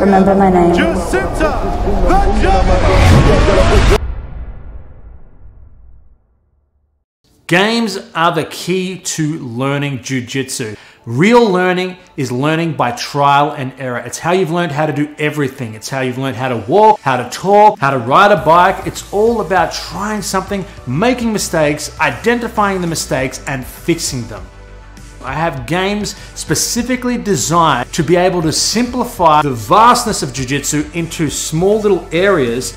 Remember my name. Games are the key to learning jiu-jitsu. Real learning is learning by trial and error. It's how you've learned how to do everything. It's how you've learned how to walk, how to talk, how to ride a bike. It's all about trying something, making mistakes, identifying the mistakes, and fixing them. I have games specifically designed to be able to simplify the vastness of jiu-jitsu into small little areas.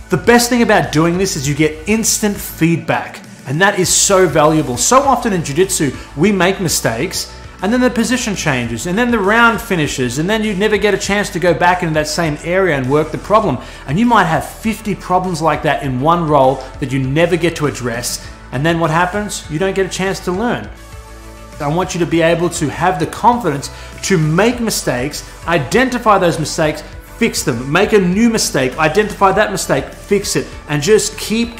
The best thing about doing this is you get instant feedback, and that is so valuable. So often in jiu-jitsu, we make mistakes, and then the position changes, and then the round finishes, and then you never get a chance to go back into that same area and work the problem. And you might have 50 problems like that in one roll that you never get to address, and then what happens? You don't get a chance to learn. I want you to be able to have the confidence to make mistakes, identify those mistakes, fix them, make a new mistake, identify that mistake, fix it, and just keep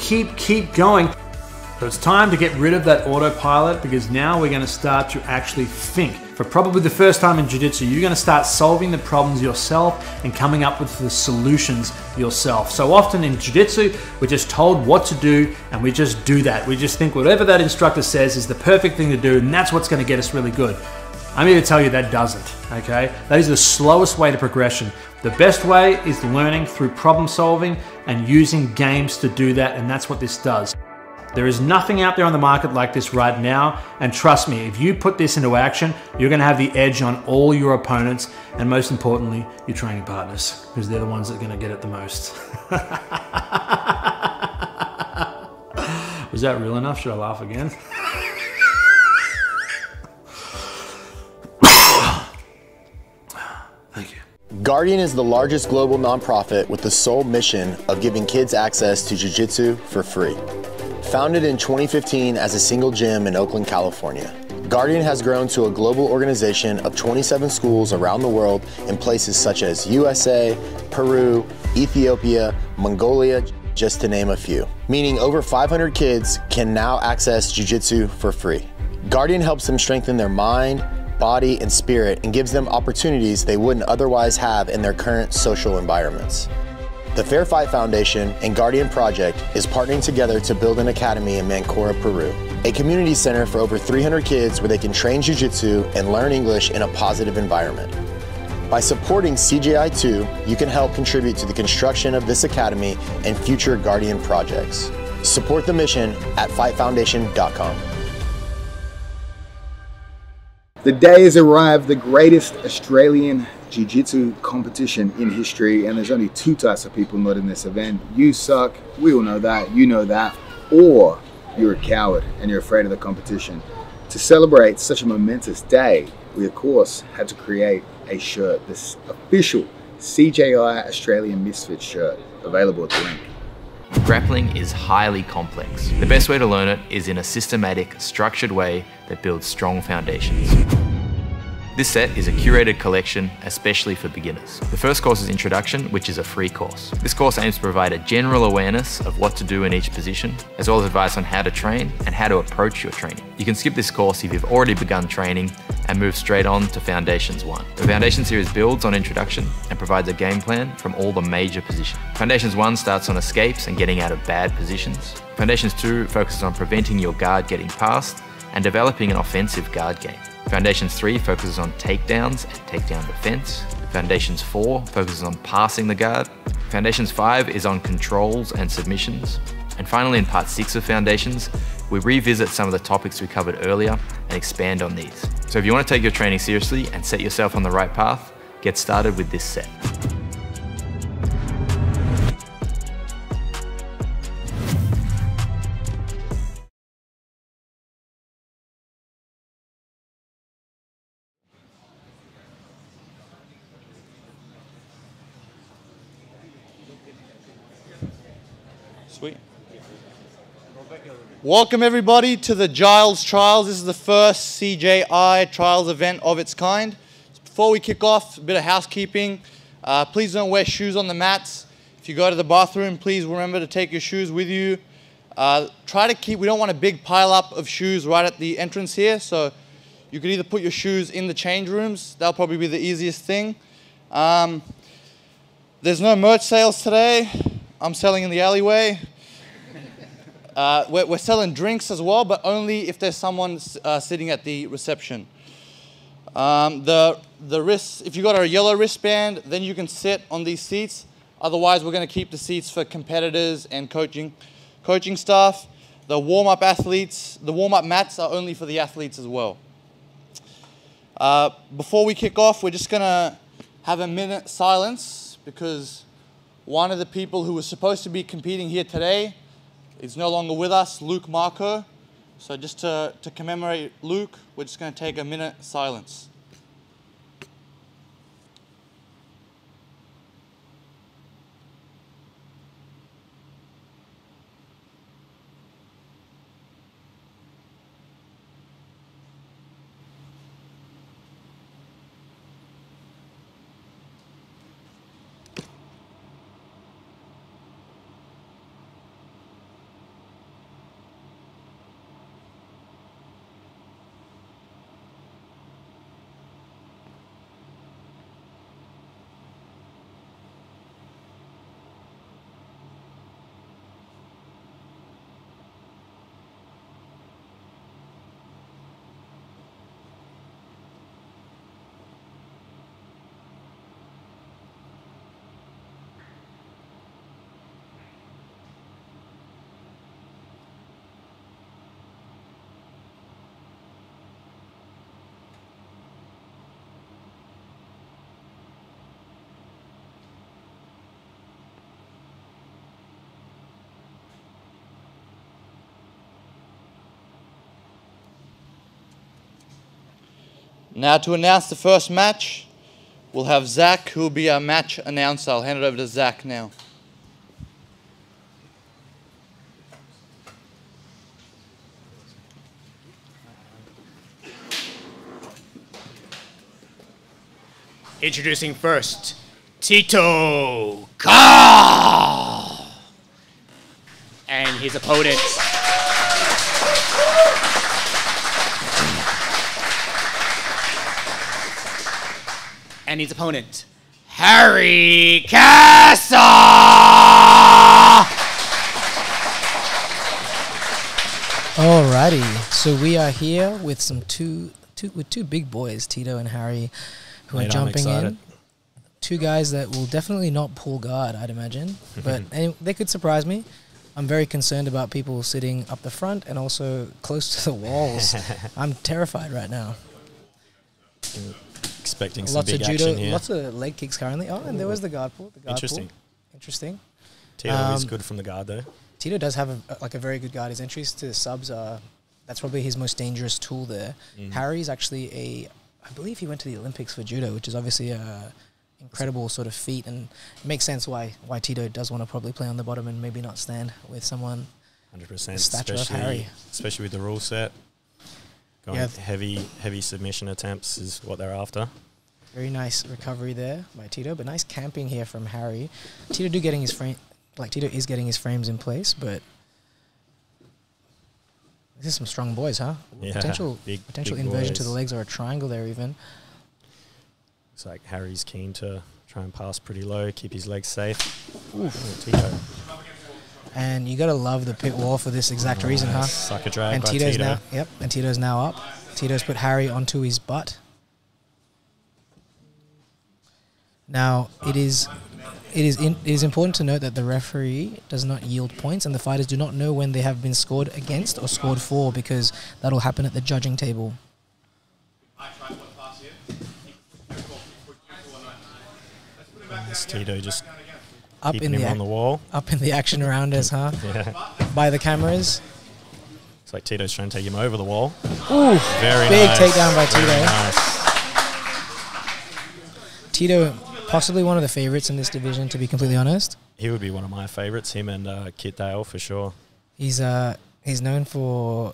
going. So it's time to get rid of that autopilot, because now we're going to start to actually think. For probably the first time in jiu-jitsu, you're going to start solving the problems yourself and coming up with the solutions yourself. So often in jiu-jitsu, we're just told what to do and we just do that. We just think whatever that instructor says is the perfect thing to do, and that's what's going to get us really good. I'm here to tell you that doesn't, okay? That is the slowest way to progression. The best way is learning through problem solving and using games to do that, and that's what this does. There is nothing out there on the market like this right now, and trust me, if you put this into action, you're gonna have the edge on all your opponents, and most importantly, your training partners, because they're the ones that are gonna get it the most. Was that real enough? Should I laugh again? Thank you. Guardian is the largest global nonprofit with the sole mission of giving kids access to jiu-jitsu for free. Founded in 2015 as a single gym in Oakland, California, Guardian has grown to a global organization of 27 schools around the world in places such as USA, Peru, Ethiopia, Mongolia, just to name a few. Meaning over 500 kids can now access jiu-jitsu for free. Guardian helps them strengthen their mind, body, and spirit, and gives them opportunities they wouldn't otherwise have in their current social environments. The Fair Fight Foundation and Guardian Project is partnering together to build an academy in Mancora, Peru, a community center for over 300 kids where they can train jiu-jitsu and learn English in a positive environment. By supporting CJI 2, you can help contribute to the construction of this academy and future Guardian projects. Support the mission at fightfoundation.com. The day has arrived, the greatest Australian Jiu-Jitsu competition in history, and there's only two types of people not in this event. You suck, we all know that, you know that, or you're a coward and you're afraid of the competition. To celebrate such a momentous day, we of course had to create a shirt, this official CJI Australia Misfits shirt, available at the link. Grappling is highly complex. The best way to learn it is in a systematic, structured way that builds strong foundations. This set is a curated collection, especially for beginners. The first course is Introduction, which is a free course. This course aims to provide a general awareness of what to do in each position, as well as advice on how to train and how to approach your training. You can skip this course if you've already begun training and move straight on to Foundations 1. The Foundation series builds on Introduction and provides a game plan from all the major positions. Foundations 1 starts on escapes and getting out of bad positions. Foundations 2 focuses on preventing your guard getting past and developing an offensive guard game. Foundations 3 focuses on takedowns and takedown defense. Foundations 4 focuses on passing the guard. Foundations 5 is on controls and submissions. And finally, in part 6 of Foundations, we revisit some of the topics we covered earlier and expand on these. So if you want to take your training seriously and set yourself on the right path, get started with this set. Sweet. Welcome everybody to the Giles Trials. This is the first CJI Trials event of its kind. Before we kick off, a bit of housekeeping. Please don't wear shoes on the mats. If you go to the bathroom, please remember to take your shoes with you. We don't want a big pile up of shoes right at the entrance here, so you could either put your shoes in the change rooms. That'll probably be the easiest thing. There's no merch sales today. I'm selling in the alleyway. We're selling drinks as well, but only if there's someone sitting at the reception. If you got a yellow wristband, then you can sit on these seats. Otherwise, we're going to keep the seats for competitors and coaching staff. The warm-up mats are only for the athletes as well. Before we kick off, we're just going to have a minute silence because one of the people who was supposed to be competing here today is no longer with us, Luke Marco. So just to commemorate Luke, we're just going to take a minute silence. Now to announce the first match, we'll have Zach, who will be our match announcer. I'll hand it over to Zach now. Introducing first, Tito Ka! And his opponent, Harry Casa! Alrighty, so we are here with two big boys, Tito and Harry, who are jumping in. Two guys that will definitely not pull guard, I'd imagine, but they could surprise me. I'm very concerned about people sitting up the front and also close to the walls. I'm terrified right now. Expecting some lots big of judo, action here. lots of leg kicks currently. Oh, and there was the guard pull. Interesting. Tito is good from the guard though. Tito does have a very good guard. His entries to subs are, that's probably his most dangerous tool there. Harry's actually I believe he went to the Olympics for judo, which is obviously a incredible sort of feat, and it makes sense why Tito does want to probably play on the bottom and maybe not stand with someone 100%, the stature of Harry. Especially with the rule set. Going heavy submission attempts is what they're after. Very nice recovery there by Tito, but nice camping here from Harry. Tito is getting his frames in place, but this is some strong boys, huh? Yeah, potential big inversion boys. to the legs or a triangle there even. It's like Harry's keen to try and pass pretty low, keep his legs safe. Tito. And you gotta love the pit wall for this exact reason, huh? Sucker drag and by Tito's Tito. And Tito's now up. Tito's put Harry onto his butt. Now it is important to note that the referee does not yield points, and the fighters do not know when they have been scored against or scored for, because that'll happen at the judging table. It's Tito just up keeping him on the wall. Up in the action around us, huh? Yeah. By the cameras. It's like Tito's trying to take him over the wall. Ooh, very big nice. takedown by Tito. Very nice. Tito, possibly one of the favorites in this division, to be completely honest. He would be one of my favorites, him and Kit Dale for sure. He's known for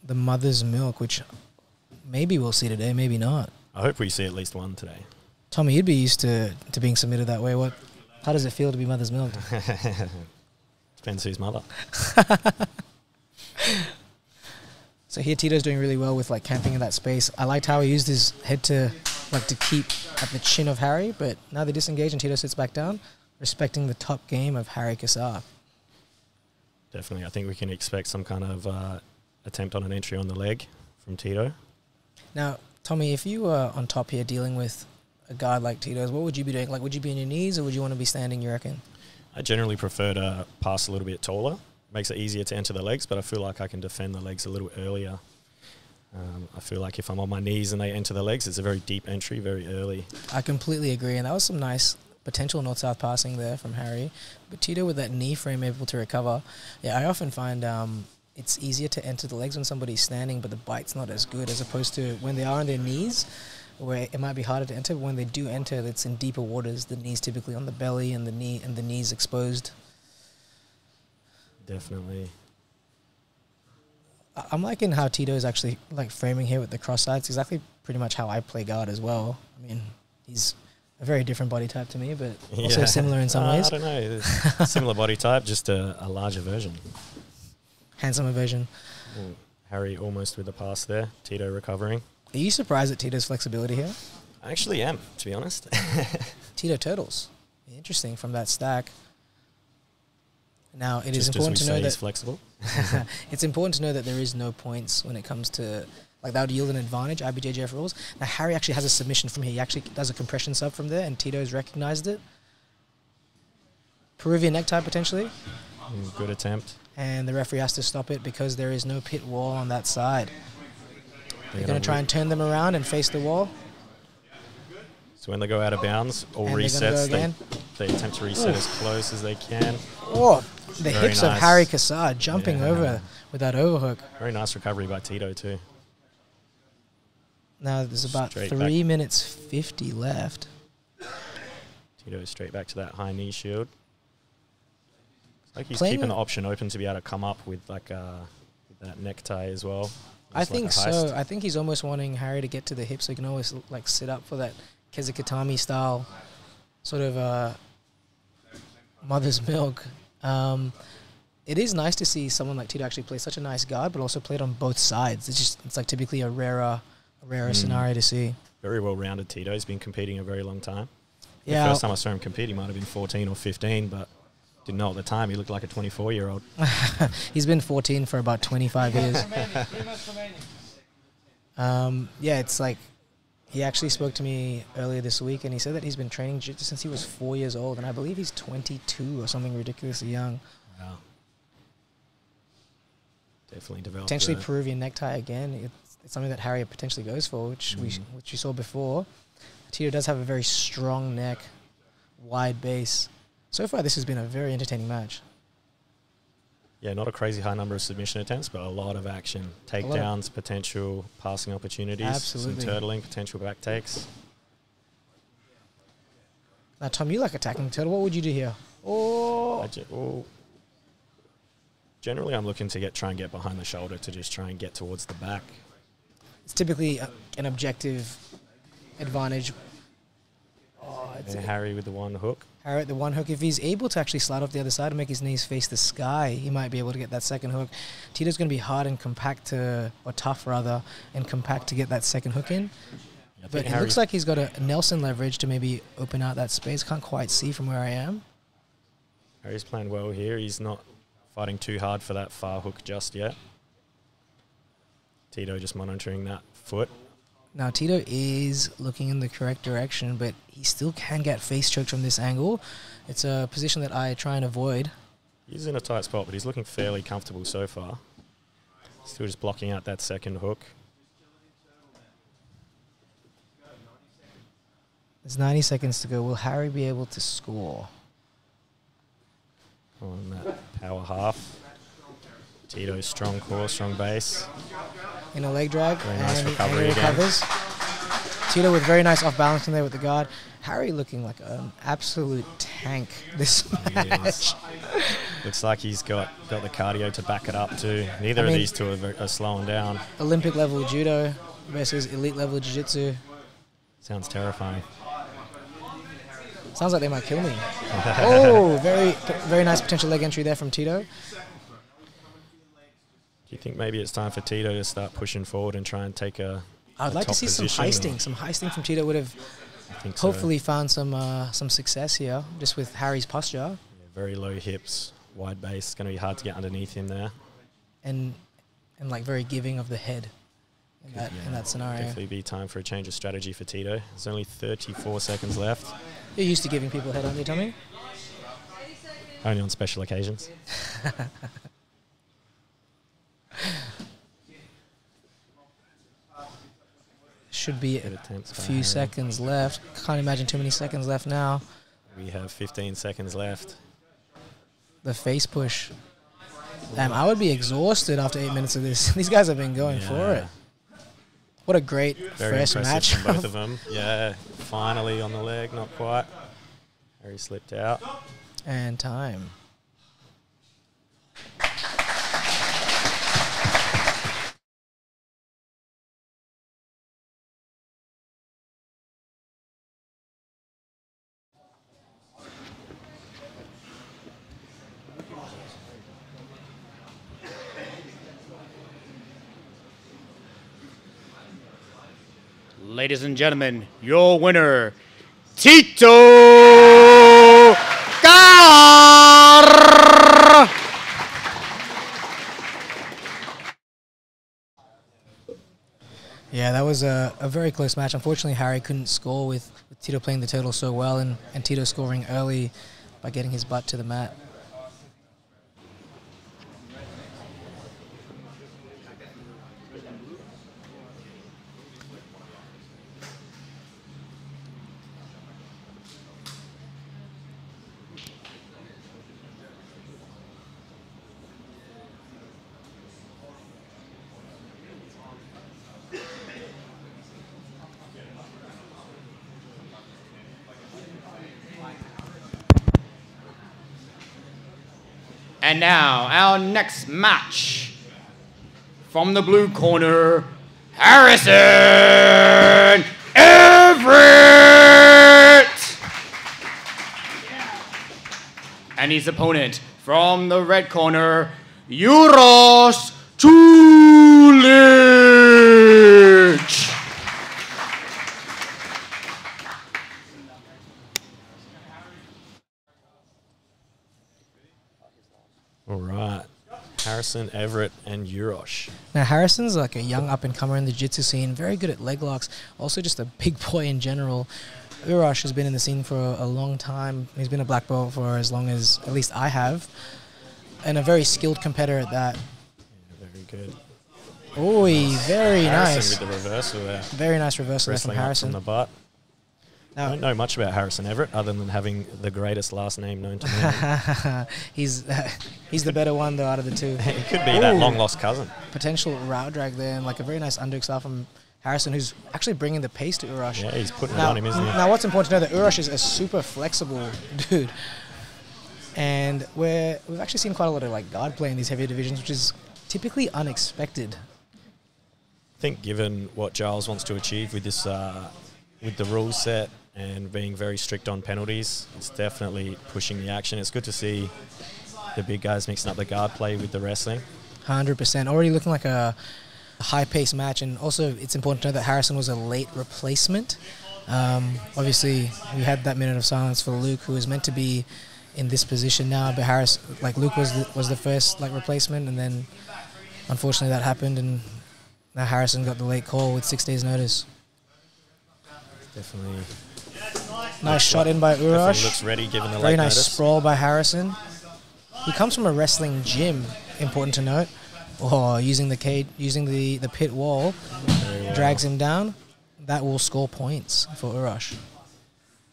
the mother's milk, which maybe we'll see today, maybe not. I hope we see at least one today. Tommy, you'd be used to being submitted that way. How does it feel to be mother's milk? Depends whose mother. So here Tito's doing really well with camping in that space. I liked how he used his head to keep at the chin of Harry, but now they disengage and Tito sits back down, respecting the top game of Harry Kassar. Definitely. I think we can expect some kind of attempt on an entry on the leg from Tito. Now, Tommy, if you were on top here dealing with a guard like Tito's, what would you be doing? Would you be on your knees or would you want to be standing, you reckon? I generally prefer to pass a little bit taller. Makes it easier to enter the legs, but I feel like I can defend the legs a little earlier I feel like if I'm on my knees and they enter the legs, it's a very deep entry, very early. I completely agree, and that was some nice potential north-south passing there from Harry. But Tito with that knee frame able to recover. Yeah, I often find it's easier to enter the legs when somebody's standing, but the bite's not as good as opposed to when they are on their knees, where it might be harder to enter. But when they do enter, it's in deeper waters. The knee's typically on the belly and the knee's exposed. Definitely. I'm liking how Tito is actually like framing here with the cross sides. Exactly, pretty much how I play guard as well. I mean, he's a very different body type to me, but also similar in some ways. I don't know. Similar body type, just a larger version. Handsomer version. Ooh, Harry almost with the pass there. Tito recovering. Are you surprised at Tito's flexibility here? I actually am, to be honest. Tito turtles. Interesting from that stack. Now, it is just important to know that he's flexible. it's important to know that there is no points when it comes to, like, that would yield an advantage, IBJJF rules. Now, Harry actually has a submission from here. He actually does a compression sub from there, and Tito's recognized it. Peruvian necktie, potentially. Good attempt. And the referee has to stop it because there is no pit wall on that side. They're going to try and turn them around and face the wall. So when they go out of bounds or resets, they attempt to reset as close as they can. Oh, the hips of Harry Cassar jumping over with that overhook. Very nice recovery by Tito too. Now there's about 3 minutes 50 left. Tito straight back to that high knee shield. It's like he's keeping the option open to be able to come up with like that necktie as well. I think so. I think he's almost wanting Harry to get to the hip so he can always like sit up for that Kezakatami style sort of mother's milk. It is nice to see someone like Tito actually play such a nice guard, but also played on both sides. It's like typically a rarer scenario to see. Very well rounded Tito. He's been competing a very long time. Yeah. The first time I saw him compete, he might have been 14 or 15, but didn't know at the time. He looked like a 24-year-old. He's been 14 for about 25 years. Yeah, it's like he actually spoke to me earlier this week, and he said that he's been training jiu-jitsu since he was 4 years old, and I believe he's 22 or something ridiculously young. Wow. Definitely developed. Potentially Peruvian necktie again. It's something that Harry potentially goes for, which you saw before. Tito does have a very strong neck, wide base. So far, this has been a very entertaining match. Yeah, not a crazy high number of submission attempts, but a lot of action. Takedowns, potential passing opportunities. Absolutely. Some turtling, potential back takes. Now, Tom, you like attacking the turtle. What would you do here? Generally, I'm looking to try and get behind the shoulder to just try and get towards the back. It's typically an objective advantage. Harry with the one hook. Harry at the one hook. If he's able to actually slide off the other side and make his knees face the sky, he might be able to get that second hook. Tito's going to be hard and compact tough and compact to get that second hook in. Yeah, but it looks like he's got a Nelson leverage to maybe open out that space. Can't quite see from where I am. Harry's playing well here. He's not fighting too hard for that far hook just yet. Tito just monitoring that foot. Now, Tito is looking in the correct direction, but he still can get face choked from this angle. It's a position that I try and avoid. He's in a tight spot, but he's looking fairly comfortable so far. Still just blocking out that second hook. There's 90 seconds to go. Will Harry be able to score? On that power half. Tito's strong core, strong base. In a leg drag. Very nice and recovery he recovers. Tito with very nice off balance in there with the guard. Harry looking like an absolute tank this match. Looks like he's got the cardio to back it up too. Neither of these two are slowing down. Olympic level judo versus elite level jiu-jitsu. Sounds terrifying. Sounds like they might kill me. Oh, very nice potential leg entry there from Tito. Do you think maybe it's time for Tito to start pushing forward and try and take I'd like to see some heisting. Some heisting from Tito would have hopefully found some success here, just with Harry's posture. Yeah, very low hips, wide base. It's going to be hard to get underneath him there. And like very giving of the head in that scenario. Definitely be time for a change of strategy for Tito. There's only 34 seconds left. You're used to giving people a head, aren't you, Tommy? Only on special occasions. should be a few seconds left. Can't imagine too many seconds left now. We have 15 seconds left. The face push. Damn, I would be exhausted after 8 minutes of this. These guys have been going for it. What a great first match. From both of them. Yeah, finally on the leg, not quite. Harry slipped out. And time. Ladies and gentlemen, your winner, Tito Gar. Yeah, that was a very close match. Unfortunately, Harry couldn't score with Tito playing the total so well and Tito scoring early by getting his butt to the mat. And now, our next match. From the blue corner, Harrison Everett! And his opponent, from the red corner, Uros Tulic! All right. Harrison, Everett, and Urosh. Now, Harrison's like a young up-and-comer in the jiu-jitsu scene, very good at leg locks, also just a big boy in general. Urosh has been in the scene for a long time. He's been a black belt for as long as at least I have, and a very skilled competitor at that. Yeah, very good. Oh, very Harrison nice. with the reversal there. Very nice reversal there from Wrestling up Harrison. from the butt. Now, I don't know much about Harrison Everett other than having the greatest last name known to man. he's the better one, though, out of the two. He could be that long-lost cousin. Potential route drag there, and like a very nice underhook style from Harrison, who's actually bringing the pace to Urosh. Yeah, he's putting it on him, isn't he? Now, what's important to know that Urosh is a super flexible dude. And we've actually seen quite a lot of like guard play in these heavier divisions, which is typically unexpected. I think given what Giles wants to achieve with this, with the rule set and being very strict on penalties, it's definitely pushing the action. It's good to see the big guys mixing up the guard play with the wrestling. 100%. Already looking like a high-paced match, and also it's important to know that Harrison was a late replacement. Obviously, we had that minute of silence for Luke, who was meant to be in this position now, but Luke was the first like replacement, and then unfortunately that happened, and now Harrison got the late call with 6 days' notice. Definitely. Nice shot in by Urosh. Looks ready given the Very late nice notice. sprawl by Harrison. He comes from a wrestling gym, important to note. Oh, using the pit wall, drags him down. That will score points for Urosh.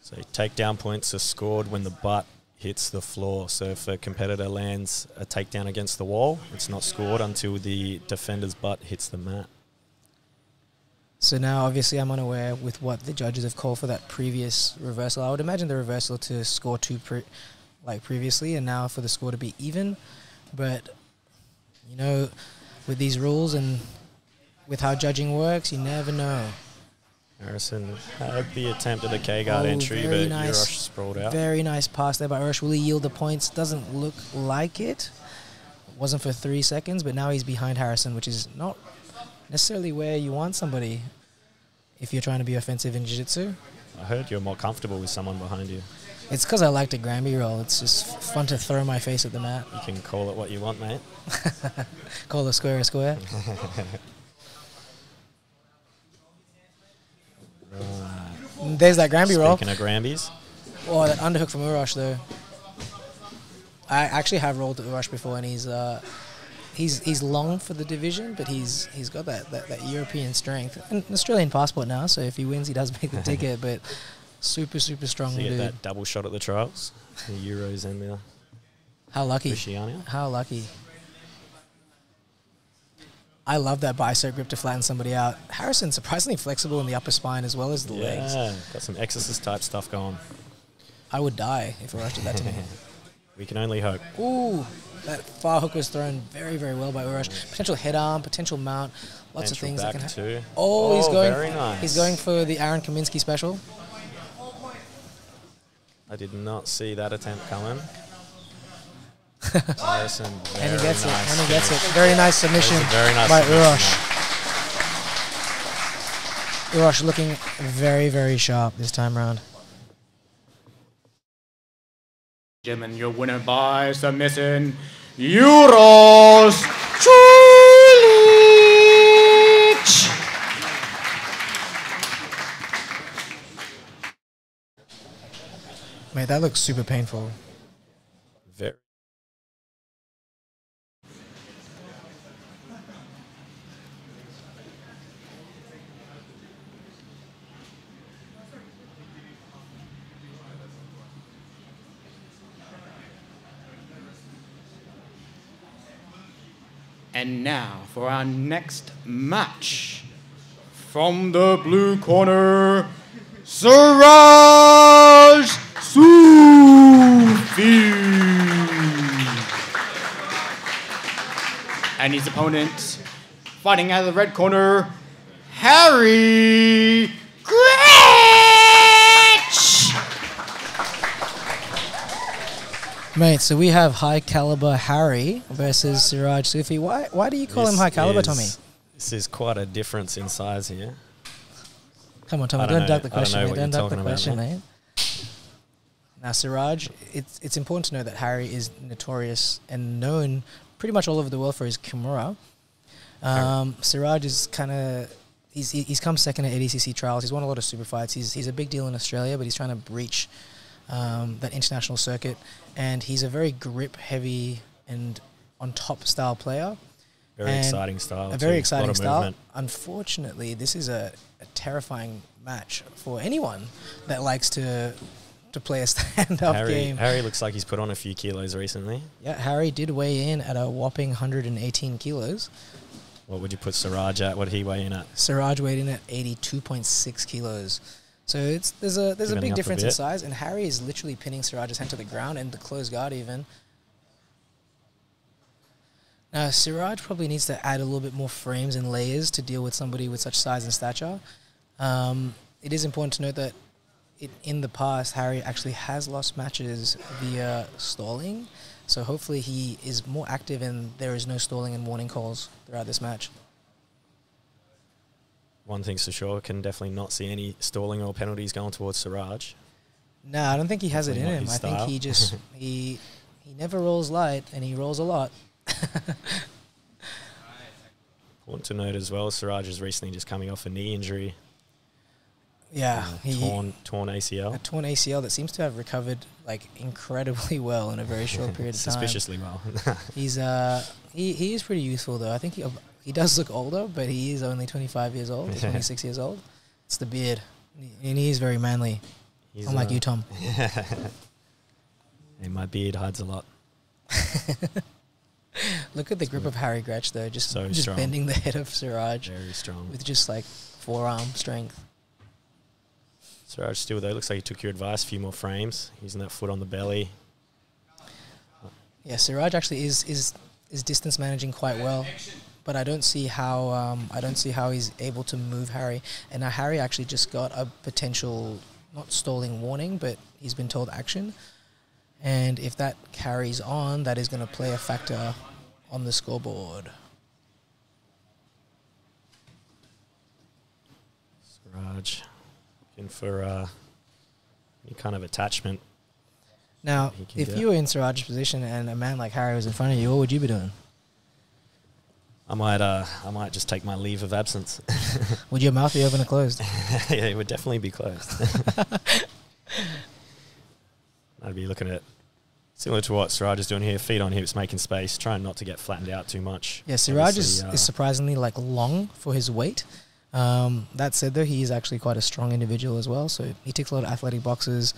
So takedown points are scored when the butt hits the floor. So if a competitor lands a takedown against the wall, it's not scored until the defender's butt hits the mat. So now, obviously, I'm unaware with what the judges have called for that previous reversal. I would imagine the reversal to score two previously, and now for the score to be even. But, you know, with these rules and with how judging works, you never know. Harrison had the attempt at a K-guard entry, but Urosh sprawled out. Very nice pass there by Urosh. Will he yield the points? Doesn't look like it. Wasn't for 3 seconds, but now he's behind Harrison, which is not necessarily where you want somebody if you're trying to be offensive in jiu-jitsu. I heard you're more comfortable with someone behind you. It's because I like to Granby roll. It's just fun to throw my face at the mat. You can call it what you want, mate. Call a square a square. Right. There's that Granby roll. Speaking of Granbies. Oh, that underhook from Urosh, though. I actually have rolled to Urosh before, and he's he's long for the division, but he's got that European strength and an Australian passport now. So if he wins, he does make the ticket. But super strong. So you dude. get that double shot at the trials, the Euros and the How lucky! Oceania. How lucky! I love that bicep grip to flatten somebody out. Harrison's surprisingly flexible in the upper spine as well as the legs. Yeah, got some exorcist type stuff going. I would die if Urash did that to me. We can only hope. Ooh, that far hook was thrown very well by Urash. Potential head arm, potential mount, lots of things that can happen. Oh, he's going. Very nice. He's going for the Aaron Kaminsky special. I did not see that attempt coming. Harrison, And he gets nice it. And he gets it. finish. Very nice submission Very nice by submission, Urash. Urash looking very sharp this time round. Gentlemen, your winner by submission, Euros Chulich! Mate, that looks super painful. Very. And now for our next match. From the blue corner, Siraj Sufi. And his opponent, fighting out of the red corner, Harry Gretsch. Mate, so we have high caliber Harry versus Siraj Sufi. Why do you call him high caliber, Tommy? This is quite a difference in size here. Come on, Tommy, don't duck the question, mate. Don't duck the question, mate. Now, Siraj, it's important to know that Harry is notorious and known pretty much all over the world for his Kimura. Siraj is kind of... He's come second at ADCC trials. He's won a lot of super fights. He's a big deal in Australia, but he's trying to breach that international circuit. And he's a very grip-heavy and on-top style player. Very exciting style. A very too. exciting style. Movement. Unfortunately, this is a terrifying match for anyone that likes to play a stand-up game. Harry looks like he's put on a few kilos recently. Yeah, Harry did weigh in at a whopping 118 kilos. What would you put Siraj at? What did he weigh in at? Siraj weighed in at 82.6 kilos. So there's a big difference in size, and Harry is literally pinning Siraj's hand to the ground and the closed guard even. Now, Siraj probably needs to add a little bit more frames and layers to deal with somebody with such size and stature. It is important to note that in the past, Harry actually has lost matches via stalling. So hopefully he is more active and there is no stalling and warning calls throughout this match. One thing's for sure, can definitely not see any stalling or penalties going towards Siraj. No, I don't think he has it in him. I think style. he just he never rolls light and he rolls a lot. Want to note as well, Siraj is recently just coming off a knee injury. Yeah, torn ACL. A torn ACL that seems to have recovered like incredibly well in a very short period of time. Suspiciously well. He's he is pretty youthful though. I think he does look older, but he is only 25 years old, 26 years old. It's the beard, and he is very manly. Unlike you, Tom. Hey, my beard hides a lot. Look at the grip of Harry Gretsch though, just strong. bending the head of Siraj. Very strong. With just like forearm strength. Siraj still though, looks like he took your advice, a few more frames, using that foot on the belly. Yeah, Siraj actually is distance managing quite well, but I don't see how he's able to move Harry. And now Harry actually just got a potential not stalling warning, but he's been told action. And if that carries on, that is going to play a factor on the scoreboard. Siraj looking for any kind of attachment. Now, if you were in Siraj's position and a man like Harry was in front of you, what would you be doing? I might just take my leave of absence. Would your mouth be open or closed? Yeah, it would definitely be closed. I'd be looking at Similar to what Siraj is doing here, feet on hips, making space, trying not to get flattened out too much. Yeah, Siraj is surprisingly like long for his weight. That said, though, he is actually quite a strong individual as well, so he ticks a lot of athletic boxes.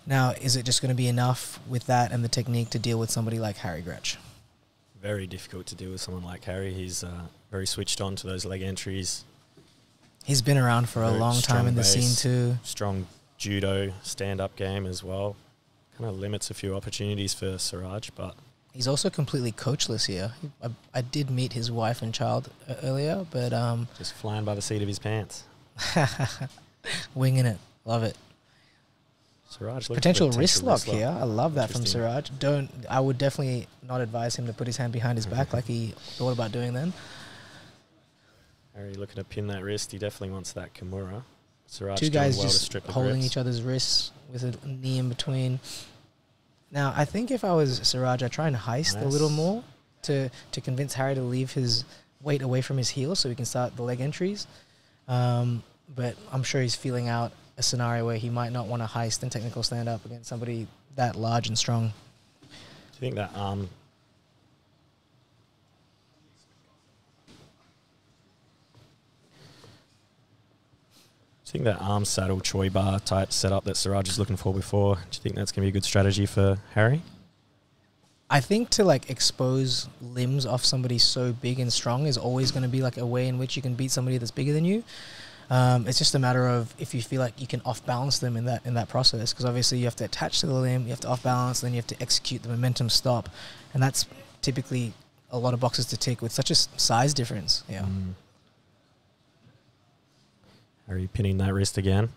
Now, is it just going to be enough with that and the technique to deal with somebody like Harry Gretsch? Very difficult to deal with someone like Harry. He's very switched on to those leg entries. He's been around for a long time in the scene too. Strong judo stand-up game as well. Kind of limits a few opportunities for Siraj, but... He's also completely coachless here. I did meet his wife and child earlier, but... just flying by the seat of his pants. Winging it. Love it. Siraj potential wrist lock here. I love that from Siraj. I would definitely not advise him to put his hand behind his back like he thought about doing then. Harry looking to pin that wrist. He definitely wants that Kimura. Siraj two guys well just holding each other's wrists with a knee in between. Now, I think if I was Siraj, I'd try and heist a little more to convince Harry to leave his weight away from his heels so we can start the leg entries. But I'm sure he's feeling out a scenario where he might not want to heist and technical stand up against somebody that large and strong. Do you think that arm saddle Choi bar type setup that Siraj is looking for before, do you think that's going to be a good strategy for Harry? I think to like expose limbs off somebody so big and strong is always going to be like a way in which you can beat somebody that's bigger than you. It's just a matter of if you feel like you can off-balance them in that process, because obviously you have to attach to the limb, you have to off-balance, then you have to execute the momentum stop, and that's typically a lot of boxes to tick with such a size difference. Yeah. Are you pinning that wrist again?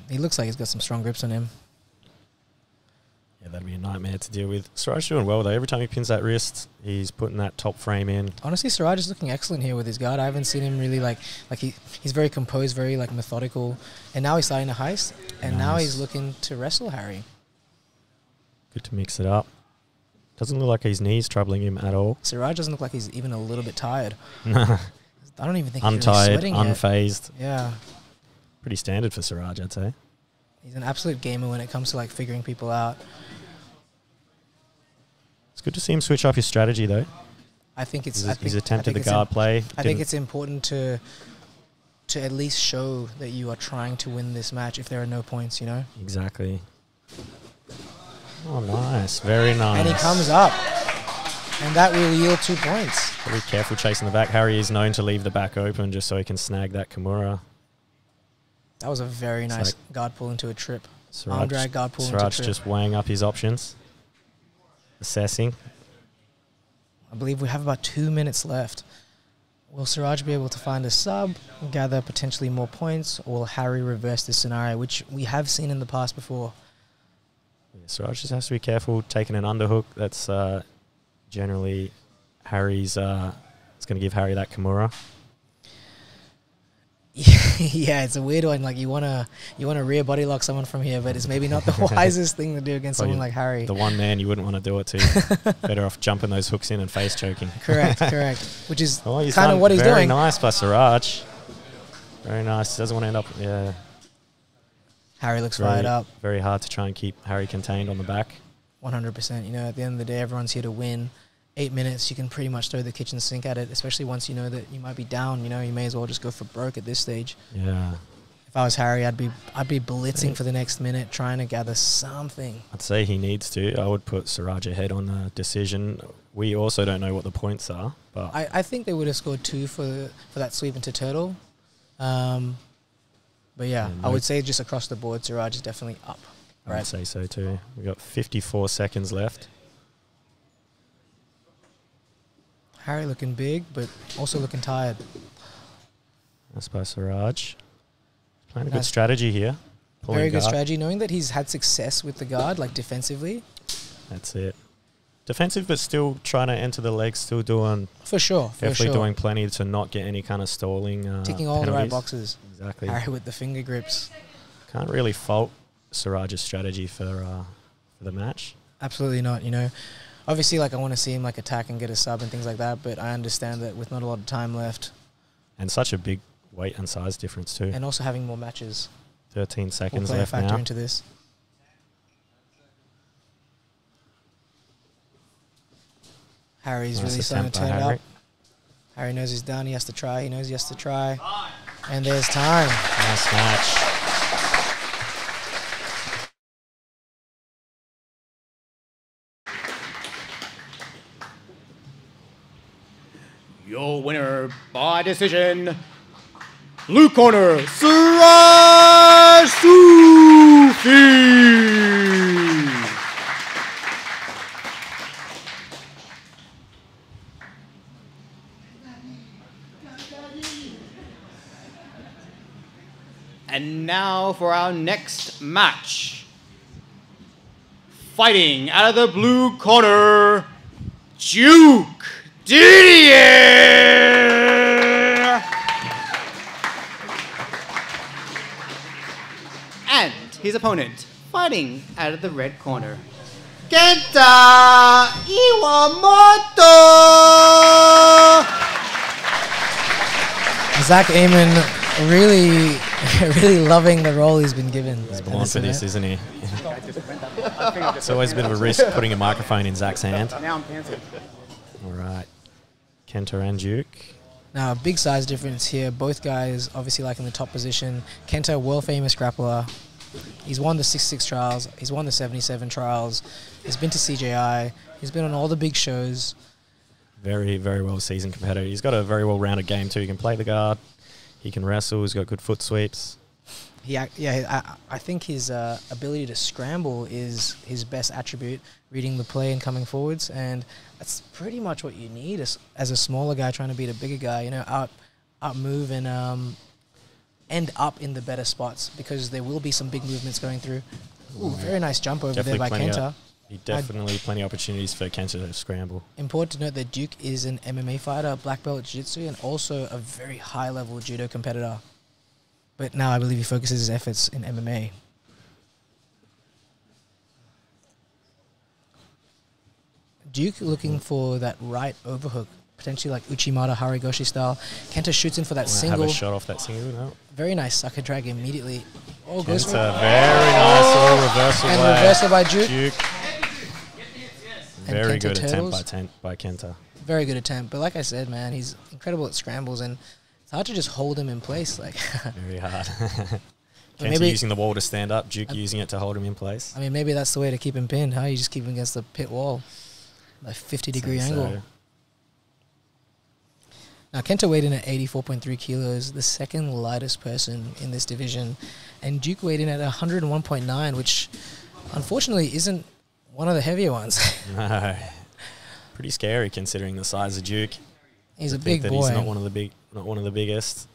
He looks like he's got some strong grips on him. Yeah, that'd be a nightmare to deal with. Siraj doing well, though. Every time he pins that wrist, he's putting that top frame in. Honestly, Siraj is looking excellent here with his guard. I haven't seen him really he's very composed, very like methodical. And now he's starting to heist. And now he's looking to wrestle Harry. Good to mix it up. Doesn't look like his knee's troubling him at all. Siraj doesn't look like he's even a little bit tired. I don't even think he's really sweating yet. Unfazed. Yeah. Pretty standard for Siraj, I'd say. He's an absolute gamer when it comes to like figuring people out. It's good to see him switch up his strategy, though. I think it's... He's attempted the guard play. I think it's important to at least show that you are trying to win this match if there are no points, you know? Exactly. Oh, nice. Very nice. And he comes up. And that will yield 2 points. Be careful chasing the back. Harry is known to leave the back open just so he can snag that Kimura. That was a very nice guard pull into a trip. Arm drag, guard pull into a trip. Siraj just weighing up his options. Assessing. I believe we have about 2 minutes left. Will Siraj be able to find a sub, gather potentially more points, or will Harry reverse this scenario, which we have seen in the past before? Yeah, Siraj just has to be careful taking an underhook. That's generally Harry's... it's going to give Harry that Kimura. Yeah, it's a weird one. Like you wanna rear body lock someone from here, but it's maybe not the wisest thing to do against someone like Harry. The one man you wouldn't want to do it to. Better off jumping those hooks in and face choking. Correct. Which is kind of what he's doing. Very nice by Siraj. Very nice. Doesn't want to end up. Yeah. Harry looks fired up. Very hard to try and keep Harry contained on the back. 100%. You know, at the end of the day, everyone's here to win. 8 minutes, you can pretty much throw the kitchen sink at it, especially once you know that you might be down. You know, you may as well just go for broke at this stage. Yeah. If I was Harry, I'd be blitzing for the next minute, trying to gather something. I'd say he needs to. I would put Siraj ahead on the decision. We also don't know what the points are, but I think they would have scored 2 for that sweep into turtle. But yeah, I would say just across the board, Siraj is definitely up. Right. I'd say so too. We've got 54 seconds left. Harry looking big, but also looking tired. That's by Siraj. Playing a good strategy here. Very good strategy, knowing that he's had success with the guard, like defensively. That's it. Defensive, but still trying to enter the legs, still doing... For sure, definitely doing plenty to not get any kind of stalling ticking all the right boxes. Exactly. Harry with the finger grips. Can't really fault Siraj's strategy for the match. Absolutely not, you know. Obviously, like I want to see him like attack and get a sub and things like that, but I understand that with not a lot of time left. And such a big weight and size difference too. And also having more matches. 13 seconds will play left a factor now. Into this. Harry's really starting to turn it up. Harry knows he's done. He has to try. He knows he has to try. And there's time. Nice match. Your winner by decision, blue corner, Suraj Sufi. And now for our next match. Fighting out of the blue corner, Duke Didier! And his opponent, fighting out of the red corner, Kenta Iwamoto! Zach Amon really loving the role he's been given. He's born for this, isn't he? It's always a bit of a risk putting a microphone in Zach's hand. Now I'm panting. All right. Kenta and Duke. Now, a big size difference here. Both guys obviously like in the top position. Kenta, world-famous grappler. He's won the 66 trials. He's won the 77 trials. He's been to CJI. He's been on all the big shows. Very, very well-seasoned competitor. He's got a very well-rounded game too. He can play the guard. He can wrestle. He's got good foot sweeps. I think his ability to scramble is his best attribute, reading the play and coming forwards, and that's pretty much what you need as a smaller guy trying to beat a bigger guy. You know, up move and end up in the better spots because there will be some big movements going through. Ooh, very nice jump over there by Kenta. Definitely plenty of opportunities for Kenta to scramble. Important to note that Duke is an MMA fighter, black belt jiu-jitsu, and also a very high-level judo competitor. But now I believe he focuses his efforts in MMA. Duke looking for that right overhook, potentially like Uchimata Harigoshi style. Kenta shoots in for that single. Have a shot off that single. No. Very nice sucker drag immediately. Oh, Kenta, goes for very nice reversal. And reversal by Duke. Very good attempt by Kenta. Very good attempt. But like I said, man, he's incredible at scrambles, and it's hard to just hold him in place. Like very hard. Kenta using the wall to stand up, Duke using it to hold him in place. I mean, maybe that's the way to keep him pinned, huh? You just keep him against the pit wall. Like 50-degree angle. So. Now, Kenta weighed in at 84.3 kilos, the second lightest person in this division. And Duke weighed in at 101.9, which unfortunately isn't one of the heavier ones. No. Pretty scary considering the size of Duke. He's a big boy. He's not one of the biggest.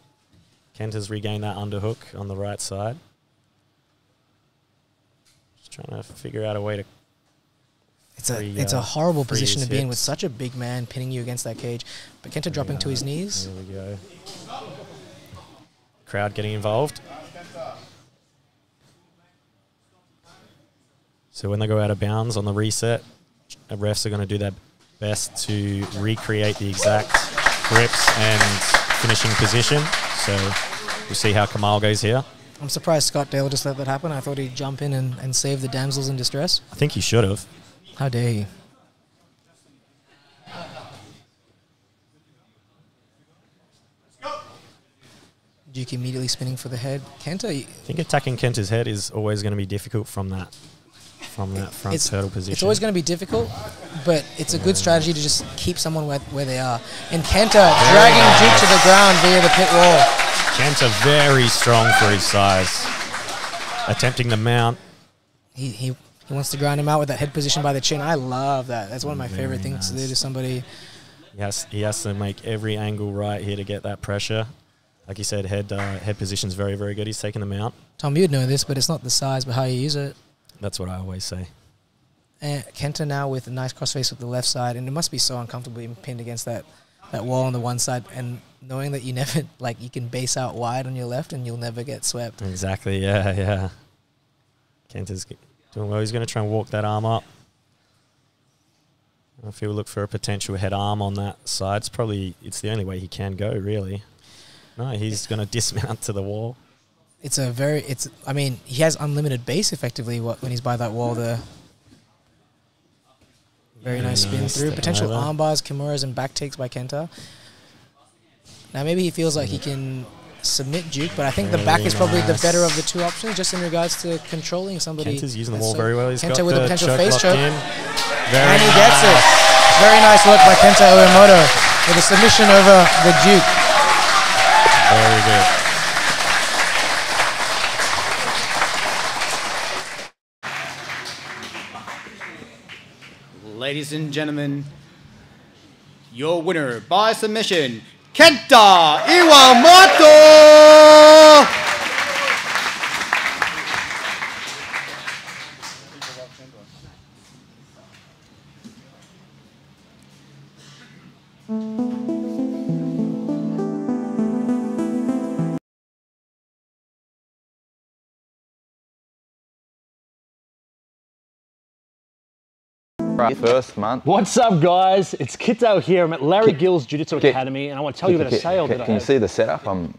Kenta's regained that underhook on the right side. Just trying to figure out a way to It's a horrible position to be in with such a big man pinning you against that cage. But Kenta dropping to his knees. There we go. Crowd getting involved. So when they go out of bounds on the reset, refs are going to do their best to recreate the exact grips and finishing position. So we'll see how Kamal goes here. I'm surprised Scott Dale just let that happen. I thought he'd jump in and save the damsels in distress. I think he should have. How dare he? Duke immediately spinning for the head. Kenta, I think attacking Kenta's head is always going to be difficult from that front turtle position. It's always going to be difficult, but it's a good strategy to just keep someone where they are. And Kenta dragging Duke to the ground via the pit wall. Kenta very strong for his size. Attempting the mount. He wants to grind him out with that head position by the chin. I love that. That's one of my favorite things to do to somebody. He has to make every angle right here to get that pressure. Like you said, head position's very, very good. He's taking the mount. Tom, you'd know this, but it's not the size, but how you use it. That's what I always say. And Kenta now with a nice crossface with the left side, and it must be so uncomfortable being pinned against that wall on the one side, and knowing that you never, like, you can base out wide on your left and you'll never get swept. Exactly, yeah. Kenta's doing well. He's going to try and walk that arm up. If he'll look for a potential head arm on that side, it's the only way he can go, really. No, he's going to dismount to the wall. I mean, he has unlimited base effectively when he's by that wall there. Very nice spin through. Potential arm bars, kimuras, and back takes by Kenta. Now maybe he feels like he can submit Duke, but I think the back is probably the better of the two options, just in regards to controlling somebody. Kenta's using the wall very well. He's Kenta got with a the potential choke face locked choke. in. And he gets it. Very nice work by Kenta Uemoto with a submission over the Duke. Very good. Ladies and gentlemen, your winner by submission, Kenta Iwamoto! First month. What's up, guys? It's Kito here. I'm at Larry Gill's Jiu-Jitsu Academy, and I want to tell you about a sale that I have. Can you see the setup? I'm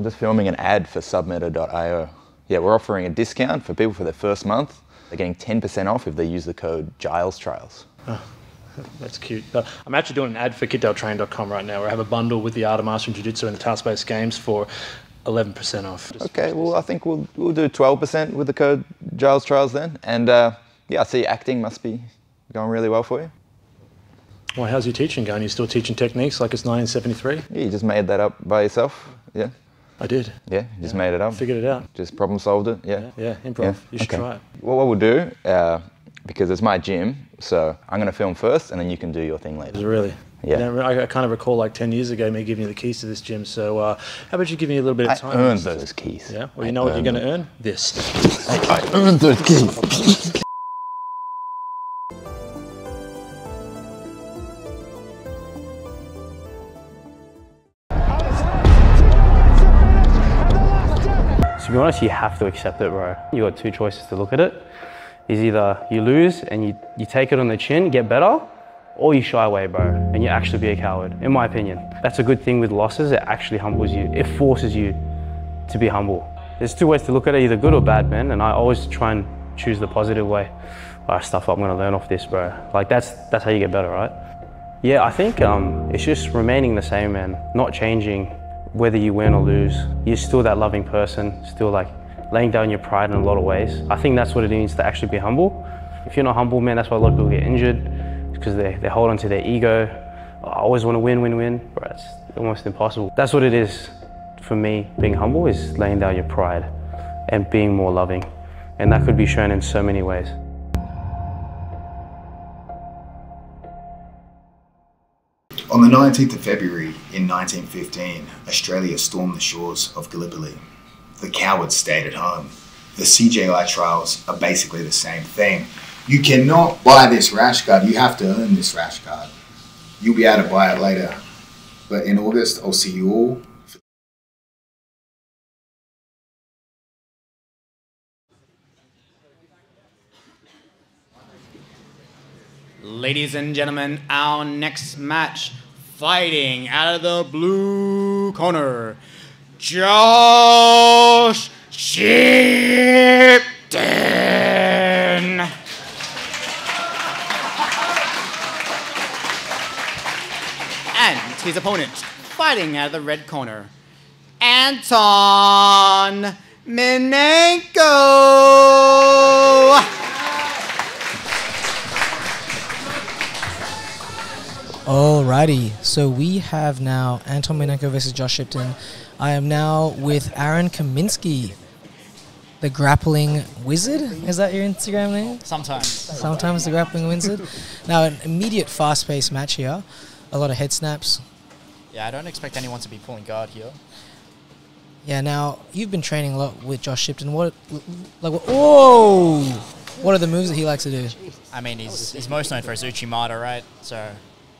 just filming an ad for submeta.io. Yeah, we're offering a discount for people for their first month. They're getting 10% off if they use the code Giles Trials. Oh, that's cute. I'm actually doing an ad for KidDaleTrain.com right now, where I have a bundle with the Art of Mastering Jiu-Jitsu and the task-based games for 11% off. Okay, well, I think we'll do 12% with the code Giles Trials then. And yeah, I see acting must be going really well for you. Well, how's your teaching going? You still teaching techniques like it's 1973? Yeah, you just made that up by yourself, yeah? I did. Yeah, you just made it up. Figured it out. Just problem solved it, yeah? Yeah, improv. Yeah. You should try it. Well, what we'll do, because it's my gym, so I'm going to film first and then you can do your thing later. Really? Yeah. You know, I kind of recall like 10 years ago me giving you the keys to this gym, so how about you give me a little bit of time? I earned those keys. Yeah? Well, you know what you're going to earn? This. I earned those keys. To be honest, you have to accept it, bro. You got two choices to look at it. Is either you lose and you take it on the chin, get better, or you shy away, bro, and you actually be a coward, in my opinion. That's a good thing with losses. It actually humbles you. It forces you to be humble. There's two ways to look at it, either good or bad, man, and I always try and choose the positive way. All right, stuff I'm gonna learn off this, bro. Like that's how you get better, right? Yeah, I think it's just remaining the same, man, not changing. Whether you win or lose, you're still that loving person, still like laying down your pride in a lot of ways. I think that's what it means to actually be humble. If you're not humble, man, that's why a lot of people get injured, because they hold on to their ego. I always want to win, bro, it's almost impossible. That's what it is for me, being humble is laying down your pride and being more loving. And that could be shown in so many ways. On the 19th of February in 1915, Australia stormed the shores of Gallipoli. The cowards stayed at home. The CJI trials are basically the same thing. You cannot buy this rash guard, you have to earn this rash guard. You'll be able to buy it later. But in August, I'll see you all. Ladies and gentlemen, our next match, fighting out of the blue corner, Josh Shipton. And his opponent, fighting out of the red corner, Anton Minenko. Alrighty, so we have now Anton Minenko versus Josh Shipton. I am now with Aaron Kaminsky, the grappling wizard. Is that your Instagram name? Sometimes. Sometimes the grappling wizard. Now, an immediate fast-paced match here. A lot of head snaps. Yeah, I don't expect anyone to be pulling guard here. Yeah, now, you've been training a lot with Josh Shipton. What are the moves that he likes to do? I mean, he's most known for his Uchimata, right? So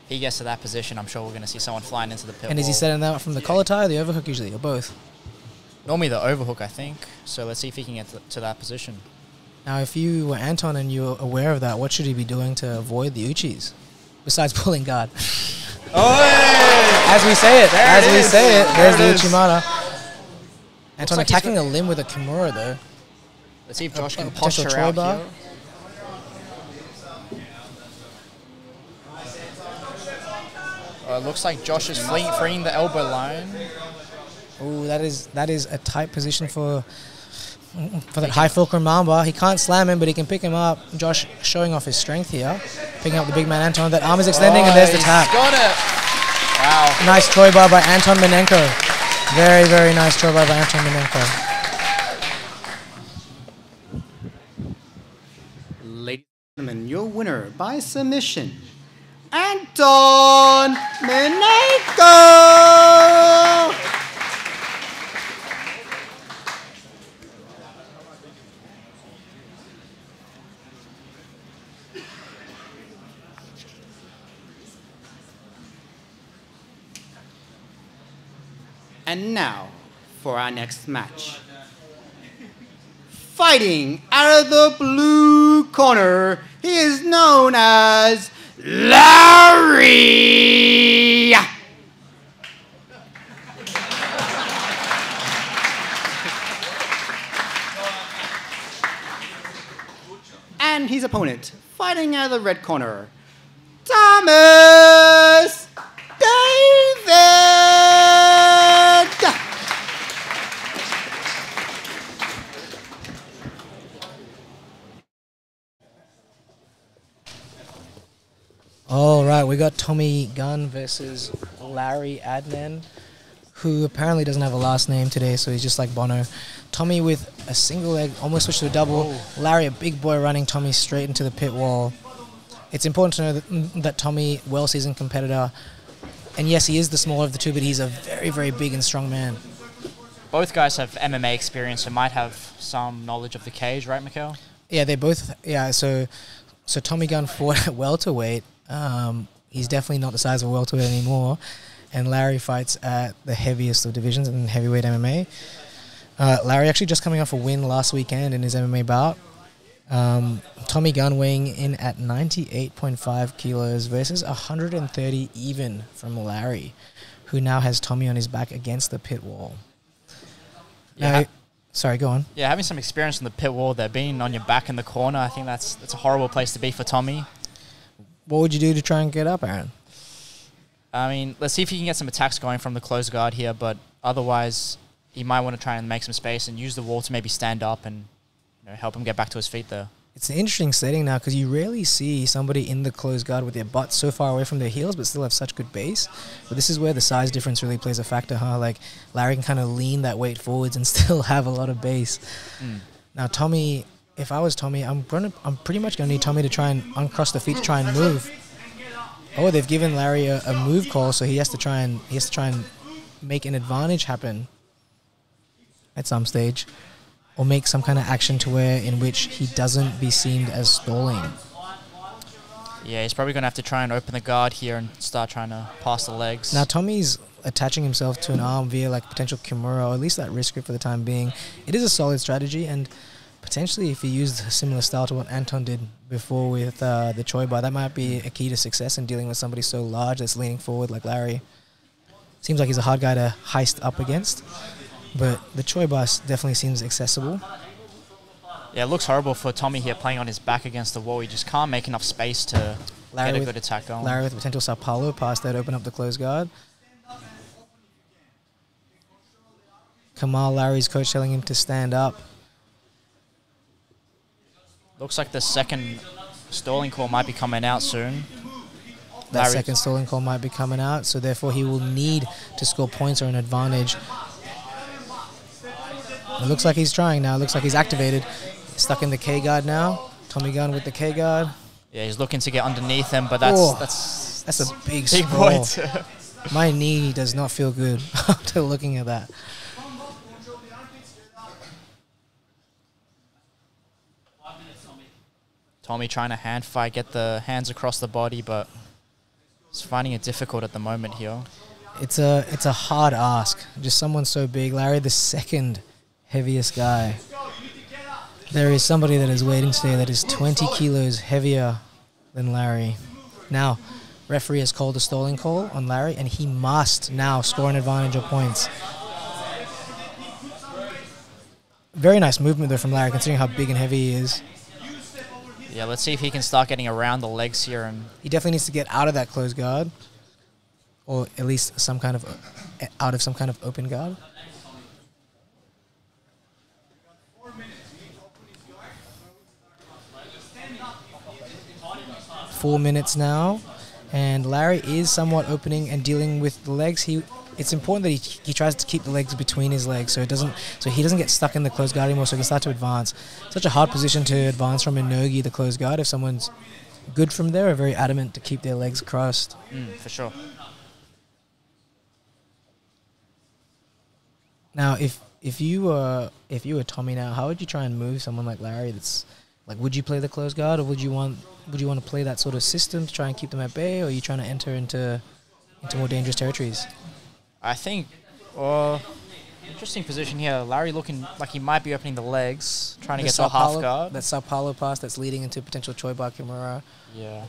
if he gets to that position, I'm sure we're going to see someone flying into the pit. And is he setting that from the collar tie or the overhook usually, or both? Normally the overhook, I think. So let's see if he can get to that position. Now, if you were Anton and you were aware of that, what should he be doing to avoid the Uchis? Besides pulling guard. As we say it, there's the Uchimata. Anton like attacking a limb with a Kimura, though. Let's see if Josh can posture out here. It looks like Josh is freeing the elbow line. Oh, that is a tight position for that high fulcrum armbar. He can't slam him, but he can pick him up. Josh showing off his strength here, picking up the big man Anton. That arm is extending, and there's the tap. Got it. Wow. Nice toy bar by Anton Minenko. Very, very nice toy bar by Anton Minenko. Ladies and gentlemen, your winner by submission, Anton Minenko! And now, for our next match. Fighting out of the blue corner, he is known as Larry! And his opponent, fighting out of the red corner, Thomas David! All right, we got Tommy Gunn versus Larry Adnan, who apparently doesn't have a last name today, so he's just like Bono. Tommy with a single leg, almost switched to a double. Larry, a big boy, running Tommy straight into the pit wall. It's important to know that Tommy, well-seasoned competitor, and yes, he is the smaller of the two, but he's a very, very big and strong man. Both guys have MMA experience and might have some knowledge of the cage, right, Mikhail? Yeah, they both. Yeah, so Tommy Gunn fought at welterweight. He's definitely not the size of a welterweight anymore, and Larry fights at the heaviest of divisions in heavyweight MMA. Larry actually just coming off a win last weekend in his MMA bout. Tommy Gunn weighing in at 98.5 kilos versus 130 even from Larry, who now has Tommy on his back against the pit wall. Yeah. Sorry, go on. Yeah, having some experience on the pit wall there, being on your back in the corner, I think that's a horrible place to be for Tommy. What would you do to try and get up, Aaron? I mean, let's see if he can get some attacks going from the closed guard here, but otherwise he might want to try and make some space and use the wall to maybe stand up and help him get back to his feet there. It's an interesting setting now because you rarely see somebody in the closed guard with their butt so far away from their heels but still have such good base. But this is where the size difference really plays a factor, huh? Like, Larry can kind of lean that weight forwards and still have a lot of base. Now, Tommy, if I was Tommy, I'm pretty much going to need Tommy to try and uncross the feet to try and move. Oh, they've given Larry a move call, so he has to try and make an advantage happen at some stage, or make some kind of action in which he doesn't be seen as stalling. Yeah, he's probably going to have to try and open the guard here and start trying to pass the legs. Now, Tommy's attaching himself to an arm via like potential Kimura, or at least that wrist grip for the time being. It is a solid strategy, and potentially if he used a similar style to what Anton did before with the Choi bar, that might be a key to success in dealing with somebody so large that's leaning forward like Larry. Seems like he's a hard guy to heist up against, but the Choi bar definitely seems accessible. Yeah, it looks horrible for Tommy here playing on his back against the wall. He just can't make enough space to get a good attack going. Larry with potential Sao Paulo pass there to open up the closed guard. Kamal, Larry's coach, telling him to stand up. Looks like the second stalling call might be coming out soon. That second stalling call might be coming out, so therefore he will need to score points or an advantage. It looks like he's trying now. It looks like he's activated. Stuck in the K guard now. Tommy Gunn with the K guard. Yeah, he's looking to get underneath him, but that's a big point. My knee does not feel good after looking at that. Tommy trying to hand fight, get the hands across the body, but he's finding it difficult at the moment here. It's a hard ask. Just someone so big. Larry, the second heaviest guy. There is somebody that is waiting today that is 20 kilos heavier than Larry. Now, referee has called a stalling call on Larry, and he must now score an advantage or points. Very nice movement there from Larry, considering how big and heavy he is. Yeah, let's see if he can start getting around the legs here. And he definitely needs to get out of that closed guard. or at least some kind of out of some kind of open guard. Four minutes now, and Larry is somewhat opening and dealing with the legs. It's important that he tries to keep the legs between his legs, so he doesn't get stuck in the closed guard anymore, so he can start to advance. Such a hard position to advance from in nogi, the closed guard, if someone's good from there, are very adamant to keep their legs crossed. For sure. Now, if you were Tommy now, how would you try and move someone like Larry? That's like, would you play the closed guard, or would you want to play that sort of system to try and keep them at bay, or are you trying to enter into more dangerous territories? I think, interesting position here. Larry looking like he might be opening the legs, trying to get to a half guard. That Sao Paulo pass that's leading into potential Choi Bar Kimura. Yeah.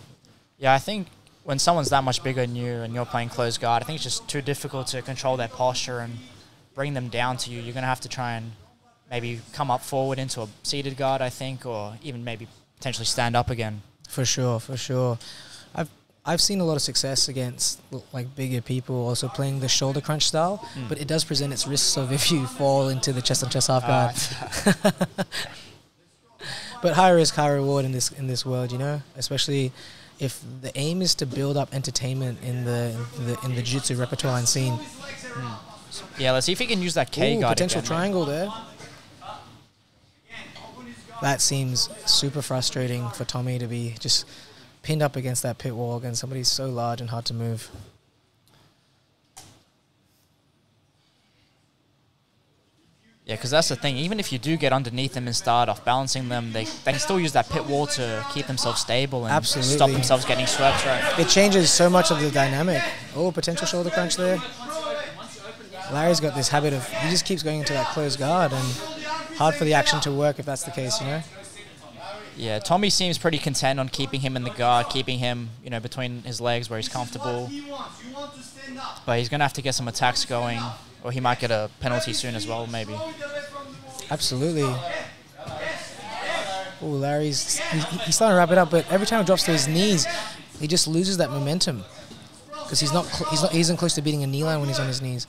Yeah, I think when someone's that much bigger than you and you're playing closed guard, I think it's just too difficult to control their posture and bring them down to you. You're going to have to try and maybe come up forward into a seated guard, I think, or even maybe potentially stand up again. For sure. I've seen a lot of success against like bigger people also playing the shoulder crunch style, but it does present its risks of if you fall into the chest on chest half guard. But high risk, high reward in this world, you know, especially if the aim is to build up entertainment in the jiu-jitsu repertoire and scene. Yeah, let's see if he can use that K guard. Potential again, triangle there. That seems super frustrating for Tommy to be just pinned up against that pit wall against somebody so large and hard to move. Yeah, because that's the thing. Even if you do get underneath them and start off balancing them, they can still use that pit wall to keep themselves stable and stop themselves getting swept. Right? It changes so much of the dynamic. Oh, potential shoulder crunch there. Larry's got this habit of, he just keeps going into that closed guard, and hard for the action to work if that's the case, you know? Yeah, Tommy seems pretty content on keeping him in the guard, keeping him, you know, between his legs where he's comfortable. But he's going to have to get some attacks going, or he might get a penalty soon as well, maybe. Absolutely. Oh, Larry's he's starting to wrap it up, but every time he drops to his knees, he just loses that momentum because he isn't close to beating a knee line when he's on his knees.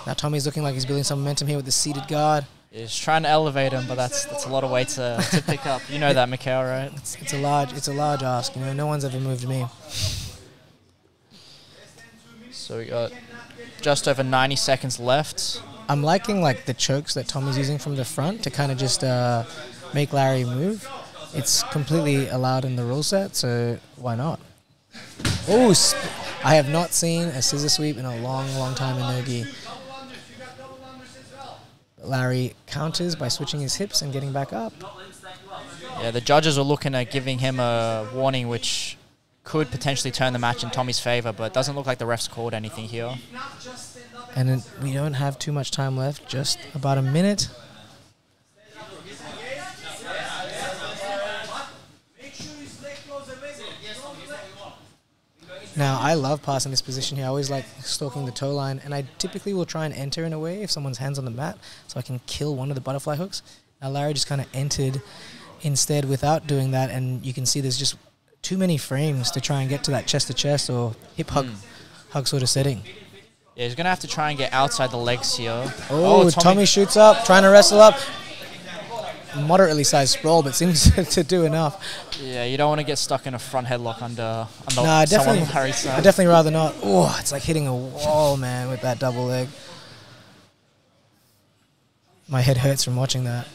Now Tommy's looking like he's building some momentum here with the seated guard. He's trying to elevate him, but that's a lot of weight to pick up. You know that, Mikhail, right? It's a large ask. You know, no one's ever moved me. So we got just over 90 seconds left. I'm liking like the chokes that Tommy's using from the front to kind of just make Larry move. It's completely allowed in the rule set, so why not? Oh, I have not seen a scissor sweep in a long time in nogi. Larry counters by switching his hips and getting back up. Yeah, the judges are looking at giving him a warning which could potentially turn the match in Tommy's favor, but it doesn't look like the refs called anything here. And then we don't have too much time left, just about a minute. Now, I love passing this position here. I always like stalking the toe line, and I typically will try and enter in a way if someone's hands on the mat so I can kill one of the butterfly hooks. Now, Larry just kind of entered instead without doing that, and you can see there's just too many frames to try and get to that chest-to-chest or hip hug sort of setting. Yeah, he's going to have to try and get outside the legs here. Oh, Tommy shoots up, trying to wrestle up. Moderately sized sprawl, but seems to do enough. Yeah, you don't want to get stuck in a front headlock under Nah, someone on Larry's side. I'd definitely rather not. Oh, it's like hitting a wall, man, with that double leg. My head hurts from watching that.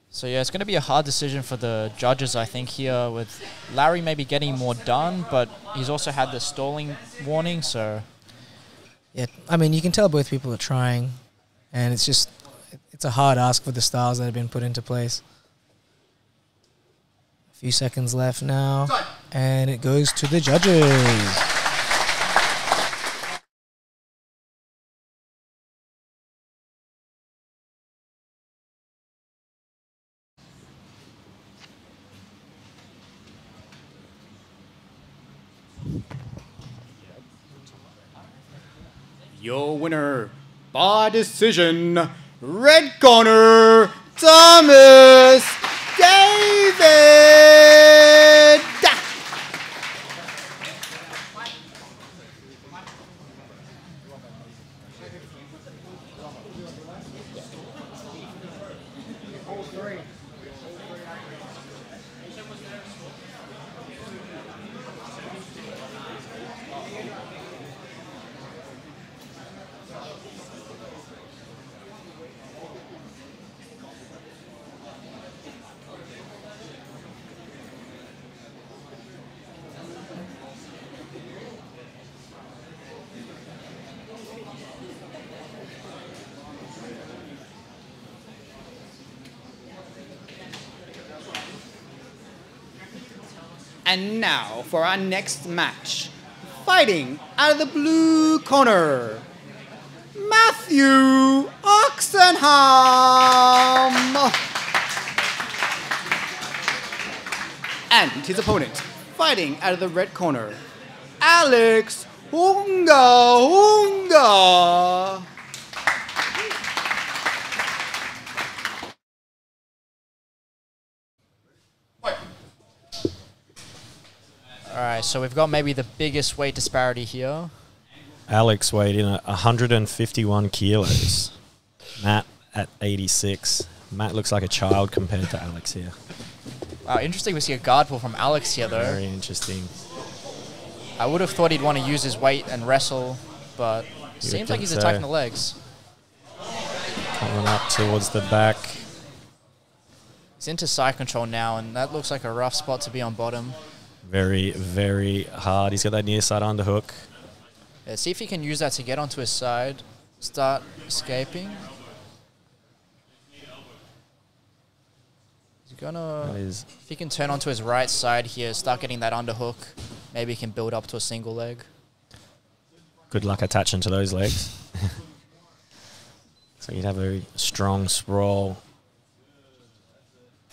So yeah, it's going to be a hard decision for the judges, I think, here, with Larry maybe getting more done, but he's also had the stalling warning, so... Yeah, I mean, you can tell both people are trying, and it's just... It's a hard ask for the styles that have been put into place. A few seconds left now, and it goes to the judges. Your winner by decision, red corner, Thomas David. And now for our next match. Fighting out of the blue corner, Matthew Oxenham. And his opponent, fighting out of the red corner, Alex Hunga. Alright, so we've got maybe the biggest weight disparity here. Alex weighed in at 151 kilos. Matt at 86. Matt looks like a child compared to Alex here. Wow, interesting we see a guard pull from Alex here though. Very interesting. I would have thought he'd want to use his weight and wrestle, but seems like he's attacking the legs. Coming up towards the back. He's into side control now, and that looks like a rough spot to be on bottom. Very, very hard. He's got that near side underhook. Yeah, see if he can use that to get onto his side, start escaping. He's gonna, if he can turn onto his right side here, start getting that underhook, maybe he can build up to a single leg. Good luck attaching to those legs. So you'd have a very strong sprawl.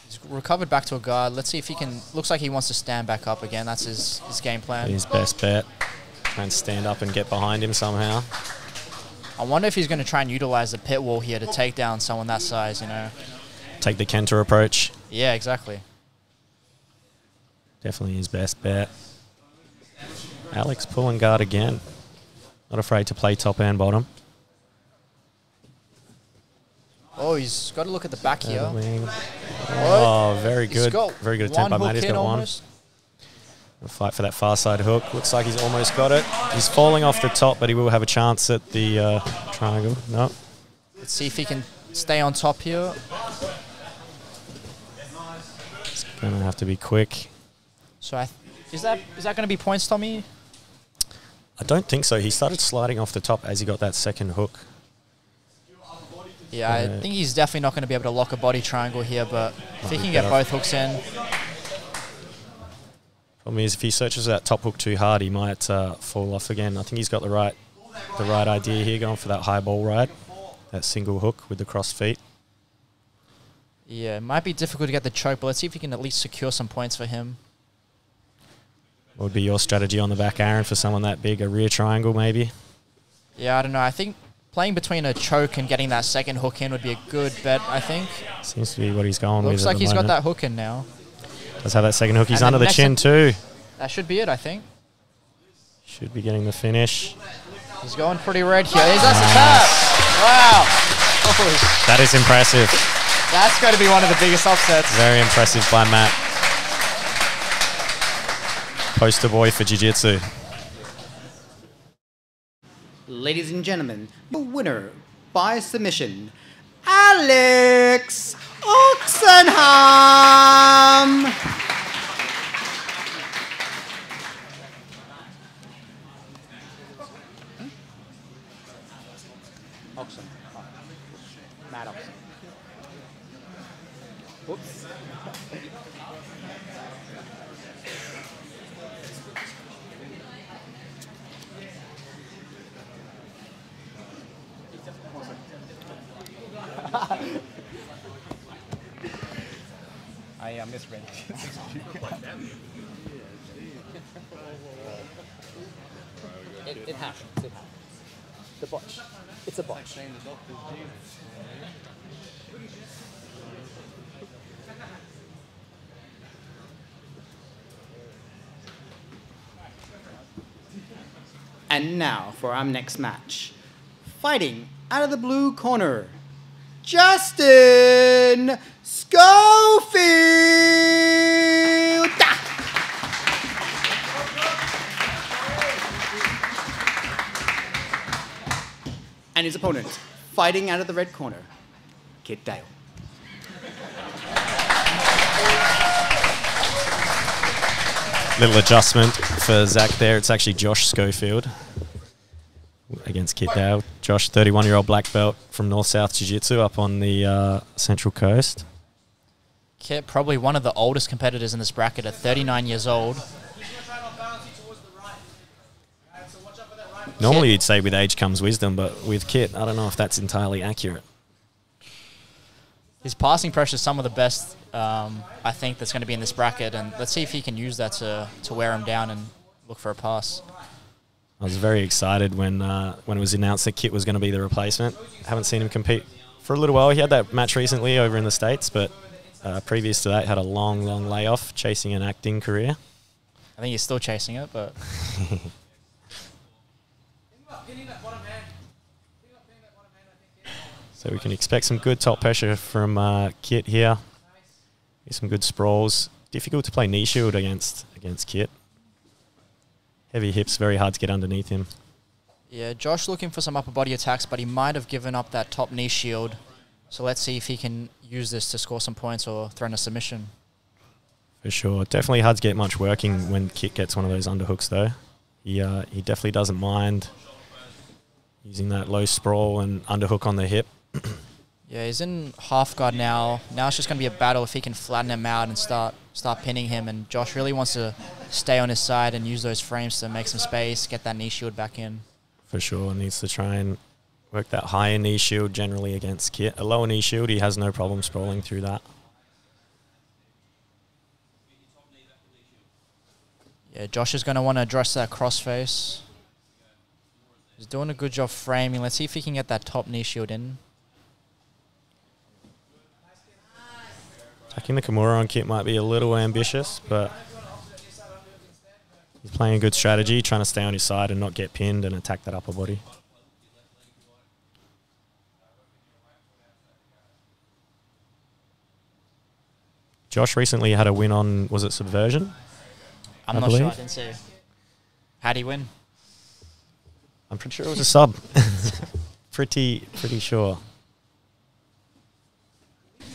He's recovered back to a guard. Let's see if he can, looks like he wants to stand back up again. That's his game plan. His best bet. Try and stand up and get behind him somehow. I wonder if he's going to try and utilize the pit wall here to take down someone that size, you know. Take the Kenta approach. Yeah, exactly. Definitely his best bet. Alex pulling guard again. Not afraid to play top and bottom. Oh, he's got to look at the back here. Oh, very good. Very good attempt by Matt. He's got one. Almost. Fight for that far side hook. Looks like he's almost got it. He's falling off the top, but he will have a chance at the triangle. No. Let's see if he can stay on top here. It's going to have to be quick. So is that going to be points, Tommy? I don't think so. He started sliding off the top as he got that second hook. Yeah, I think he's definitely not going to be able to lock a body triangle here, but if he can get both hooks in. Problem is, if he searches that top hook too hard, he might fall off again. I think he's got the right idea here, going for that high ball ride, that single hook with the cross feet. Yeah, it might be difficult to get the choke, but let's see if he can at least secure some points for him. What would be your strategy on the back, Aaron, for someone that big? A rear triangle, maybe? Yeah, I don't know. I think playing between a choke and getting that second hook in would be a good bet, I think. Seems to be what he's going with. Looks like he's got that hook in now. Does have that second hook. He's under the chin too. That should be it, I think. Should be getting the finish. He's going pretty red here. That's a tap. Wow. Oh. That is impressive. That's going to be one of the biggest upsets. Very impressive by Matt. Poster boy for jiu-jitsu. Ladies and gentlemen, the winner by submission, Alex Oxenham. Oxen. Matt Oxen. Whoops. I misread. It happens. It happens. The botch. It's a botch. And now for our next match. Fighting out of the blue corner, Justin Schofield! And his opponent, fighting out of the red corner, Kit Dale. Little adjustment for Zach there. It's actually Josh Schofield against Kit Dale. Josh, 31-year-old black belt from North-South Jiu-Jitsu up on the Central Coast. Kit, probably one of the oldest competitors in this bracket at 39 years old. Normally you'd say with age comes wisdom, but with Kit, I don't know if that's entirely accurate. His passing pressure is some of the best, I think, that's going to be in this bracket, and let's see if he can use that to wear him down and look for a pass. I was very excited when it was announced that Kit was going to be the replacement. Haven't seen him compete for a little while. He had that match recently over in the States, but previous to that, had a long, long layoff chasing an acting career. I think he's still chasing it, but... So we can expect some good top pressure from Kit here. Some good sprawls. Difficult to play knee shield against Kit. Heavy hips, very hard to get underneath him. Yeah, Josh looking for some upper body attacks, but he might have given up that top knee shield. So let's see if he can use this to score some points or throw in a submission. For sure. Definitely hard to get much working when Kit gets one of those underhooks, though. He definitely doesn't mind using that low sprawl and underhook on the hip. Yeah, he's in half guard now. Now it's just going to be a battle if he can flatten him out and start pinning him. And Josh really wants to stay on his side and use those frames to make some space, get that knee shield back in. For sure. Needs to try and work that higher knee shield generally against Kit. A lower knee shield, he has no problem sprawling through that. Yeah, Josh is going to want to address that crossface. He's doing a good job framing. Let's see if he can get that top knee shield in. Attacking the Kimura on Kit might be a little ambitious, but he's playing a good strategy, trying to stay on his side and not get pinned and attack that upper body. Josh recently had a win on, was it Subversion? I'm not sure, I didn't see. How'd he win? I'm pretty sure it was a sub. pretty sure.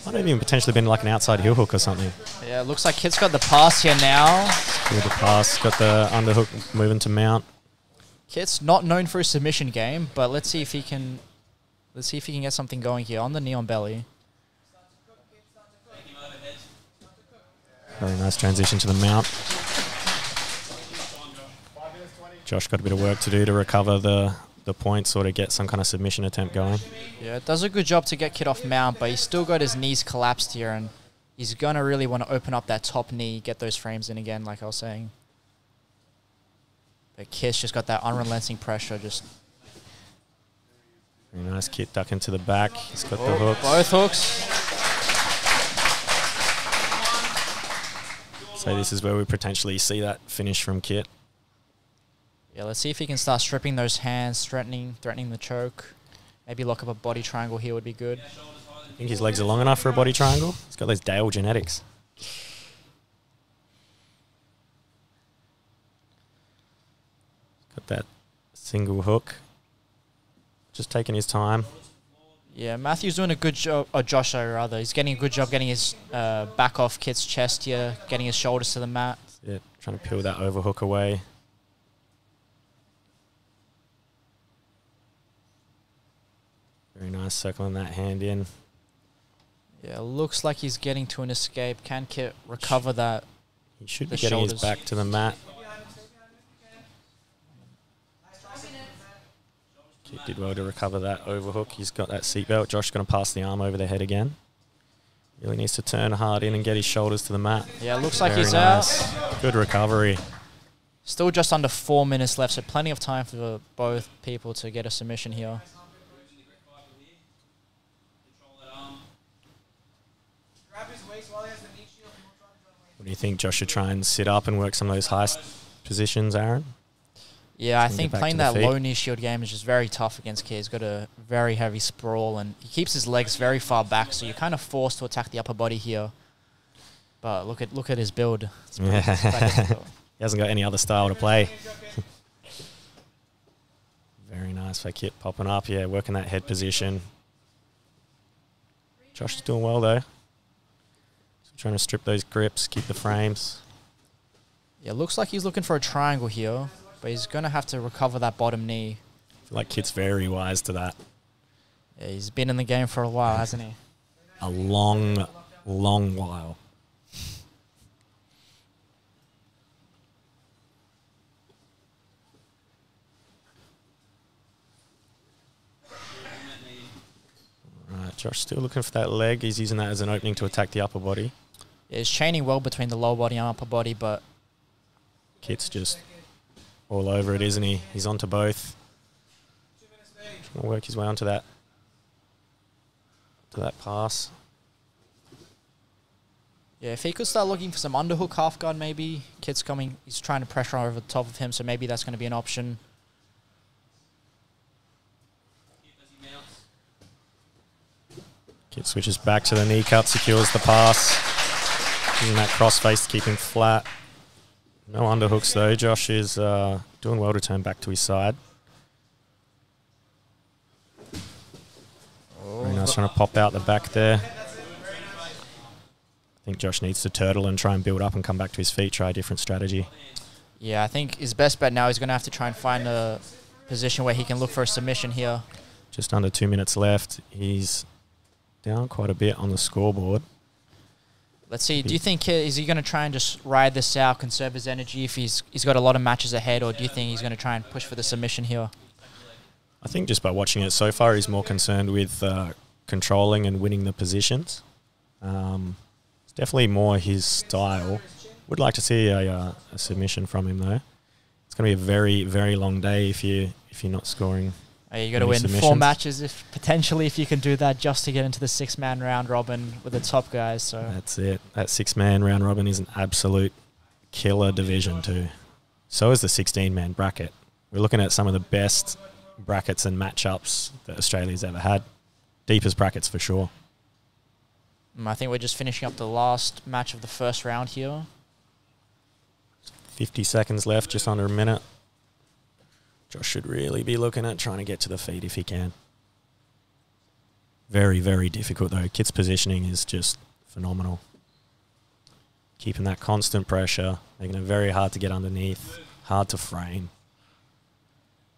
Might have even potentially been like an outside heel hook or something. Yeah, it looks like Kit's got the pass here now. Good the pass, got the underhook moving to mount. Kit's not known for his submission game, but let's see if he can get something going here on the knee on belly. Very nice transition to the mount. Josh got a bit of work to do to recover the points or to get some kind of submission attempt going. Yeah, it does a good job to get Kit off mount, but he's still got his knees collapsed here, and he's going to really want to open up that top knee, get those frames in again, like I was saying. But Kit's just got that unrelenting pressure. Just very nice. Kit ducking to the back. He's got the hooks. Both hooks. So this is where we potentially see that finish from Kit. Yeah, let's see if he can start stripping those hands, threatening the choke. Maybe lock up a body triangle here would be good. I think his legs are long enough for a body triangle. He's got those Dale genetics. Got that single hook. Just taking his time. Yeah, Matthew's doing a good job, or Josh, rather. He's getting a good job getting his back off Kit's chest here, getting his shoulders to the mat. Yeah, trying to peel that overhook away. Very nice, circling that hand in. Yeah, looks like he's getting to an escape. Can Kit recover that? He should be getting his back to the mat. Kit did well to recover that overhook. He's got that seatbelt. Josh's going to pass the arm over the head again. Really needs to turn hard in and get his shoulders to the mat. Yeah, looks like Very he's nice. out. Good recovery. Still just under 4 minutes left, so plenty of time for both people to get a submission here. What do you think? Josh should try and sit up and work some of those high positions, Aaron? Yeah, I think playing that low knee shield game is just very tough against Kit. He's got a very heavy sprawl, and he keeps his legs very far back, so you're kind of forced to attack the upper body here. But look at his build. It's pretty, he hasn't got any other style to play. Very nice for Kit popping up. Yeah, working that head position. Josh is doing well, though. Trying to strip those grips, keep the frames. Yeah, looks like he's looking for a triangle here, but he's going to have to recover that bottom knee. I feel like Kit's very wise to that. Yeah, he's been in the game for a while, hasn't he? A long, long while. Right, Josh still looking for that leg. He's using that as an opening to attack the upper body. Yeah, he's chaining well between the lower body and upper body, but Kit's just all over it, isn't he? He's onto both. Trying to work his way onto that pass. yeah, if he could start looking for some underhook half guard, maybe. Kit's coming, he's trying to pressure over the top of him, so maybe that's going to be an option. Kit switches back to the knee cut, secures the pass. Using that cross face to keep him flat. No underhooks though. Josh is doing well to turn back to his side. Very nice, trying to pop out the back there. I think Josh needs to turtle and try and build up and come back to his feet, try a different strategy. Yeah, I think his best bet now is going to have to try and find a position where he can look for a submission here. Just under 2 minutes left. He's down quite a bit on the scoreboard. Let's see, do you think, is he going to try and just ride this out, conserve his energy if he's got a lot of matches ahead, or do you think he's going to try and push for the submission here? I think just by watching it so far, he's more concerned with controlling and winning the positions. It's definitely more his style. Would like to see a submission from him though. It's going to be a very, very long day if you're not scoring. You got to win 4 matches if you can do that just to get into the 6-man round robin with the top guys. So that's it. That 6-man round robin is an absolute killer division too. So is the 16-man bracket. We're looking at some of the best brackets and matchups that Australia's ever had. Deepest brackets for sure. I think we're just finishing up the last match of the first round here. 50 seconds left, just under a minute. Josh should really be looking at trying to get to the feet if he can. Very, very difficult though. Kit's positioning is just phenomenal. Keeping that constant pressure, making it very hard to get underneath, hard to frame.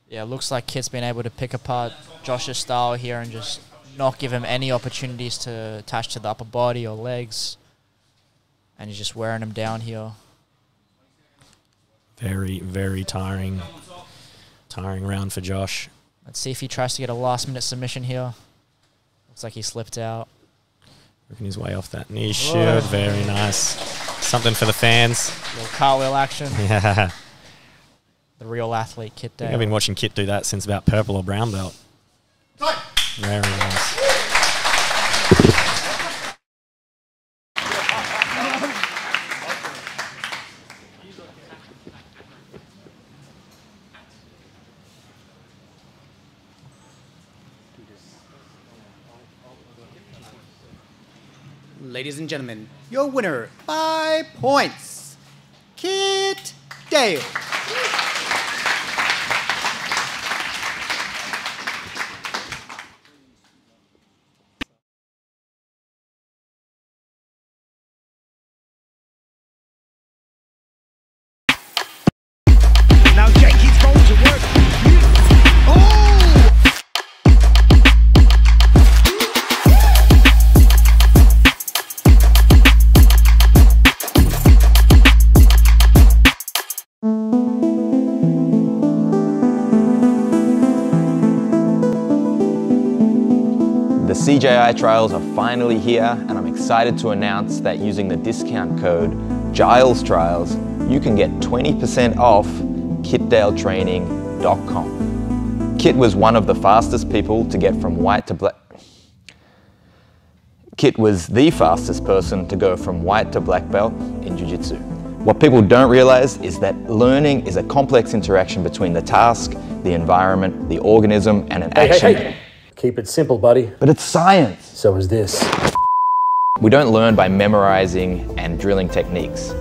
Yeah, it looks like Kit's been able to pick apart Josh's style here and just not give him any opportunities to attach to the upper body or legs. And he's just wearing him down here. Very, very tiring round for Josh. Let's see if he tries to get a last-minute submission here. Looks like he slipped out. Working his way off that knee shield. Very nice. Something for the fans. Little cartwheel action. Yeah. The real athlete, Kit Dale. I've been watching Kit do that since about purple or brown belt. Very nice. Ladies and gentlemen, your winner by points, Kit Dale. Now Jake, he's going to work. The CJI Trials are finally here, and I'm excited to announce that using the discount code Giles Trials, you can get 20% off kitdaletraining.com. Kit was one of the fastest people to get from white to black. Kit was the fastest person to go from white to black belt in jiu-jitsu. What people don't realize is that learning is a complex interaction between the task, the environment, the organism, and an action. Hey. Keep it simple, buddy. But it's science. So is this. We don't learn by memorizing and drilling techniques.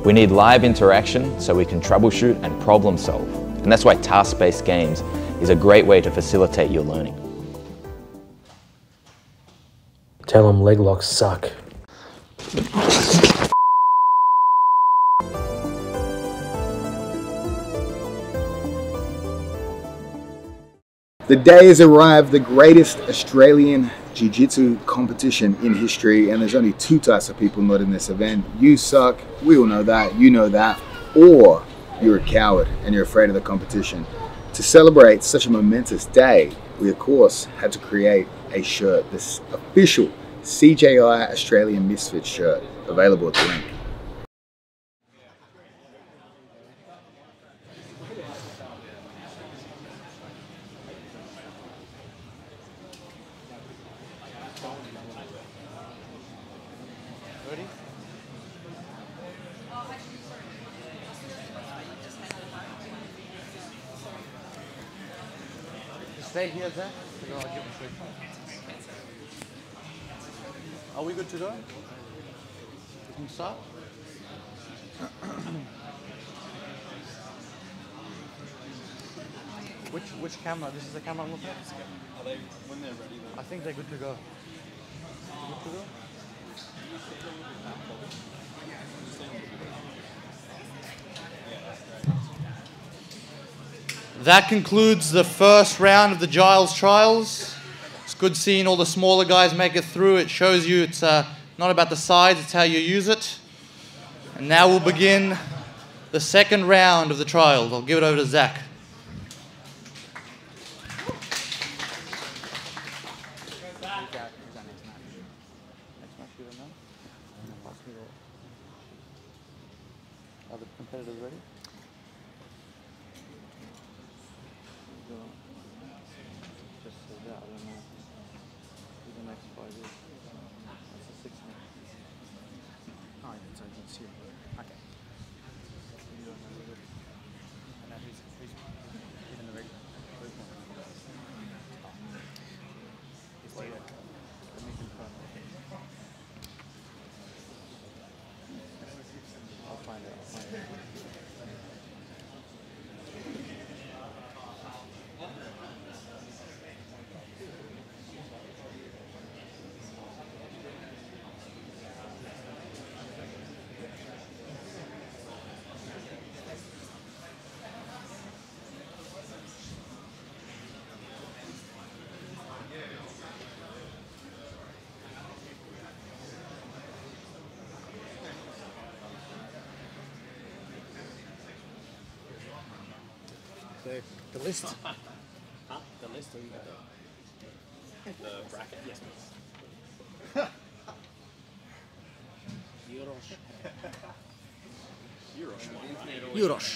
We need live interaction so we can troubleshoot and problem solve. And that's why task-based games is a great way to facilitate your learning. Tell them leg locks suck. The day has arrived, the greatest Australian jiu-jitsu competition in history, and there's only two types of people not in this event. You suck, we all know that, you know that, or you're a coward and you're afraid of the competition. To celebrate such a momentous day, we of course had to create a shirt, this official CJI Australia Misfits shirt, available at the link. Ready? Stay here, Zach. Are we good to go? We can start? Which camera? This is the camera I'm looking at? Are they, when they're ready though? I think they're good to go. Good to go? That concludes the first round of the Giles Trials. It's good seeing all the smaller guys make it through. It shows you it's not about the size, it's how you use it. And now we'll begin the second round of the trials. I'll give it over to Zach. Are the competitors ready? Just says that, I don't know. For the next 5 years. That's the 6 months. Oh, it's here. Okay. You don't know who it is. And now who's in the regular? It's Tito. Let me confirm. I'll find it. The list. Huh? The list or the bracket? Yes, please. Euros.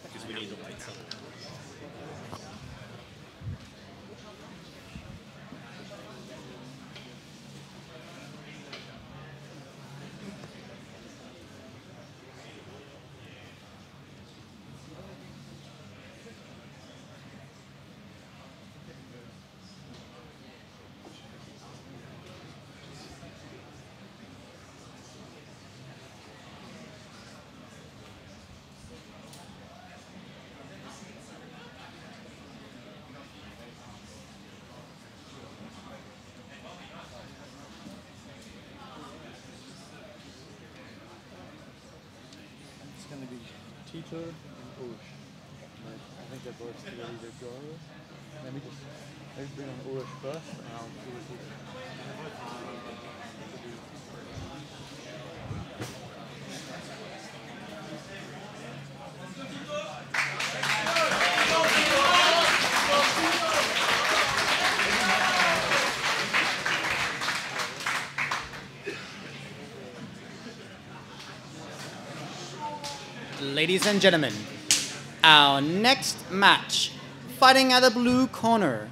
Because we need to wait something. It's going to be Tito and Urush. I think they're both ready to go. Let me bring on Urush first, and I'll do Tito. Ladies and gentlemen, our next match, fighting at the blue corner,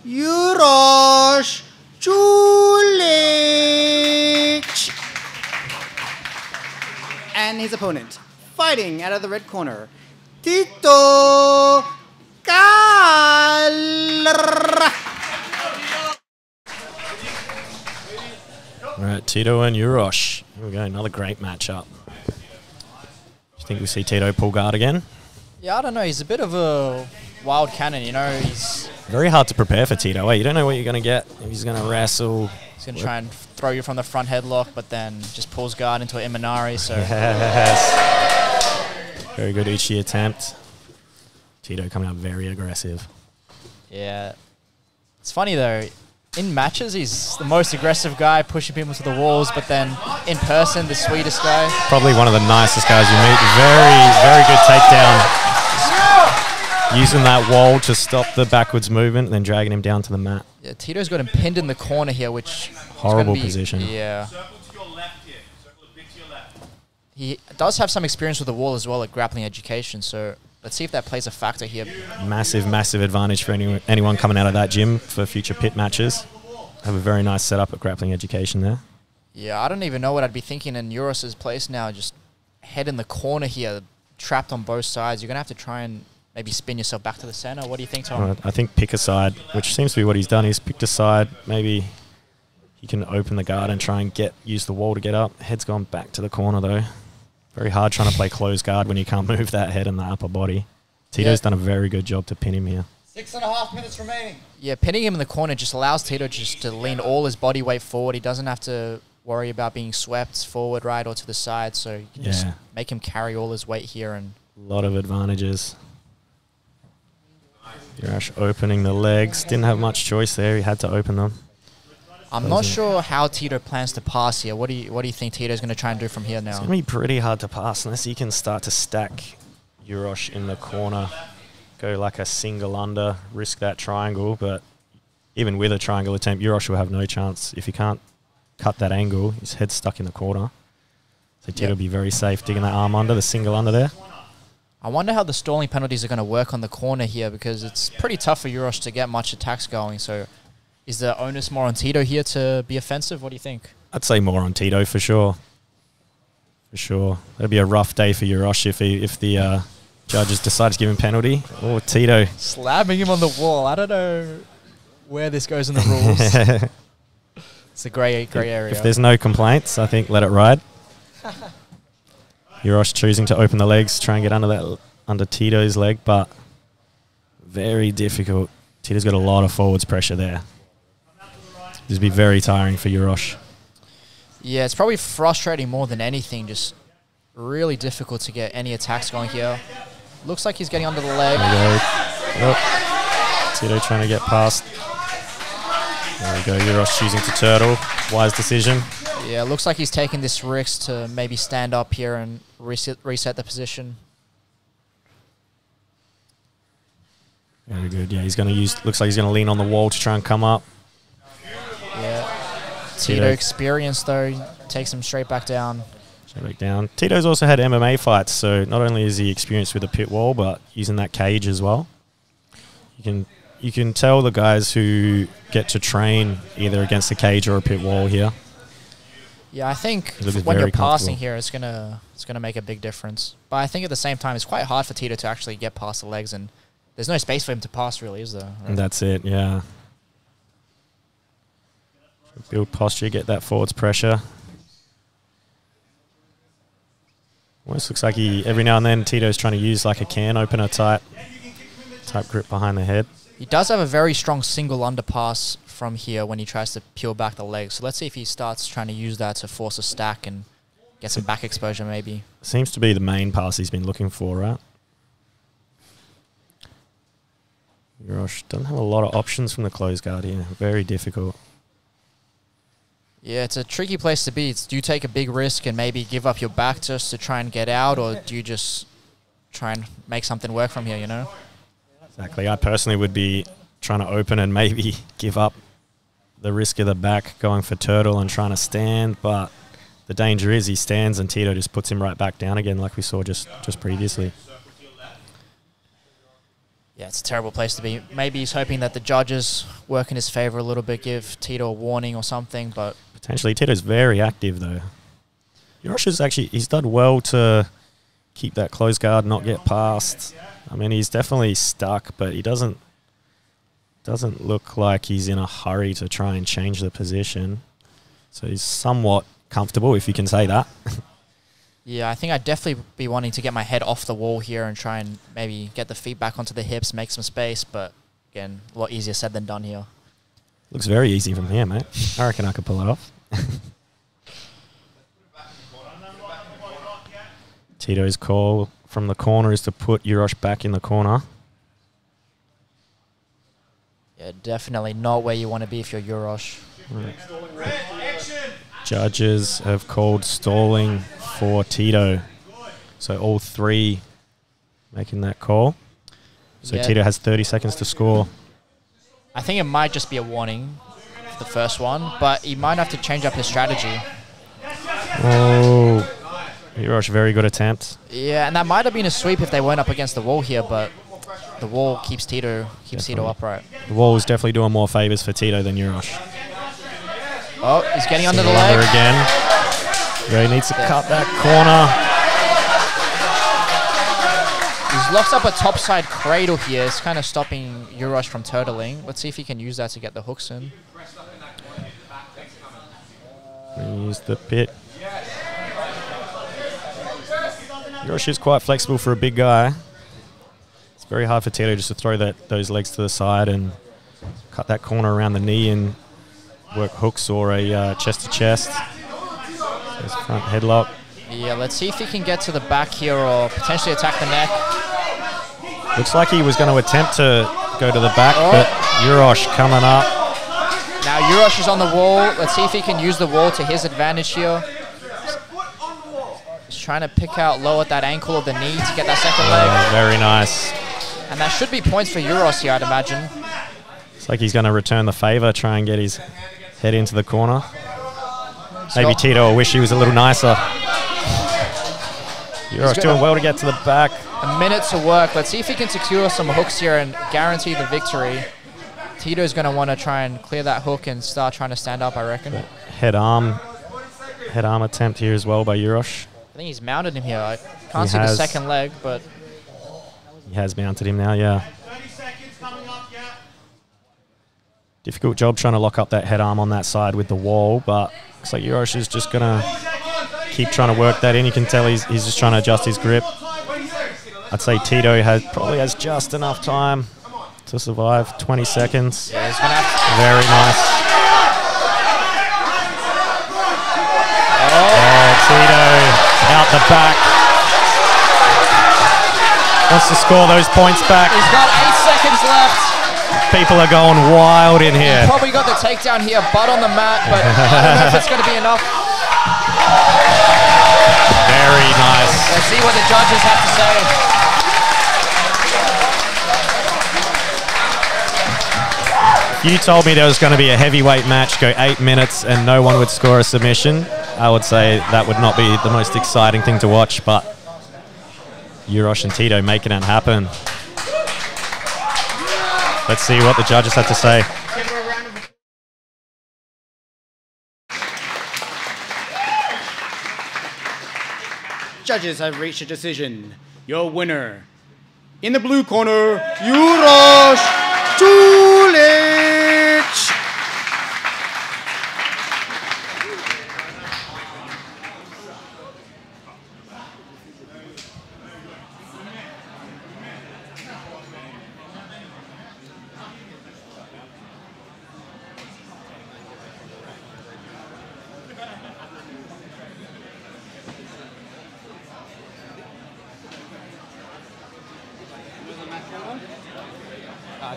Giles Trials, and his opponent, fighting out of the red corner, Tito Cal. All right, Tito and Urosh. Here we go, another great matchup. Do you think we see Tito pull guard again? Yeah, I don't know. He's a bit of a wild cannon, you know. He's very hard to prepare for Tito. You don't know what you're going to get. If he's going to wrestle, He's going to try and throw you from the front headlock, but then just pulls guard into an Imanari. So yes. Very good Uchi attempt. Tito coming out very aggressive. Yeah. It's funny, though. In matches, he's the most aggressive guy, pushing people to the walls, but then in person, the sweetest guy. Probably one of the nicest guys you meet. Very good takedown. Using that wall to stop the backwards movement, then dragging him down to the mat. Yeah, Tito's got him pinned in the corner here, which horrible position. Yeah. He does have some experience with the wall as well at grappling education, so let's see if that plays a factor here. Massive advantage for anyone coming out of that gym for future pit matches. Have a very nice setup at grappling education there. Yeah, I don't even know what I'd be thinking in Euros's place now. Just head in the corner here, trapped on both sides. You're going to have to try and maybe spin yourself back to the center. What do you think, Tom? I think pick a side, which seems to be what he's done. He's picked a side. Maybe he can open the guard and try and use the wall to get up. Head's gone back to the corner, though. Very hard trying to play close guard when you can't move that head and the upper body. Tito's done a very good job to pin him here. 6.5 minutes remaining. Yeah, pinning him in the corner just allows Tito just to lean all his body weight forward. He doesn't have to worry about being swept forward, right, or to the side. So you can just make him carry all his weight here. And a lot of advantages. Urash opening the legs. Didn't have much choice there. He had to open them. I'm not sure how Tito plans to pass here. What do you think Tito's going to try and do from here now? It's going to be pretty hard to pass unless he can start to stack Urash in the corner. Go like a single under, risk that triangle. But even with a triangle attempt, Urash will have no chance. If he can't cut that angle, his head's stuck in the corner. So Tito will be very safe digging that arm under, the single under there. I wonder how the stalling penalties are going to work on the corner here, because it's pretty tough for Urash to get much attacks going. So is the onus more on Tito here to be offensive? What do you think? I'd say more on Tito for sure. For sure. That'd be a rough day for Urash if the judges decide to give him penalty. Oh, Tito. Slamming him on the wall. I don't know where this goes in the rules. It's a grey area. If there's no complaints, I think let it ride. Urash choosing to open the legs, try and get under Tito's leg, but very difficult. Tito's got a lot of forwards pressure there. This would be very tiring for Urash. Yeah, it's probably frustrating more than anything. Just really difficult to get any attacks going here. Looks like he's getting under the leg. There we go. Oh. Tito trying to get past. There we go. Urash choosing to turtle. Wise decision. Yeah, looks like he's taking this risk to maybe stand up here and reset the position. Very good. Yeah, he's going to use. Looks like he's going to lean on the wall to try and come up. Yeah. Tito experience though, he takes him straight back down. Straight back down. Tito's also had MMA fights, so not only is he experienced with the pit wall, but using that cage as well. You can tell the guys who get to train either against the cage or a pit wall here. Yeah, I think when you're passing here, it's gonna make a big difference. But I think at the same time, it's quite hard for Tito to actually get past the legs, and there's no space for him to pass, really, is there? Right? And that's it, yeah. Build posture, get that forwards pressure. Almost looks like every now and then, Tito's trying to use like a can opener type grip behind the head. He does have a very strong single underpass from here when he tries to peel back the legs. So let's see if he starts trying to use that to force a stack and get some back exposure maybe. Seems to be the main pass he's been looking for, right? Urash doesn't have a lot of options from the close guard here. Very difficult. Yeah, it's a tricky place to be. Do you take a big risk and maybe give up your back just to try and get out, or do you just try and make something work from here, you know? Exactly. I personally would be trying to open and maybe give up the risk of the back, going for turtle and trying to stand, but the danger is he stands and Tito just puts him right back down again like we saw just previously. Yeah, it's a terrible place to be. Maybe he's hoping that the judges work in his favor a little bit, give Tito a warning or something, but... Potentially. Tito's very active, though. Urash is actually... He's done well to keep that close guard, not get past. I mean, he's definitely stuck, but he doesn't look like he's in a hurry to try and change the position. So he's somewhat comfortable, if you can say that. Yeah, I think I'd definitely be wanting to get my head off the wall here and try and maybe get the feet back onto the hips, make some space, but again, a lot easier said than done here. Looks very easy from here, mate. I reckon I could pull it off. Tito's call from the corner is to put Urosh back in the corner. Yeah, definitely not where you want to be if you're Urosh. Right. Judges have called stalling for Tito. So all three making that call. So Yeah. Tito has 30 seconds to score. I think it might just be a warning for the first one, but he might have to change up his strategy. Oh, Urosh, very good attempt. Yeah, and that might have been a sweep if they weren't up against the wall here, but the wall keeps Tito upright. The wall is definitely doing more favors for Tito than Urosh. Oh, he's getting under the leg. Again. Ray needs to cut that corner. He's locked up a topside cradle here. It's kind of stopping Urosh from turtling. Let's see if he can use that to get the hooks in. Use the pit. Urosh is quite flexible for a big guy. It's very hard for Tito just to throw those legs to the side and cut that corner around the knee and work hooks or a chest-to-chest. There's front headlock. Yeah, let's see if he can get to the back here or potentially attack the neck. Looks like he was going to attempt to go to the back, but Urosh coming up. Now Urosh is on the wall. Let's see if he can use the wall to his advantage here. He's trying to pick out low at that ankle of the knee to get that second leg. Very nice. And that should be points for Urosh here, I'd imagine. It's like he's going to return the favor, try and get his head into the corner. Maybe Tito will wish he was a little nicer. Urosh doing well to get to the back. A minute to work. Let's see if he can secure some hooks here and guarantee the victory. Tito's going to want to try and clear that hook and start trying to stand up, I reckon. Head arm attempt here as well by Urosh. I think he's mounted him here. I can't see the second leg, but... He has mounted him now, yeah. Difficult job trying to lock up that head arm on that side with the wall, but looks like Urosh is just going to keep trying to work that in. You can tell he's just trying to adjust his grip. I'd say Tito probably has just enough time to survive. 20 seconds. Yeah, he's gonna have to. Very nice. Tito out the back. Wants to score those points back. He's got 8 seconds left. People are going wild in here. He probably got the takedown here, butt on the mat, but I don't know if it's going to be enough. Very nice. Let's see what the judges have to say. If you told me there was going to be a heavyweight match, go 8 minutes and no one would score a submission, I would say that would not be the most exciting thing to watch, but Urosh and Tito making it happen. Let's see what the judges have to say. Judges have reached a decision. Your winner, in the blue corner, Urosh Tulic.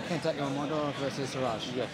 Kenta Yamamoto versus Rush. Yes.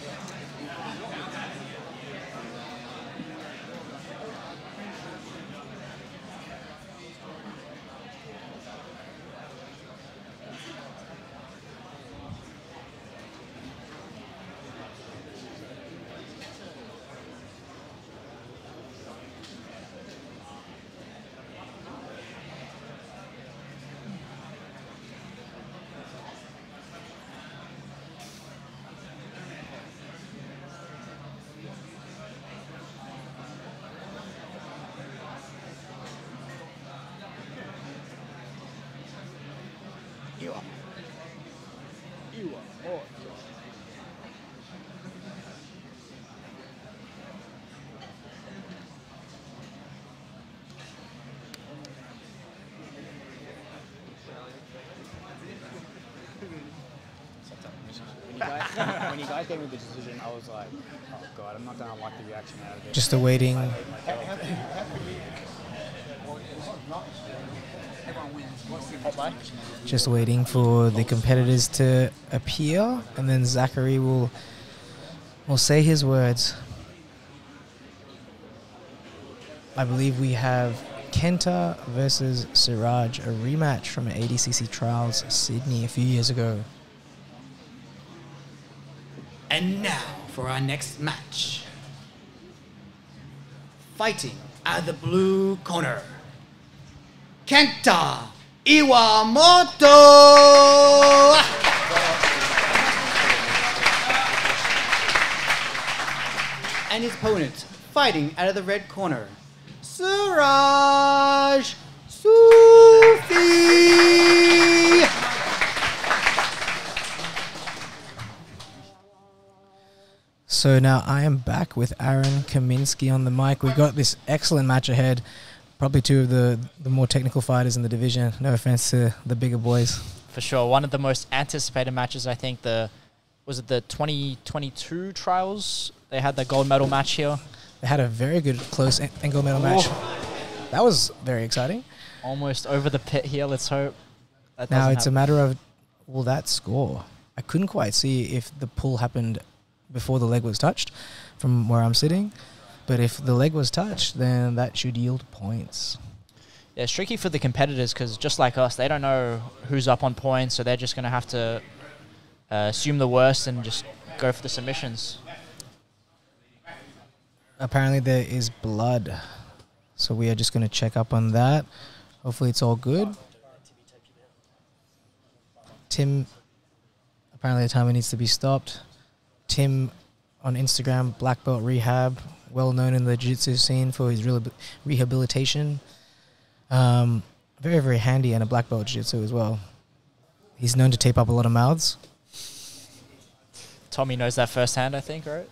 when you guys gave me the decision, I was like, oh god, I'm not gonna like the reaction out of it. Just awaiting. Just waiting for the competitors to appear, and then Zachary will say his words. I believe we have Kenta versus Siraj, a rematch from an ADCC Trials Sydney a few years ago. And now for our next match. Fighting out of the blue corner, Kenta Iwamoto! And his opponent, fighting out of the red corner, Siraj Sufi! So now I am back with Aaron Kaminsky on the mic. We've got this excellent match ahead. Probably two of the more technical fighters in the division. No offense to the bigger boys. For sure. One of the most anticipated matches, I think, was it the 2022 trials? They had the gold medal match here. They had a very good close gold medal match. That was very exciting. Almost over the pit here, let's hope. Now it's a matter of, will that score? I couldn't quite see if the pull happened before the leg was touched from where I'm sitting. But if the leg was touched, then that should yield points. Yeah, it's tricky for the competitors because just like us, they don't know who's up on points, so they're just going to have to assume the worst and just go for the submissions. Apparently there is blood, so we are just going to check up on that. Hopefully it's all good. Tim, apparently the timer needs to be stopped. Tim on Instagram, Black Belt Rehab, well known in the jiu-jitsu scene for his rehabilitation. Very, very handy, and a black belt jiu-jitsu as well. He's known to tape up a lot of mouths. Tommy knows that firsthand, I think, right?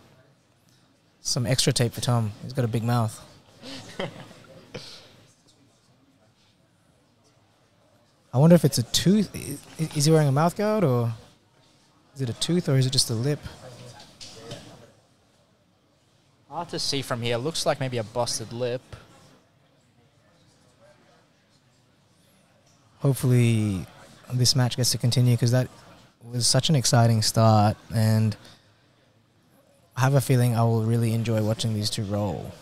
Some extra tape for Tom. He's got a big mouth. I wonder if it's a tooth. Is he wearing a mouth guard, or is it a tooth, or is it just a lip? Hard to see from here. Looks like maybe a busted lip. Hopefully this match gets to continue, because that was such an exciting start, and I have a feeling I will really enjoy watching these two roll.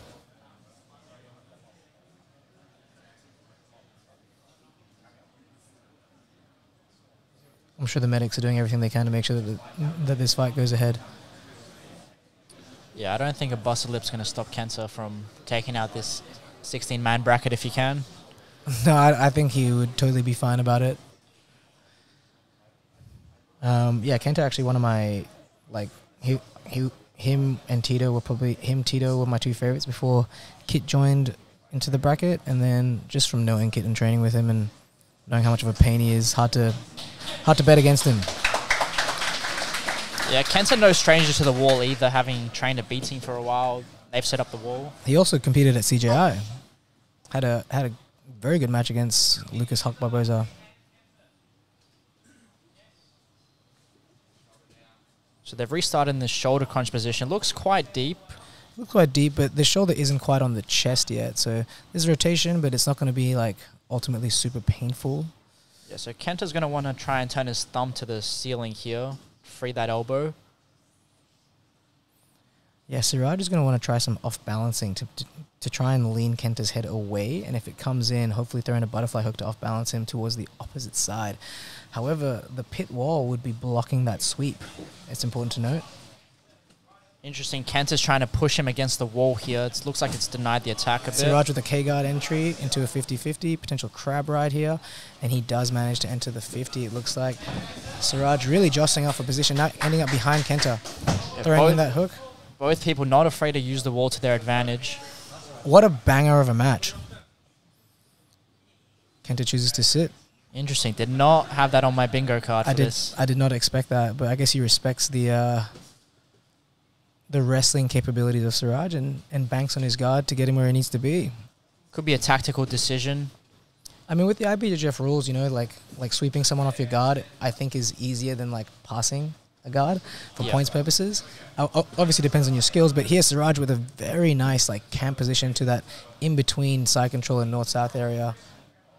I'm sure the medics are doing everything they can to make sure that this fight goes ahead. Yeah, I don't think a busted lip's going to stop Kenta from taking out this 16-man bracket if he can. No, I think he would totally be fine about it. Yeah, Kenta actually one of my, like, him and Tito were Tito were my two favorites before Kit joined into the bracket, and then just from knowing Kit and training with him and knowing how much of a pain he is, hard to bet against him. Yeah, Kenta no stranger to the wall either, having trained a B team for a while. They've set up the wall. He also competed at CJI. Had a very good match against Lucas Huck Barboza. So they've restarted in the shoulder crunch position. Looks quite deep. Looks quite deep, but the shoulder isn't quite on the chest yet. So there's rotation, but it's not going to be like ultimately super painful. Yeah, so Kenta's going to want to try and turn his thumb to the ceiling here. Free that elbow. Yeah, Siraj is going to want to try some off-balancing to try and lean Kenta's head away. And if it comes in, hopefully throw in a butterfly hook to off-balance him towards the opposite side. However, the pit wall would be blocking that sweep. It's important to note. Interesting. Kenta's trying to push him against the wall here. It looks like it's denied the attack a bit. Siraj with a K-guard entry into a 50-50, potential crab ride here. And he does manage to enter the 50, it looks like. Siraj really jostling up for position, now ending up behind Kenta. Yeah, throwing in that hook. Both people not afraid to use the wall to their advantage. What a banger of a match. Kenta chooses to sit. Interesting. Did not have that on my bingo card for this. I did not expect that, but I guess he respects the wrestling capabilities of Siraj and banks on his guard to get him where he needs to be. Could be a tactical decision. I mean, with the IBJJF rules, you know, like sweeping someone off your guard, I think is easier than like passing. a guard for points purposes. Obviously depends on your skills, but here's Siraj with a very nice like camp position to that in between side control and north-south area.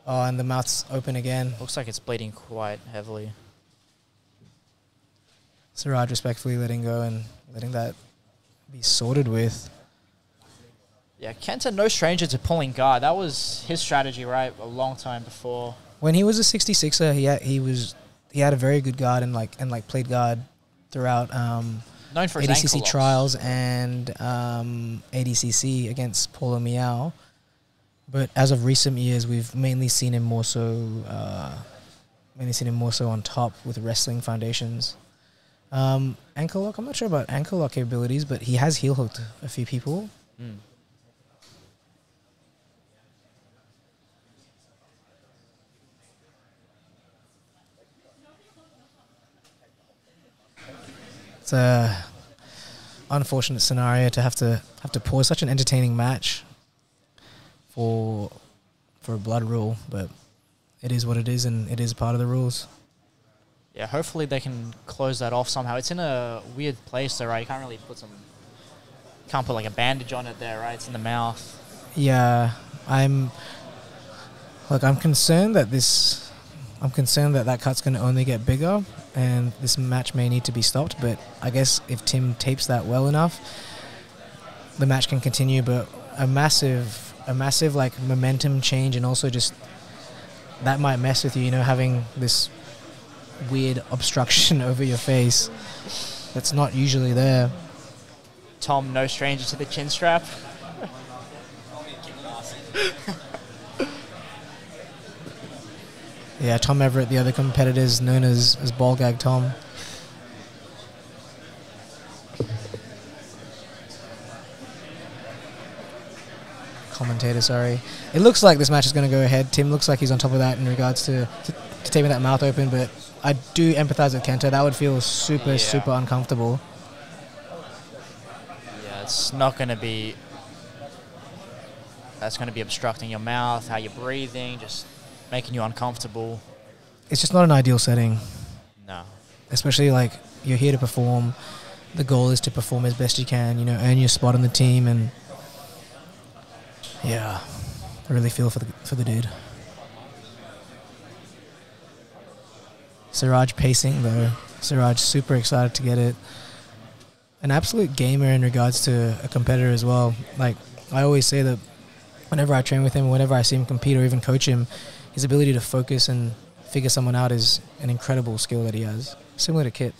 Oh, and the mouth's open again. Looks like it's bleeding quite heavily. Siraj respectfully letting go and letting that be sorted with. Yeah, Kenta no stranger to pulling guard. That was his strategy, right? A long time before. When he was a 66er, he had a very good guard and played guard throughout known for his ankle ADCC locks. trials and ADCC against Paulo Miao. But as of recent years, we've mainly seen him more so on top with wrestling foundations. Ankle lock, I'm not sure about ankle lock capabilities, but he has heel hooked a few people. It's a unfortunate scenario to have to pause such an entertaining match for a blood rule, but it is what it is, and it is part of the rules. Yeah, hopefully they can close that off somehow. It's in a weird place though, right? You can't really can't put like a bandage on it there, right? It's in the mouth. Yeah, I'm concerned that that cut's going to only get bigger, and this match may need to be stopped. But I guess if Tim tapes that well enough, the match can continue. But a massive like momentum change, and also just that might mess with you, having this weird obstruction over your face that's not usually there. Tom, no stranger to the chin strap. Yeah, Tom Everett, the other competitors known as Ball Gag Tom. Commentator, sorry. It looks like this match is going to go ahead. Tim looks like he's on top of that in regards to taping that mouth open, but I do empathize with Kenta. That would feel super uncomfortable. Yeah, it's not going to be... That's going to be obstructing your mouth, how you're breathing, just making you uncomfortable. It's just not an ideal setting. No. Especially like you're here to perform. The goal is to perform as best you can, earn your spot on the team, and yeah, I really feel for the dude. Siraj pacing though. Siraj super excited to get it. An absolute gamer in regards to a competitor as well. Like I always say that whenever I train with him, whenever I see him compete or even coach him, his ability to focus and figure someone out is an incredible skill that he has. Similar to Kit.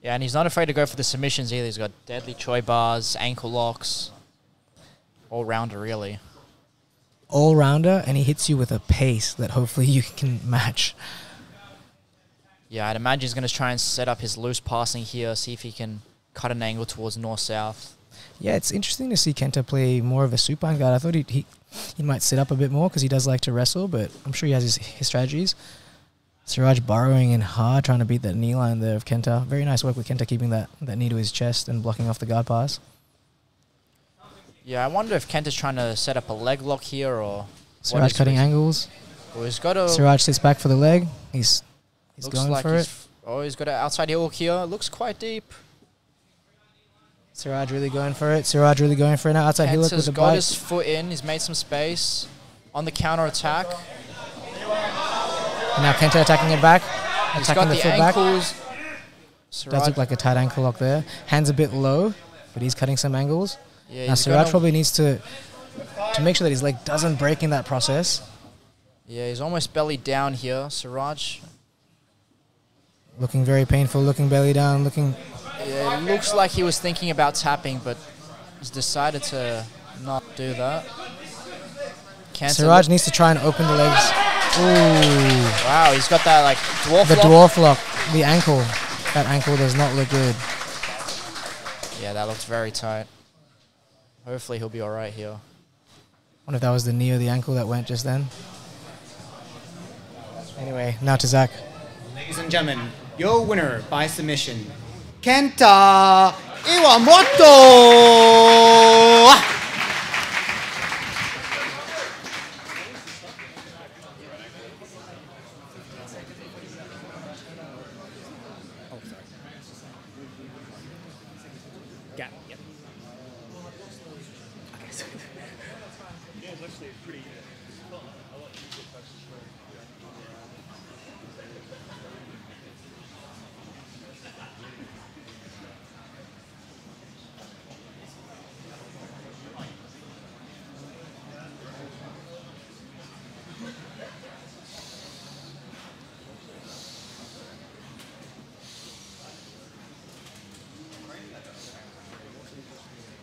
Yeah, and he's not afraid to go for the submissions either. He's got deadly choi bars, ankle locks. All-rounder, really. All-rounder, and he hits you with a pace that hopefully you can match. Yeah, I'd imagine he's going to try and set up his loose passing here, see if he can cut an angle towards north-south. Yeah, it's interesting to see Kenta play more of a supine guard. I thought he might sit up a bit more because he does like to wrestle, but I'm sure he has his strategies. Siraj burrowing in hard, trying to beat that knee line there of Kenta. Very nice work with Kenta keeping that knee to his chest and blocking off the guard pass. Yeah, I wonder if Kenta's trying to set up a leg lock here or... Siraj cutting angles. Well, he's got a... Siraj sits back for the leg. He's going like for it. Oh, he's got an outside heel hook here. Looks quite deep. Siraj really going for it. Siraj really going for it now. Outside heel hook with the bite. Got his foot in. He's made some space on the counter attack. And now Kenta attacking it back. He's Attacking got the foot ankles. back. Does look like a tight ankle lock there. Hands a bit low, but he's cutting some angles. Yeah, now Siraj probably needs to make sure that his leg doesn't break in that process. Yeah, he's almost belly down here, Siraj. Looking very painful, looking belly down, looking... Yeah, it looks like he was thinking about tapping, but he's decided to not do that. Siraj needs to try and open the legs. Ooh. Wow, he's got that, like, dwarf lock. The dwarf lock, the ankle. That ankle does not look good. Yeah, that looks very tight. Hopefully he'll be all right here. I wonder if that was the knee or the ankle that went just then. Anyway, now to Zach. Ladies and gentlemen, your winner by submission, Kenta Iwamoto! Gap. Yep.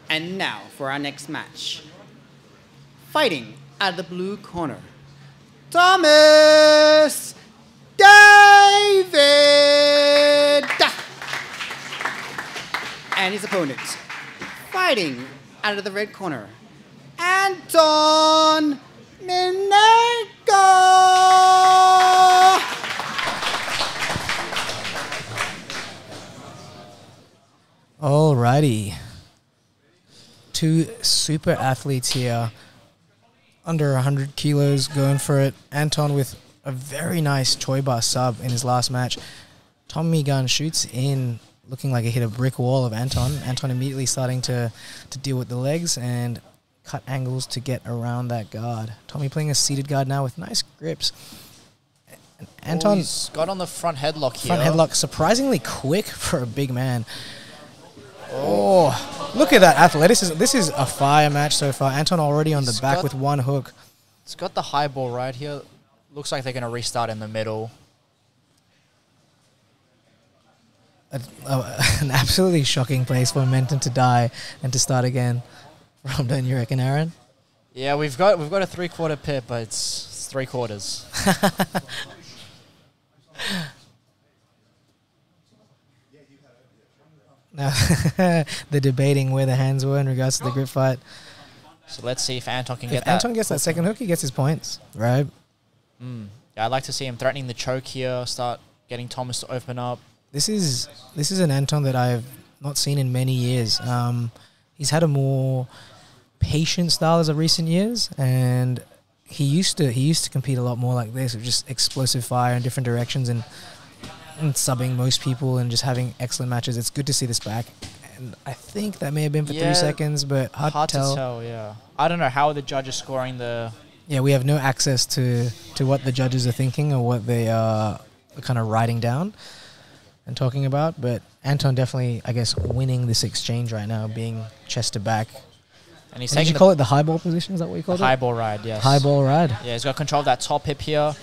And now for our next match. Fighting out of the blue corner, Thomas David! And his opponent, fighting out of the red corner, Anton Minenko! Alrighty. Two super athletes here, under 100 kilos, going for it. Anton with a very nice Choi bar sub in his last match. Tommy Gunn shoots in, looking like he hit a brick wall of Anton. Anton immediately starting to deal with the legs and cut angles to get around that guard. Tommy playing a seated guard now with nice grips. Anton he's got on the front headlock here. Front headlock, surprisingly quick for a big man. Oh, look at that athleticism. This is a fire match so far. Anton already on the back with one hook. It's got the high ball right here. Looks like they're going to restart in the middle. An absolutely shocking place for momentum to die and to start again. From, don't you reckon, Aaron? Yeah, we've got a 3/4 pip, but it's 3/4. Now, they're debating where the hands were in regards to the grip fight. So let's see if Anton can get that. If Anton gets that second hook, he gets his points, right? Yeah, I'd like to see him threatening the choke here, start getting Thomas to open up. This is an Anton that I've not seen in many years. He's had a more patient style as of recent years, and he used to compete a lot more like this, with just explosive fire in different directions and subbing most people and just having excellent matches. It's good to see this back. And I think that may have been for 3 seconds, but hard to tell. Yeah. I don't know how the judge is scoring the... Yeah, we have no access to what the judges are thinking or what they are kind of writing down and talking about. But Anton definitely, I guess, winning this exchange right now, being chest to back. And he's did you call it the high ball position? Is that what you called it? High ball ride, yes. High ball ride. Yeah, he's got control of that top hip here.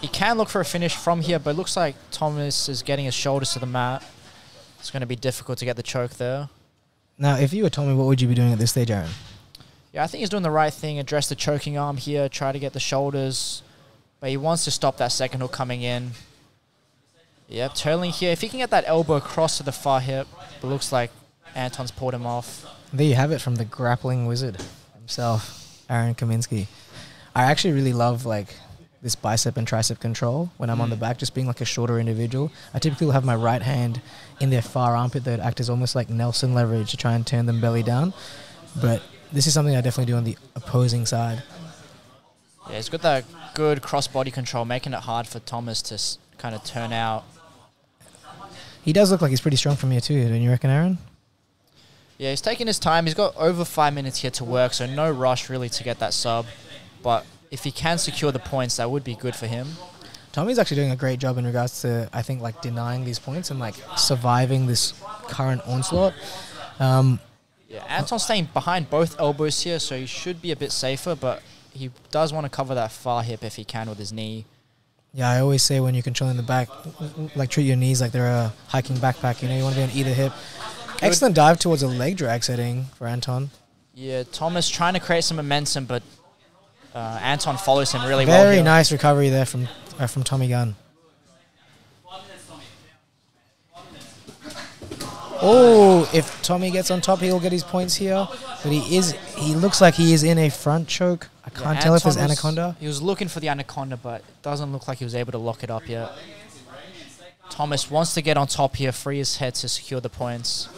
He can look for a finish from here, but it looks like Thomas is getting his shoulders to the mat. It's going to be difficult to get the choke there. Now, if you were Tommy, what would you be doing at this stage, Aaron? Yeah, I think he's doing the right thing. Address the choking arm here, try to get the shoulders. But he wants to stop that second hook coming in. Yep, turtling here. If he can get that elbow across to the far hip, it looks like Anton's pulled him off. There you have it from the grappling wizard himself, Aaron Kaminsky. I actually really love, like, this bicep and tricep control when I'm on the back, just being like a shorter individual. I typically will have my right hand in their far armpit that would act as almost like Nelson leverage to try and turn them belly down. But this is something I definitely do on the opposing side. Yeah, he's got that good cross-body control, making it hard for Thomas to kind of turn out. He does look like he's pretty strong from here too, don't you reckon, Aaron? Yeah, he's taking his time. He's got over 5 minutes here to work, so no rush really to get that sub. But if he can secure the points, that would be good for him. Tommy's actually doing a great job in regards to, I think, like denying these points and like surviving this current onslaught. Yeah, Anton's staying behind both elbows here, so he should be a bit safer, but he does want to cover that far hip if he can with his knee. Yeah, I always say when you're controlling the back, like treat your knees like they're a hiking backpack. You know, you want to be on either hip. Good. Excellent dive towards a leg drag setting for Anton. Yeah, Thomas trying to create some momentum, but Anton follows him really well. Very nice recovery there from Tommy Gunn. Oh, if Tommy gets on top, he'll get his points here. But he looks like he is in a front choke. I can't tell if it's anaconda. He was looking for the anaconda, but it doesn't look like he was able to lock it up yet. Thomas wants to get on top here, free his head to secure the points.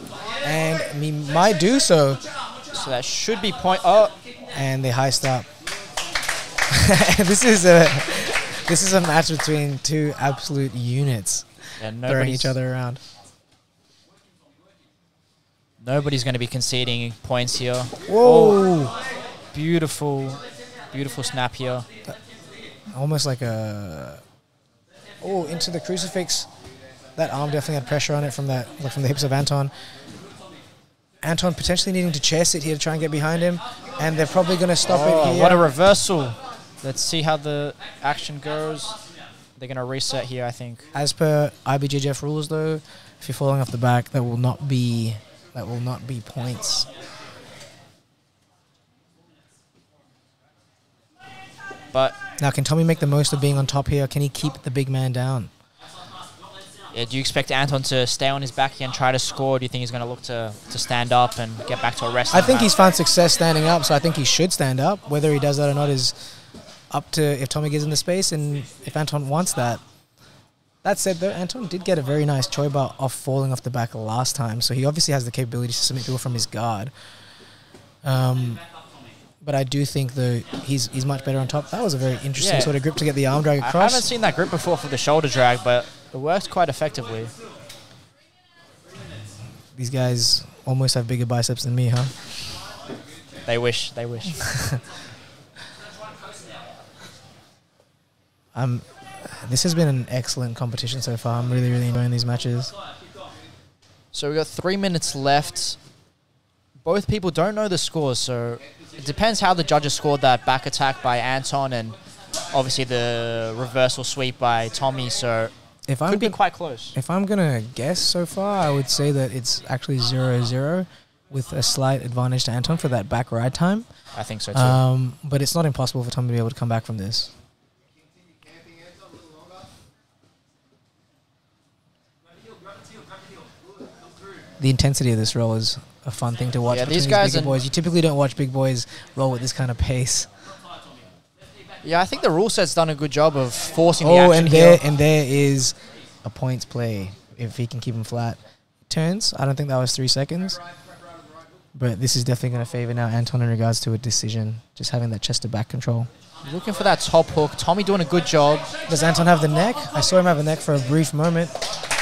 And he might do so. So that should be point. Oh, and they high stop. This is a match between two absolute units throwing each other around. Nobody's going to be conceding points here. Whoa! Oh, beautiful, beautiful snap here. Almost like a... Oh, into the crucifix. That arm definitely had pressure on it from the hips of Anton. Anton potentially needing to chair sit here to try and get behind him. And they're probably going to stop it here. What a reversal. Let's see how the action goes. They're going to reset here, I think. As per IBJJF rules, though, if you're falling off the back, that will not be points. But now, can Tommy make the most of being on top here? Can he keep the big man down? Yeah, do you expect Anton to stay on his back and try to score? Do you think he's going to look to stand up and get back to a wrestling I think match? he's found success standing up, so I think he should stand up. Whether he does that or not is up to if Tommy gives him the space and if Anton wants that. That said, though, Anton did get a very nice choiba off falling off the back last time, so he obviously has the capability to submit people from his guard. But I do think, though, he's much better on top. That was a very interesting sort of grip to get the arm drag across. I haven't seen that grip before for the shoulder drag, but it works quite effectively. These guys almost have bigger biceps than me, huh? They wish. They wish. This has been an excellent competition so far. I'm really, really enjoying these matches. So we've got 3 minutes left. Both people don't know the scores, so it depends how the judges scored that back attack by Anton and obviously the reversal sweep by Tommy, so it could be quite close. If I'm going to guess so far, I would say that it's actually 0-0 with a slight advantage to Anton for that back ride time. I think so too. But it's not impossible for Tommy to be able to come back from this. The intensity of this roll is a fun thing to watch. Yeah, these guys bigger boys. You typically don't watch big boys roll with this kind of pace. Yeah, I think the rule set's done a good job of forcing the action and there is a points play if he can keep him flat. Turns. I don't think that was 3 seconds. But this is definitely going to favor now Anton in regards to a decision. Just having that chest to back control. Looking for that top hook. Tommy doing a good job. Does Anton have the neck? I saw him have a neck for a brief moment.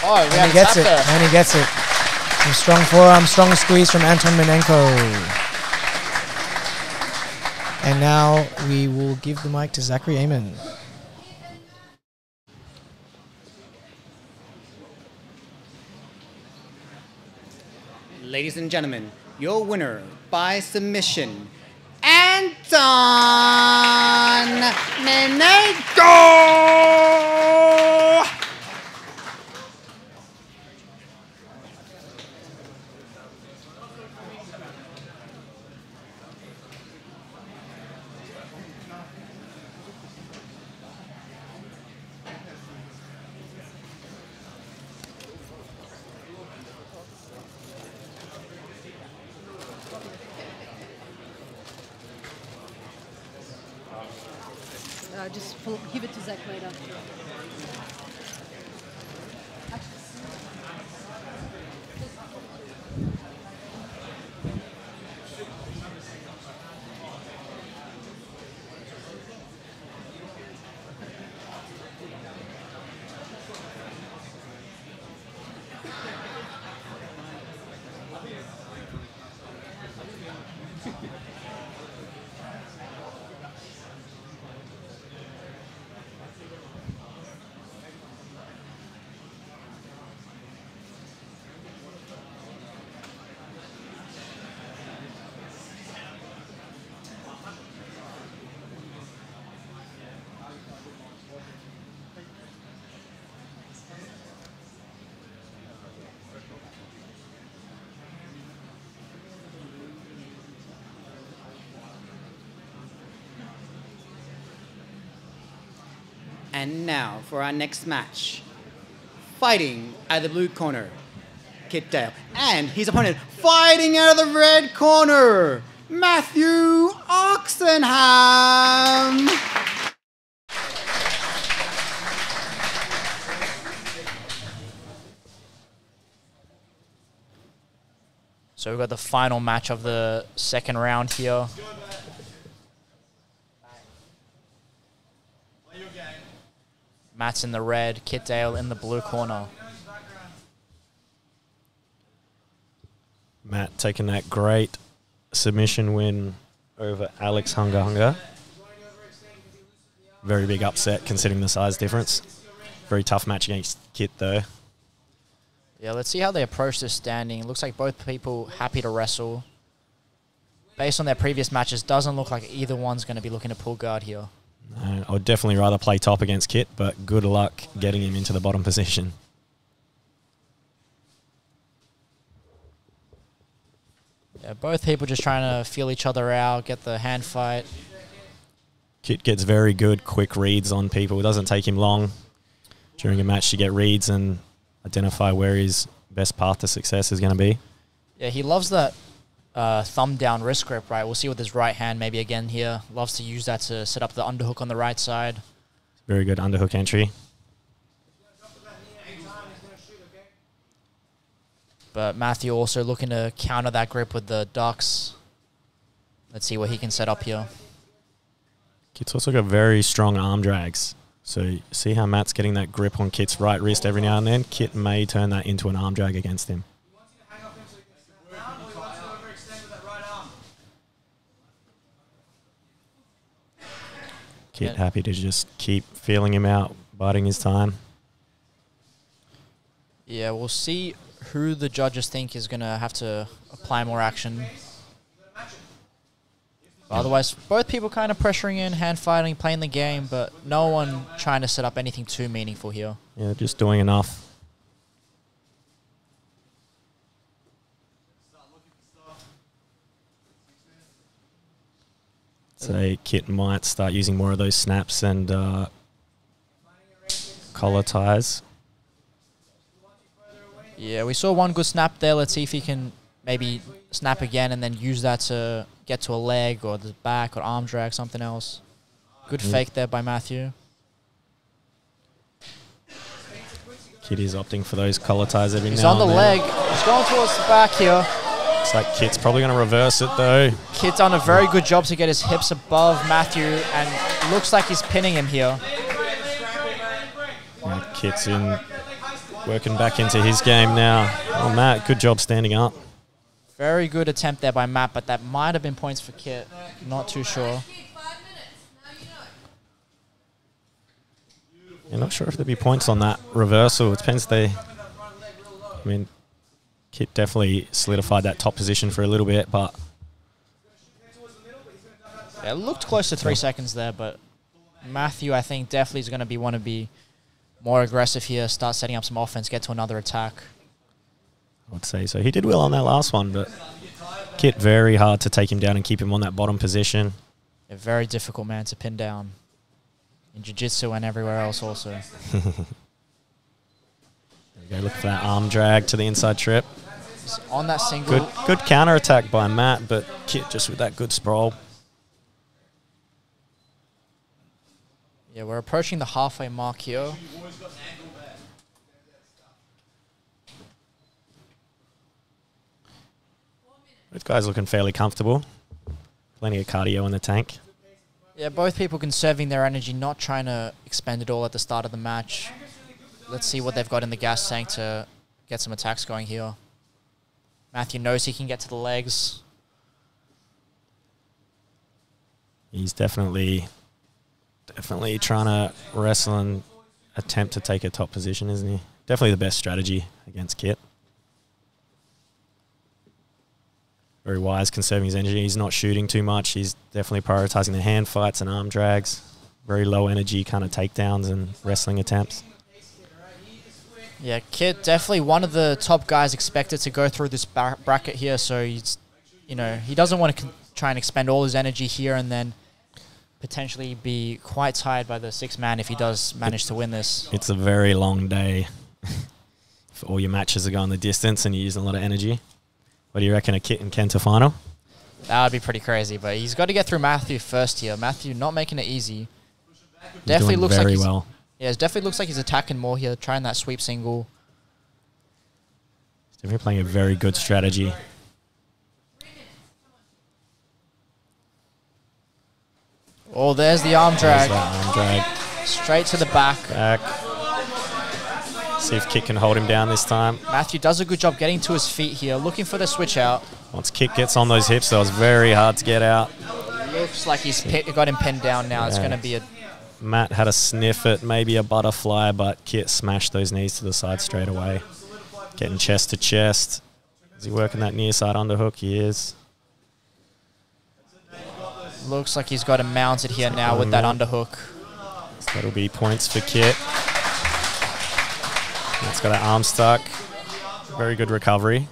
Oh, and he gets it. And he gets it. Some strong forearm, strong squeeze from Anton Minenko. And now we will give the mic to Zachary Amon. Ladies and gentlemen, your winner by submission, Anton Minenko! Just give it to Zach later. And now for our next match. Fighting out of the blue corner, Kit Dale. And his opponent fighting out of the red corner, Matthew Oxenham. So we've got the final match of the second round here. Matt's in the red, Kit Dale in the blue corner. Matt taking that great submission win over Alex Hunga. Very big upset considering the size difference. Very tough match against Kit though. Yeah, let's see how they approach this standing. It looks like both people happy to wrestle. Based on their previous matches, doesn't look like either one's going to be looking to pull guard here. No, I would definitely rather play top against Kit, but good luck getting him into the bottom position. Yeah, both people just trying to feel each other out, get the hand fight. Kit gets very good, quick reads on people. It doesn't take him long during a match to get reads and identify where his best path to success is going to be. Yeah, he loves that thumb down wrist grip, right? We'll see with his right hand maybe again here. Loves to use that to set up the underhook on the right side. Very good underhook entry. But Matthew also looking to counter that grip with the ducks. Let's see what he can set up here. Kit's also got very strong arm drags. So see how Matt's getting that grip on Kit's right wrist every now and then? Kit may turn that into an arm drag against him. Kit happy to just keep feeling him out, biding his time. Yeah, we'll see who the judges think is going to have to apply more action. But otherwise, both people kind of pressuring in, hand fighting, playing the game, but no one trying to set up anything too meaningful here. Yeah, just doing enough. So Kit might start using more of those snaps and collar ties. Yeah, we saw one good snap there. Let's see if he can maybe snap again and then use that to get to a leg or the back or arm drag, something else. Good fake there by Matthew. Kit is opting for those collar ties every He's now on and the then. leg. He's going towards the back here. Looks like Kit's probably going to reverse it though. Kit's done a very good job to get his hips above Matthew and looks like he's pinning him here. And Kit's in, working back into his game now. Oh, Matt, good job standing up. Very good attempt there by Matt, but that might have been points for Kit. Not too sure. I'm not sure if there'd be points on that reversal. It depends. I mean, Kit definitely solidified that top position for a little bit, but yeah, it looked close to 3 seconds there, but Matthew, I think, definitely is going to want to be more aggressive here, start setting up some offense, get to another attack. I would say so. He did well on that last one, but Kit very hard to take him down and keep him on that bottom position. A very difficult man to pin down in jiu-jitsu and everywhere else also. There we go, look for that arm drag to the inside trip. Just on that single. Good counter attack by Matt, but Kit just with that good sprawl. Yeah, we're approaching the halfway mark here. Both guys looking fairly comfortable. Plenty of cardio in the tank. Yeah, both people conserving their energy, not trying to expend it all at the start of the match. Let's see what they've got in the gas tank to get some attacks going here. Matthew knows he can get to the legs. He's definitely trying to wrestle and attempt to take a top position, isn't he? Definitely the best strategy against Kit. Very wise, conserving his energy. He's not shooting too much. He's definitely prioritizing the hand fights and arm drags. Very low energy kind of takedowns and wrestling attempts. Yeah, Kit definitely one of the top guys expected to go through this bracket here. So he's, he doesn't want to try and expend all his energy here and then potentially be quite tired by the sixth man if he does manage to win this. It's a very long day. If all your matches are going the distance and you're using a lot of energy. What do you reckon, a Kit and Kenta final? That would be pretty crazy, but he's got to get through Matthew first here. Matthew not making it easy. Definitely looks like he's well. Yeah, it definitely looks like he's attacking more here, trying that sweep single. He's definitely playing a very good strategy. Oh, there's the arm drag. There's that arm drag. Straight to the back. See if Kit can hold him down this time. Matthew does a good job getting to his feet here, looking for the switch out. Once Kit gets on those hips, that was very hard to get out. Looks like he's got him pinned down now. It's going to be a... Matt had a sniff at maybe a butterfly, but Kit smashed those knees to the side straight away. Getting chest to chest. Is he working that near side underhook? He is. Looks like he's got him mounted here now with that underhook. So that'll be points for Kit. That's got an arm stuck. Very good recovery.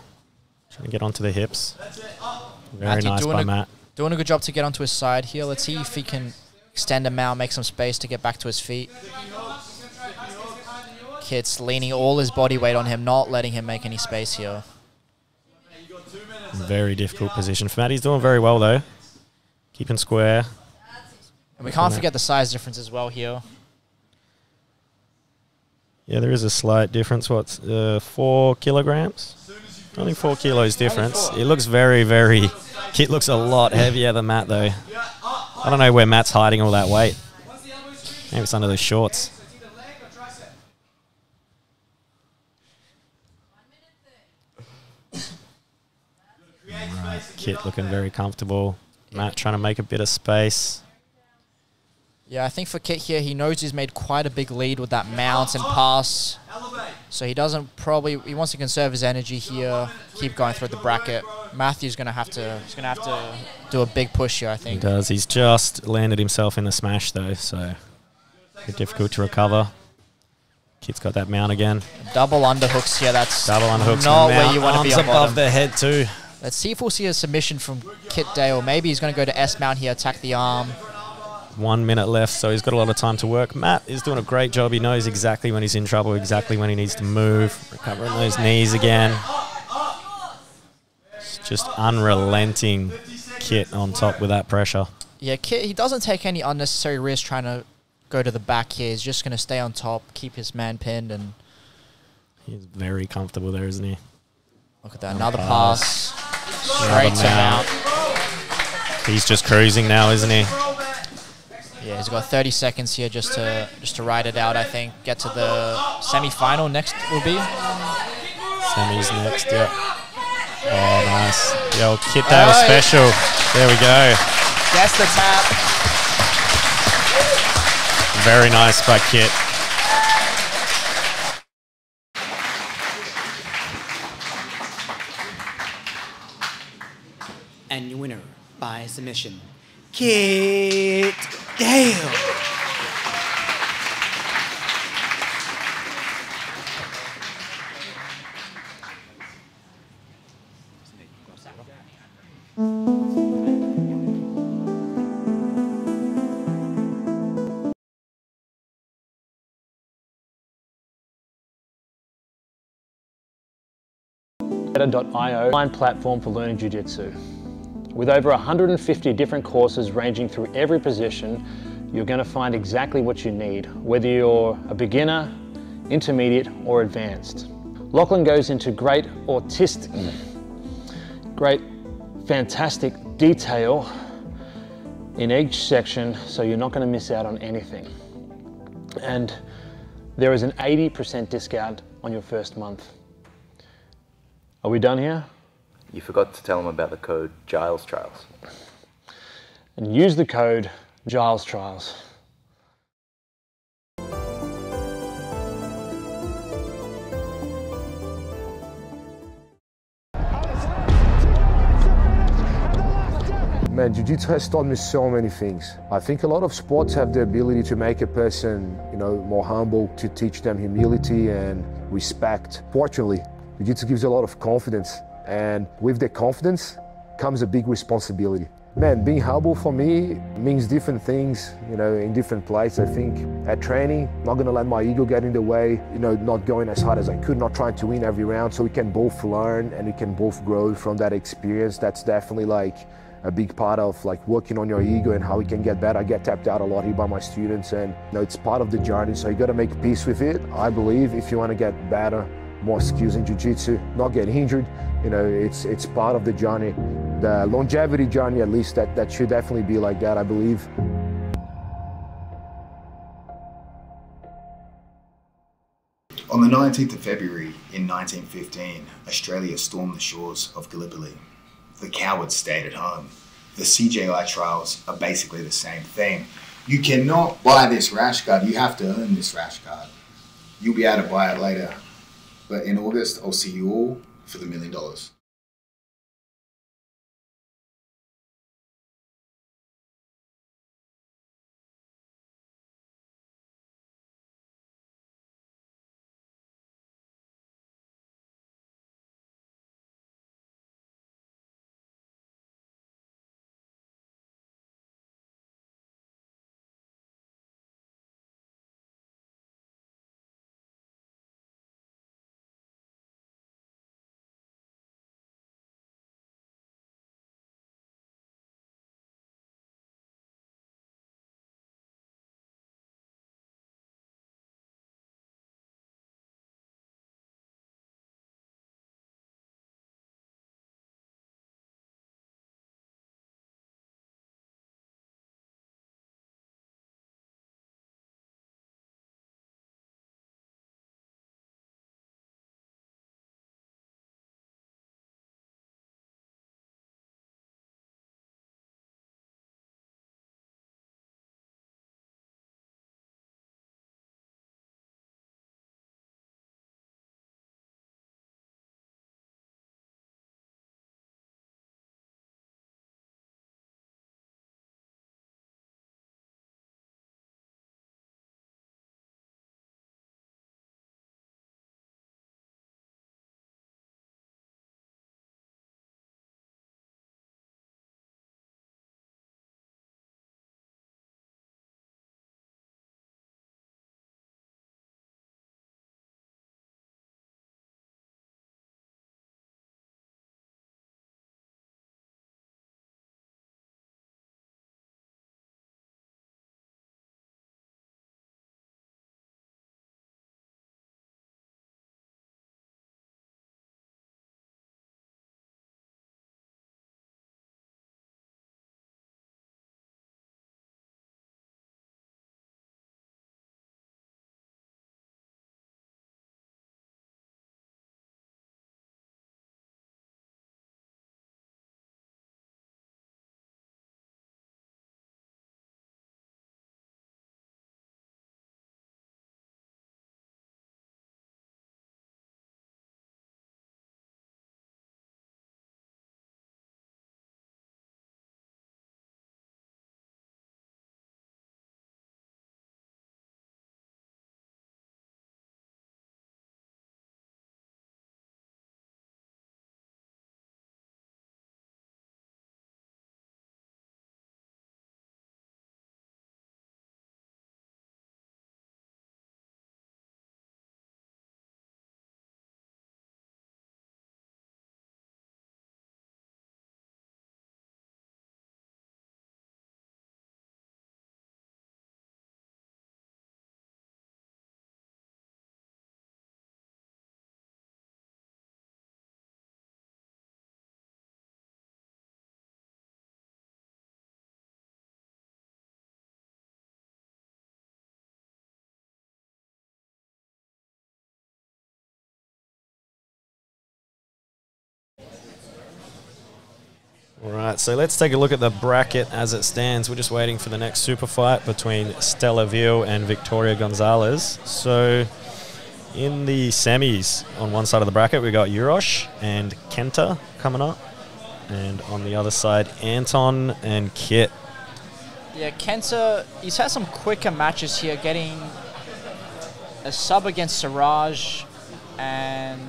Trying to get onto the hips. Very nice by Matt. Doing a good job to get onto his side here. Let's see if he can extend him out, make some space to get back to his feet. Kit's leaning all his body weight on him, not letting him make any space here. Very difficult position for Matt. He's doing very well though. Keeping square. And we can't forget the size difference as well here. Yeah, there is a slight difference. What's 4 kilograms? Only 4 kilos difference. It looks very... Kit looks a lot heavier than Matt though. I don't know where Matt's hiding all that weight. Maybe it's under those shorts. Right, Kit looking very comfortable. Matt trying to make a bit of space. Yeah, I think for Kit here, he knows he's made quite a big lead with that mount and pass. So he doesn't he wants to conserve his energy here, keep going through the bracket. Matthew's going to have to do a big push here, I think. He does. He's just landed himself in the smash though, so a bit difficult to recover. Kit's got that mount again. Double underhooks here. That's double underhooks. Not where you want to be on above the head too. Let's see if we'll see a submission from Kit Dale. Maybe he's going to go to S mount here, attack the arm. 1 minute left, so he's got a lot of time to work. Matt is doing a great job. He knows exactly when he's in trouble, exactly when he needs to move. Recovering those knees again. It's just unrelenting Kit on top with that pressure. Yeah, Kit, he doesn't take any unnecessary risks trying to go to the back here. He's just going to stay on top, keep his man pinned, and... He's very comfortable there, isn't he? Look at that, another pass. Straight to mount. He's just cruising now, isn't he? Yeah, he's got 30 seconds here just to ride it out, I think. Get to the semi-final next will be. Semi's next, yeah. Oh, nice. The old Kit Dale special. There we go. Guess the tap. Very nice by Kit. And your winner by submission, Kit Dale. Better.io, online platform for learning jiu-jitsu. With over 150 different courses ranging through every position, you're going to find exactly what you need, whether you're a beginner, intermediate, or advanced. Lachlan goes into great fantastic detail in each section, so you're not going to miss out on anything. And there is an 80% discount on your first month. Are we done here? You forgot to tell them about the code Giles Trials. And use the code Giles Trials. Man, jiu-jitsu has taught me so many things. I think a lot of sports have the ability to make a person, more humble, to teach them humility and respect. Fortunately, jiu-jitsu gives a lot of confidence, and with the confidence comes a big responsibility. Man, being humble for me means different things, in different places. I think at training, not gonna let my ego get in the way, not going as hard as I could, not trying to win every round, so we can both learn and we can both grow from that experience. That's definitely a big part of working on your ego and how we can get better. I get tapped out a lot here by my students, and it's part of the journey, so you gotta make peace with it. I believe if you wanna get better, more skills in jiu-jitsu, not get injured, it's part of the journey. The longevity journey, at least, that should definitely be like that, I believe. On the the 19th of February in 1915, Australia stormed the shores of Gallipoli. The cowards stayed at home. The CJI trials are basically the same thing. You cannot buy this rash guard, you have to earn this rash guard. You'll be able to buy it later. But in August, I'll see you all for the $1 million. All right, so let's take a look at the bracket as it stands. We're just waiting for the next super fight between Stella Veal and Victoria Gonzalez. So in the semis, on one side of the bracket, we got Urosh and Kenta coming up. And on the other side, Anton and Kit. Yeah, Kenta, he's had some quicker matches here, getting a sub against Siraj and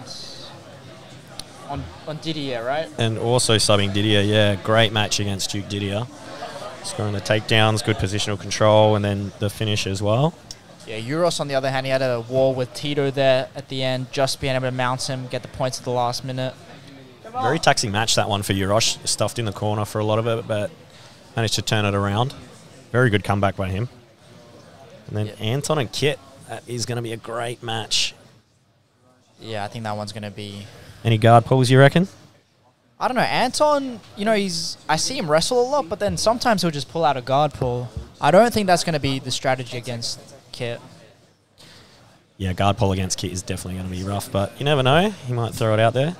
on Didier, right? And also subbing Didier, yeah. Great match against Duke Didier. Scoring the takedowns, good positional control, and then the finish as well. Yeah, Euros, on the other hand, he had a war with Tito there at the end, just being able to mount him, get the points at the last minute. Very taxing match, that one for Urosh. Stuffed in the corner for a lot of it, but managed to turn it around. Very good comeback by him. And then Anton and Kit, that is going to be a great match. Yeah, I think that one's going to be... Any guard pulls, you reckon? I don't know. Anton, you know, I see him wrestle a lot, but then sometimes he'll just pull out a guard pull. I don't think that's going to be the strategy against Kit. yeah, guard pull against Kit is definitely going to be rough, but you never know. He might throw it out there.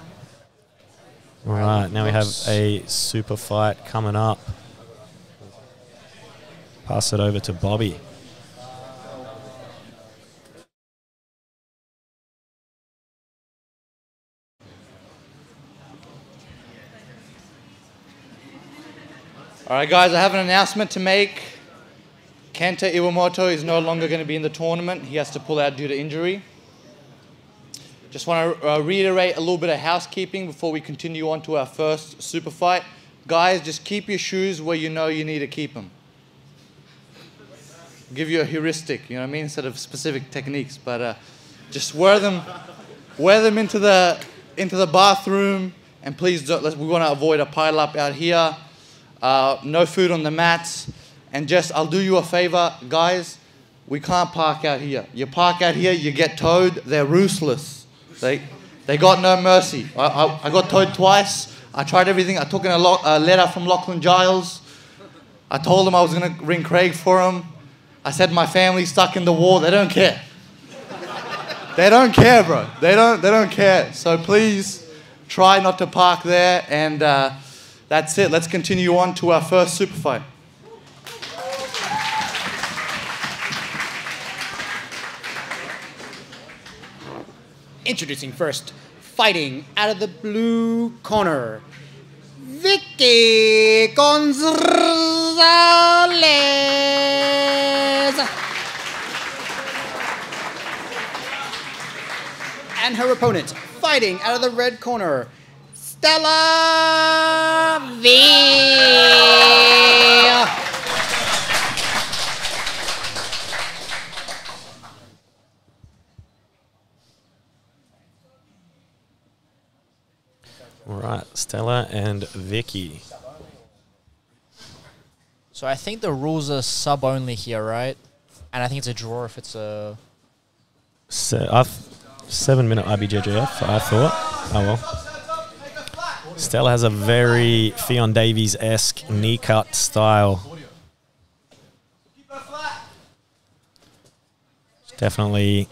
All right, now we have a super fight coming up. Pass it over to Bobby. All right, guys, I have an announcement to make. Kenta Iwamoto is no longer going to be in the tournament. He has to pull out due to injury. Just want to reiterate a little bit of housekeeping before we continue on to our first super fight. Guys, just keep your shoes where you know you need to keep them. Give you a heuristic, you know what I mean, instead of specific techniques. But just wear them into the bathroom, and please don't. We want to avoid a pile up out here. No food on the mats, and just I'll do you a favor, guys. We can't park out here. You park out here, you get towed. They're ruthless. They got no mercy. I got towed twice. I tried everything. I took in a letter from Lachlan Giles. I told him I was going to ring Craig for him. I said my family's stuck in the war. They don't care. They don't care, bro. They don't care. So please try not to park there. And that's it. Let's continue on to our first super fight. Introducing first, fighting out of the blue corner, Vicky Gonzalez. And her opponent, fighting out of the red corner, Stella V. All right, Stella and Vicky. So I think the rules are sub only here, right? And I think it's a draw if it's a... 7-minute IBJJF, I thought. Oh well. Stella has a very Theon Davies-esque knee cut style. Definitely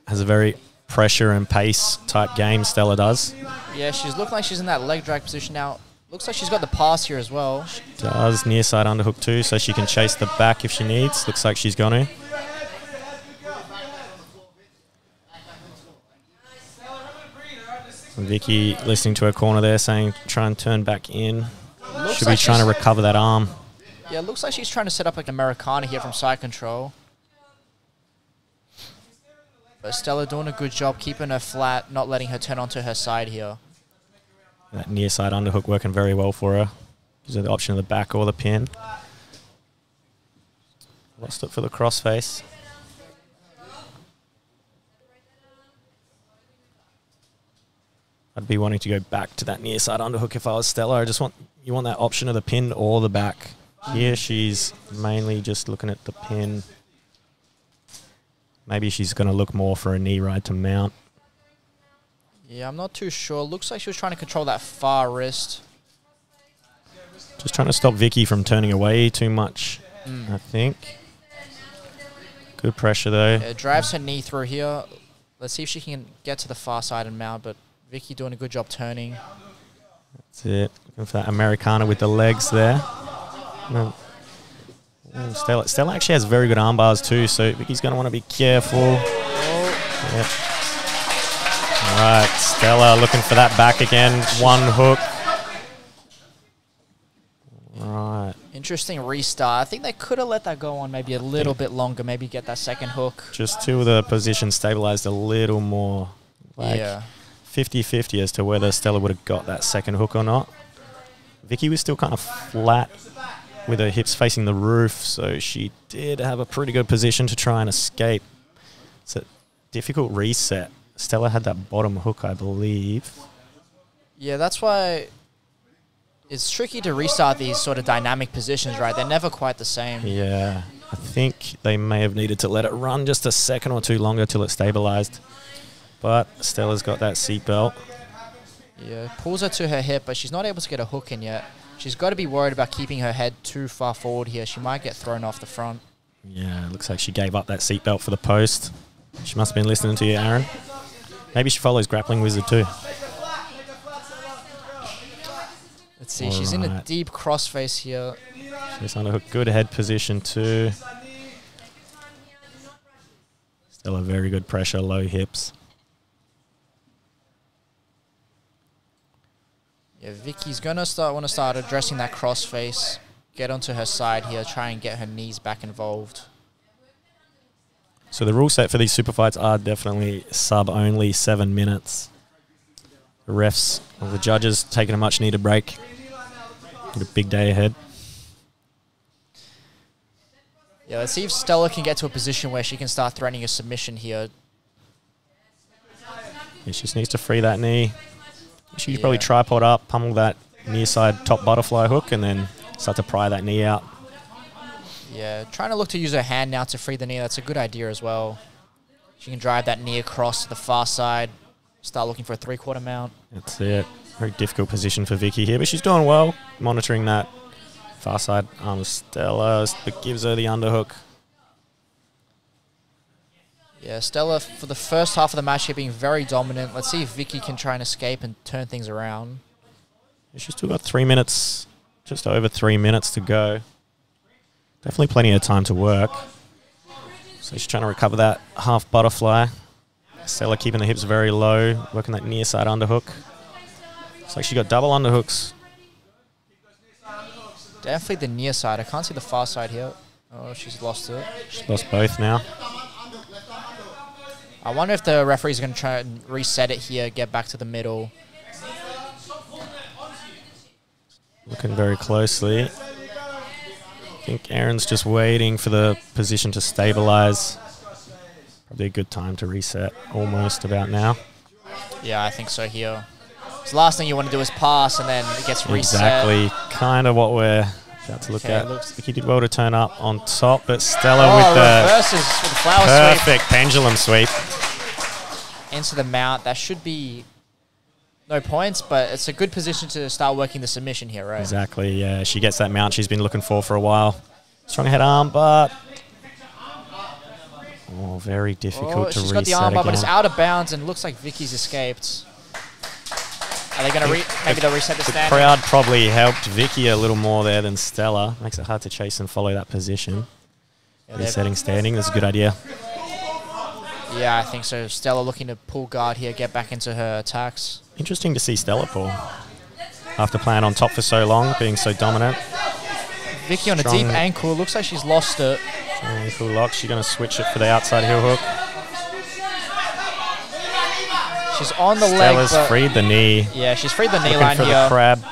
has a very pressure and pace type game, Stella does. Yeah, she's looking like she's in that leg drag position now. Looks like she's got the pass here as well. Does near side underhook too, so she can chase the back if she needs. Looks like she's going to. Vicky listening to her corner there saying try and turn back in. Should be trying to recover that arm. Yeah, it looks like she's trying to set up like an Americana here from side control. But Stella doing a good job keeping her flat, not letting her turn onto her side here. That near side underhook working very well for her. Gives her the option of the back or the pin. Lost it for the crossface. I'd be wanting to go back to that near side underhook if I was Stella. You want that option of the pin or the back. Here she's mainly just looking at the pin. Maybe she's going to look more for a knee ride to mount. Yeah, I'm not too sure. Looks like she was trying to control that far wrist. Just trying to stop Vicky from turning away too much, I think. Good pressure though. Yeah, drives her knee through here. Let's see if she can get to the far side and mount, but Vicky doing a good job turning. That's it. Looking for that Americana with the legs there. Stella actually has very good arm bars too, so Vicky's going to want to be careful. Yep. All right, Stella looking for that back again. One hook. Right. Interesting restart. I think they could have let that go on maybe a little bit longer, maybe get that second hook. Just till the position stabilized a little more. Like 50-50 as to whether Stella would have got that second hook or not. Vicky was still kind of flat with her hips facing the roof, so she did have a pretty good position to try and escape. It's a difficult reset. Stella had that bottom hook, I believe. Yeah, that's why it's tricky to restart these sort of dynamic positions, right? They're never quite the same. Yeah, I think they may have needed to let it run just a second or two longer till it stabilized. But Stella's got that seatbelt. Yeah, pulls her to her hip, but she's not able to get a hook in yet. She's got to be worried about keeping her head too far forward here. She might get thrown off the front. Yeah, looks like she gave up that seatbelt for the post. She must have been listening to you, Aaron. Maybe she follows Grappling Wizard too. Let's see, she's in a deep crossface here. She's underhook, good head position too. Still a very good pressure, low hips. Yeah, Vicky's gonna want to start addressing that crossface, get onto her side here, try and get her knees back involved. So the rule set for these super fights are definitely sub only 7 minutes. The refs or the judges taking a much needed break. Got a big day ahead. Yeah, let's see if Stella can get to a position where she can start threatening a submission here. Yeah, she just needs to free that knee. She could probably tripod up, pummel that near side top butterfly hook, and then start to pry that knee out. Yeah, trying to look to use her hand now to free the knee. That's a good idea as well. She can drive that knee across to the far side, start looking for a 3/4 mount. That's it. Very difficult position for Vicky here, but she's doing well, monitoring that far side arm of Stella, but gives her the underhook. Yeah, Stella, for the first half of the match here, being very dominant. Let's see if Vicky can try and escape and turn things around. She's still got 3 minutes, just over 3 minutes to go. Definitely plenty of time to work. So she's trying to recover that half butterfly. Stella keeping the hips very low, working that near side underhook. Looks like she got double underhooks. Definitely the near side. I can't see the far side here. Oh, she's lost it. She's lost both now. I wonder if the referee's going to try and reset it here, get back to the middle. Looking very closely. I think Aaron's just waiting for the position to stabilize. Probably a good time to reset, almost about now. Yeah, I think so here. So the last thing you want to do is pass, and then it gets reset. Exactly, kind of what we're about to look at. Vicky did well to turn up on top, but Stella with the reverses with the flower perfect pendulum sweep. Into the mount. That should be no points, but it's a good position to start working the submission here, right? Exactly, yeah. She gets that mount she's been looking for a while. Strong head arm, but... Oh, very difficult to reset. She's got the arm bar, but it's out of bounds, and looks like Vicky's escaped. Are they going to maybe they'll reset the standing? The crowd probably helped Vicky a little more there than Stella. Makes it hard to chase and follow that position. Yeah, resetting standing, that's a good idea. Yeah, I think so. Stella looking to pull guard here, get back into her attacks. Interesting to see Stella pull. After playing on top for so long, being so dominant. Vicky on a deep ankle. Looks like she's lost it. Ankle lock. She's going to switch it for the outside heel hook. She's on the leg. Stella's freed the knee. Yeah, she's freed the knee Looking line for here. The crab.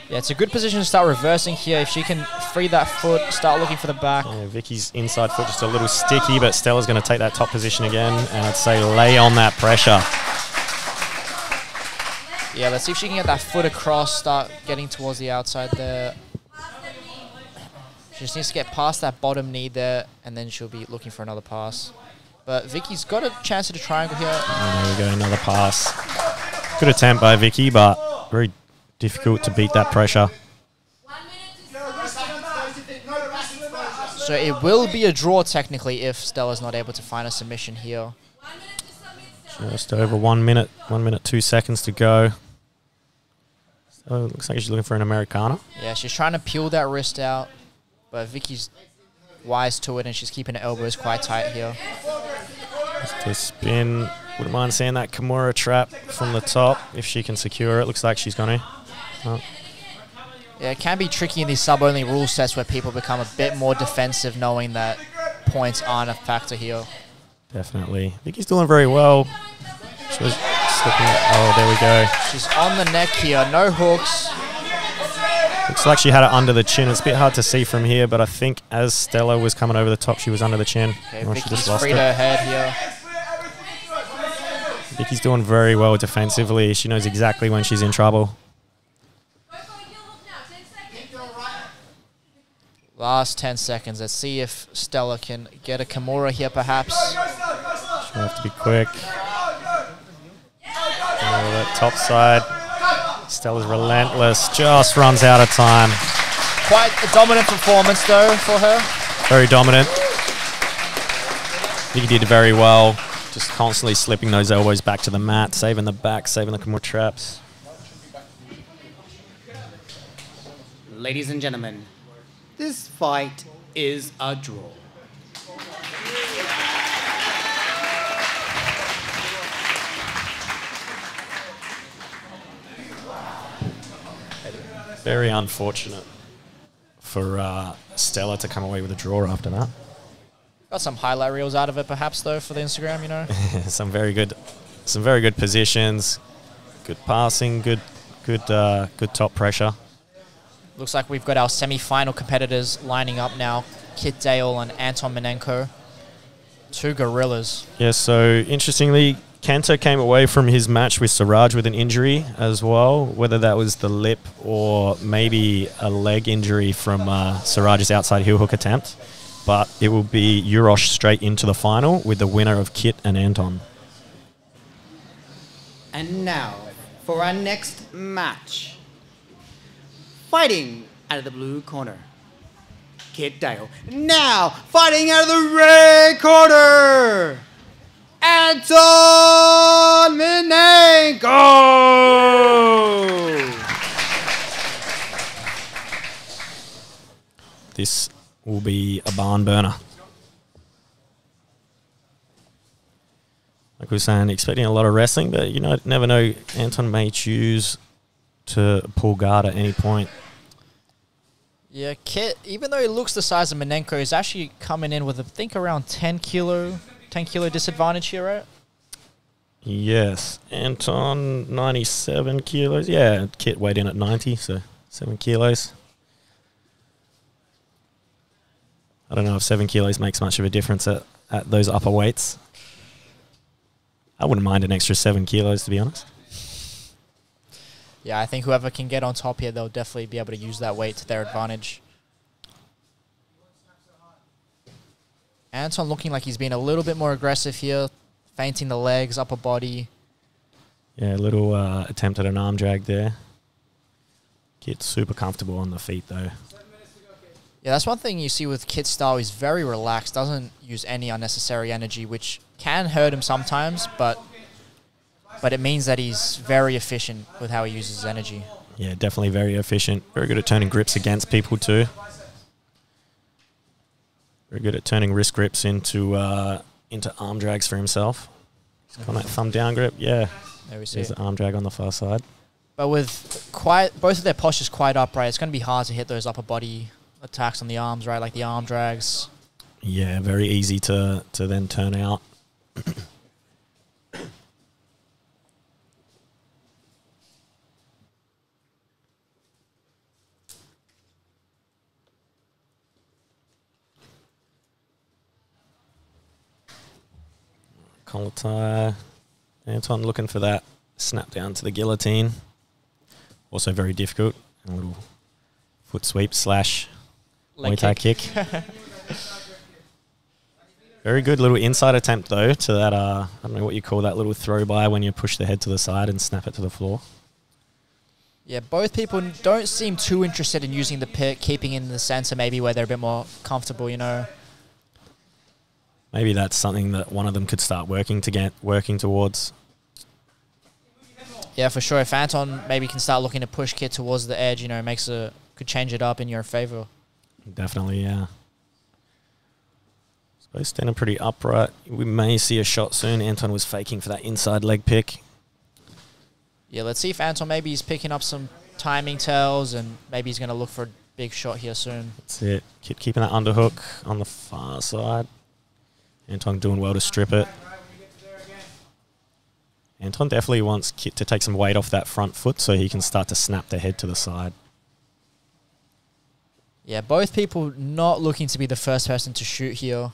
Yeah, it's a good position to start reversing here. If she can free that foot, start looking for the back. Yeah, Vicky's inside foot just a little sticky, but Stella's going to take that top position again, and I'd say lay on that pressure. Yeah, let's see if she can get that foot across, start getting towards the outside there. She just needs to get past that bottom knee there, and then she'll be looking for another pass. But Vicky's got a chance at a triangle here. And there we go, another pass. Good attempt by Vicky, but very difficult to beat that pressure. So it will be a draw technically if Stella's not able to find a submission here. Just over 1 minute, 1 minute 2 seconds to go. So it looks like she's looking for an Americana. Yeah, she's trying to peel that wrist out, but Vicky's wise to it and she's keeping her elbows quite tight here. Just a spin. Wouldn't mind seeing that Kimura trap from the top if she can secure it. Looks like she's going to. Oh. Yeah, it can be tricky in these sub-only rule sets where people become a bit more defensive knowing that points aren't a factor here. Definitely. Vicky's doing very well. She was slipping. Oh, there we go. She's on the neck here. No hooks. Looks like she had it under the chin. It's a bit hard to see from here, but I think as Stella was coming over the top, she was under the chin. Okay, Vicky's freed her head here. Vicky's doing very well defensively. She knows exactly when she's in trouble. Last 10 seconds. Let's see if Stella can get a Kimura here, perhaps. She'll have to be quick. Oh, that top side. Stella's relentless. Just runs out of time. Quite a dominant performance, though, for her. Very dominant. Vicky did very well Just constantly slipping those elbows back to the mat, saving the back, saving the Kimura traps. Ladies and gentlemen, this fight is a draw. Very unfortunate for Stella to come away with a draw after that. Got some highlight reels out of it, perhaps, though, for the Instagram, you know. some very good positions, good passing, good top pressure. Looks like we've got our semi-final competitors lining up now. Kit Dale and Anton Minenko. Two gorillas. Yeah, so interestingly, Kanto came away from his match with Siraj with an injury as well, whether that was the lip or maybe a leg injury from Siraj's outside heel hook attempt. But it will be Urosh straight into the final with the winner of Kit and Anton. And now, for our next match. Fighting out of the blue corner, Kit Dale. Now, fighting out of the red corner, Anton Minenko! This will be a barn burner. Like we were saying, expecting a lot of wrestling, but you know, never know. Anton may choose to pull guard at any point. Yeah, Kit, even though he looks the size of Minenko, is actually coming in with, I think, around 10 kilo disadvantage here, right? Yes. Anton, 97 kilos. Yeah, Kit weighed in at 90, so 7 kilos. I don't know if 7 kilos makes much of a difference at those upper weights. I wouldn't mind an extra 7 kilos, to be honest. Yeah, I think whoever can get on top here, they'll definitely be able to use that weight to their advantage. Anton looking like he's been a little bit more aggressive here, feinting the legs, upper body. Yeah, a little attempt at an arm drag there. Kit's super comfortable on the feet, though. Yeah, that's one thing you see with Kit's style. He's very relaxed, doesn't use any unnecessary energy, which can hurt him sometimes, but it means that he's very efficient with how he uses his energy. Yeah, definitely very efficient. Very good at turning grips against people too. Very good at turning wrist grips into arm drags for himself. He's got that thumb down grip. Yeah, there we see there's the arm drag on the far side. But with both of their postures quite upright, it's going to be hard to hit those upper body attacks on the arms, right? Like the arm drags. Yeah, very easy to then turn out. Collar tie. Anton looking for that snap down to the guillotine. Also very difficult. A little foot sweep / Muay Thai kick. Very good little inside attempt though to that, I don't know what you call that little throw by when you push the head to the side and snap it to the floor. Yeah, both people don't seem too interested in using the pit, keeping in the center maybe where they're a bit more comfortable, you know. Maybe that's something that one of them could start working towards. Yeah, for sure. If Anton maybe can start looking to push Kit towards the edge, you know, could change it up in your favor. Definitely, yeah. Both standing pretty upright. We may see a shot soon. Anton was faking for that inside leg pick. Yeah, let's see if Anton maybe is picking up some timing tells and maybe he's going to look for a big shot here soon. That's it. Keeping that underhook on the far side. Anton doing well to strip it. Anton definitely wants Kit to take some weight off that front foot so he can start to snap the head to the side. Yeah, both people not looking to be the first person to shoot here.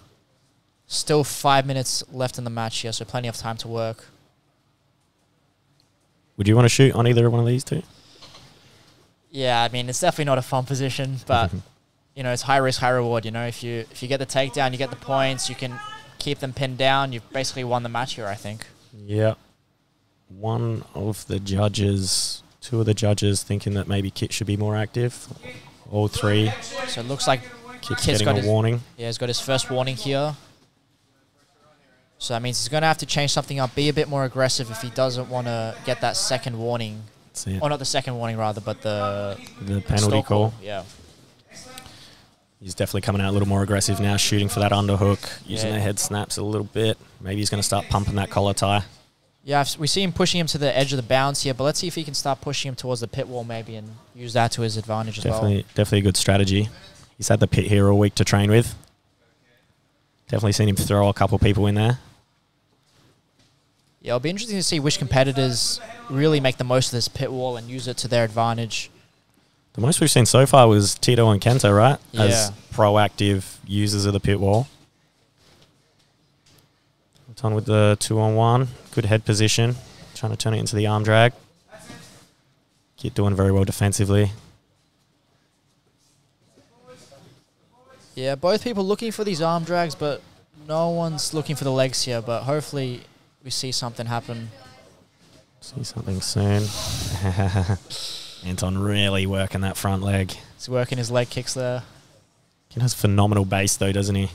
Still 5 minutes left in the match here, so plenty of time to work. Would you want to shoot on either one of these two? Yeah, I mean, it's definitely not a fun position, but, you know, it's high risk, high reward, you know. If you get the takedown, you get the points, you can keep them pinned down, you've basically won the match here, I think. Yeah. Two of the judges thinking that maybe Kit should be more active. All three. So it looks like Kit's getting a warning. Yeah, he's got his first warning here. So that means he's going to have to change something up, be a bit more aggressive if he doesn't want to get that second warning. Or not the second warning, rather, but the penalty call. Yeah. He's definitely coming out a little more aggressive now, shooting for that underhook, using the head snaps a little bit. Maybe he's going to start pumping that collar tie. Yeah, we see him pushing him to the edge of the bounce here, but let's see if he can start pushing him towards the pit wall maybe and use that to his advantage as well. Definitely a good strategy. He's had the pit here all week to train with. Definitely seen him throw a couple people in there. Yeah, it'll be interesting to see which competitors really make the most of this pit wall and use it to their advantage. The most we've seen so far was Tito and Kento, right? Yeah. As proactive users of the pit wall. On with the 2-on-1. Good head position. Trying to turn it into the arm drag. Kit doing very well defensively. Yeah, both people looking for these arm drags, but no one's looking for the legs here. But hopefully we see something happen. See something soon. Anton really working that front leg. He's working his leg kicks there. He has phenomenal base though, doesn't he?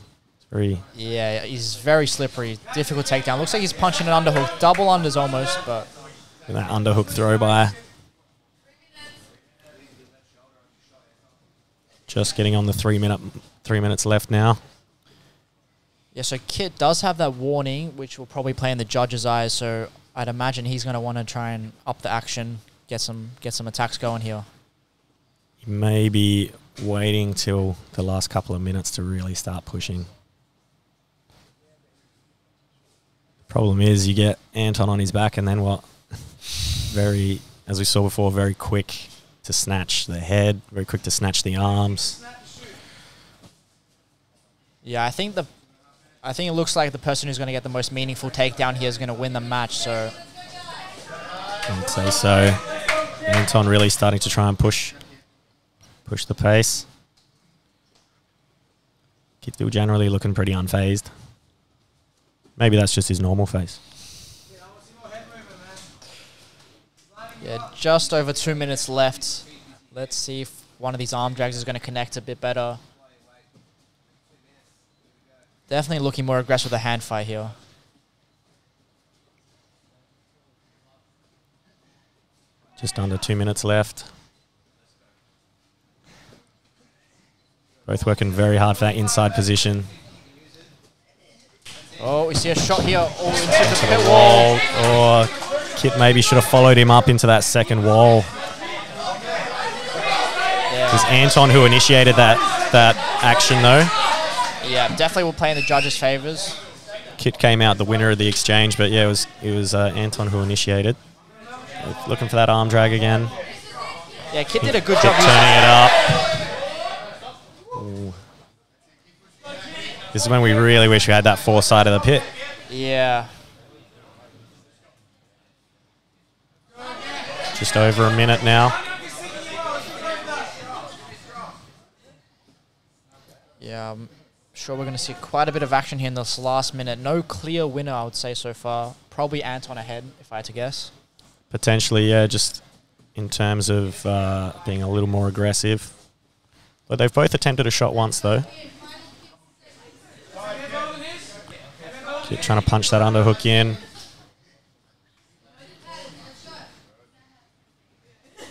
Yeah, he's very slippery. Difficult takedown. Looks like he's punching an underhook. Double unders almost, but... That underhook throw by. Just getting on the 3 minutes left now. Yeah, so Kit does have that warning, which will probably play in the judge's eyes, so I'd imagine he's going to want to try and up the action, get some attacks going here. He may be waiting till the last couple of minutes to really start pushing. Problem is, you get Anton on his back, and then what? Very, as we saw before, very quick to snatch the head, very quick to snatch the arms. Yeah, I think it looks like the person who's going to get the most meaningful takedown here is going to win the match. So I would say so. Anton really starting to try and push the pace. Kitfield generally looking pretty unfazed. Maybe that's just his normal face. Yeah, just over 2 minutes left. Let's see if one of these arm drags is going to connect a bit better. Definitely looking more aggressive with a hand fight here. Just under 2 minutes left. Both working very hard for that inside position. Oh, we see a shot here. Oh, into the pit wall. Oh, Kit maybe should have followed him up into that second wall. Yeah. It was Anton who initiated that action, though. Yeah, definitely will play in the judges' favours. Kit came out the winner of the exchange, but yeah, it was Anton who initiated. Looking for that arm drag again. Yeah, Kit did a good job turning it up. Ooh. This is when we really wish we had that foresight of the pit. Yeah. Just over a minute now. Yeah, I'm sure we're going to see quite a bit of action here in this last minute. No clear winner, I would say, so far. Probably Anton ahead, if I had to guess. Potentially, yeah, just in terms of being a little more aggressive. But they've both attempted a shot once, though. Keep trying to punch that underhook in.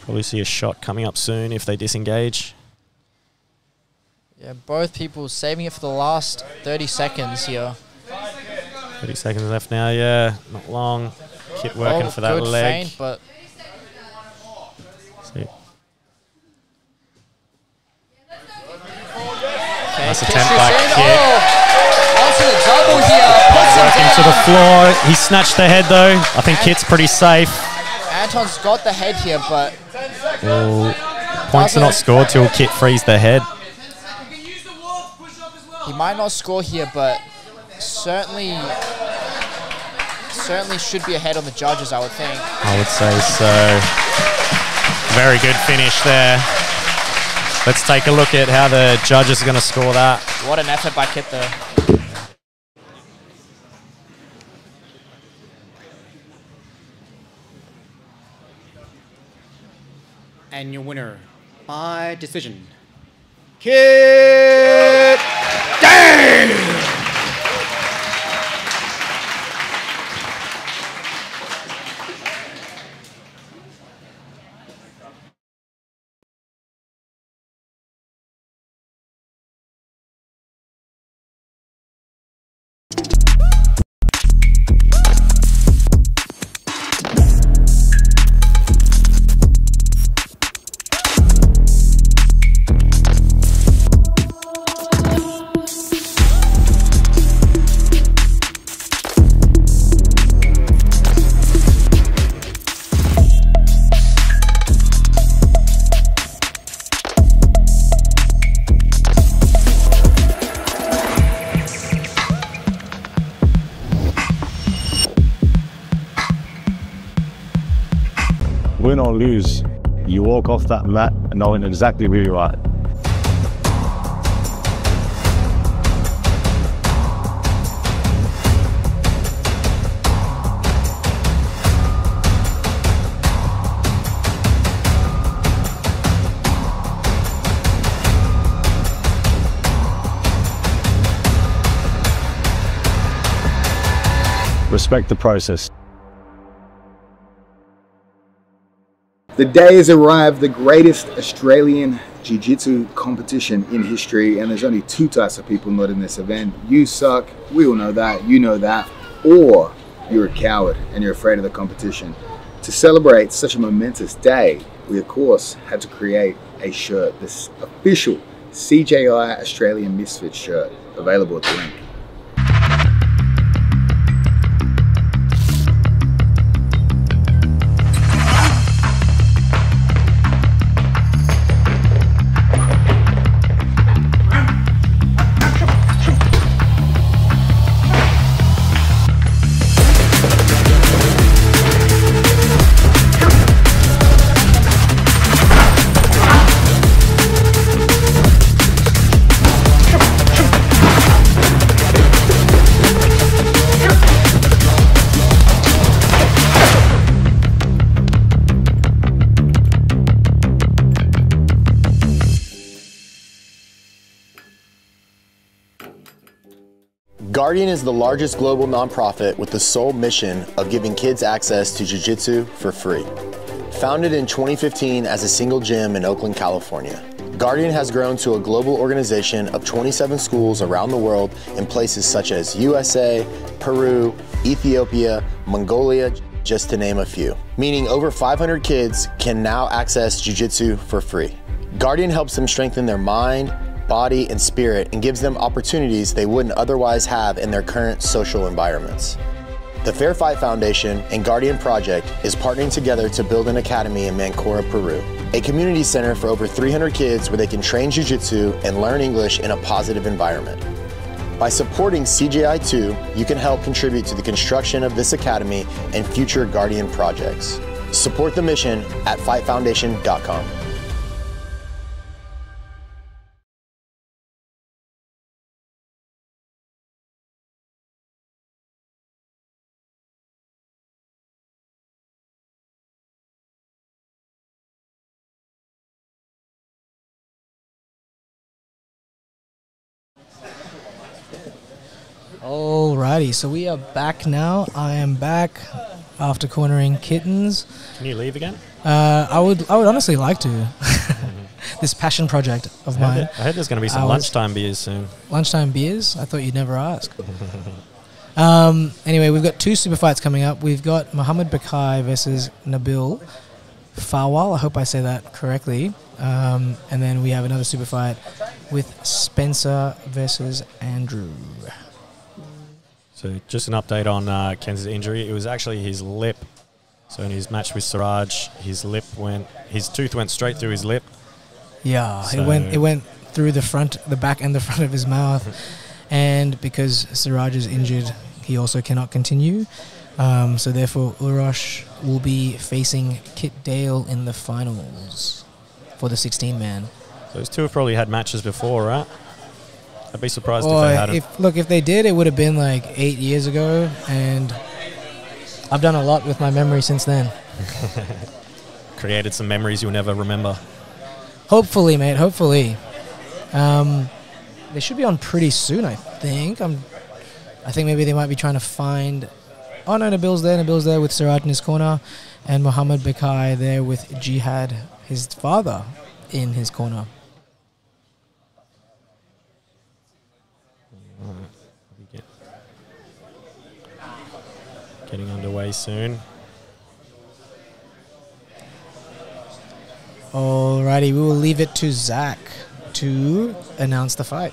Probably see a shot coming up soon if they disengage. Yeah, both people saving it for the last 30 seconds here. 30 seconds left now, yeah. Not long. Kit working for that good leg. Feint, but see. Okay, Nice attempt by Kit. Oh, onto the double here. Puts him Working down. to the floor. He snatched the head, though. I think Kit's pretty safe. Anton's got the head here, but... Oh, points are not scored till Kit frees the head. He might not score here, but certainly should be ahead on the judges, I would think. I would say so. Very good finish there. Let's take a look at how the judges are going to score that. What an effort by Kit there. And your winner by decision, Kit Dane! don't lose. You walk off that mat knowing exactly where you are. Respect the process. The day has arrived, the greatest Australian jiu-jitsu competition in history, and there's only two types of people not in this event. You suck, we all know that, you know that, or you're a coward and you're afraid of the competition. To celebrate such a momentous day, we of course had to create a shirt, this official CJI Australia Misfits shirt, available at the link. Guardian is the largest global nonprofit with the sole mission of giving kids access to jiu-jitsu for free. Founded in 2015 as a single gym in Oakland, California, Guardian has grown to a global organization of 27 schools around the world in places such as USA, Peru, Ethiopia, Mongolia, just to name a few. Meaning over 500 kids can now access jiu-jitsu for free. Guardian helps them strengthen their mind, body, and spirit, and gives them opportunities they wouldn't otherwise have in their current social environments. The Fair Fight Foundation and Guardian Project is partnering together to build an academy in Mancora, Peru, a community center for over 300 kids where they can train jiu-jitsu and learn English in a positive environment. By supporting CJI 2, you can help contribute to the construction of this academy and future Guardian projects. Support the mission at fightfoundation.com. Alrighty, so we are back now. I am back after cornering Kittens. Can you leave again? I would honestly like to. This passion project of mine. I heard there's going to be some lunchtime beers soon. Lunchtime beers? I thought you'd never ask. Anyway, we've got two super fights coming up. We've got Mohammed Bakai versus Nabil Fawal. I hope I say that correctly. And then we have another super fight with Spencer versus Andrew. So just an update on Kenz's injury. It was actually his lip. So in his match with Siraj, his tooth went straight through his lip. Yeah, so it went through the back and the front of his mouth. And because Siraj is injured, he also cannot continue. So therefore, Urosh will be facing Kit Dale in the finals for the 16-man. Those two have probably had matches before, right? I'd be surprised if they hadn't. If they did, it would have been like 8 years ago, and I've done a lot with my memory since then. Created some memories you'll never remember. Hopefully, mate, hopefully. They should be on pretty soon, I think. I think maybe they might be trying to find... Oh, no, Nabil's there with Siraj in his corner, and Mohammed Bakai there with Jihad, his father, in his corner. Getting underway soon. Alrighty, we will leave it to Zach to announce the fight.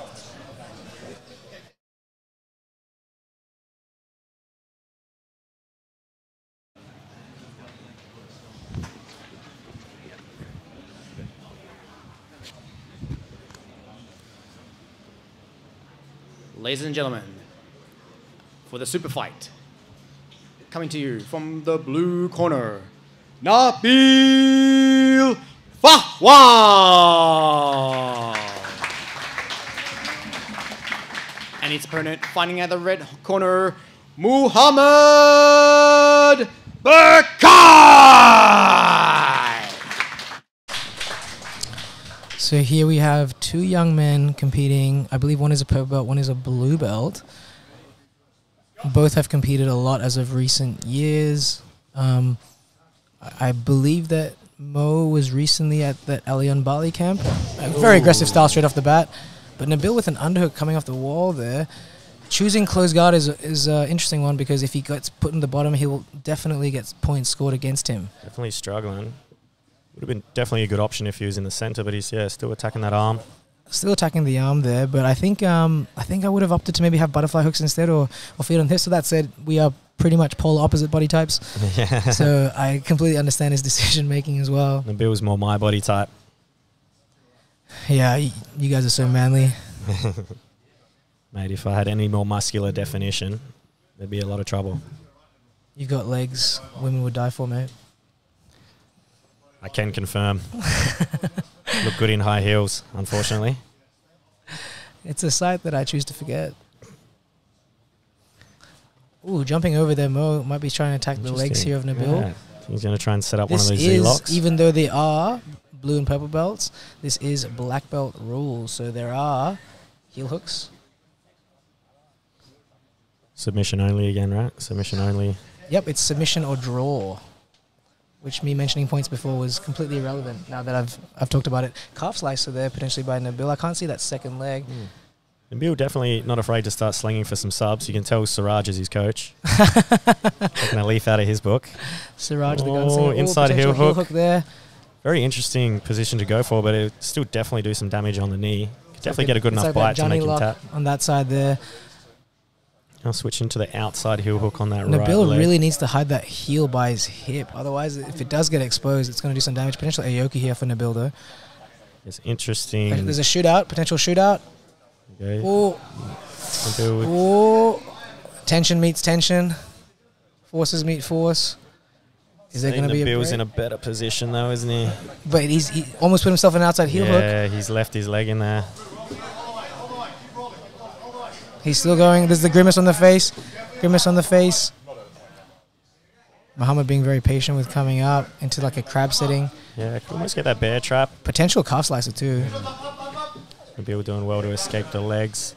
Ladies and gentlemen, for the super fight, coming to you from the blue corner, Nabil Fahwa! And his opponent fighting at the red corner, Muhammad Berkai! So here we have two young men competing. I believe one is a purple belt, one is a blue belt. Both have competed a lot as of recent years. I believe that Mo was recently at the Allion Bali camp. A very aggressive style straight off the bat. But Nabil with an underhook coming off the wall there. Choosing close guard is an interesting one because if he gets put in the bottom, he will definitely get points scored against him. Definitely struggling. Would have been definitely a good option if he was in the center, but he's still attacking that arm. Still attacking the arm there, but I think I would have opted to maybe have butterfly hooks instead or feet on hips. So that said, we are pretty much polar opposite body types. Yeah. So I completely understand his decision making as well. Nabil's more my body type. Yeah, you guys are so manly. Mate, if I had any more muscular definition, there'd be a lot of trouble. You've got legs women would die for, mate. I can confirm. Look good in high heels, unfortunately. It's a sight that I choose to forget. Ooh, jumping over there, Mo might be trying to attack the legs here of Nabil. Yeah. He's going to try and set up This one of those is, Z-locks. even though they are blue and purple belts, this is black belt rules. So there are heel hooks. Submission only again, right? Submission only. Yep, it's submission or draw, which me mentioning points before was completely irrelevant now that I've talked about it. Calf slicer there potentially by Nabil. I can't see that second leg. Nabil definitely not afraid to start slinging for some subs. You can tell Siraj is his coach. Taking a leaf out of his book. Siraj the gunslinger. Inside heel hook. There. Very interesting position to go for, but it would still definitely do some damage on the knee. Could definitely get a good enough bite to make him tap. On that side there. I'll switch into the outside heel hook on that right Nabil leg. really needs to hide that heel by his hip. Otherwise, if it does get exposed, it's going to do some damage. Potential Aoki here for Nabil, though. It's interesting. There's a shootout, potential shootout. Okay. Oh. Oh. Tension meets tension. Forces meet force. Is there going to be a break? Nabil's in a better position, though, isn't he? But he almost put himself in an outside heel hook. Yeah, he's left his leg in there. He's still going. There's the grimace on the face. Grimace on the face. Muhammad being very patient with coming up into like a crab sitting. Yeah, could almost get that bear trap. Potential calf slicer too. Nabil doing well to escape the legs.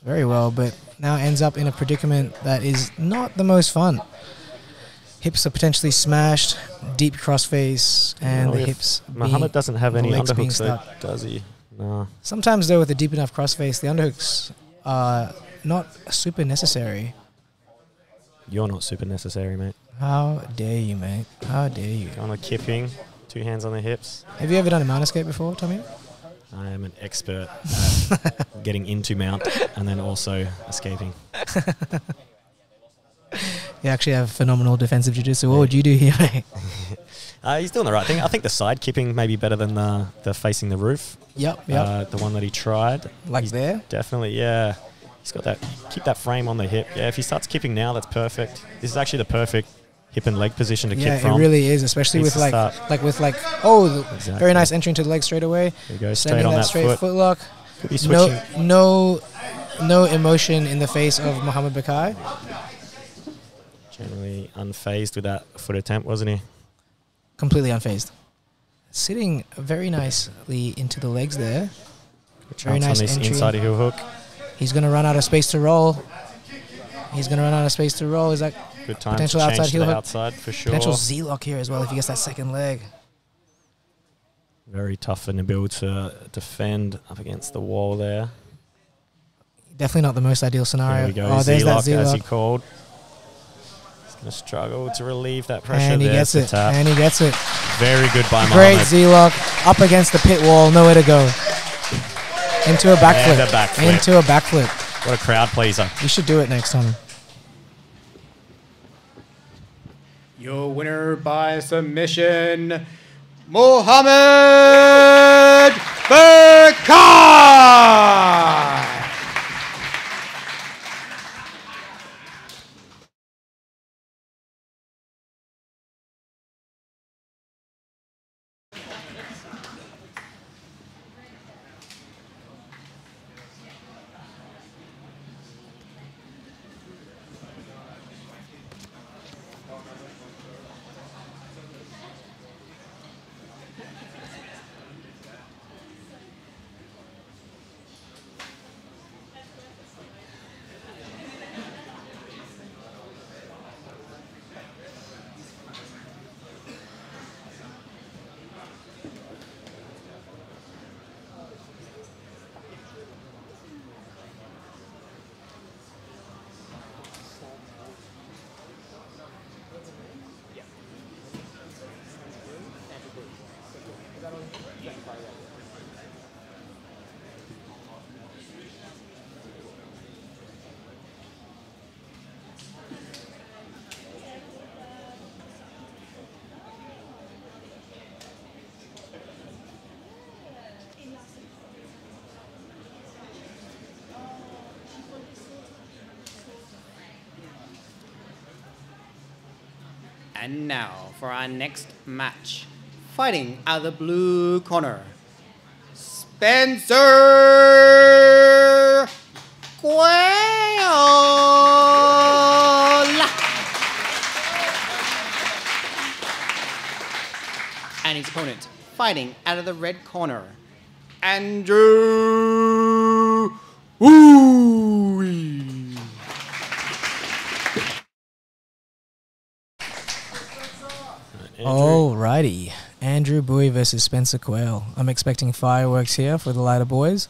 Very well, but now ends up in a predicament that is not the most fun. Hips are potentially smashed, deep crossface, and the hips. Muhammad doesn't have any underhooks, though, stuck. does he? No. Sometimes, though, with a deep enough crossface, the underhooks are not super necessary. You're not super necessary, mate. How dare you, mate? How dare you? On a kipping, 2 hands on the hips. Have you ever done a mount escape before, Tommy? I am an expert at getting into mount and then also escaping. You actually have phenomenal defensive jiu-jitsu. What would you do here, mate? He's doing the right thing. I think the side kipping may be better than the facing the roof. Yep. The one that he tried. Like there? Definitely, yeah. He's got that, keep that frame on the hip. Yeah, if he starts kipping now, that's perfect. This is actually the perfect hip and leg position to kip from. Yeah, it really is, especially with very nice entry into the leg straight away. There you go, straight on that straight foot lock. Could be switching. No emotion in the face of Muhammad Berkai. Generally unfazed with that foot attempt, wasn't he? Completely unfazed. Sitting very nicely into the legs there. Very nice on this entry. Inside heel hook. He's going to run out of space to roll. Is that good time potential to outside change heel to the hook? outside for sure. Potential Z-lock here as well if he gets that second leg. Very tough for Nabil to defend up against the wall there. Definitely not the most ideal scenario. There we go. Oh, there's that Z-lock. As he called. He's going to struggle to relieve that pressure. And he gets it. Tap. And he gets it. Very good by Muhammad. Great Z-lock. Up against the pit wall. Nowhere to go. Into a backflip. Into a backflip. What a crowd pleaser. You should do it next time. Your winner by submission, Muhammad Berkai! And now for our next match. Fighting out of the blue corner, Spencer Quayle. And his opponent, fighting out of the red corner, Andrew Woo. Alrighty, Andrew Bowie versus Spencer Quayle. I'm expecting fireworks here for the lighter boys.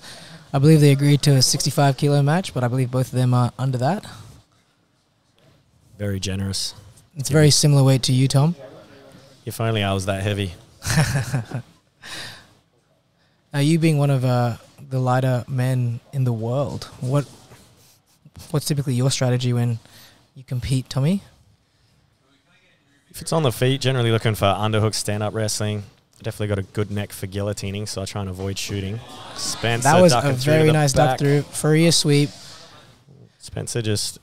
I believe they agreed to a 65 kilo match, but I believe both of them are under that. Very generous. It's very similar weight to you, Tom. If only I was that heavy. Now, you being one of the lighter men in the world, what's typically your strategy when you compete, Tommy? If it's on the feet, generally looking for underhook stand-up wrestling. I definitely got a good neck for guillotining, so I try and avoid shooting. Spencer, that was a very nice duck through. Faria sweep. Spencer just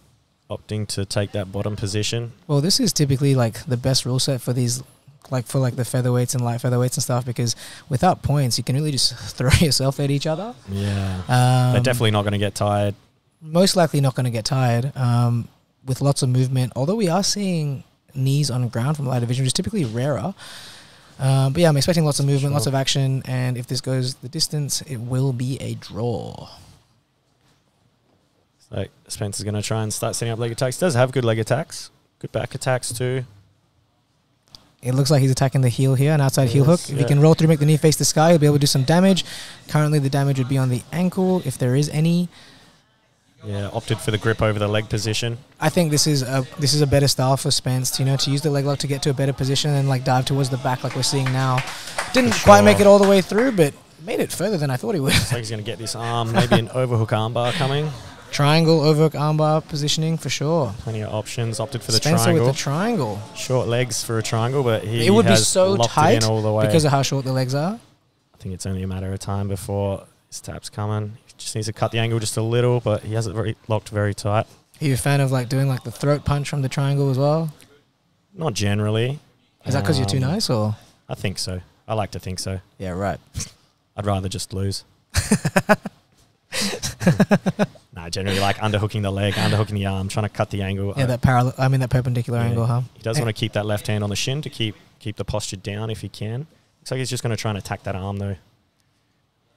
opting to take that bottom position. Well, this is typically like the best rule set for these, like for like the featherweights and light featherweights and stuff, because without points, you can really just throw yourself at each other. Yeah. They're definitely not going to get tired. Most likely not going to get tired with lots of movement, although we are seeing knees on ground from light division, which is typically rarer. But yeah, I'm expecting lots of movement, lots of action, and if this goes the distance, it will be a draw. So Spencer's going to try and start setting up leg attacks. Does have good leg attacks, good back attacks too. It looks like he's attacking the heel here, an outside heel hook. If he can roll through, make the knee face the sky, he'll be able to do some damage. Currently, the damage would be on the ankle, if there is any. Yeah, opted for the grip over the leg position. I think this is a better style for Spence, to use the leg lock to get to a better position and like dive towards the back like we're seeing now. Didn't quite make it all the way through, but made it further than I thought he would. Looks like he's going to get this arm, maybe an overhook armbar coming. Triangle, overhook armbar positioning for sure. Plenty of options. Opted for the Spencer triangle. with the triangle. Short legs for a triangle, but it would be so tight all the way. because of how short the legs are. I think it's only a matter of time before his tap's coming. He just needs to cut the angle just a little, but he has it locked very tight. Are you a fan of like doing like the throat punch from the triangle as well? Not generally. Is that because you're too nice, or? I think so. I like to think so. Yeah, right. I'd rather just lose. Nah, generally like underhooking the leg, underhooking the arm, trying to cut the angle. Yeah, that perpendicular angle, huh? He does want to keep that left hand on the shin to keep the posture down if he can. Looks like he's just going to try and attack that arm though.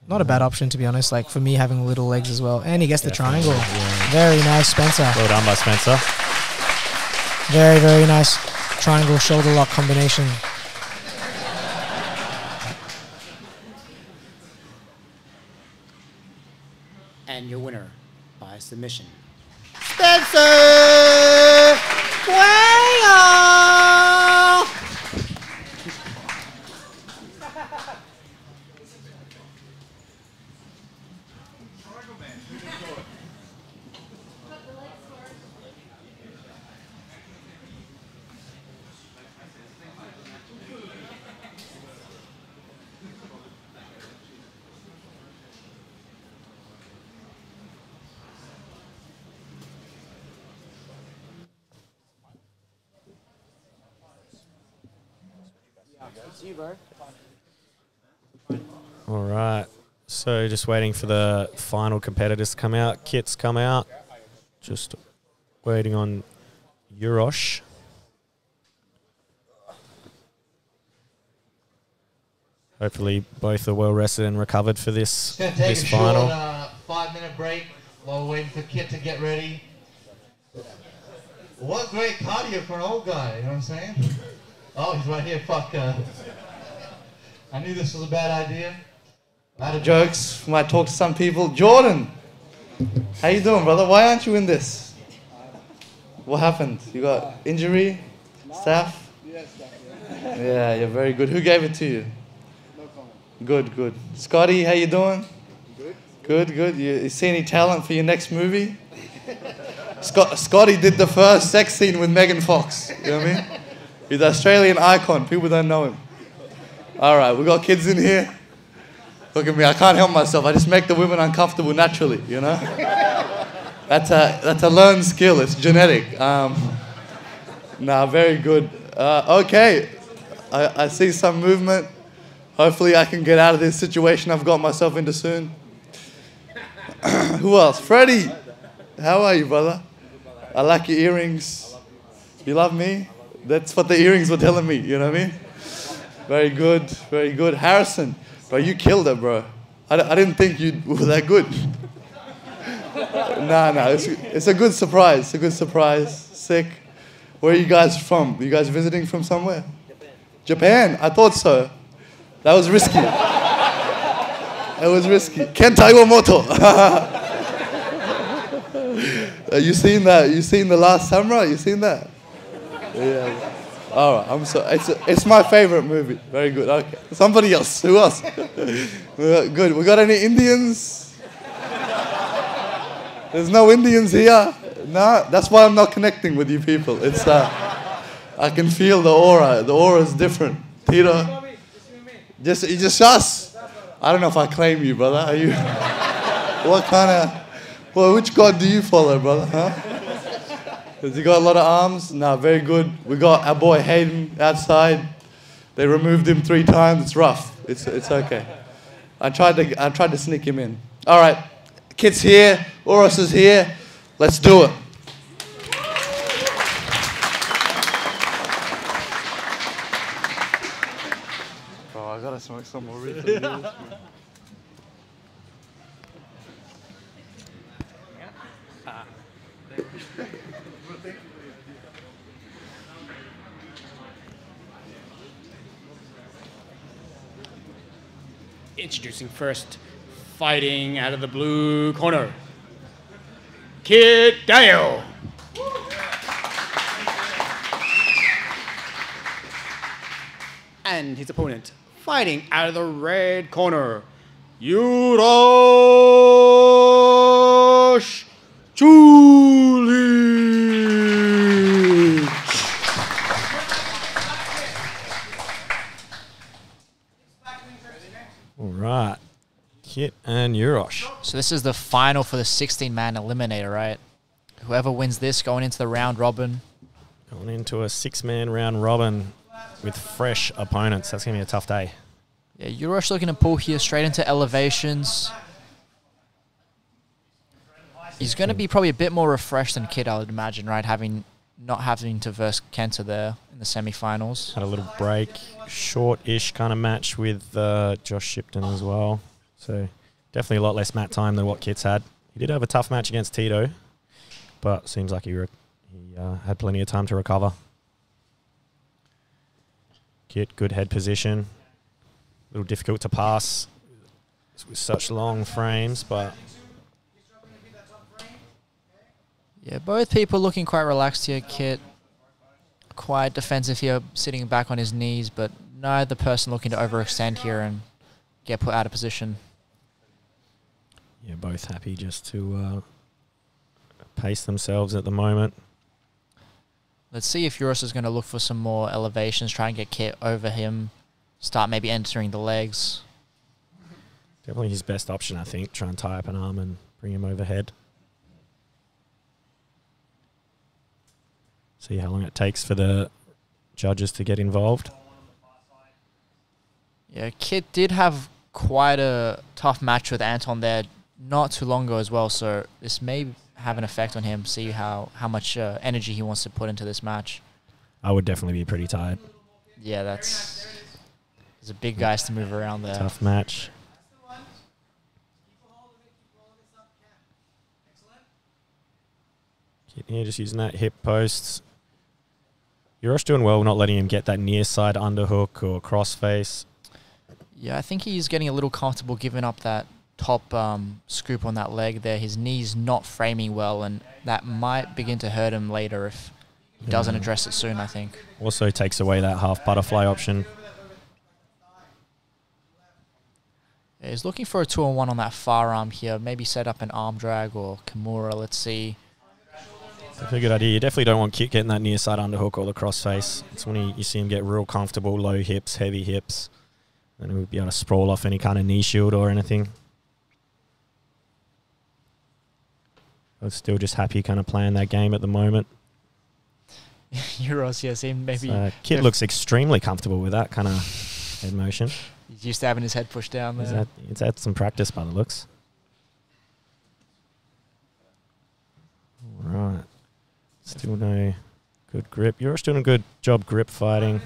Not a bad option, to be honest, like for me having little legs as well. And he gets the triangle. Yeah. Very nice, Spencer. Well done by Spencer. Very, very nice triangle shoulder lock combination. And your winner by submission, Spencer Quayle! It's you, bro. All right. So just waiting for the final competitors to come out. Kits come out. Just waiting on Urosh. Hopefully both are well rested and recovered for this, Just going to take a final. short 5-minute break while we're waiting for Kit to get ready. What great cardio for an old guy, you know what I'm saying? Oh, he's right here, fuck. I knew this was a bad idea. Out of jokes, might talk to some people. Jordan, how you doing, brother? Why aren't you in this? What happened? You got injury? Staff? Yeah, you're very good. Who gave it to you? Good, good. Scotty, how you doing? Good. Good, good. You see any talent for your next movie? Scotty did the first sex scene with Megan Fox. You know what I mean? He's an Australian icon. People don't know him. All right, we got kids in here. Look at me. I can't help myself. I just make the women uncomfortable naturally, you know? That's a learned skill. It's genetic. Nah, very good. Okay. I see some movement. Hopefully I can get out of this situation I've got myself into soon. Who else? Freddie. How are you, brother? I like your earrings. You love me? That's what the earrings were telling me, you know what I mean? Very good, very good. Harrison, bro, you killed it, bro. I didn't think you were that good. Nah, it's a good surprise. It's a good surprise. Sick. Where are you guys from? You guys visiting from somewhere? Japan? I thought so. That was risky. That was risky. Kenta Iwamoto. You seen that? You seen The Last Samurai? You seen that? Yeah. All right. I'm so. It's my favorite movie. Very good. Okay. Somebody else. Who else? Good. We got any Indians? There's no Indians here. No. That's why I'm not connecting with you people. It's I can feel the aura. The aura is different. Tito. Just us. I don't know if I claim you, brother. Are you? What kind of? Well, which god do you follow, brother? Huh? Has he got a lot of arms? No, very good. We got our boy Hayden outside. They removed him 3 times. It's rough. It's okay. I tried to sneak him in. All right, Kit's here. Oros is here. Let's do it. Oh, I gotta smoke some more refill. Introducing first, fighting out of the blue corner, Kid Dale. And his opponent, fighting out of the red corner, Urosh Chulich. All right. Kit and Urosh. So this is the final for the 16-man eliminator, right? Whoever wins this going into the round robin. Going into a 6-man round robin with fresh opponents. That's going to be a tough day. Yeah, Urosh looking to pull here straight into elevations. He's going to be probably a bit more refreshed than Kid, I would imagine, right? Not having to verse Kenta there in the semi-finals. Had a little break. Short-ish kind of match with Josh Shipton as well. So definitely a lot less mat time than what Kit's had. He did have a tough match against Tito, but seems like he had plenty of time to recover. Kit, good head position. A little difficult to pass with such long frames, but... Yeah, both people looking quite relaxed here. Kit, quite defensive here, sitting back on his knees, but neither person looking to overextend here and get put out of position. Yeah, both happy just to pace themselves at the moment. Let's see if Urosh is going to look for some more elevations, try and get Kit over him, start maybe entering the legs. Definitely his best option, I think. Try and tie up an arm and bring him overhead. See how long it takes for the judges to get involved. Yeah, Kit did have quite a tough match with Anton there not too long ago as well, so this may have an effect on him, see how much energy he wants to put into this match. I would definitely be pretty tired. Yeah, there's a big guys to move around there. Tough match. Yeah, just using that hip post. Uros doing well, not letting him get that near side underhook or crossface. Yeah, I think he's getting a little comfortable giving up that top scoop on that leg there. His knee's not framing well, and that might begin to hurt him later if he doesn't address it soon, I think. Also takes away that half butterfly option. Yeah, he's looking for a 2-on-1 on that far arm here. Maybe set up an arm drag or Kimura, let's see. Definitely a good idea. You definitely don't want Kit getting that near side underhook or the crossface. It's when you see him get real comfortable, low hips, heavy hips. Then he would be able to sprawl off any kind of knee shield or anything. But still just happy kind of playing that game at the moment. Euros, yes, him maybe. Kit looks extremely comfortable with that kind of head motion. He's used to having his head pushed down there. He's had some practice by the looks. All right. Still no good grip. You're doing a good job grip fighting.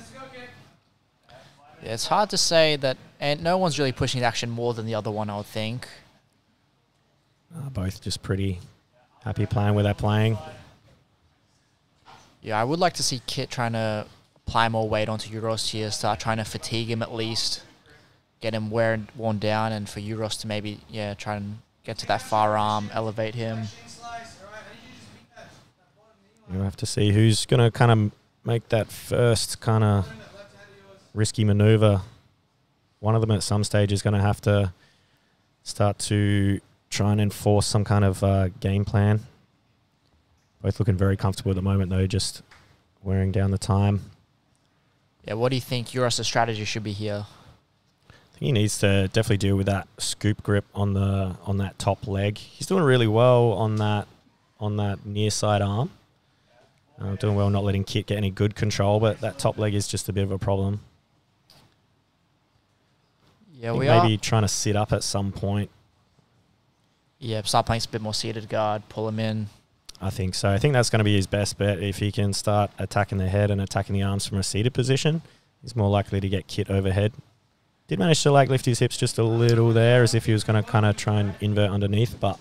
Yeah, it's hard to say that, and no one's really pushing the action more than the other one, I would think. Both just pretty happy playing where they're playing. Yeah, I would like to see Kit trying to apply more weight onto Euros here, start trying to fatigue him at least, get him worn down, and for Euros to maybe, try and get to that far arm, elevate him. You'll have to see who's going to kind of make that first kind of risky maneuver. One of them at some stage is going to have to start to try and enforce some kind of game plan. Both looking very comfortable at the moment, though, just wearing down the time. Yeah, what do you think Euros' strategy should be here? I think he needs to definitely deal with that scoop grip on that top leg. He's doing really well on that near side arm. Doing well not letting Kit get any good control, but that top leg is just a bit of a problem. Yeah, maybe trying to sit up at some point. Yeah, start playing a bit more seated guard, pull him in. I think so. I think that's going to be his best bet. If he can start attacking the head and attacking the arms from a seated position, he's more likely to get Kit overhead. Did manage to lift his hips just a little there, as if he was going to kind of try and invert underneath, but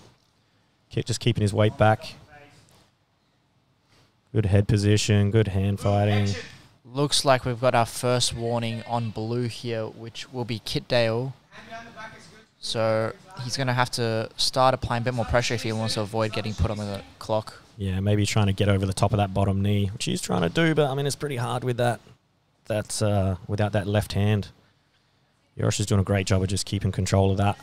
Kit just keeping his weight back. Good head position, good hand fighting. Looks like we've got our first warning on blue here, which will be Kit Dale. So he's going to have to start applying a bit more pressure if he wants to avoid getting put on the clock. Yeah, maybe trying to get over the top of that bottom knee, which he's trying to do, but I mean, it's pretty hard with that. That's without that left hand. Yosh is doing a great job of just keeping control of that.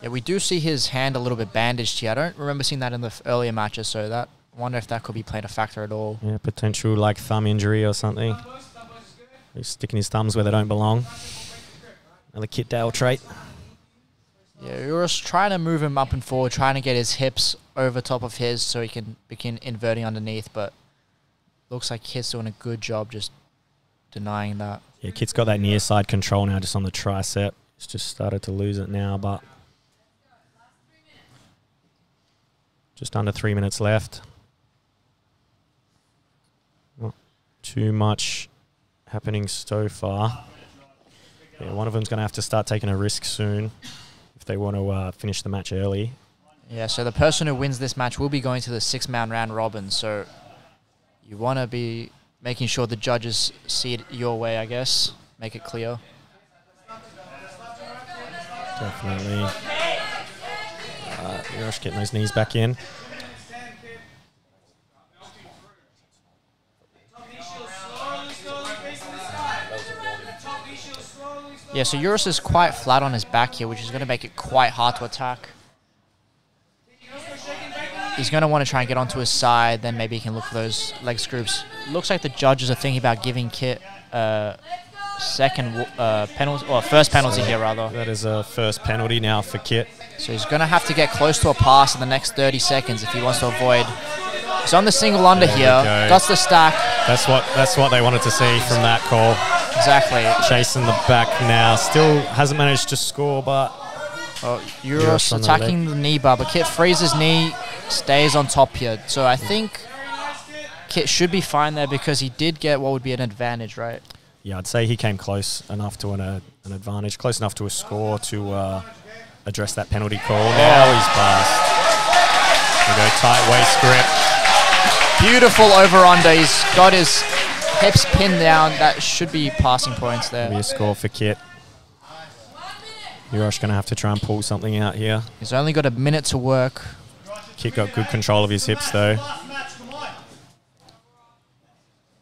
Yeah, we do see his hand a little bit bandaged here. I don't remember seeing that in the earlier matches, so I wonder if that could be playing a factor at all. Yeah, potential like thumb injury or something. He's sticking his thumbs where they don't belong. Another Kit Dale trait. Yeah, you're just trying to move him up and forward, trying to get his hips over top of his so he can begin inverting underneath, but looks like Kit's doing a good job just denying that. Yeah, Kit's got that near side control now just on the tricep. He's just started to lose it now, but just under 3 minutes left. Not too much happening so far. Yeah, one of them's going to have to start taking a risk soon if they want to finish the match early. Yeah, so the person who wins this match will be going to the 6-man round robin, so you want to be making sure the judges see it your way, I guess. Make it clear. Definitely. Yosh getting those knees back in. Yeah, so Eurus is quite flat on his back here, which is going to make it quite hard to attack. He's going to want to try and get onto his side, then maybe he can look for those leg scoops. Looks like the judges are thinking about giving Kit second penalty, or first penalty here, rather. That is a first penalty now for Kit. So he's going to have to get close to a pass in the next 30 seconds if he wants to avoid. He's on the single under here. Got the stack. That's what they wanted to see from that call. Exactly. Chasing the back now. Still hasn't managed to score, but... Euros attacking the knee bar, but Kit frees his knee, stays on top here. So I think Kit should be fine there because he did get what would be an advantage, right? Yeah, I'd say he came close enough to an advantage, close enough to a score to address that penalty call. Now he's passed. We go tight waist grip. Beautiful over-under. He's got his hips pinned down. That should be passing points there. Be a score for Kit. Yurosh going to have to try and pull something out here. He's only got a minute to work. Kit got good control of his hips though.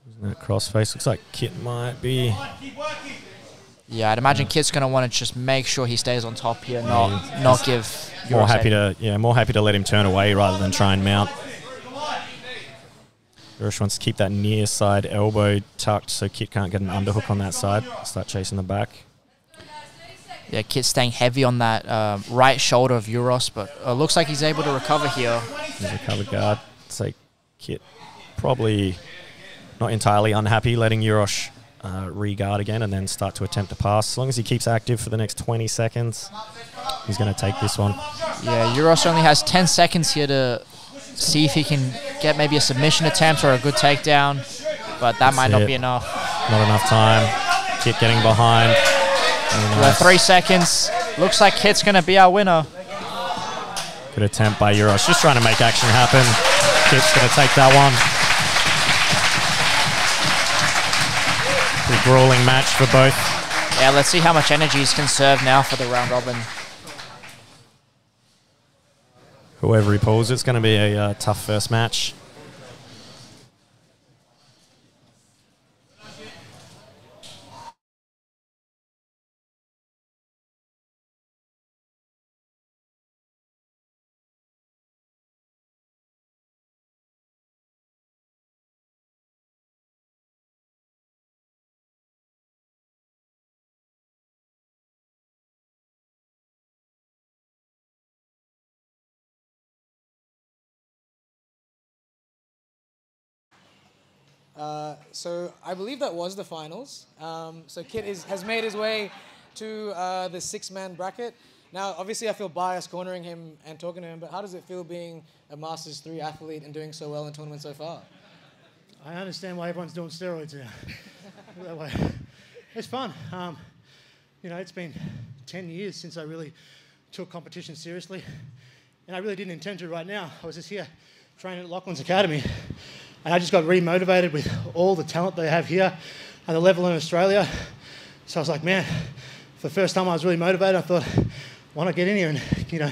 Isn't that crossface? Looks like Kit might be... Yeah, I'd imagine Kit's going to want to just make sure he stays on top here, not give Yurosh more happy to let him turn away rather than try and mount. Yurosh wants to keep that near side elbow tucked so Kit can't get an underhook on that side. Start chasing the back. Yeah, Kit's staying heavy on that right shoulder of Euros, but looks like he's able to recover here. He's a covered guard. It's like Kit probably not entirely unhappy letting Euros re-guard again and then start to attempt to pass. As long as he keeps active for the next 20 seconds, he's going to take this one. Yeah, Euros only has 10 seconds here to see if he can get maybe a submission attempt or a good takedown, but that might not be enough. Not enough time. Kit getting behind. Nice. 3 seconds. Looks like Kit's going to be our winner. Good attempt by Euros. Just trying to make action happen. Kit's going to take that one. Pretty grueling match for both. Yeah, let's see how much energy he's conserved now for the round robin. Whoever he pulls, it's going to be a tough first match. So I believe that was the finals. So Kit has made his way to the 6-man bracket. Now, obviously, I feel biased cornering him and talking to him, but how does it feel being a Masters 3 athlete and doing so well in tournaments so far? I understand why everyone's doing steroids now. That way. It's fun. You know, it's been 10 years since I really took competition seriously, and I really didn't intend to right now. I was just here training at Lachlan's Academy, and I just got re-motivated with all the talent they have here and the level in Australia. So I was like, man, for the first time I was really motivated. I thought, why not get in here and, you know,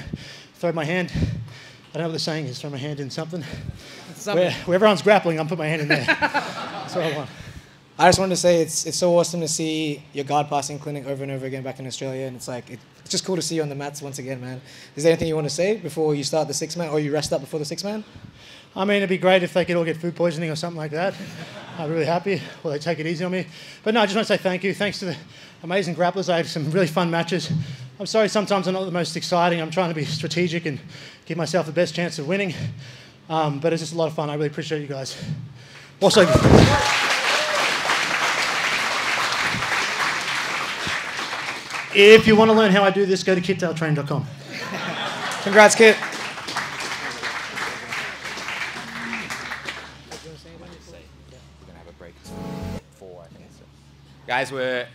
throw my hand. I don't know what the saying is, throw my hand in something. Where everyone's grappling, I'm putting my hand in there. That's what I want. I just wanted to say it's so awesome to see your guard passing clinic over and over again back in Australia, and it's like it's just cool to see you on the mats once again, man. Is there anything you want to say before you start the 6-man, or you rest up before the 6-man? I mean, it'd be great if they could all get food poisoning or something like that. I'm really happy. Well, they take it easy on me. But no, I just want to say thank you. Thanks to the amazing grapplers. I had some really fun matches. I'm sorry sometimes I'm not the most exciting. I'm trying to be strategic and give myself the best chance of winning. But it's just a lot of fun. I really appreciate you guys. Also, if you want to learn how I do this, go to kitdaletraining.com. Congrats, Kit. Guys, we're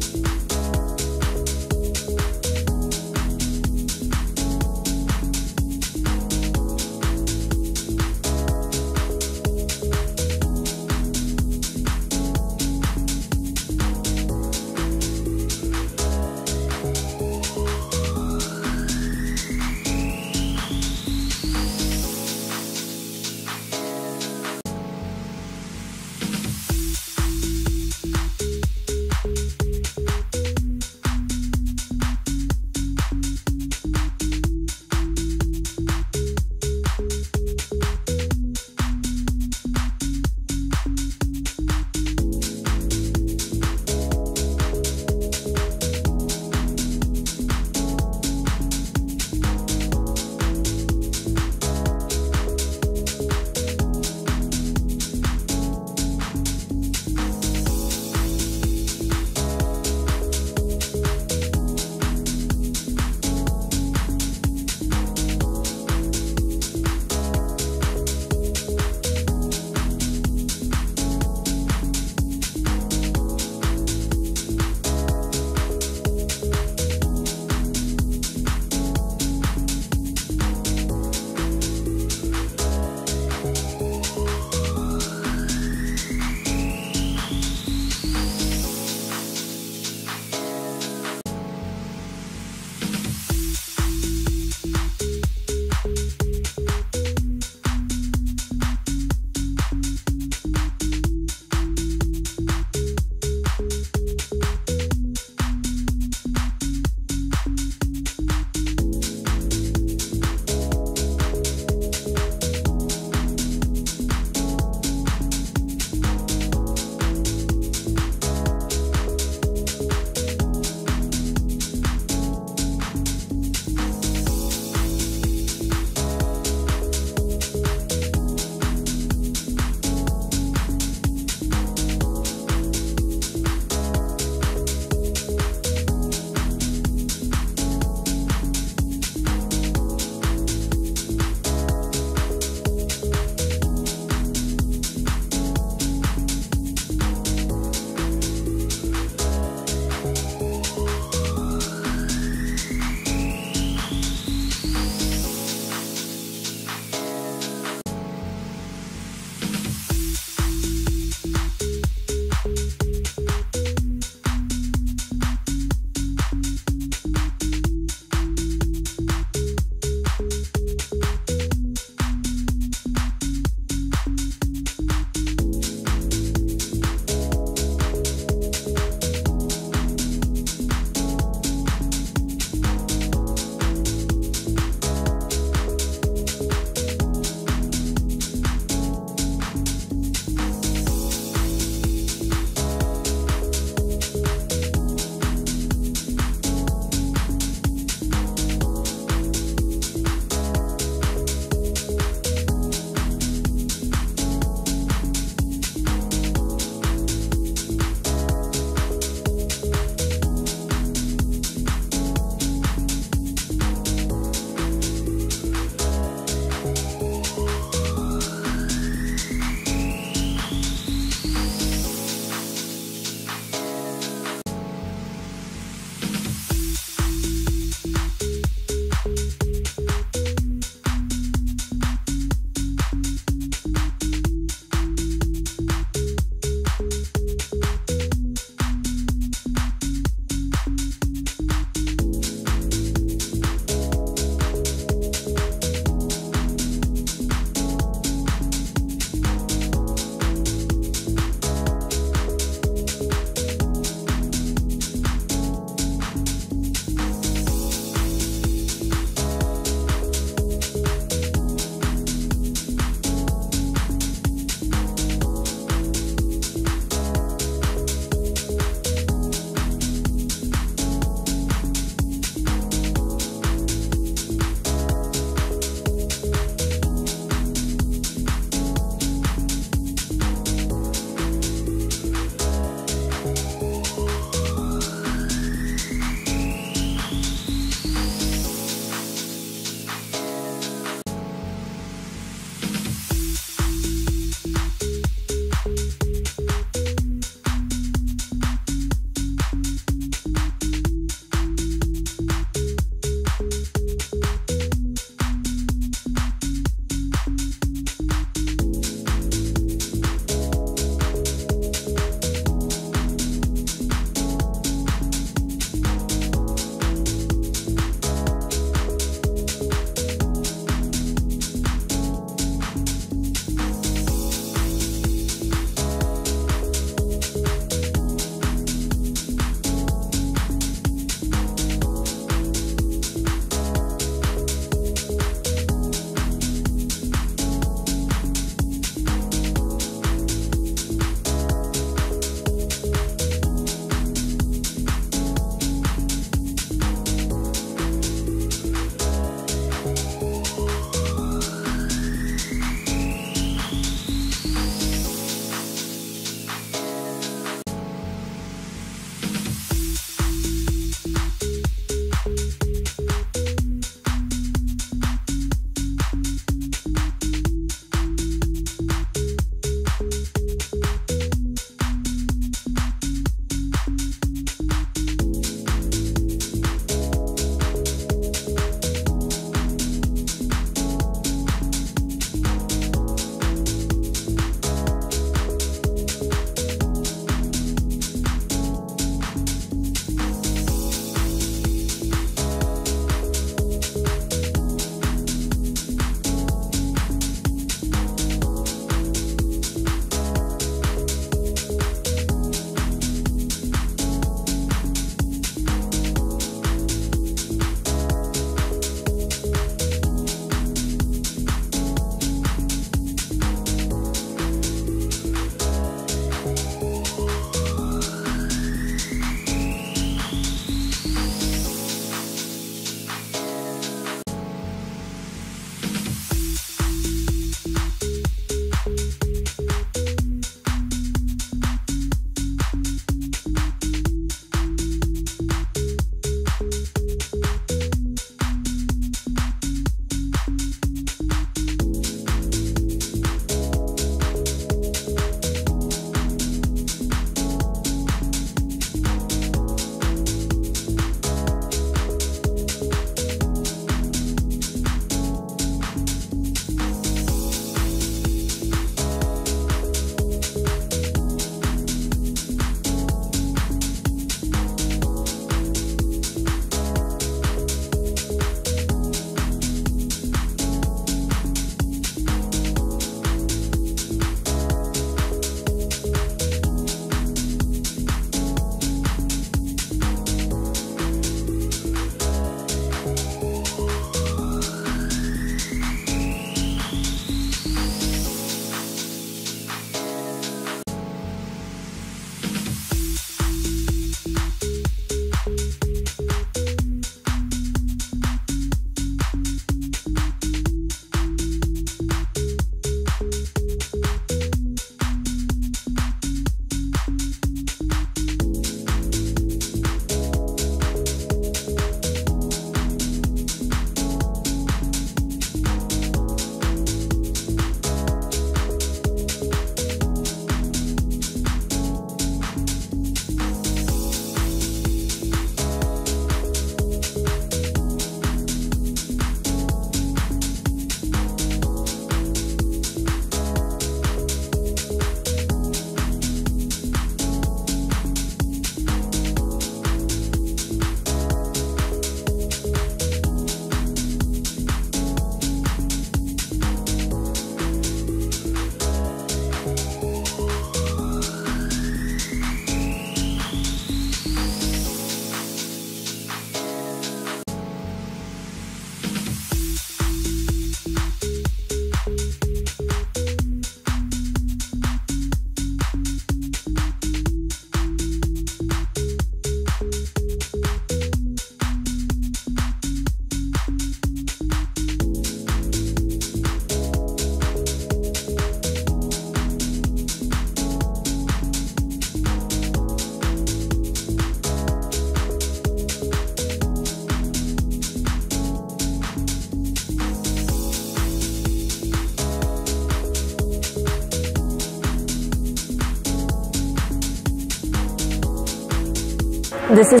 This is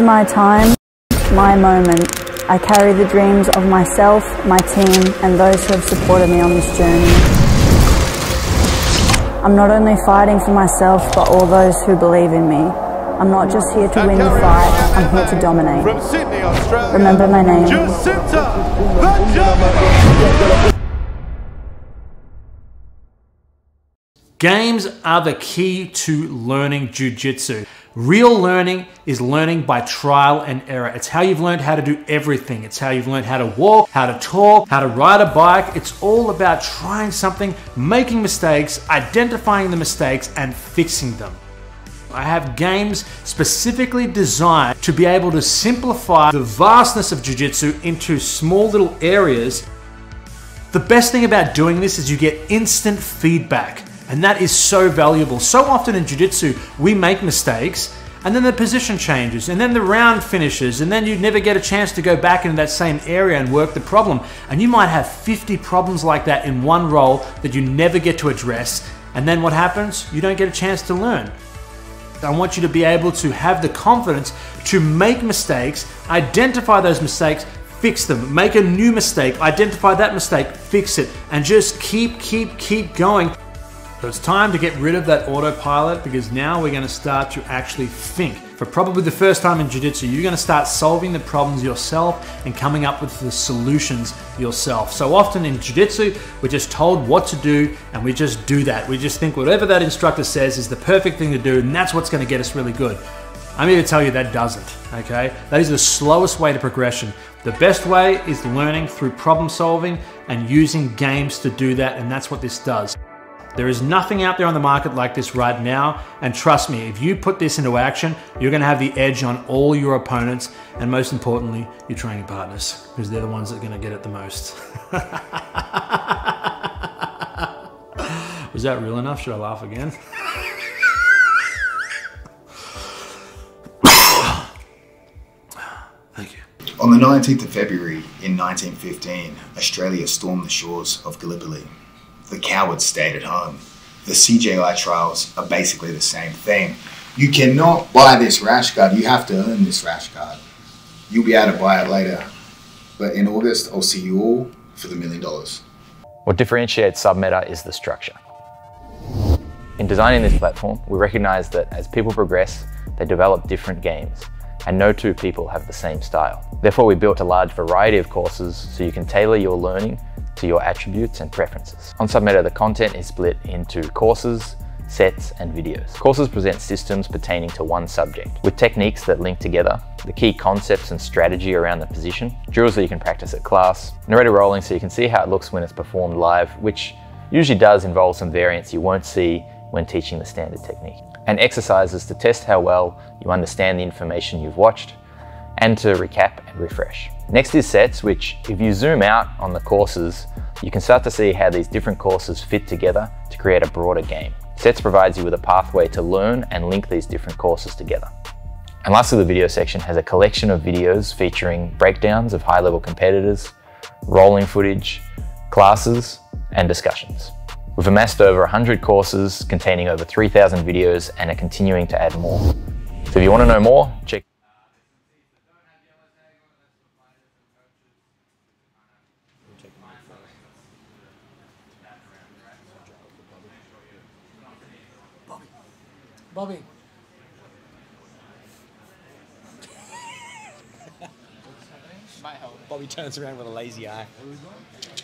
my time, my moment. I carry the dreams of myself, my team, and those who have supported me on this journey. I'm not only fighting for myself, but all those who believe in me. I'm not just here to win the fight, I'm here to dominate. From Sydney, Australia, Remember my name. Games are the key to learning jiu-jitsu. Real learning is learning by trial and error. It's how you've learned how to do everything. It's how you've learned how to walk, how to talk, how to ride a bike. It's all about trying something, making mistakes, identifying the mistakes, and fixing them. I have games specifically designed to be able to simplify the vastness of jiu-jitsu into small little areas. The best thing about doing this is you get instant feedback. And that is so valuable. So often in jiu-jitsu, we make mistakes and then the position changes and then the round finishes and then you never get a chance to go back into that same area and work the problem. And you might have 50 problems like that in one roll that you never get to address. And then what happens? You don't get a chance to learn. I want you to be able to have the confidence to make mistakes, identify those mistakes, fix them, make a new mistake, identify that mistake, fix it, and just keep going. So it's time to get rid of that autopilot because now we're going to start to actually think. For probably the first time in jiu-jitsu, you're going to start solving the problems yourself and coming up with the solutions yourself. So often in jiu-jitsu, we're just told what to do and we just do that. We just think whatever that instructor says is the perfect thing to do and that's what's going to get us really good. I'm here to tell you that doesn't, okay? That is the slowest way to progression. The best way is learning through problem solving and using games to do that, and that's what this does. There is nothing out there on the market like this right now, and trust me, if you put this into action, you're going to have the edge on all your opponents, and most importantly, your training partners, because they're the ones that are going to get it the most. Was that real enough? Should I laugh again? Thank you. On the 19th of February in 1915, Australia stormed the shores of Gallipoli. The cowards stayed at home. The CJI trials are basically the same thing. You cannot buy this rash guard, you have to earn this rash guard. You'll be able to buy it later. But in August, I'll see you all for the $1 million. What differentiates Submeta is the structure. In designing this platform, we recognize that as people progress, they develop different games, and no two people have the same style. Therefore, we built a large variety of courses so you can tailor your learning to your attributes and preferences. On Submeta, the content is split into courses, sets, and videos. Courses present systems pertaining to one subject, with techniques that link together, the key concepts and strategy around the position, drills that you can practice at class, narrated rolling so you can see how it looks when it's performed live, which usually does involve some variance you won't see when teaching the standard technique, and exercises to test how well you understand the information you've watched, and to recap and refresh. Next is sets, which if you zoom out on the courses, you can start to see how these different courses fit together to create a broader game. Sets provides you with a pathway to learn and link these different courses together. And lastly, the video section has a collection of videos featuring breakdowns of high-level competitors, rolling footage, classes, and discussions. We've amassed over 100 courses containing over 3,000 videos and are continuing to add more. So if you want to know more, check Bobby. Bobby turns around with a lazy eye.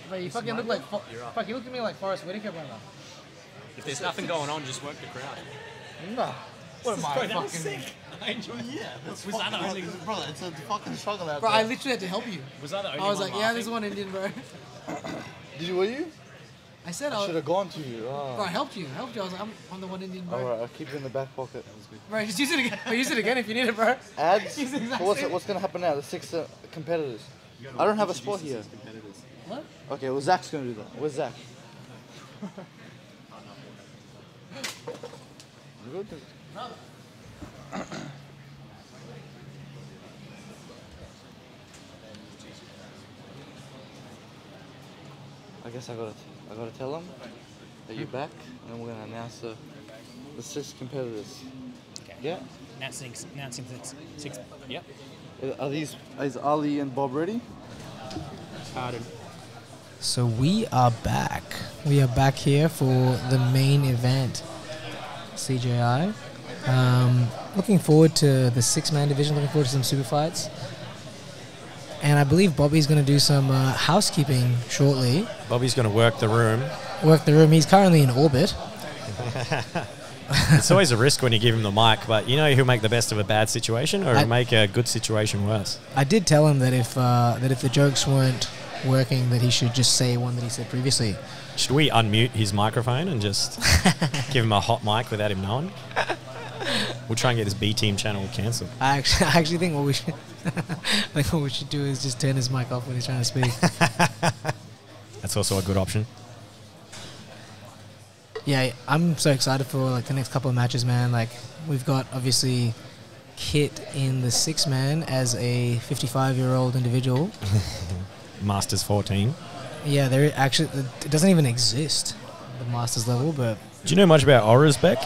But you fucking look like fuck. You look at me like Forrest Whitaker, brother. If there's nothing going on, just work the crowd. No. What am I Bro, that was fucking? sick. I enjoyed it. Yeah, that's Was that the only? bro, it's a fucking struggle out Bro, there. I literally had to help you. Was that the only I was one like, yeah, laughing? there's one Indian, bro. Were you? I said I should have gone to you. Oh. Bro, I helped you. I was like, I'm the one Indian, bro. Alright, I'll keep it in the back pocket. Bro, just use it again. Use it again if you need it, bro. Ads? Use the exact What's same- going to happen now? The 6 competitors. I don't have a spot here. What? Okay, well, Zach's going to do that. Where's Zach? Good. I guess I gotta tell him. Are you back? And we're going to announce the 6 competitors. Okay. Yeah. Announcing six. Yep. Is Ali and Bob ready? Pardon. So we are back. We are back here for the main event, CJI. Looking forward to the 6-man division. Looking forward to some super fights. And I believe Bobby's going to do some housekeeping shortly. Bobby's going to work the room. He's currently in orbit. It's always a risk when you give him the mic, but you know he'll make the best of a bad situation or he'll make a good situation worse. I did tell him that if the jokes weren't working, that he should just say one that he said previously. Should we unmute his microphone and just give him a hot mic without him knowing? We'll try and get this B-team channel cancelled. I actually think what we should do is just turn his mic off when he's trying to speak. That's also a good option. Yeah, I'm so excited for like the next couple of matches, man. Like we've got obviously Kit in the 6-man as a 55-year-old individual. Masters 14. Yeah, it doesn't even exist at the Masters level. But do you know much about Orazbek?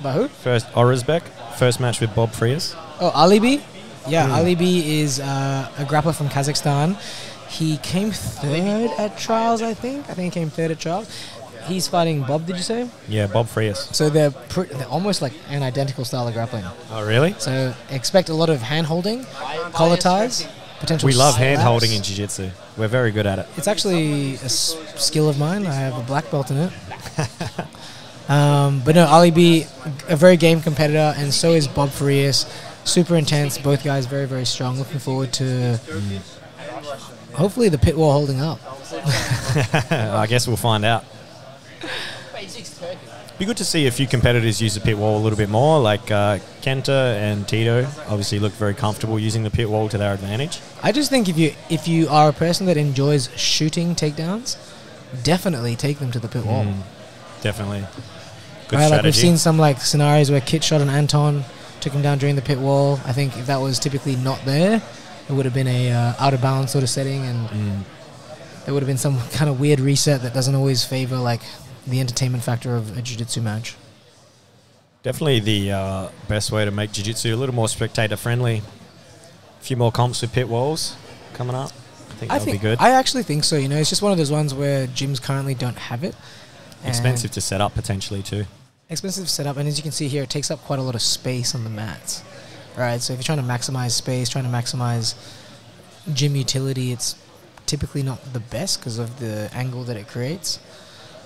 About who? Orazbek, first match with Bob Frias. Oh, Alibi? Yeah, Alibi is a grappler from Kazakhstan. He came 3rd at Trials, I think. I think he came 3rd at Trials. He's fighting Bob, did you say? Yeah, Bob Frias. So they're almost like an identical style of grappling. Oh, really? So expect a lot of hand-holding, collar ties, potential We love slaps. hand-holding in jiu-jitsu. We're very good at it. It's actually a skill of mine. I have a black belt in it. But no, Ali B, a very game competitor, and so is Bob Frias. Super intense. Both guys very, very strong. Looking forward to hopefully the pit wall holding up. I guess we'll find out. Be good to see a few competitors use the pit wall a little bit more, like Kenta and Tito obviously look very comfortable using the pit wall to their advantage. I just think if you are a person that enjoys shooting takedowns, definitely take them to the pit wall. Definitely. Good Right, strategy. like we've seen some like scenarios where Kit shot an Anton, took him down during the pit wall. I think if that was typically not there, it would have been a out of balance sort of setting, and there would have been some kind of weird reset that doesn't always favor like the entertainment factor of a jiu-jitsu match. Definitely the best way to make jiu-jitsu a little more spectator-friendly. A few more comps with pit walls coming up. I think that'll be good. I actually think so. You know, it's just one of those ones where gyms currently don't have it. Expensive to set up potentially too. Expensive to set up, and as you can see here, it takes up quite a lot of space on the mats. Right, so if you're trying to maximize space, trying to maximize gym utility, it's typically not the best because of the angle that it creates.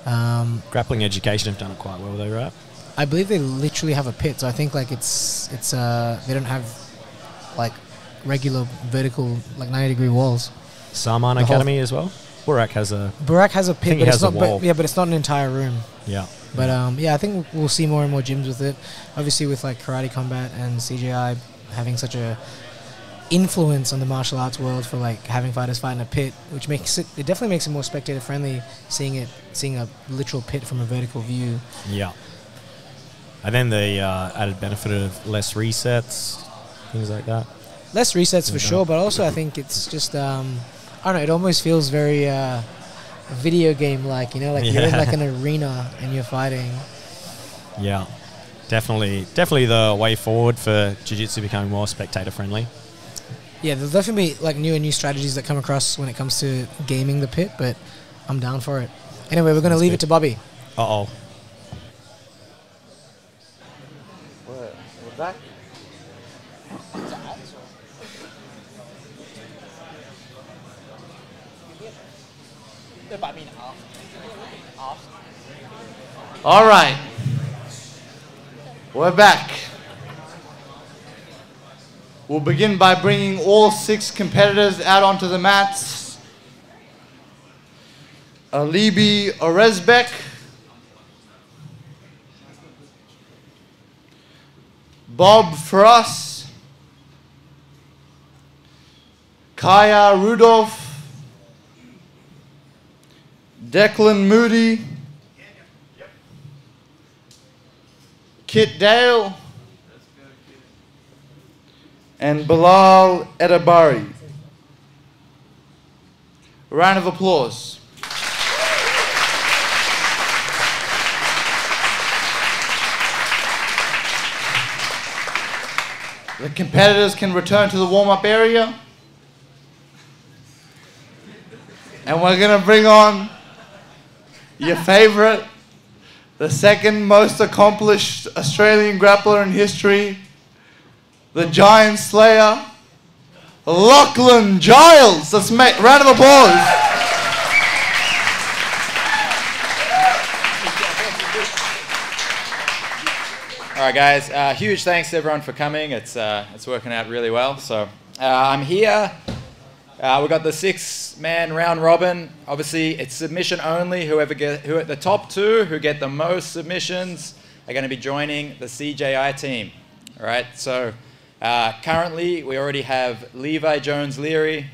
Grappling Education have done it quite well though, right? I believe they literally have a pit, so I think like it's they don't have like regular vertical like 90-degree walls. Saman Academy as well. Burak has a pit, but it's not. But it's not an entire room. Yeah. But yeah, I think we'll see more and more gyms with it. Obviously, with like Karate Combat and CJI having such a influence on the martial arts world for like having fighters fight in a pit, which makes it definitely makes it more spectator friendly. Seeing a literal pit from a vertical view. Yeah. And then the added benefit of less resets, things like that. Less resets for sure, but also I think it's just I don't know. It almost feels very video game like, you know, like you're in like an arena and you're fighting. Yeah, definitely the way forward for jiu-jitsu becoming more spectator friendly. Yeah, there'll definitely be like new strategies that come across when it comes to gaming the pit, but I'm down for it. Anyway, we're going to leave it to Bobby. Uh-oh. We're back. All right, we're back. We'll begin by bringing all 6 competitors out onto the mats. Alibi Orazbek, Bob Frias, Kaya Rudolph, Declan Moody, Kit Dale, and Bilal Edabari. A round of applause. The competitors can return to the warm-up area. And we're going to bring on your favorite, the second most accomplished Australian grappler in history, the Giant Slayer, Lachlan Giles. Let's make a round of applause. All right, guys. Huge thanks to everyone for coming. It's working out really well. So I'm here. We've got the 6-man round robin. Obviously, it's submission only. Who the top 2 who get the most submissions are going to be joining the CJI team. All right. So currently, we already have Levi Jones-Leary.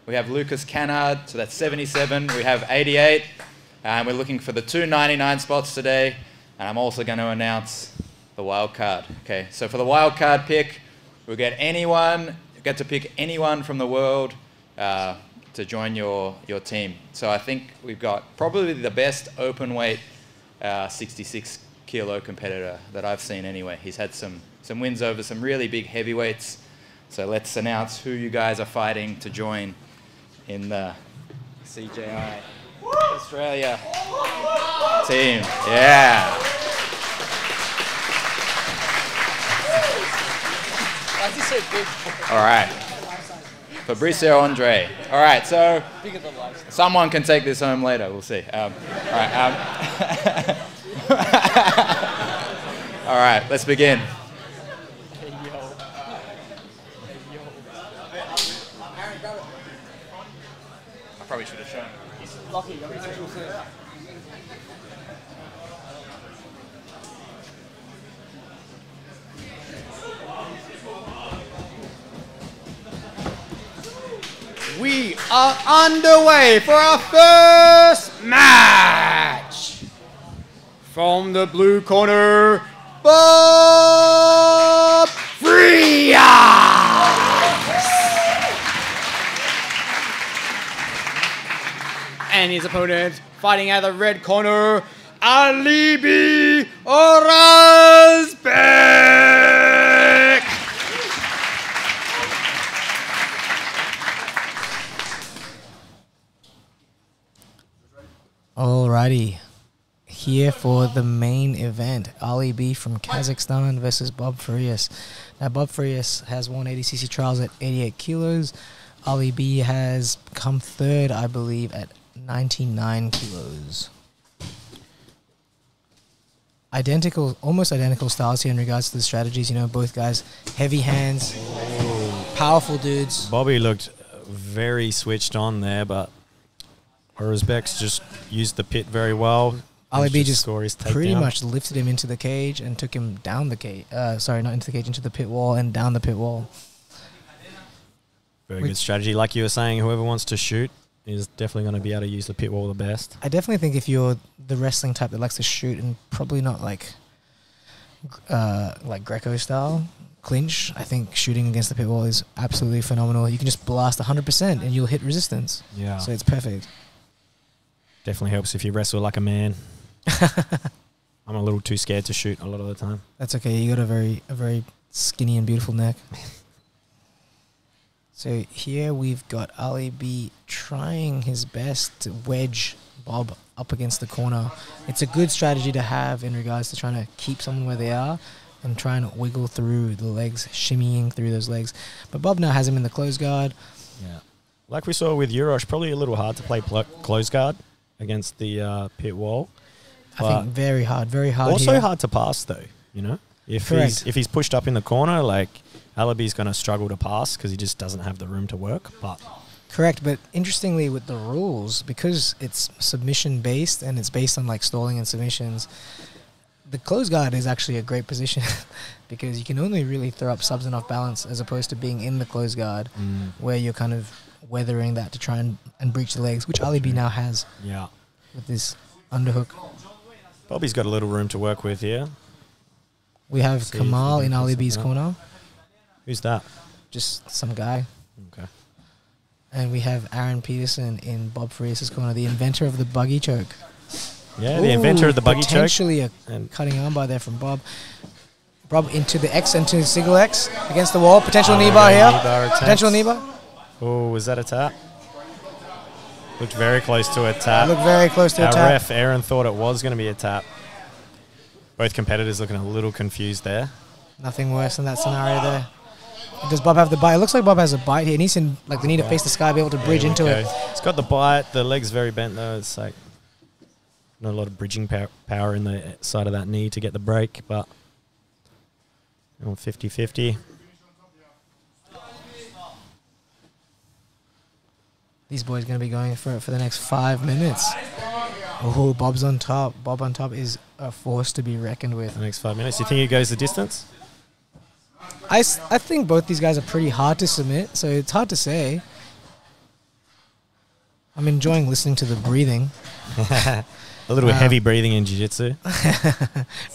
We have Lucas Cannard. So that's 77. We have 88. And we're looking for the 299 spots today. And I'm also going to announce the wild card. Okay, so for the wild card pick, we'll get to pick anyone from the world to join your team. So I think we've got probably the best open weight 66 kilo competitor that I've seen anyway. He's had some wins over some really big heavyweights. So let's announce who you guys are fighting to join in the CJI Australia team. Yeah. All right. Fabricio Andre. All right, so someone can take this home later. We'll see. All right. All right, let's begin. I probably should have shown. We are underway for our first match. From the blue corner, Bob Frias. And his opponent, fighting out of the red corner, Alibi Orazbek. Alrighty, here for the main event, Ali B from Kazakhstan versus Bob Frias. Now Bob Frias has won 80cc trials at 88 kilos. Ali B has come third, I believe, at 99 kilos. Almost identical styles here in regards to the strategies. You know, both guys, heavy hands, powerful dudes. Bobby looked very switched on there, but Orazbek's just used the pit very well. Ali B just pretty much lifted him into the cage and took him down the cage. Sorry, not into the cage, into the pit wall and down the pit wall. Very good strategy. Like you were saying, whoever wants to shoot is definitely going to be able to use the pit wall the best. I definitely think if you're the wrestling type that likes to shoot and probably not like Greco style clinch, I think shooting against the pit wall is absolutely phenomenal. You can just blast 100% and you'll hit resistance. Yeah. So it's perfect. Definitely helps if you wrestle like a man. I'm a little too scared to shoot a lot of the time. That's okay. You got a very skinny and beautiful neck. So here we've got Ali B trying his best to wedge Bob up against the corner. It's a good strategy to have in regards to trying to keep someone where they are and try and wiggle through the legs, shimmying through those legs. But Bob now has him in the close guard. Yeah. Like we saw with Urosh, probably a little hard to play close guard against the pit wall. I think very hard Also here. hard to pass though, you know? If he's pushed up in the corner, like Alibi's going to struggle to pass because he just doesn't have the room to work. But correct, but interestingly with the rules, because it's submission based and it's based on like stalling and submissions, the close guard is actually a great position because you can only really throw up subs and off balance as opposed to being in the close guard where you're kind of weathering that to try and breach the legs, which Ali B now has. Yeah. With this underhook. Bobby's got a little room to work with here. We have Kamal in Ali B's corner. Who's that? Just some guy. Okay. And we have Aaron Peterson in Bob Frias' corner, the inventor of the buggy choke. Yeah, the inventor of the buggy choke. Potentially a cutting armbar there from Bob. Rob into the X, into the single X against the wall. Potential knee bar here. Potential knee bar. Oh, was that a tap? Looked very close to a tap. Looked very close to a tap. Our ref, Aaron, thought it was going to be a tap. Both competitors looking a little confused there. Nothing worse than that scenario there. Does Bob have the bite? It looks like Bob has a bite here. He needs to, like, they need to face the sky, be able to bridge into it. It's got the bite. The leg's very bent, though. It's like not a lot of bridging power in the side of that knee to get the break, but 50-50. These boys going to be going for it for the next 5 minutes. Oh, Bob's on top. Bob on top is a force to be reckoned with. The next 5 minutes. You think he goes the distance? I think both these guys are pretty hard to submit, so it's hard to say. I'm enjoying listening to the breathing. A little heavy breathing in jiu-jitsu.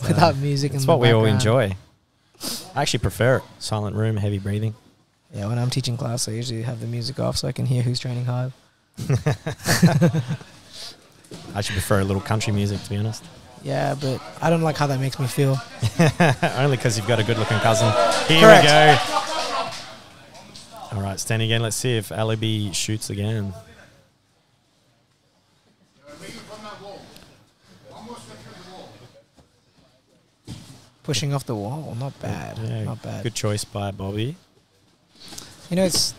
Without music in the background. That's what we all enjoy. I actually prefer it. Silent room, heavy breathing. Yeah, when I'm teaching class, I usually have the music off so I can hear who's training hard. I should prefer a little country music, to be honest. Yeah, but I don't like how that makes me feel. Only because you've got a good-looking cousin. Here Correct. we go. All right, standing again. Let's see if Alibi shoots again. Pushing off the wall, not bad. Yeah, not bad. Good choice by Bobby. You know, it's...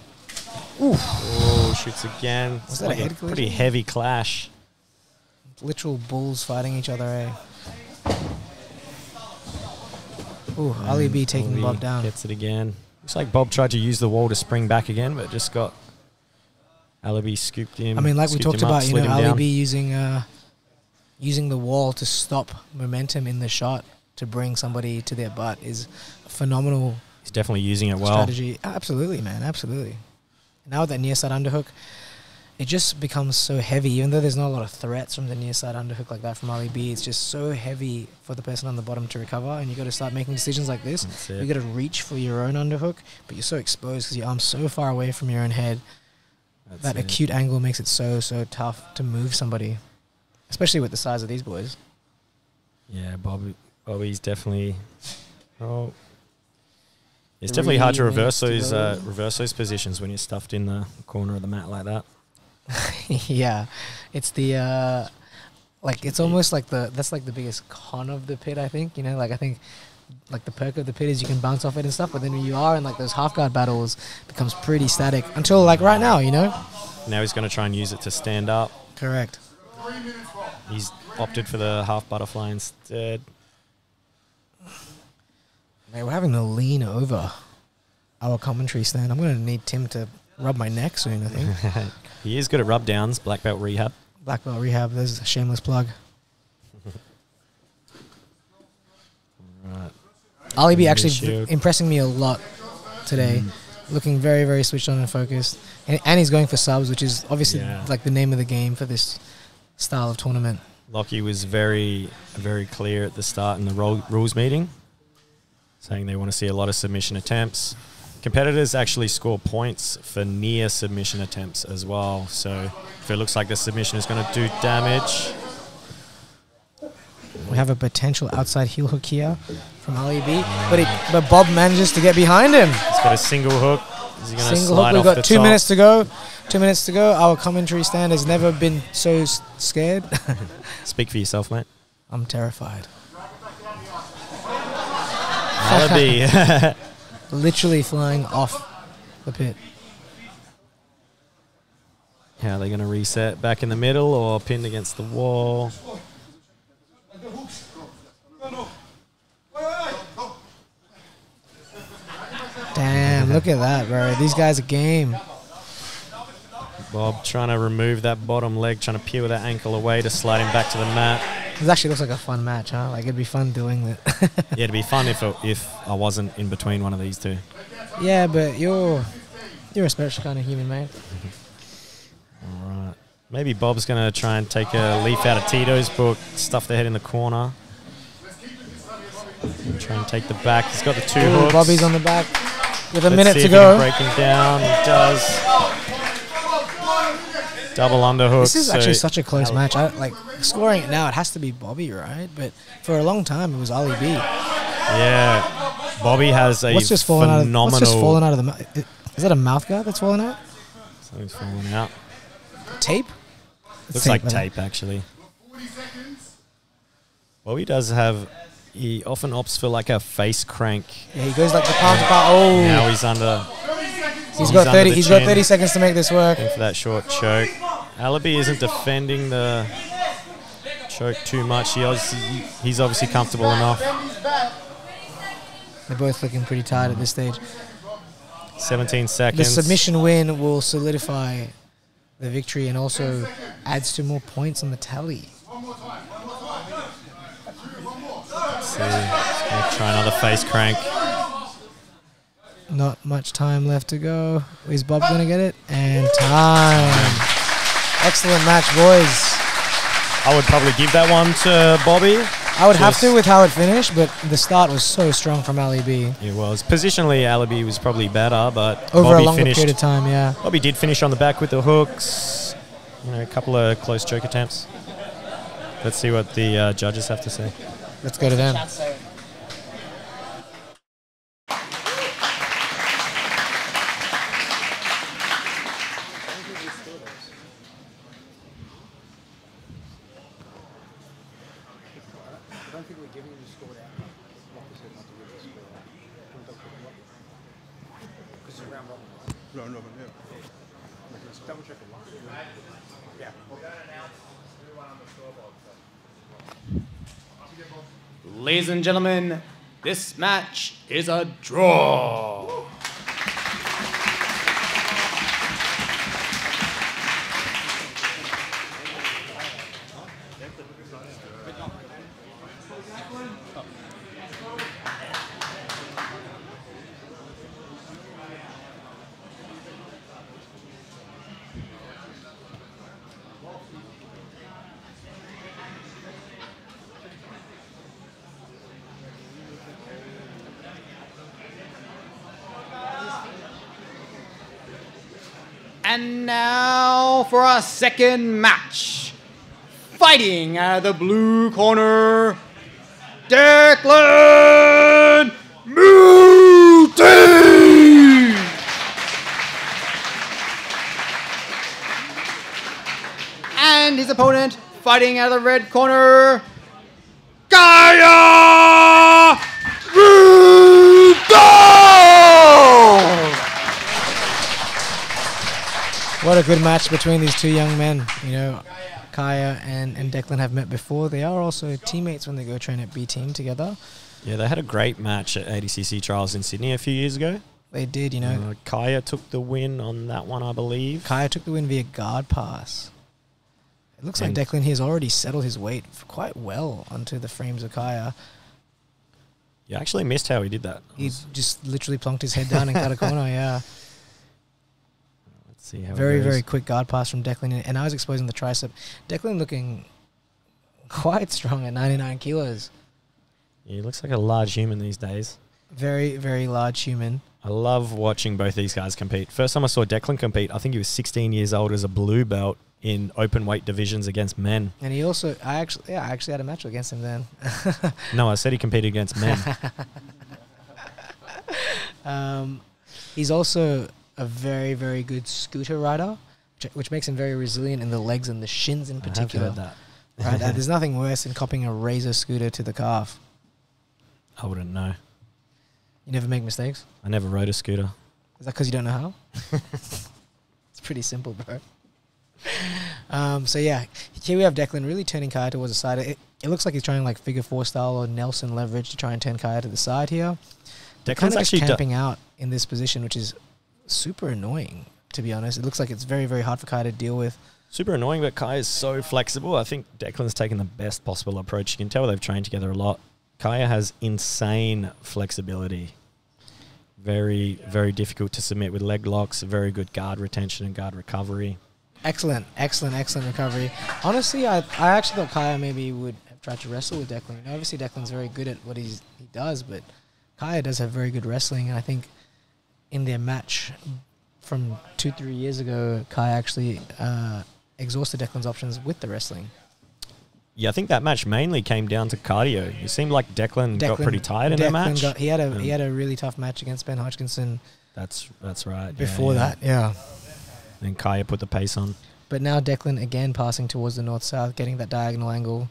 Oof. Oh, shoots again. Was that a head collision? Pretty heavy clash. Literal bulls fighting each other, eh? Ooh, Ali B taking Bob down. Gets it again. Looks like Bob tried to use the wall to spring back again, but just got Ali scooped him. I mean, like we talked about, you know, Ali down. B using the wall to stop momentum in the shot to bring somebody to their butt is a phenomenal. He's definitely using it well. Strategy. Absolutely, man. Absolutely. Now with that near side underhook, it just becomes so heavy. Even though there's not a lot of threats from the near side underhook like that from Ali B, it's just so heavy for the person on the bottom to recover. And you got to start making decisions like this. You got to reach for your own underhook, but you're so exposed because your arm's so far away from your own head. That acute angle makes it so tough to move somebody, especially with the size of these boys. Yeah, Bobby's definitely. Oh, it's definitely hard to reverse those positions when you're stuffed in the corner of the mat like that. Yeah, it's the like it's almost like that's like the biggest con of the pit. I think, you know, like I think like the perk of the pit is you can bounce off it and stuff, but then when you are in like those half guard battles, it becomes pretty static until like right now, you know. Now he's going to try and use it to stand up. Correct. He's opted for the half butterfly instead. Mate, we're having to lean over our commentary stand. I'm going to need Tim to rub my neck soon, I think. He is good at rub downs, black belt rehab. Black belt rehab, there's a shameless plug. Right. Ali B actually impressing me a lot today. Looking very, very switched on and focused. And he's going for subs, which is obviously like the name of the game for this style of tournament. Lockie was very, very clear at the start in the rules meeting, saying they want to see a lot of submission attempts. Competitors actually score points for near submission attempts as well. So if it looks like the submission is going to do damage. We have a potential outside heel hook here from Ali B, but Bob manages to get behind him. He's got a single hook. Is he going to slide We've off got the 2 minutes to go. 2 minutes to go. Our commentary stand has never been so scared. Speak for yourself, mate. I'm terrified. Alibi. Literally flying off the pit. How are they going to reset? Back in the middle or pinned against the wall? Damn, look at that, bro. These guys are game. Bob trying to remove that bottom leg, trying to peel that ankle away to slide him back to the mat. This actually looks like a fun match, huh? Like, it'd be fun doing that. Yeah, it'd be fun if I wasn't in between one of these two. Yeah, but you're a special kind of human, mate. All right. Maybe Bob's going to try and take a leaf out of Tito's book, stuff their head in the corner. Try and take the back. He's got the two hooks. Bobby's on the back with a Let's minute see to if go. He can break him down. He does. Double underhook. This is actually such a close match. Like, scoring it now, it has to be Bobby, right? But for a long time, it was Ali B. Yeah. Bobby has a What's just fallen out phenomenal... What's just fallen out of the mouth? Is that a mouth guard that's fallen out? Something's fallen out. Tape? Looks like tape, actually. Bobby does have... He often opts for like a face crank. Yeah, he goes like the palm to palm. Oh! Now he's under... He's got 30. He's got 30 seconds to make this work. Going for that short choke. Alabi isn't defending the choke too much. He's obviously comfortable enough. They're both looking pretty tired at this stage. 17 seconds. The submission win will solidify the victory and also adds to more points on the tally. Let's see. Just gonna try another face crank. Not much time left to go. Is Bob going to get it? And time. Excellent match, boys. I would probably give that one to Bobby. I would have to with how it finished, but the start was so strong from Ali B. It was. Positionally, Alabi was probably better, but over Bobby a longer finished, period of time, yeah. Bobby did finish on the back with the hooks. You know, a couple of close choke attempts. Let's see what the judges have to say. Let's go to them. Ladies and gentlemen, this match is a draw. And now for our second match. Fighting out of the blue corner, Declan Muti! And his opponent, fighting out of the red corner, Kaya Rudolph! What a good match between these two young men. You know, Kaya and Declan have met before. They are also teammates when they go train at B Team together. Yeah, they had a great match at ADCC Trials in Sydney a few years ago. They did, you know. Kaya took the win on that one, I believe. Kaya took the win via guard pass. It looks like Declan here has already settled his weight quite well onto the frames of Kaya. You actually missed how he did that. He just literally plunked his head down and cut a corner, yeah. See how very quick guard pass from Declan, and I was exposing the tricep. Declan looking quite strong at 99 kilos. Yeah, he looks like a large human these days. Very, very large human. I love watching both these guys compete. First time I saw Declan compete, I think he was 16 years old as a blue belt in open weight divisions against men. And he also, I actually had a match against him then. No, I said he competed against men. He's also a very, very good scooter rider, which makes him very resilient in the legs and the shins in particular. I have heard that. Right? There's nothing worse than copping a razor scooter to the calf. I wouldn't know. You never make mistakes? I never rode a scooter. Is that because you don't know how? It's pretty simple, bro. So yeah, here we have Declan really turning Kaya towards the side. It looks like he's trying like figure four style or Nelson leverage to try and turn Kaya to the side here. Declan's actually camping out in this position, which is super annoying, to be honest. It looks like it's very, very hard for Kaya to deal with. Super annoying, but Kaya is so flexible. I think Declan's taken the best possible approach. You can tell they've trained together a lot. Kaya has insane flexibility. Very, very difficult to submit with leg locks. Very good guard retention and guard recovery. Excellent, excellent, excellent recovery. Honestly, I actually thought Kaya maybe would have tried to wrestle with Declan. Obviously, Declan's very good at what he does, but Kaya does have very good wrestling, and I think in their match from 2-3 years ago, Kaya actually exhausted Declan's options with the wrestling. Yeah, I think that match mainly came down to cardio. It seemed like Declan got pretty tired in the match. He had a really tough match against Ben Hodgkinson. That's right. Before that, yeah. Then Kaya put the pace on. But now Declan again passing towards the north-south, getting that diagonal angle.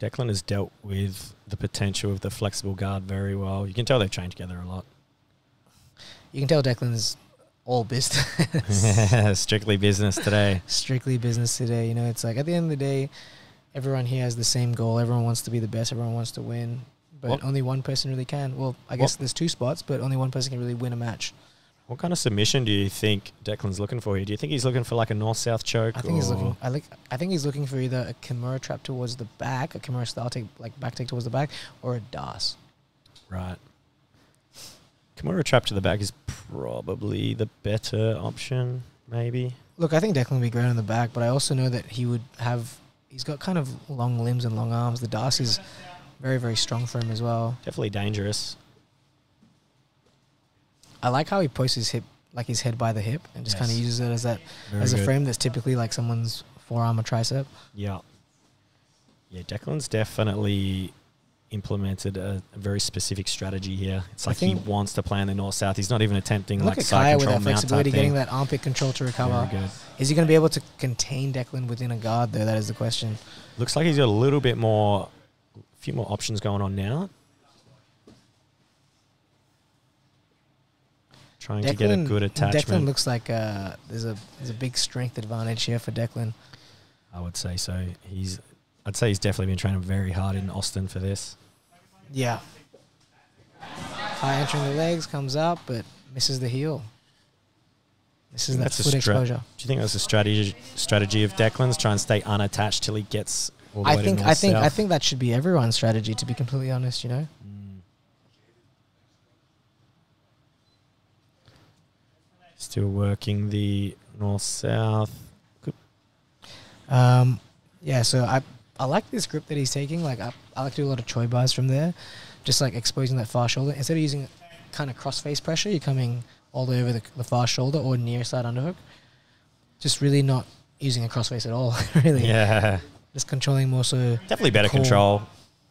Declan has dealt with the potential of the flexible guard very well. You can tell they've trained together a lot. You can tell Declan's all business. Strictly business today. Strictly business today. You know, it's like at the end of the day, everyone here has the same goal. Everyone wants to be the best. Everyone wants to win. But only one person really can. Well, I guess there's two spots, but only one person can really win a match. What kind of submission do you think Declan's looking for here? Do you think he's looking for like a north-south choke? I think he's looking. I think he's looking for either a Kimura trap towards the back, a Kimura style take, like back take towards the back, or a Das. Right. Kimura trap to the back is probably the better option, maybe. Look, I think Declan would be great on the back, but I also know that he would have. He's got kind of long limbs and long arms. The Das is very, very strong for him as well. Definitely dangerous. I like how he posts his hip, like his head by the hip, and just kind of uses it as that as a frame that's typically like someone's forearm or tricep. Yeah. Yeah, Declan's definitely implemented a very specific strategy here. It's like he wants to play in the north-south. He's not even attempting like side control, with that flexibility, getting that armpit control to recover. Very good. Is he going to be able to contain Declan within a guard, though? That is the question. Looks like he's got a little bit more, a few more options going on now. Trying to get a good attachment. Declan looks like there's a big strength advantage here for Declan. I would say so. I'd say he's definitely been training very hard in Austin for this. Yeah. High entering the legs, comes up, but misses the heel. This is that foot exposure. Do you think that's a strategy of Declan's, try and stay unattached till he gets all the way to north-south? I think that should be everyone's strategy, to be completely honest, you know? Still working the north-south. Good. Yeah, so I like this grip that he's taking. Like I like to do a lot of choi bars from there, just like exposing that far shoulder. Instead of using kind of cross-face pressure, you're coming all the way over the far shoulder or near side underhook. Just really not using a cross-face at all, really. Yeah. Just controlling more so. Definitely better control,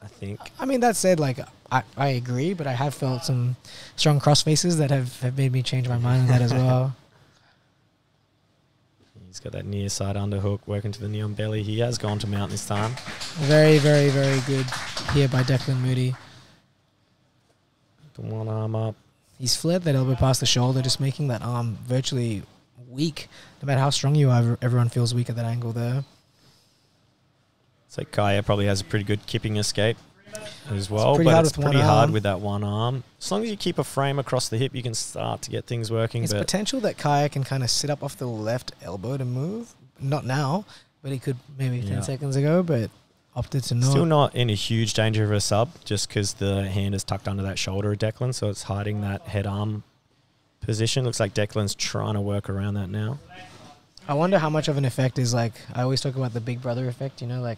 I think. I mean, that said, like I agree, but I have felt some strong cross-faces that have made me change my mind on that as well. He's got that near side underhook working to the knee on belly. He has gone to mount this time. Very, very, very good here by Declan Moody. The one arm up. He's flared that elbow past the shoulder, just making that arm virtually weak. No matter how strong you are, everyone feels weak at that angle there. So Kaya probably has a pretty good kipping escape as well, but it's pretty hard with that one arm. As long as you keep a frame across the hip, you can start to get things working. It's potential that Kaya can kind of sit up off the left elbow to move. Not now, but he could maybe 10 seconds ago, but opted to not. Still not in a huge danger of a sub, just because the hand is tucked under that shoulder of Declan, so it's hiding that head-arm position. Looks like Declan's trying to work around that now. I wonder how much of an effect is, like, I always talk about the big brother effect, you know, like,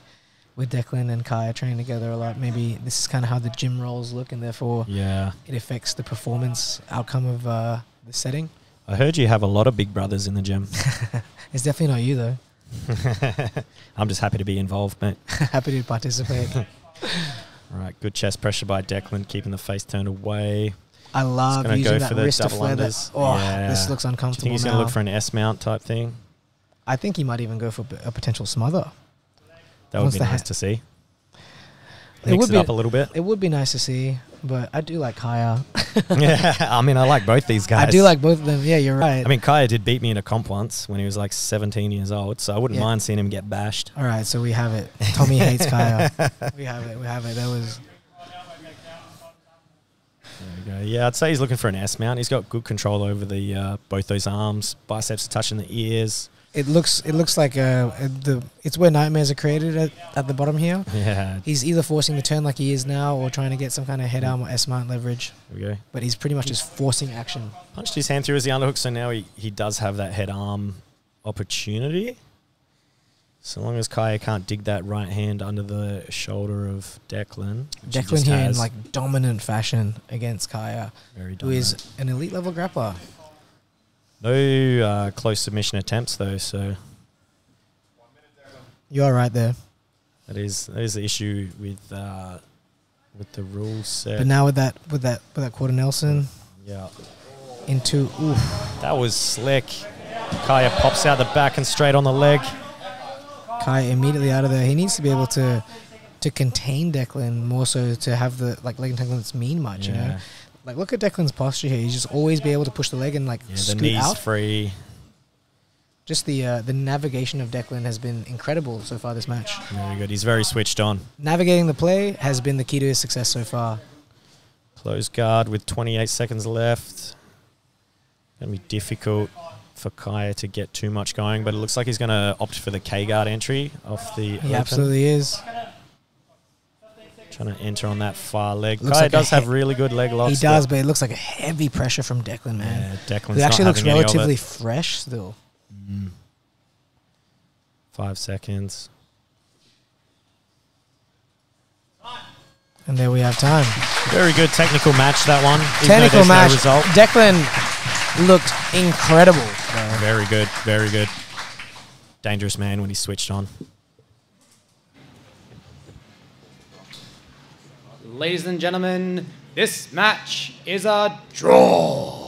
with Declan and Kaya training together a lot, maybe this is kind of how the gym roles look, and therefore it affects the performance outcome of the setting. I heard you have a lot of big brothers in the gym. It's definitely not you, though. I'm just happy to be involved, mate. Happy to participate. All right, good chest pressure by Declan, keeping the face turned away. I love using that wrist to flare that. Oh, this looks uncomfortable. Do you think he's going to look for an S-mount type thing? I think he might even go for a potential smother. That would be nice to see. Mix it up a little bit. It would be nice to see, but I do like Kaya. Yeah, I mean, I like both these guys. I do like both of them. Yeah, you're right. I mean, Kaya did beat me in a comp once when he was like 17 years old, so I wouldn't mind seeing him get bashed. All right, so we have it. Tommy hates Kaya. We have it. We have it. That was... There we go. Yeah, I'd say he's looking for an S-mount. He's got good control over the both those arms. Biceps are touching the ears. It looks like it's where nightmares are created at the bottom here. Yeah. He's either forcing the turn like he is now or trying to get some kind of head arm or S-mount leverage. There we go. But he's pretty much just forcing action. Punched his hand through as the underhook, so now he does have that head arm opportunity. So long as Kaya can't dig that right hand under the shoulder of Declan. Declan here in like dominant fashion against Kaya, very dominant, who is an elite level grappler. No close submission attempts though, so You are right there. That is the issue with the rule set. But now with that quarter Nelson. Yeah. Into that was slick. Kaya pops out the back and straight on the leg. Kaya immediately out of there. He needs to be able to contain Declan more so to have the leg entanglements mean much, you know? Like, look at Declan's posture here. He's just always be able to push the leg and, like, scoot the knees out. free. Just the navigation of Declan has been incredible so far this match. Very good. He's very switched on. Navigating the play has been the key to his success so far. Close guard with 28 seconds left. Going to be difficult for Kaya to get too much going, but it looks like he's going to opt for the K-guard entry off the He absolutely is. Trying to enter on that far leg. Looks Kaya like does have really good leg locks. He does, but it looks like a heavy pressure from Declan, man. Yeah, Declan's He actually not looks having any of relatively it. fresh still. 5 seconds. And there we have time. Very good technical match, that one. Technical match. No result. Declan looked incredible. Very good, very good. Dangerous man when he switched on. Ladies and gentlemen, this match is a draw.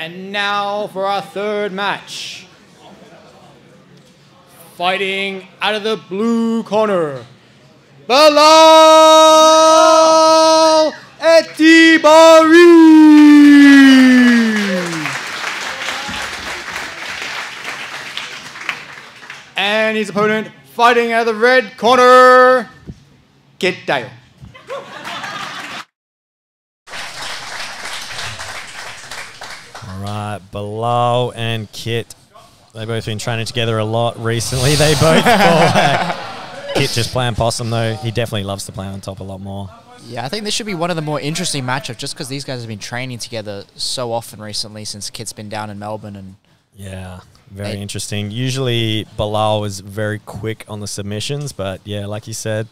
And now for our third match. Fighting out of the blue corner, Bilal Etibari. And his opponent fighting out of the red corner, Kit Dale. Right, Bilal and Kit. They've both been training together a lot recently. They both fall back. Kit just playing possum, though. He definitely loves to play on top a lot more. Yeah, I think this should be one of the more interesting matchups just because these guys have been training together so often recently since Kit's been down in Melbourne. And yeah, very interesting. Usually Bilal is very quick on the submissions, but yeah, like you said,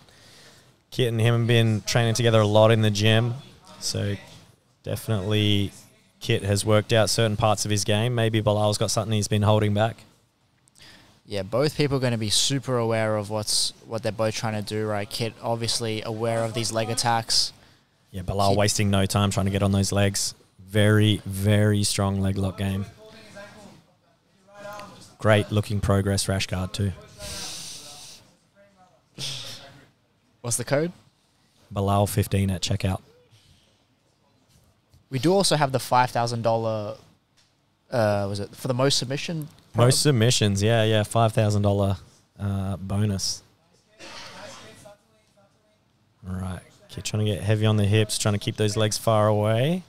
Kit and him have been training together a lot in the gym. So definitely Kit has worked out certain parts of his game. Maybe Bilal's got something he's been holding back. yeah, both people are going to be super aware of what they're both trying to do, right? Kit obviously aware of these leg attacks. Yeah, Bilal wasting no time trying to get on those legs. Very, very strong leg lock game. Great looking progress rash guard too. What's the code? Bilal 15 at checkout. We do also have the $5,000. Was it for the most submission? Most submissions, yeah, $5,000 bonus. All right, keep trying to get heavy on the hips, trying to keep those legs far away.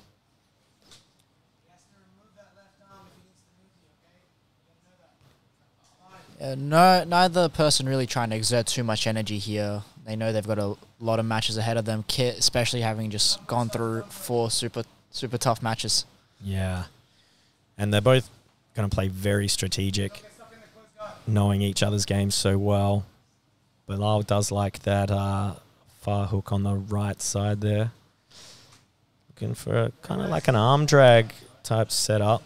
Neither person really trying to exert too much energy here. They know they've got a lot of matches ahead of them. Kit, especially having just gone through 4 super tough matches. Yeah, and they're both going to play very strategic, knowing each other's games so well. Bilal does like that far hook on the right side there. Looking for kind of like an arm drag type setup,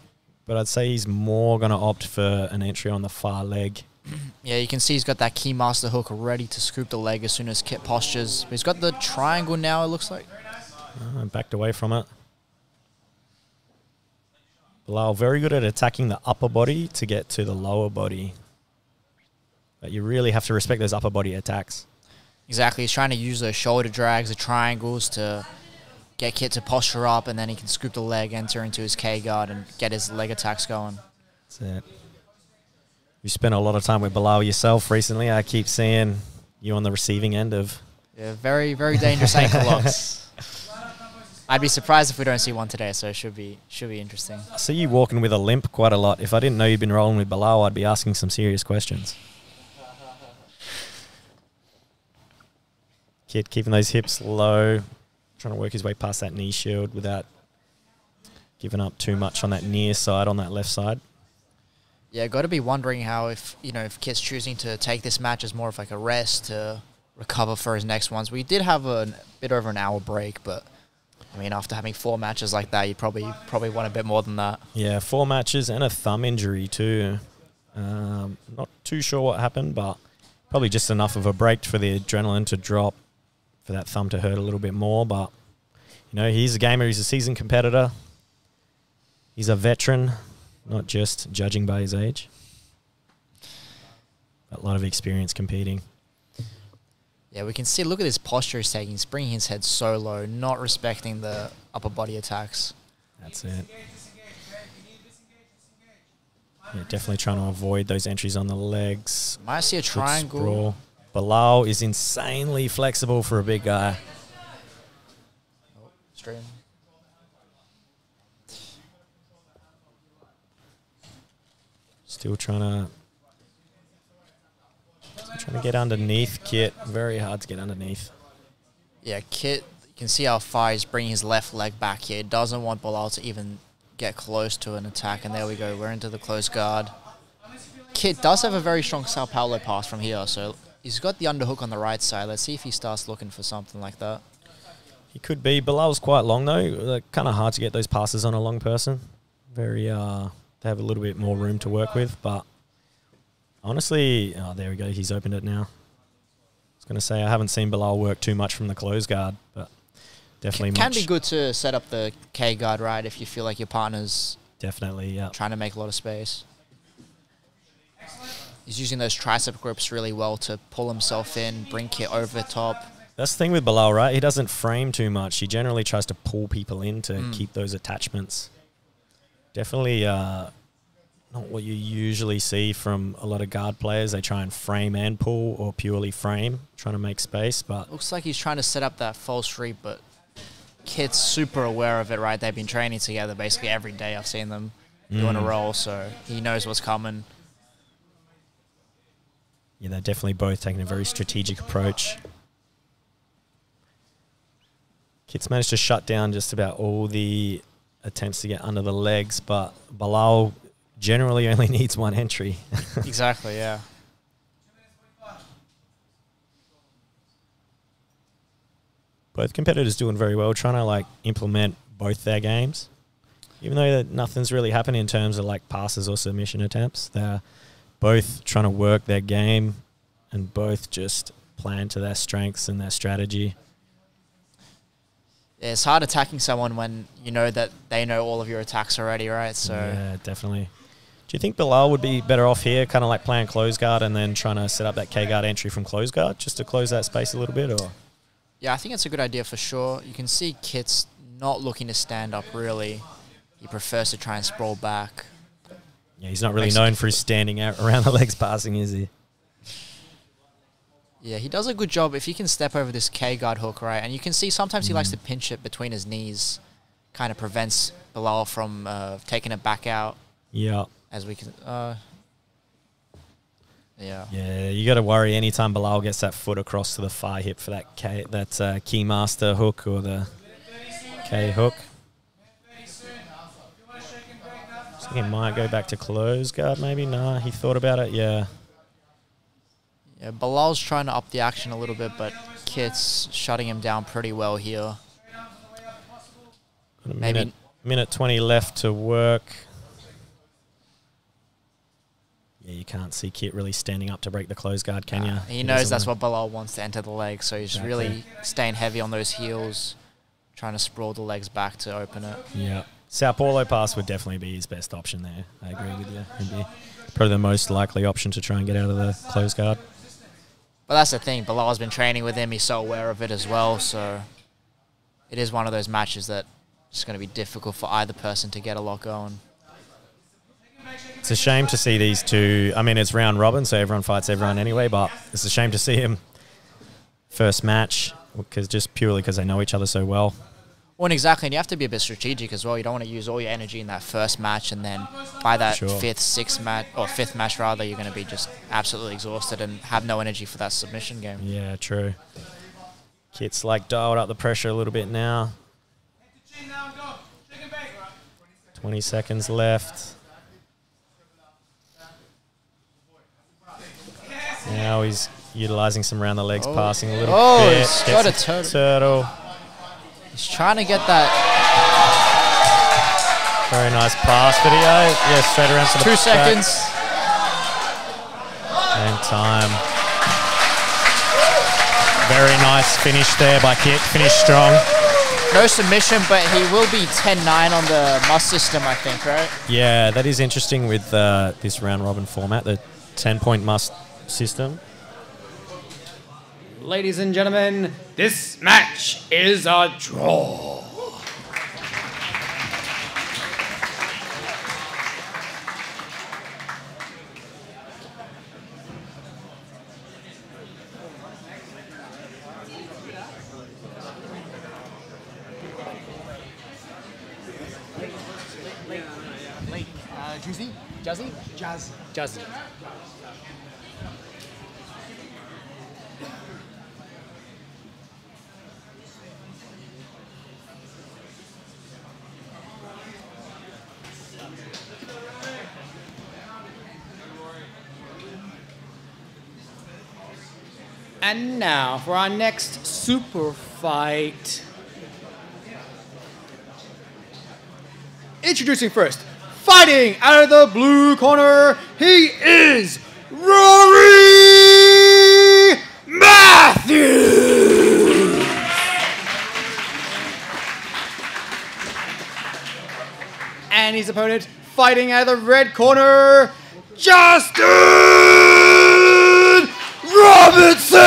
but I'd say he's more going to opt for an entry on the far leg. Yeah, you can see he's got that key master hook ready to scoop the leg as soon as Kit postures. But he's got the triangle now, it looks like. Backed away from it. Bilal very good at attacking the upper body to get to the lower body. But you really have to respect those upper body attacks. Exactly. He's trying to use those shoulder drags, the triangles to get Kit to posture up, and then he can scoop the leg, enter into his K-guard, and get his leg attacks going. That's it. You spent a lot of time with Bilal yourself recently. I keep seeing you on the receiving end of Yeah, very, very dangerous ankle locks. I'd be surprised if we don't see one today, so it should be interesting. I see you walking with a limp quite a lot. If I didn't know you'd been rolling with Bilal, I'd be asking some serious questions. Kit keeping those hips low, trying to work his way past that knee shield without giving up too much on that near side, on that left side. Yeah, got to be wondering how if Kit's choosing to take this match as more of like a rest to recover for his next ones. We did have a bit over an hour break, but I mean, after having 4 matches like that, you probably want a bit more than that. Yeah, 4 matches and a thumb injury too. Not too sure what happened, but probably just enough of a break for the adrenaline to drop, for that thumb to hurt a little bit more. But, you know, he's a gamer. He's a seasoned competitor. He's a veteran, not just judging by his age. A lot of experience competing. Yeah, we can see, look at his posture he's taking. He's bringing his head so low, not respecting the upper body attacks. That's it. Yeah, definitely trying to avoid those entries on the legs. Might see a triangle. Bilal is insanely flexible for a big guy. Straight in. Still trying to get underneath Kit. Very hard to get underneath. Yeah, Kit, you can see how far he's bringing his left leg back here. Doesn't want Bilal to even get close to an attack. And there we go. We're into the close guard. Kit does have a very strong Sao Paulo pass from here. So he's got the underhook on the right side. Let's see if he starts looking for something like that. He could be. Bilal's quite long, though. Kind of hard to get those passes on a long person. Very, they have a little bit more room to work with. But honestly, oh, there we go. He's opened it now. I was going to say I haven't seen Bilal work too much from the close guard, but definitely Can be good to set up the K guard, right, if you feel like your partner's definitely trying to make a lot of space. He's using those tricep grips really well to pull himself in, bring Kit over the top. That's the thing with Bilal, right? He doesn't frame too much. He generally tries to pull people in to keep those attachments. Definitely not what you usually see from a lot of guard players. They try and frame and pull, or purely frame, trying to make space. But looks like he's trying to set up that false reap, but Kit's super aware of it, right? They've been training together basically every day. I've seen them doing a roll, so he knows what's coming. Yeah, they're definitely both taking a very strategic approach. Kit's managed to shut down just about all the attempts to get under the legs, but Bilal generally only needs one entry. Exactly, yeah. Both competitors doing very well, trying to like implement both their games. Even though nothing's really happened in terms of like passes or submission attempts, they're both trying to work their game and both just plan to their strengths and their strategy. Yeah, it's hard attacking someone when you know that they know all of your attacks already, right? So yeah, definitely. Do you think Bilal would be better off here, kind of like playing close guard and then trying to set up that K guard entry from close guard just to close that space a little bit? Or yeah, I think it's a good idea for sure. You can see Kit's not looking to stand up really. He prefers to try and sprawl back. Yeah, he's not really known for his standing out around the legs passing, is he? Yeah, he does a good job if he can step over this K guard hook, right? And you can see sometimes he likes to pinch it between his knees, kind of prevents Bilal from taking it back out. Yeah. As we can, yeah. Yeah, you got to worry anytime Bilal gets that foot across to the far hip for that Keymaster hook or the K hook. I think he might go back to close guard maybe. Nah, he thought about it, yeah. Yeah, Bilal's trying to up the action a little bit, but Kit's shutting him down pretty well here. Got a minute 20 left to work. Yeah, you can't see Kit really standing up to break the close guard, can you? He knows that's what Bilal wants to enter the leg, so he's really staying heavy on those heels, trying to sprawl the legs back to open it. Yeah. Sao Paulo pass would definitely be his best option there. I agree with you. He'd be probably the most likely option to try and get out of the close guard. But that's the thing. Bilal's been training with him. He's so aware of it as well. So it is one of those matches that it's going to be difficult for either person to get a lot going. It's a shame to see these two. I mean, it's round robin, so everyone fights everyone anyway, but it's a shame to see him first match, just purely because they know each other so well. Well, and exactly, and you have to be a bit strategic as well. You don't want to use all your energy in that first match, and then by that fifth match rather, you're going to be just absolutely exhausted and have no energy for that submission game. Yeah, true. Kit's like dialed up the pressure a little bit now. 20 seconds left. Now he's utilizing some round the legs passing a little bit. He's got a turtle. He's trying to get that. Very nice pass video. Yeah, straight around to the 2 seconds. And time. Very nice finish there by Kit. Finished strong. No submission, but he will be 10-9 on the must system, I think, right? Yeah, that is interesting with this round robin format, the 10-point must system. Ladies and gentlemen, this match is a draw. Jazzy. And now for our next super fight. Introducing first, fighting out of the blue corner, he is Rory Matthews! And his opponent, fighting out of the red corner, Justin Robertson!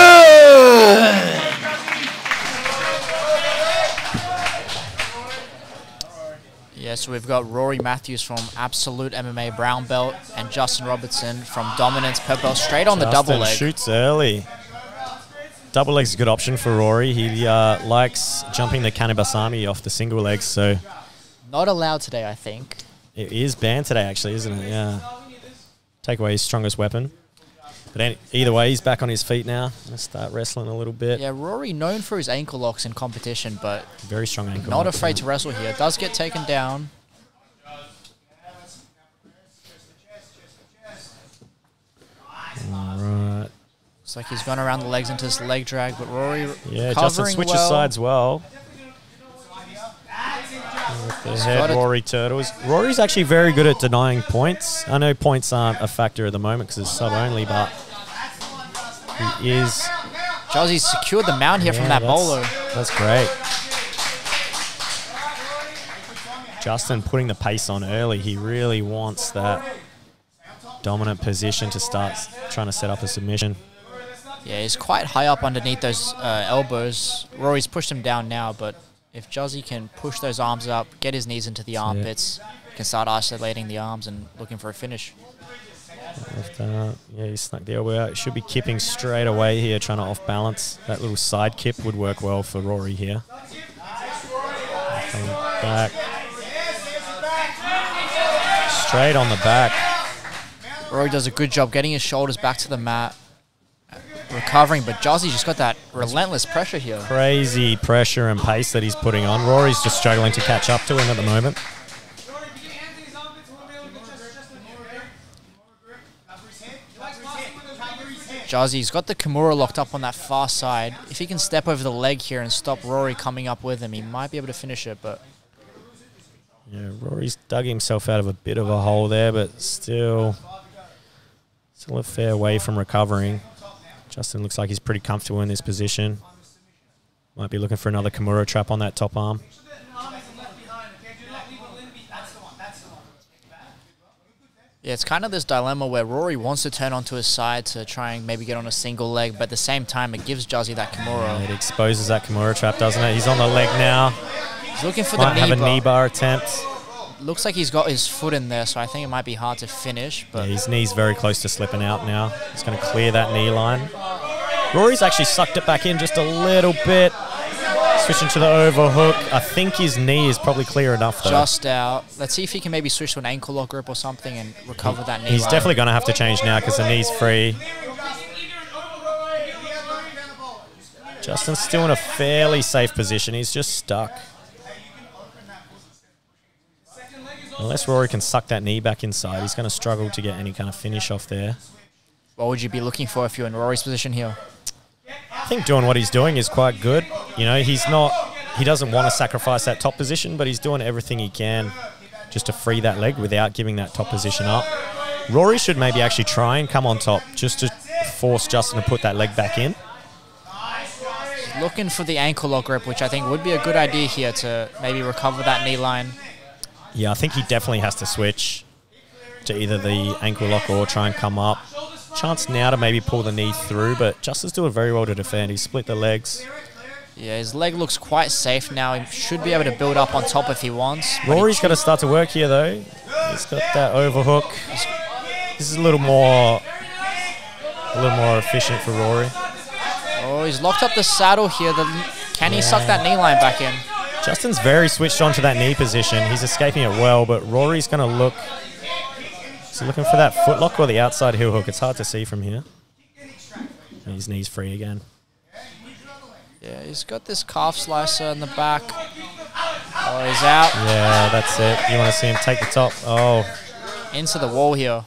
Yeah, so we've got Rory Matthews from Absolute MMA brown belt and Justin Robertson from Dominance purple belt, straight on the double leg. Shoots early. Double leg's a good option for Rory. He likes jumping the Kanebasami off the single legs, so... Not allowed today, I think. It is banned today, actually, isn't it? Yeah. Take away his strongest weapon. But either way, he's back on his feet now. Let's start wrestling a little bit. Yeah, Rory known for his ankle locks in competition, but very strong ankle. Not afraid to wrestle here. Does get taken down. All right. Looks like he's gone around the legs into this leg drag, but Rory Justin switches sides well. With the head, Rory turtles. Rory's actually very good at denying points. I know points aren't a factor at the moment because it's sub only, but he is. Jazzy's secured the mount here from that bolo. That's great. Justin putting the pace on early. He really wants that dominant position to start trying to set up a submission. Yeah, he's quite high up underneath those elbows. Rory's pushed him down now, but if Jazzy can push those arms up, get his knees into the armpits, can start isolating the arms and looking for a finish. Yeah, he snuck the elbow out. He should be kipping straight away here, trying to off balance. That little side kip would work well for Rory here. Coming back. Straight on the back. Rory does a good job getting his shoulders back to the mat, recovering, but Jazzy's just got that relentless pressure here. Crazy pressure and pace that he's putting on. Rory's just struggling to catch up to him at the moment. Jazzy's got the Kimura locked up on that far side. If he can step over the leg here and stop Rory coming up with him, he might be able to finish it, but... Yeah, Rory's dug himself out of a bit of a hole there, but still a fair way from recovering. Justin looks like he's pretty comfortable in this position. Might be looking for another Kimura trap on that top arm. Yeah, it's kind of this dilemma where Rory wants to turn onto his side to try and maybe get on a single leg, but at the same time, it gives Jazzy that Kimura. It exposes that Kimura trap, doesn't it? He's on the leg now. He's looking for the knee bar. Might have a knee bar attempt. Looks like he's got his foot in there, so I think it might be hard to finish. But yeah, his knee's very close to slipping out now. He's going to clear that knee line. Rory's actually sucked it back in just a little bit. Switching to the overhook. I think his knee is probably clear enough, though. Just out. Let's see if he can maybe switch to an ankle lock grip or something and recover that knee. He's line. definitely going to have to change now because the knee's free. Justin's still in a fairly safe position. He's just stuck. Unless Rory can suck that knee back inside, he's going to struggle to get any kind of finish off there. What would you be looking for if you're in Rory's position here? I think doing what he's doing is quite good. You know, he doesn't want to sacrifice that top position, but he's doing everything he can just to free that leg without giving that top position up. Rory should maybe actually try and come on top just to force Justin to put that leg back in. Looking for the ankle lock grip, which I think would be a good idea here to maybe recover that knee line. Yeah, I think he definitely has to switch to either the ankle lock or try and come up. Chance now to maybe pull the knee through, but Justin's doing very well to defend. He split the legs. Yeah, his leg looks quite safe now. He should be able to build up on top if he wants. Rory's got to start to work here, though. He's got that overhook. This is a little more efficient for Rory. Oh, he's locked up the saddle here. Can he suck that knee line back in? Justin's very switched on to that knee position. He's escaping it well, but Rory's going to look... Is he looking for that footlock or the outside heel hook? It's hard to see from here. And his knee's free again. Yeah, he's got this calf slicer in the back. Oh, he's out. Yeah, that's it. You want to see him take the top. Oh. Into the wall here.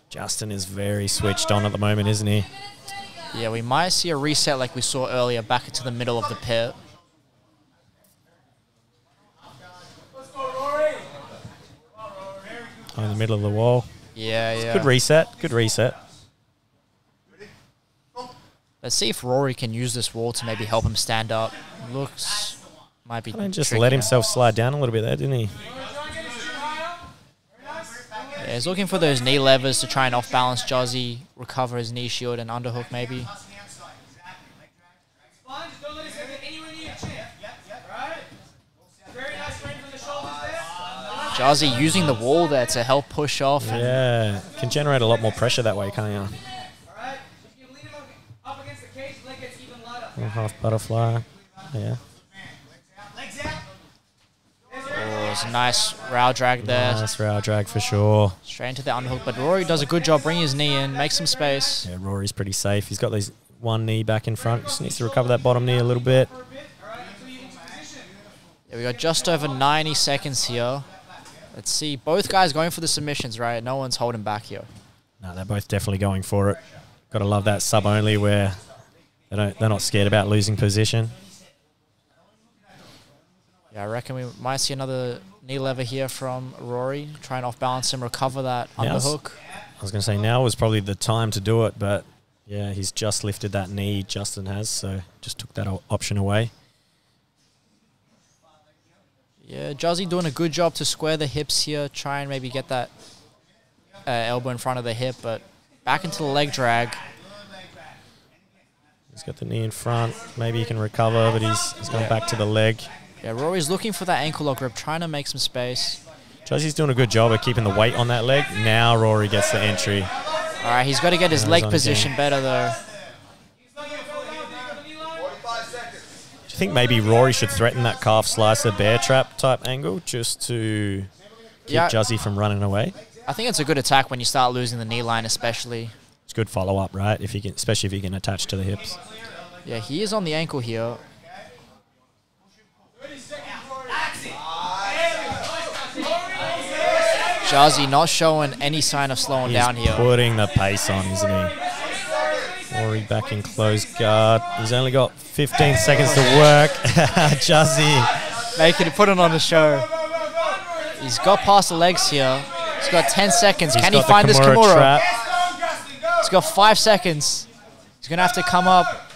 Justin is very switched on at the moment, isn't he? Yeah, we might see a reset like we saw earlier back into the middle of the pit. Oh, in the middle of the wall. Yeah, yeah. Good reset. Good reset. Let's see if Rory can use this wall to maybe help him stand up. Might be just tricky let now. himself slide down a little bit there, didn't he? Yeah, he's looking for those knee levers to try and off-balance Jozzy, recover his knee shield and underhook maybe. Jozzy using the wall there to help push off. Yeah, can generate a lot more pressure that way, can't you? Little half butterfly. Yeah. Oh, it's a nice row drag there. Nice row drag for sure. Straight into the underhook, but Rory does a good job bringing his knee in, makes some space. Yeah, Rory's pretty safe. He's got these one knee back in front. Just needs to recover that bottom knee a little bit. Yeah, we got just over 90 seconds here. Let's see. Both guys going for the submissions, right? No one's holding back here. No, they're both definitely going for it. Got to love that sub only where they're not scared about losing position. Yeah, I reckon we might see another knee lever here from Rory. Try and off-balance him, recover that underhook. I was going to say now was probably the time to do it, but yeah, he's just lifted that knee, Justin has, so just took that option away. Yeah, Jozzy doing a good job to square the hips here, try and maybe get that elbow in front of the hip, but back into the leg drag. He's got the knee in front. Maybe he can recover, but he's going back to the leg. Yeah, Rory's looking for that ankle lock grip, trying to make some space. Jozzy's doing a good job of keeping the weight on that leg. Now Rory gets the entry. All right, he's got to get his leg position better, though. Do you think maybe Rory should threaten that calf slicer bear trap type angle just to keep Jozzy from running away? I think it's a good attack when you start losing the knee line, especially. It's good follow-up, right? If you can, especially if you can attach to the hips. Yeah, he is on the ankle here. Jozzy not showing any sign of slowing down here. He's putting the pace on, isn't he? Rory back in close guard. He's only got 15 seconds to work. Jozzy. Making it, put it on the show. He's got past the legs here. He's got 10 seconds. Can he find this Kimura? Trap. He's got 5 seconds. He's going to have to come up.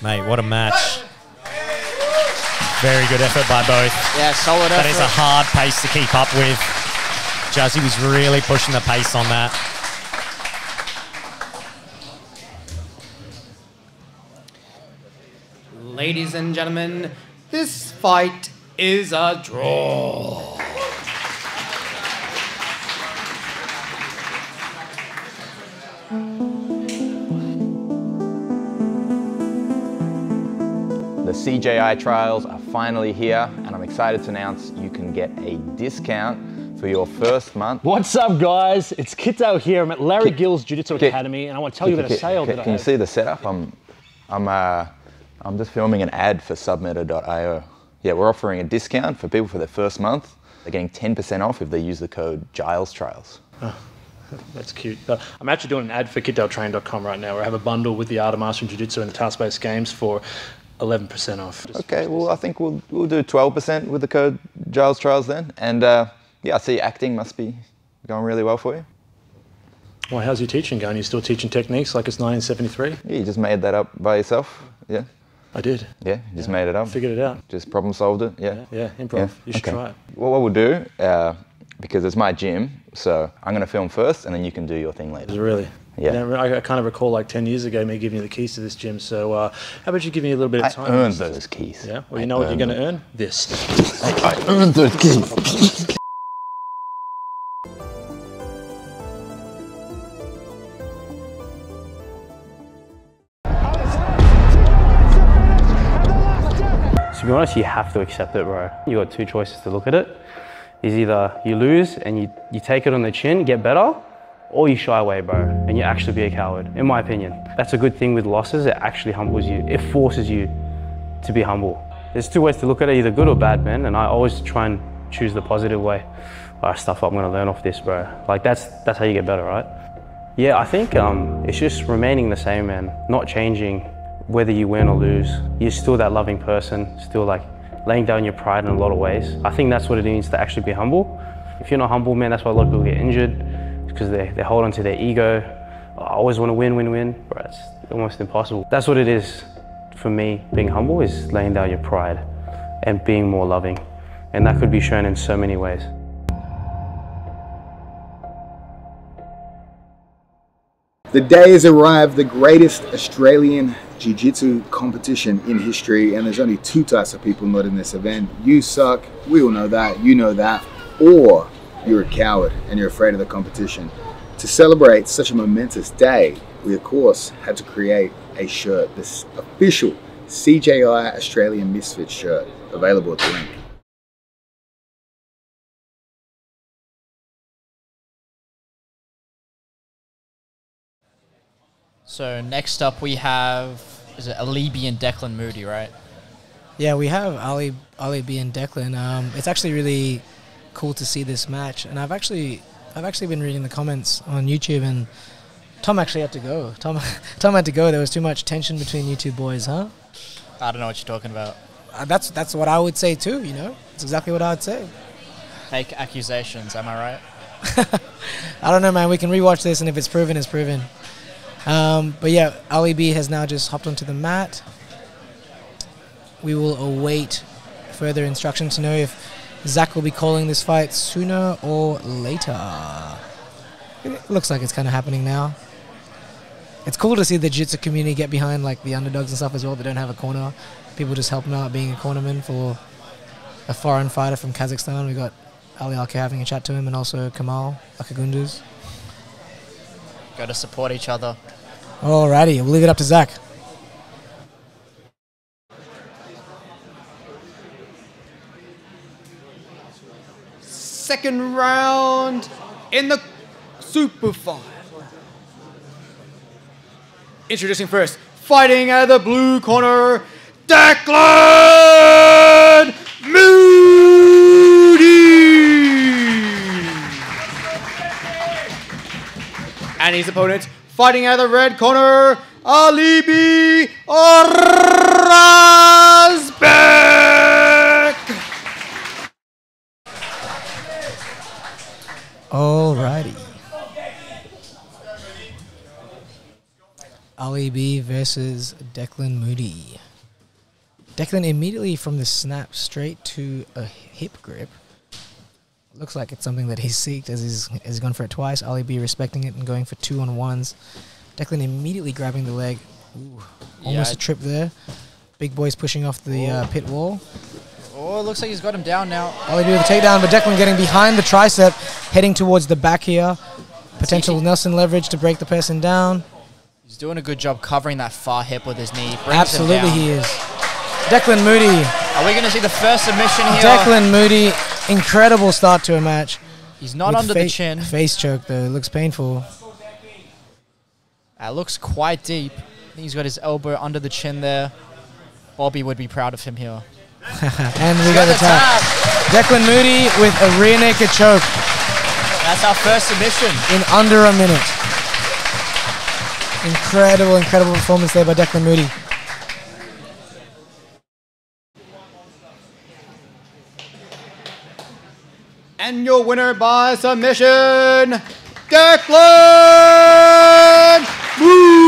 Mate, what a match. Very good effort by both. Yeah, solid effort. That is a hard pace to keep up with. Jozzy was really pushing the pace on that. Ladies and gentlemen, this fight is a draw. The CJI Trials are finally here, and I'm excited to announce you can get a discount for your first month. What's up, guys? It's Kito here. I'm at Larry Gill's Jiu-Jitsu Academy, and I want to tell you about a sale that I have. Can you see the setup? I'm just filming an ad for submeta.io. Yeah, we're offering a discount for people for their first month. They're getting 10% off if they use the code Giles Trials. Oh, that's cute. I'm actually doing an ad for kitdaletrain.com right now where I have a bundle with the Art of Mastering Jiu-Jitsu and the task-based games for 11% off. Okay, well, I think we'll do 12% with the code Giles Trials then. And yeah, I see acting must be going really well for you. Well, how's your teaching going? You still teaching techniques like it's 1973? Yeah, you just made that up by yourself, yeah? I did. Yeah, you just made it up. Figured it out. Just problem solved it, yeah? Yeah, improv. Yeah. You should try it. Well, what we'll do, because it's my gym, so I'm going to film first and then you can do your thing later. Really? Yeah. You know, I kind of recall like 10 years ago me giving you the keys to this gym, so how about you give me a little bit of time? I earned those keys. Yeah? Well, you know what you're going to earn? This. I earned those keys. To be honest, you have to accept it, bro. You got two choices to look at it. Is either you lose and you take it on the chin, get better, or you shy away, bro, and you actually be a coward, in my opinion. That's a good thing with losses. It actually humbles you. It forces you to be humble. There's two ways to look at it, either good or bad, man, and I always try and choose the positive way. All right, stuff I'm gonna learn off this, bro. Like that's how you get better, right? Yeah, I think it's just remaining the same, man, not changing. Whether you win or lose, you're still that loving person, still like laying down your pride in a lot of ways. I think that's what it means to actually be humble. If you're not humble, man, that's why a lot of people get injured, because they hold on to their ego. I always want to win, win, win. Bro, it's almost impossible. That's what it is for me, being humble, is laying down your pride and being more loving. And that could be shown in so many ways. The day has arrived, the greatest Australian Jiu-Jitsu competition in history, and there's only two types of people not in this event. You suck, we all know that, you know that, or you're a coward and you're afraid of the competition. To celebrate such a momentous day, we of course had to create a shirt, this official CJI Australia Misfits shirt, available at the link. So next up we have, is it Ali B and Declan Moody, right? Yeah, we have Ali B and Declan. It's actually really cool to see this match, and I've actually been reading the comments on YouTube, and Tom actually had to go. Tom had to go. There was too much tension between you two boys, huh? I don't know what you're talking about. That's what I would say too. You know, it's exactly what I would say. Fake accusations, am I right? I don't know, man. We can rewatch this, and if it's proven, it's proven. But yeah, Ali B has now just hopped onto the mat. We will await further instruction to know if Zach will be calling this fight sooner or later. It looks like it's kind of happening now. It's cool to see the jiu-jitsu community get behind like the underdogs and stuff as well. They don't have a corner. People just helping out, being a cornerman for a foreign fighter from Kazakhstan. We got Ali Alka having a chat to him, and also Kamal Akagunduz. Got to support each other. Alrighty, we'll leave it up to Zach. Second round in the Super 5. Introducing first, fighting out of the blue corner, Lachlan Moody. And his opponent, fighting out of the red corner, Ali B. Razbek. Alrighty. Ali B versus Declan Moody. Declan immediately from the snap straight to a hip grip. Looks like it's something that he's seeked, as he's gone for it twice. Ali B respecting it and going for 2-on-1s. Declan immediately grabbing the leg. Ooh, almost a trip there. Big boy's pushing off the pit wall. Oh, it looks like he's got him down now. Ali B with a takedown, but Declan getting behind the tricep, heading towards the back here. Potential Nelson leverage to break the person down. He's doing a good job covering that far hip with his knee. Absolutely he is. Declan Moody. Are we going to see the first submission here? Declan Moody, incredible start to a match. He's not under the chin. Face choke though, looks painful. That looks quite deep. I think he's got his elbow under the chin there. Bobby would be proud of him here. And we got the tap. Declan Moody with a rear naked choke. That's our first submission. In under a minute. Incredible, incredible performance there by Declan Moody. And your winner by submission, Declan Moody.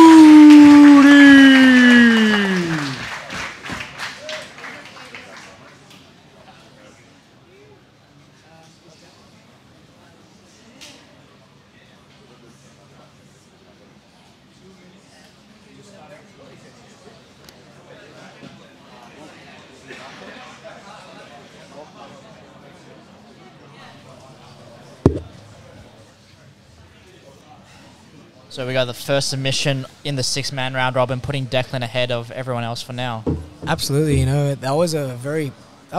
So we got the first submission in the 6-man round robin, putting Declan ahead of everyone else for now. Absolutely, you know, that was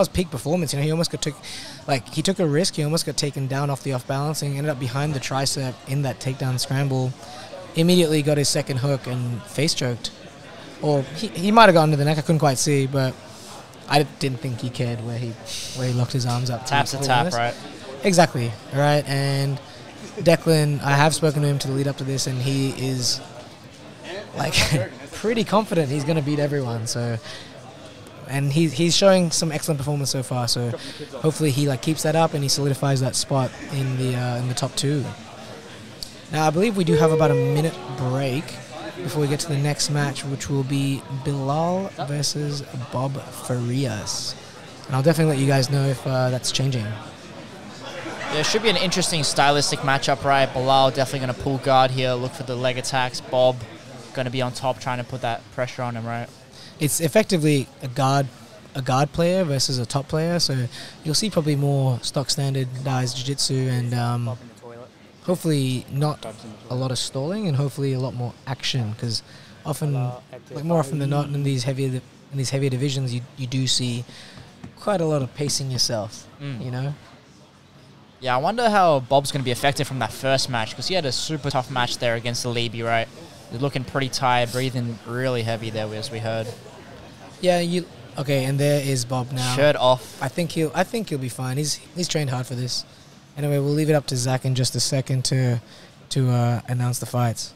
peak performance. You know, he almost he took a risk. He almost got taken down off the off balancing, ended up behind the tricep in that takedown scramble. Immediately got his second hook and face choked. Or he might have gone to the neck. I couldn't quite see, but I didn't think he cared where he locked his arms up. Tap's a tap, right? Exactly, right, and Declan, I have spoken to him to the lead up to this, and he is like pretty confident he's going to beat everyone. So, and he's showing some excellent performance so far. So, hopefully he keeps that up and he solidifies that spot in the top 2. Now, I believe we do have about a minute break before we get to the next match, which will be Bilal versus Bob Farias. And I'll definitely let you guys know if that's changing. Yeah, it should be an interesting stylistic matchup, right? Bilal definitely going to pull guard here, look for the leg attacks. Bob going to be on top, trying to put that pressure on him, right? It's effectively a guard player versus a top player, so you'll see probably more stock standardized jiu-jitsu and hopefully not a lot of stalling and hopefully a lot more action, because often, more often than not, in these heavier divisions, you do see quite a lot of pacing yourself, you know. Yeah, I wonder how Bob's going to be affected from that first match, because he had a super tough match there against the Libby, right? He's looking pretty tired, breathing really heavy there, as we heard. Yeah, okay, and there is Bob now. Shirt off. I think he'll be fine. He's trained hard for this. Anyway, we'll leave it up to Zach in just a second to announce the fights.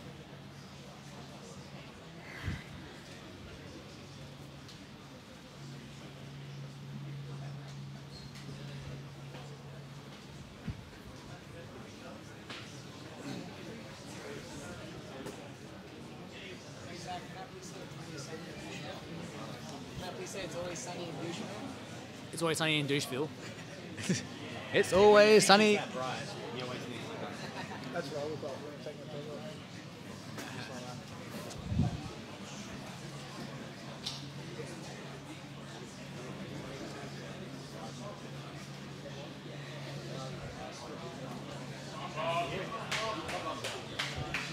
It's always sunny in Doucheville. It's always sunny.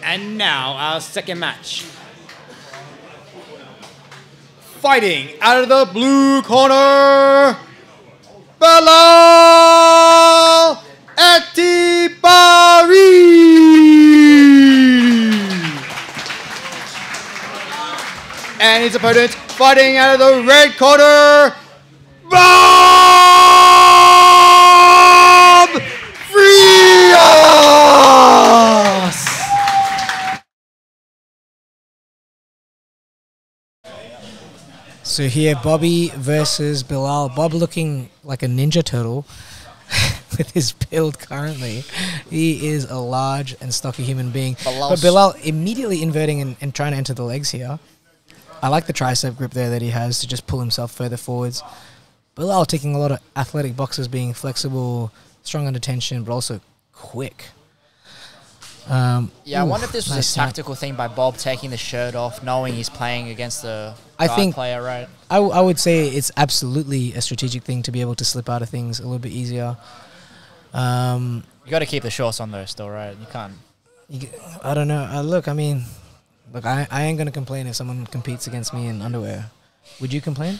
And now our second match. Fighting out of the blue corner, Bilal Etibari. And his opponent fighting out of the red corner, Bob Frias. So here, Bobby versus Bilal. Bob looking like a Ninja Turtle with his build currently. He is a large and stocky human being. But Bilal immediately inverting and trying to enter the legs here. I like the tricep grip there that he has to just pull himself further forwards. Bilal taking a lot of athletic boxes, being flexible, strong under tension, but also quick. I wonder if this was a tactical thing by Bob taking the shirt off, knowing he's playing against the guard player, right? I would say it's absolutely a strategic thing to be able to slip out of things a little bit easier. You got to keep the shorts on though, still, right? You can't. I don't know. I ain't gonna complain if someone competes against me in underwear. Would you complain?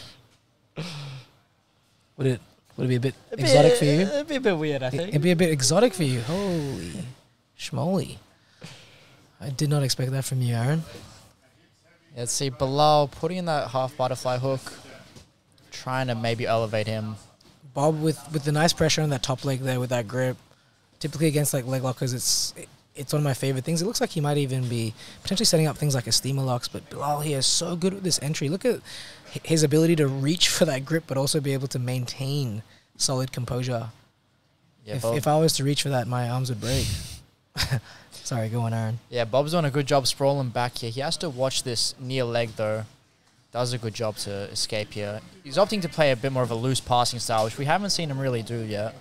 Would it be a bit exotic for you? It'd be a bit weird, I think. It'd be a bit exotic for you. Holy schmoly. I did not expect that from you, Aaron. Yeah, let's see, Bilal putting in that half butterfly hook, trying to maybe elevate him. Bob with the nice pressure on that top leg there with that grip. Typically against like leg lockers, it's one of my favorite things. It looks like he might even be potentially setting up things like a steamer locks, but Bilal here is so good with this entry. Look at his ability to reach for that grip, but also be able to maintain solid composure. Yeah, if I was to reach for that, my arms would break. Sorry, go on, Aaron. Yeah, Bob's doing a good job sprawling back here. He has to watch this near leg, though. Does a good job to escape here. He's opting to play a bit more of a loose passing style, which we haven't seen him really do yet.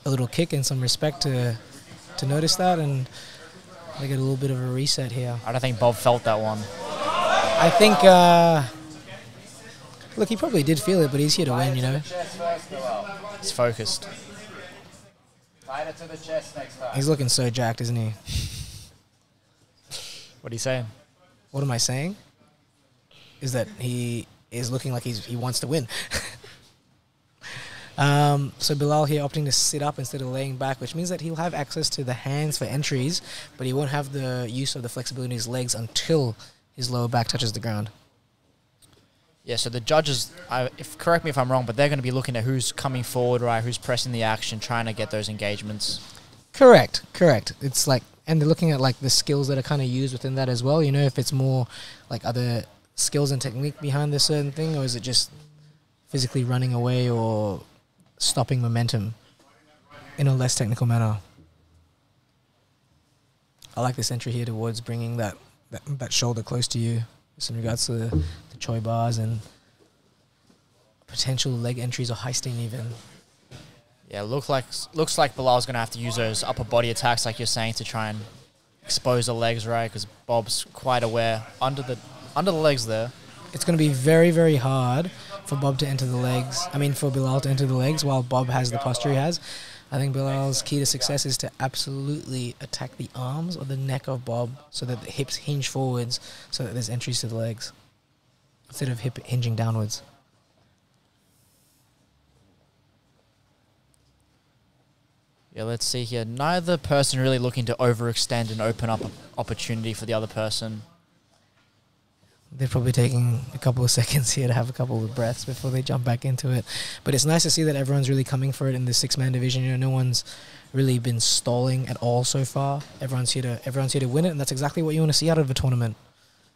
A little kick and some respect to notice that, and they get a little bit of a reset here. I don't think Bob felt that one. I think, look, he probably did feel it, but he's here to win, you know. He's focused. To the chest next time. He's looking so jacked, isn't he? What are you saying? What am I saying? Is that he is looking like he wants to win. So Bilal here opting to sit up instead of laying back, which means that he'll have access to the hands for entries, but he won't have the use of the flexibility in his legs until his lower back touches the ground. Yeah, so the judges, correct me if I'm wrong, but they're going to be looking at who's coming forward, right, who's pressing the action, trying to get those engagements. Correct. It's like, and they're looking at like the skills that are kind of used within that as well. You know, if it's more like other skills and technique behind this certain thing, or is it just physically running away or stopping momentum in a less technical manner? I like this entry here towards bringing that shoulder close to you in regards to the Choi bars and potential leg entries or heisting even. Yeah, looks like Bilal's going to have to use those upper body attacks, like you're saying, to try and expose the legs, right? Because Bob's quite aware under the legs there. It's going to be very, very hard for Bob to enter the legs. I mean, for Bilal to enter the legs while Bob has the posture he has. I think Bilal's key to success is to absolutely attack the arms or the neck of Bob so that the hips hinge forwards so that there's entries to the legs instead of hip hinging downwards. Yeah, let's see here. Neither person really looking to overextend and open up an opportunity for the other person. They're probably taking a couple of seconds here to have a couple of breaths before they jump back into it. But it's nice to see that everyone's really coming for it in the six-man division. You know, no one's really been stalling at all so far. Everyone's here to win it, and that's exactly what you want to see out of a tournament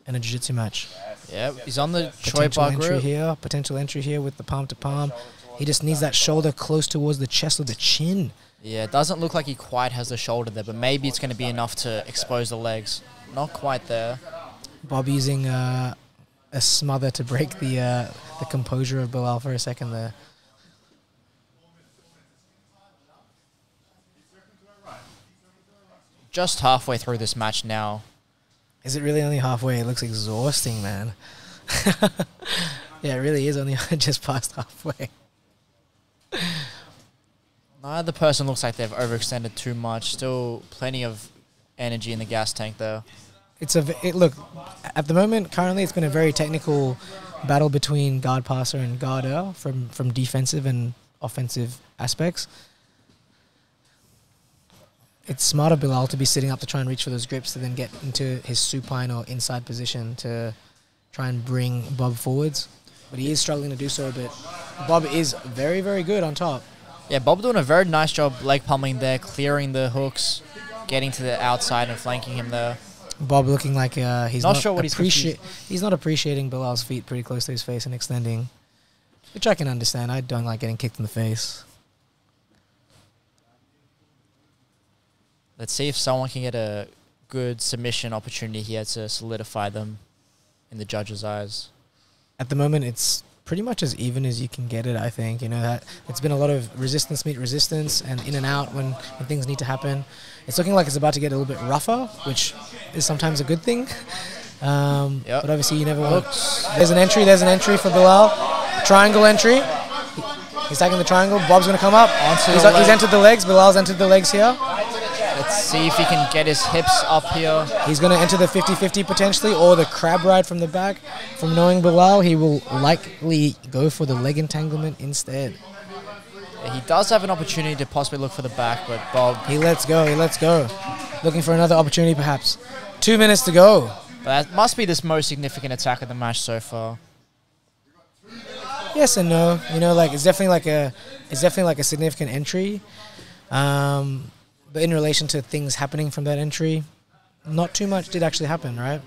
and a jiu-jitsu match. Yeah, he's on the Choi bar grip. Potential entry here with the palm to palm. He just needs that shoulder close towards the chest or the chin. Yeah, it doesn't look like he quite has the shoulder there, but maybe it's going to be enough to expose the legs. Not quite there. Bob using a smother to break the composure of Bilal for a second there. Just halfway through this match now. Is it really only halfway? It looks exhausting, man. Yeah, it really is only just past halfway. Neither person looks like they've overextended too much. Still plenty of energy in the gas tank there. Look, at the moment, currently, it's been a very technical battle between guard passer and guarder from defensive and offensive aspects. It's smart of Bilal to be sitting up to try and reach for those grips to then get into his supine or inside position to try and bring Bob forwards. But he is struggling to do so a bit. Bob is very, very good on top. Yeah, Bob doing a very nice job leg pummeling there, clearing the hooks, getting to the outside and flanking him there. Bob looking like he's not sure what he's not appreciating Bilal's feet pretty close to his face and extending, which I can understand. I don't like getting kicked in the face. Let's see if someone can get a good submission opportunity here to solidify them in the judge's eyes. At the moment, it's pretty much as even as you can get it, I think. You know, that it's been a lot of resistance meet resistance and in and out when things need to happen. It's looking like it's about to get a little bit rougher, which is sometimes a good thing. But obviously you never want... There's an entry for Bilal. Triangle entry. He's taking the triangle. Bob's going to come up. He's entered the legs. Bilal's entered the legs here. The Let's see if he can get his hips up here. He's going to enter the 50-50 potentially, or the crab ride from the back. From knowing Bilal, he will likely go for the leg entanglement instead. Yeah, he does have an opportunity to possibly look for the back, but Bob... He lets go, he lets go. Looking for another opportunity perhaps. 2 minutes to go. But that must be this most significant attack of the match so far. Yes and no. You know, like it's definitely like a significant entry. But in relation to things happening from that entry, not too much did actually happen, right?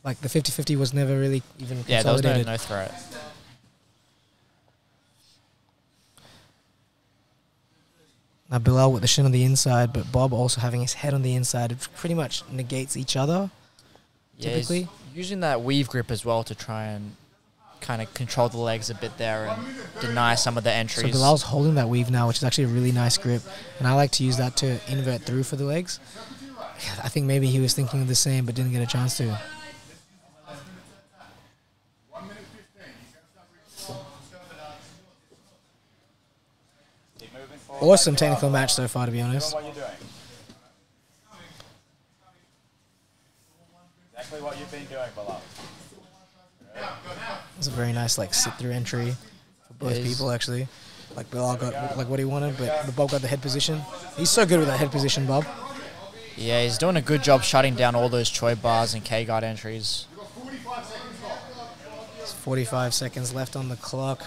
Like the 50-50 was never really even consolidated. Yeah, there was no threat. Now Bilal with the shin on the inside, but Bob also having his head on the inside. It pretty much negates each other, typically. He's using that weave grip as well to try and kind of control the legs a bit there and deny some of the entries. So Bilal's holding that weave now, which is actually a really nice grip. And I like to use that to invert through for the legs. I think maybe he was thinking of the same but didn't get a chance to. Awesome technical match so far, to be honest. Exactly what you've been doing, Bilal. It's a very nice like sit-through entry for both people, actually. Like Bilal got like what he wanted, but Bob got the head position. He's so good with that head position, Bob. Yeah, he's doing a good job shutting down all those Choi bars and K-guard entries. There's 45 seconds left on the clock.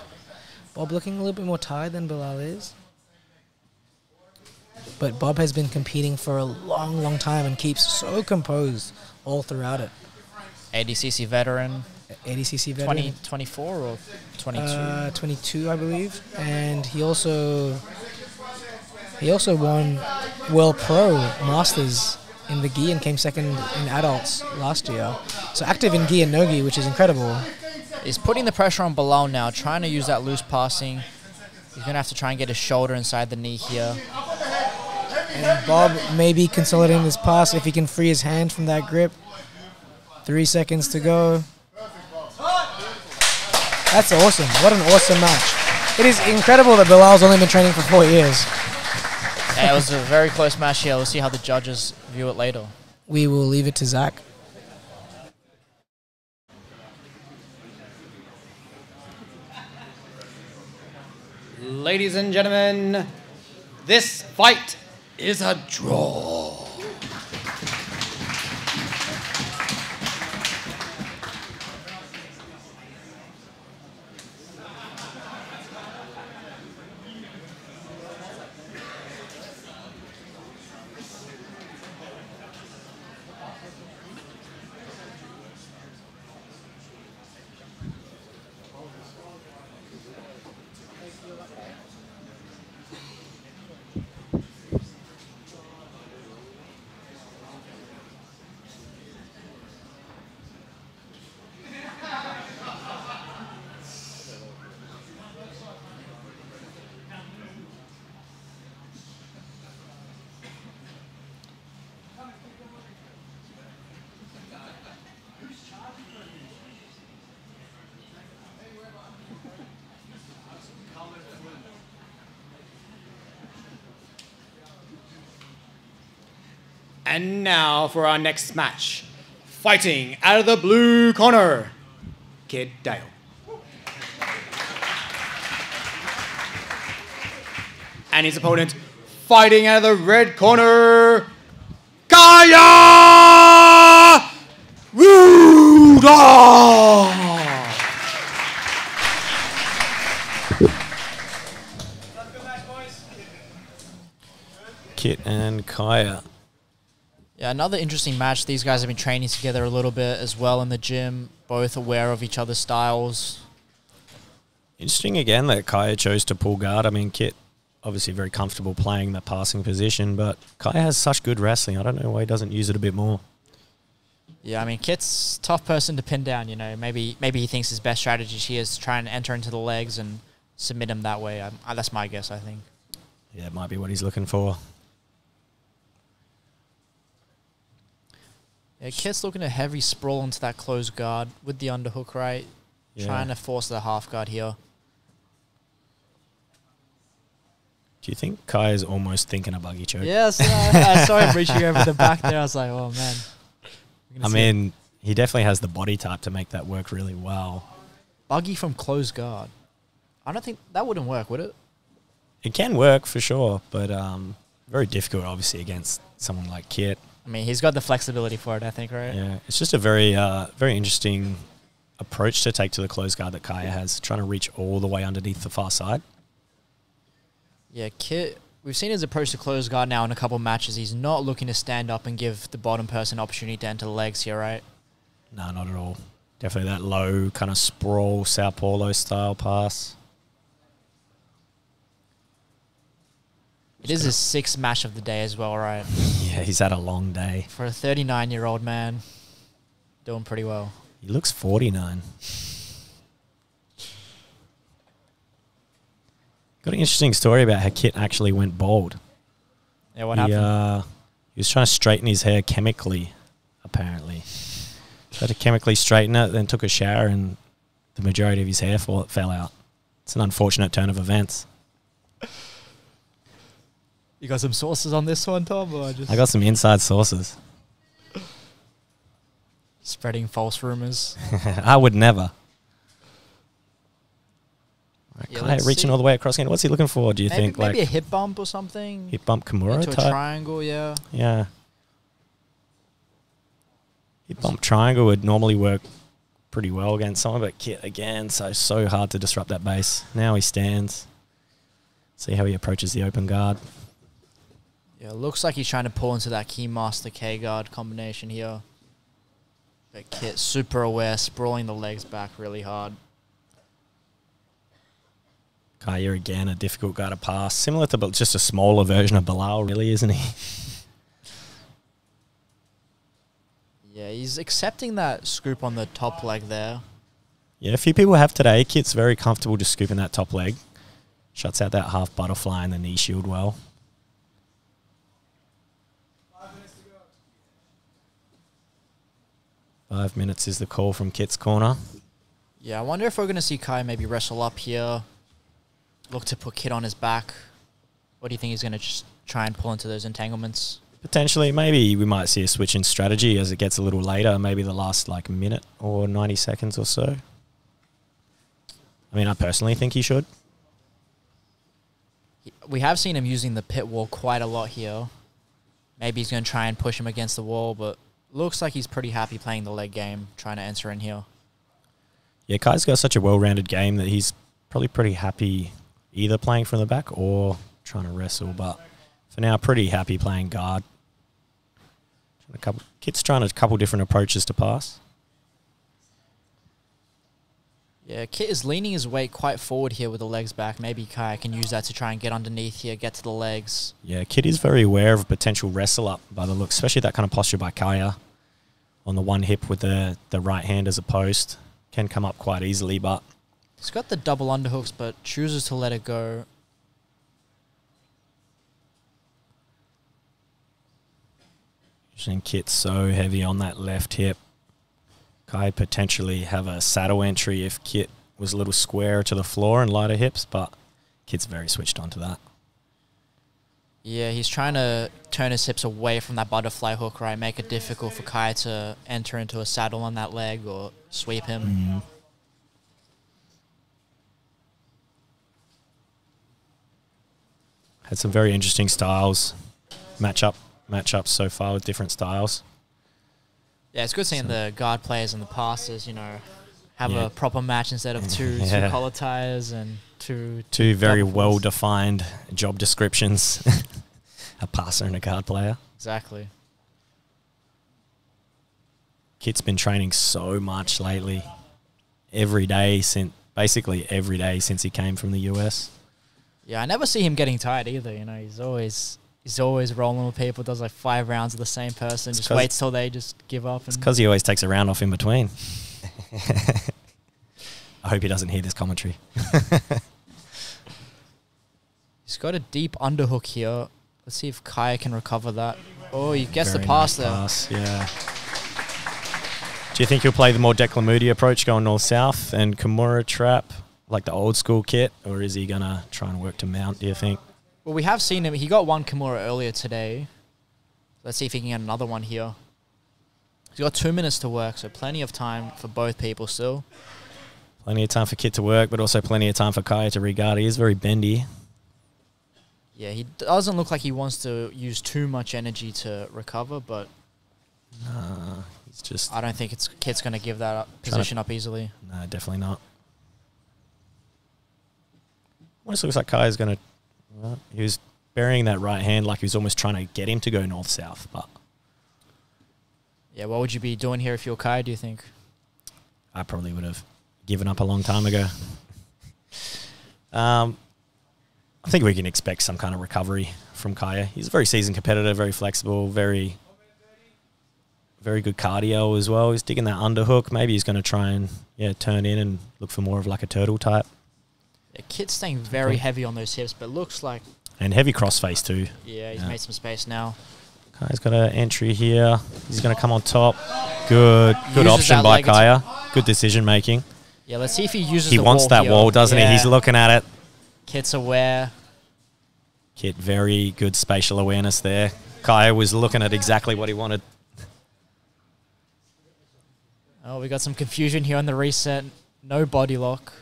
Bob looking a little bit more tired than Bilal is. But Bob has been competing for a long, long time and keeps so composed all throughout it. ADCC veteran. ADCC veteran. 24 or 22? 22, I believe. And he also won World Pro Masters in the gi and came second in adults last year. So active in gi and no gi, which is incredible. He's putting the pressure on Bilal now, trying to use that loose passing. He's going to have to try and get his shoulder inside the knee here. And Bob may be consolidating this pass if he can free his hand from that grip. 3 seconds to go. That's awesome. What an awesome match. It is incredible that Bilal's only been training for 4 years. Yeah, it was a very close match here. We'll see how the judges view it later. We will leave it to Zach. Ladies and gentlemen, this fight is a draw. And now for our next match. Fighting out of the blue corner, Kid Dale. And his opponent, fighting out of the red corner, Kaya Rudolph. Kit and Kaya. Yeah, another interesting match. These guys have been training together a little bit as well in the gym, both aware of each other's styles. Interesting again that Kaya chose to pull guard. I mean, Kit obviously very comfortable playing that passing position, but Kaya has such good wrestling. I don't know why he doesn't use it a bit more. Yeah, I mean, Kit's a tough person to pin down, you know. Maybe he thinks his best strategy here is to try and enter into the legs and submit him that way. That's my guess, I think. Yeah, it might be what he's looking for. Yeah, Kit's looking at heavy sprawl into that closed guard with the underhook, right? Yeah. Trying to force the half guard here. Do you think Kai is almost thinking a buggy choke? Yes, I saw him reaching over the back there. I was like, oh, man. I mean, he definitely has the body type to make that work really well. Buggy from close guard. I don't think that wouldn't work, would it? It can work for sure, but very difficult, obviously, against someone like Kit. I mean, he's got the flexibility for it, I think, right? Yeah, it's just a very, very interesting approach to take to the close guard that Kaya has, trying to reach all the way underneath the far side. Yeah, Kit, we've seen his approach to close guard now in a couple of matches. He's not looking to stand up and give the bottom person opportunity to enter the legs here, right? No, not at all. Definitely that low kind of sprawl, Sao Paulo style pass. It is his 6th match of the day as well, right? Yeah, he's had a long day. For a 39-year-old man, doing pretty well. He looks 49. Got an interesting story about how Kit actually went bald. Yeah, what happened? He was trying to straighten his hair chemically, apparently. Had to chemically straighten it, then took a shower, and the majority of his hair fell out. It's an unfortunate turn of events. You got some sources on this one, Tom? Or just I got some inside sources. Spreading false rumors. I would never. Yeah, Kai reaching all the way across again. What's he looking for, do you think? Maybe like a hip bump or something? Hip bump Kimura Into type? a triangle, yeah. Yeah. Hip bump triangle would normally work pretty well against someone, but Kit again, so hard to disrupt that base. Now he stands. See how he approaches the open guard. Yeah, it looks like he's trying to pull into that Keymaster K-guard combination here. But Kit super aware, sprawling the legs back really hard. Kaya again, a difficult guy to pass. Similar to just a smaller version of Bilal, really, isn't he? Yeah, he's accepting that scoop on the top leg there. Yeah, a few people have today. Kit's very comfortable just scooping that top leg. Shuts out that half butterfly and the knee shield well. 5 minutes is the call from Kit's corner. Yeah, I wonder if we're going to see Kai maybe wrestle up here. Look to put Kit on his back. What do you think he's going to just try and pull into those entanglements? Potentially, maybe we might see a switch in strategy as it gets a little later, maybe the last like minute or 90 seconds or so. I mean, I personally think he should. We have seen him using the pit wall quite a lot here. Maybe he's going to try and push him against the wall, but looks like he's pretty happy playing the leg game, trying to enter in here. Yeah, Kai's got such a well-rounded game that he's probably pretty happy either playing from the back or trying to wrestle, but for now, pretty happy playing guard. Kit's trying a couple different approaches to pass. Yeah, Kit is leaning his weight quite forward here with the legs back. Maybe Kai can use that to try and get underneath here, get to the legs. Yeah, Kit is very aware of a potential wrestle up by the look, especially that kind of posture by Kaya on the one hip with the right hand as a post. Can come up quite easily, but... He's got the double underhooks, but chooses to let it go. And Kit's so heavy on that left hip. Kai potentially have a saddle entry if Kit was a little squarer to the floor and lighter hips, but Kit's very switched on to that. Yeah, he's trying to turn his hips away from that butterfly hook, right? Make it difficult for Kai to enter into a saddle on that leg or sweep him. Mm-hmm. Had some very interesting styles. Matchups so far with different styles. Yeah, it's good seeing the guard players and the passers, you know, have a proper match instead of two collar ties and two very well-defined job descriptions. A passer and a guard player. Exactly. Kit's been training so much lately. Basically every day since he came from the US. Yeah, I never see him getting tired either, you know, he's always rolling with people, does like 5 rounds of the same person, just waits till they just give up. It's because he always takes a round off in between. I hope he doesn't hear this commentary. He's got a deep underhook here. Let's see if Kaya can recover that. Oh, he gets the pass there. Yeah. Do you think he'll play the more Declan Moody approach going north-south and Kimura trap, like the old school Kit, or is he going to try and work to mount, do you think? Well, we have seen him. He got one Kimura earlier today. Let's see if he can get another one here. He's got 2 minutes to work, so plenty of time for both people still. Plenty of time for Kit to work, but also plenty of time for Kaya to regard. He is very bendy. Yeah, he doesn't look like he wants to use too much energy to recover, but Nah, he's just... I don't think Kit's going to give that position up easily. No, definitely not. Almost looks like Kaya's going to... he was burying that right hand like he was almost trying to get him to go north-south, but... Yeah, what would you be doing here if you were Kaya, do you think? I probably would have given up a long time ago. I think we can expect some kind of recovery from Kaya. He's a very seasoned competitor, very flexible, very good cardio as well. He's digging that underhook. Maybe he's going to try and turn in and look for more of like a turtle type. Yeah, Kit's staying very heavy on those hips, but looks like... And heavy crossface too. Yeah, he's made some space now. Kaya's got an entry here. He's going to come on top. Good option by Kaya. Good decision making. Yeah, let's see if he uses the wall. He wants that wall, doesn't he? He's looking at it. Kit's aware. Kit, very good spatial awareness there. Kaya was looking at exactly what he wanted. Oh, we got some confusion here on the reset. No body lock.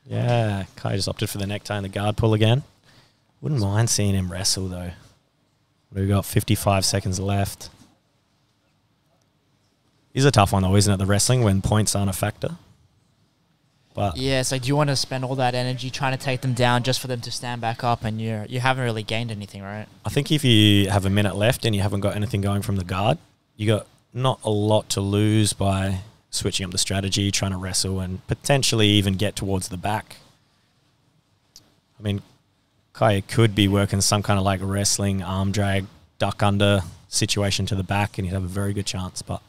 Yeah, Kaya just opted for the necktie and the guard pull again. Wouldn't mind seeing him wrestle, though. We've got 55 seconds left. Is a tough one, though, isn't it, the wrestling, when points aren't a factor? But yeah, so do you want to spend all that energy trying to take them down just for them to stand back up, and you haven't really gained anything, right? I think if you have a minute left and you haven't got anything going from the guard, you got not a lot to lose by switching up the strategy, trying to wrestle, and potentially even get towards the back. I mean, Kaya could be working some kind of like wrestling, arm drag, duck under situation to the back, and he'd have a very good chance, but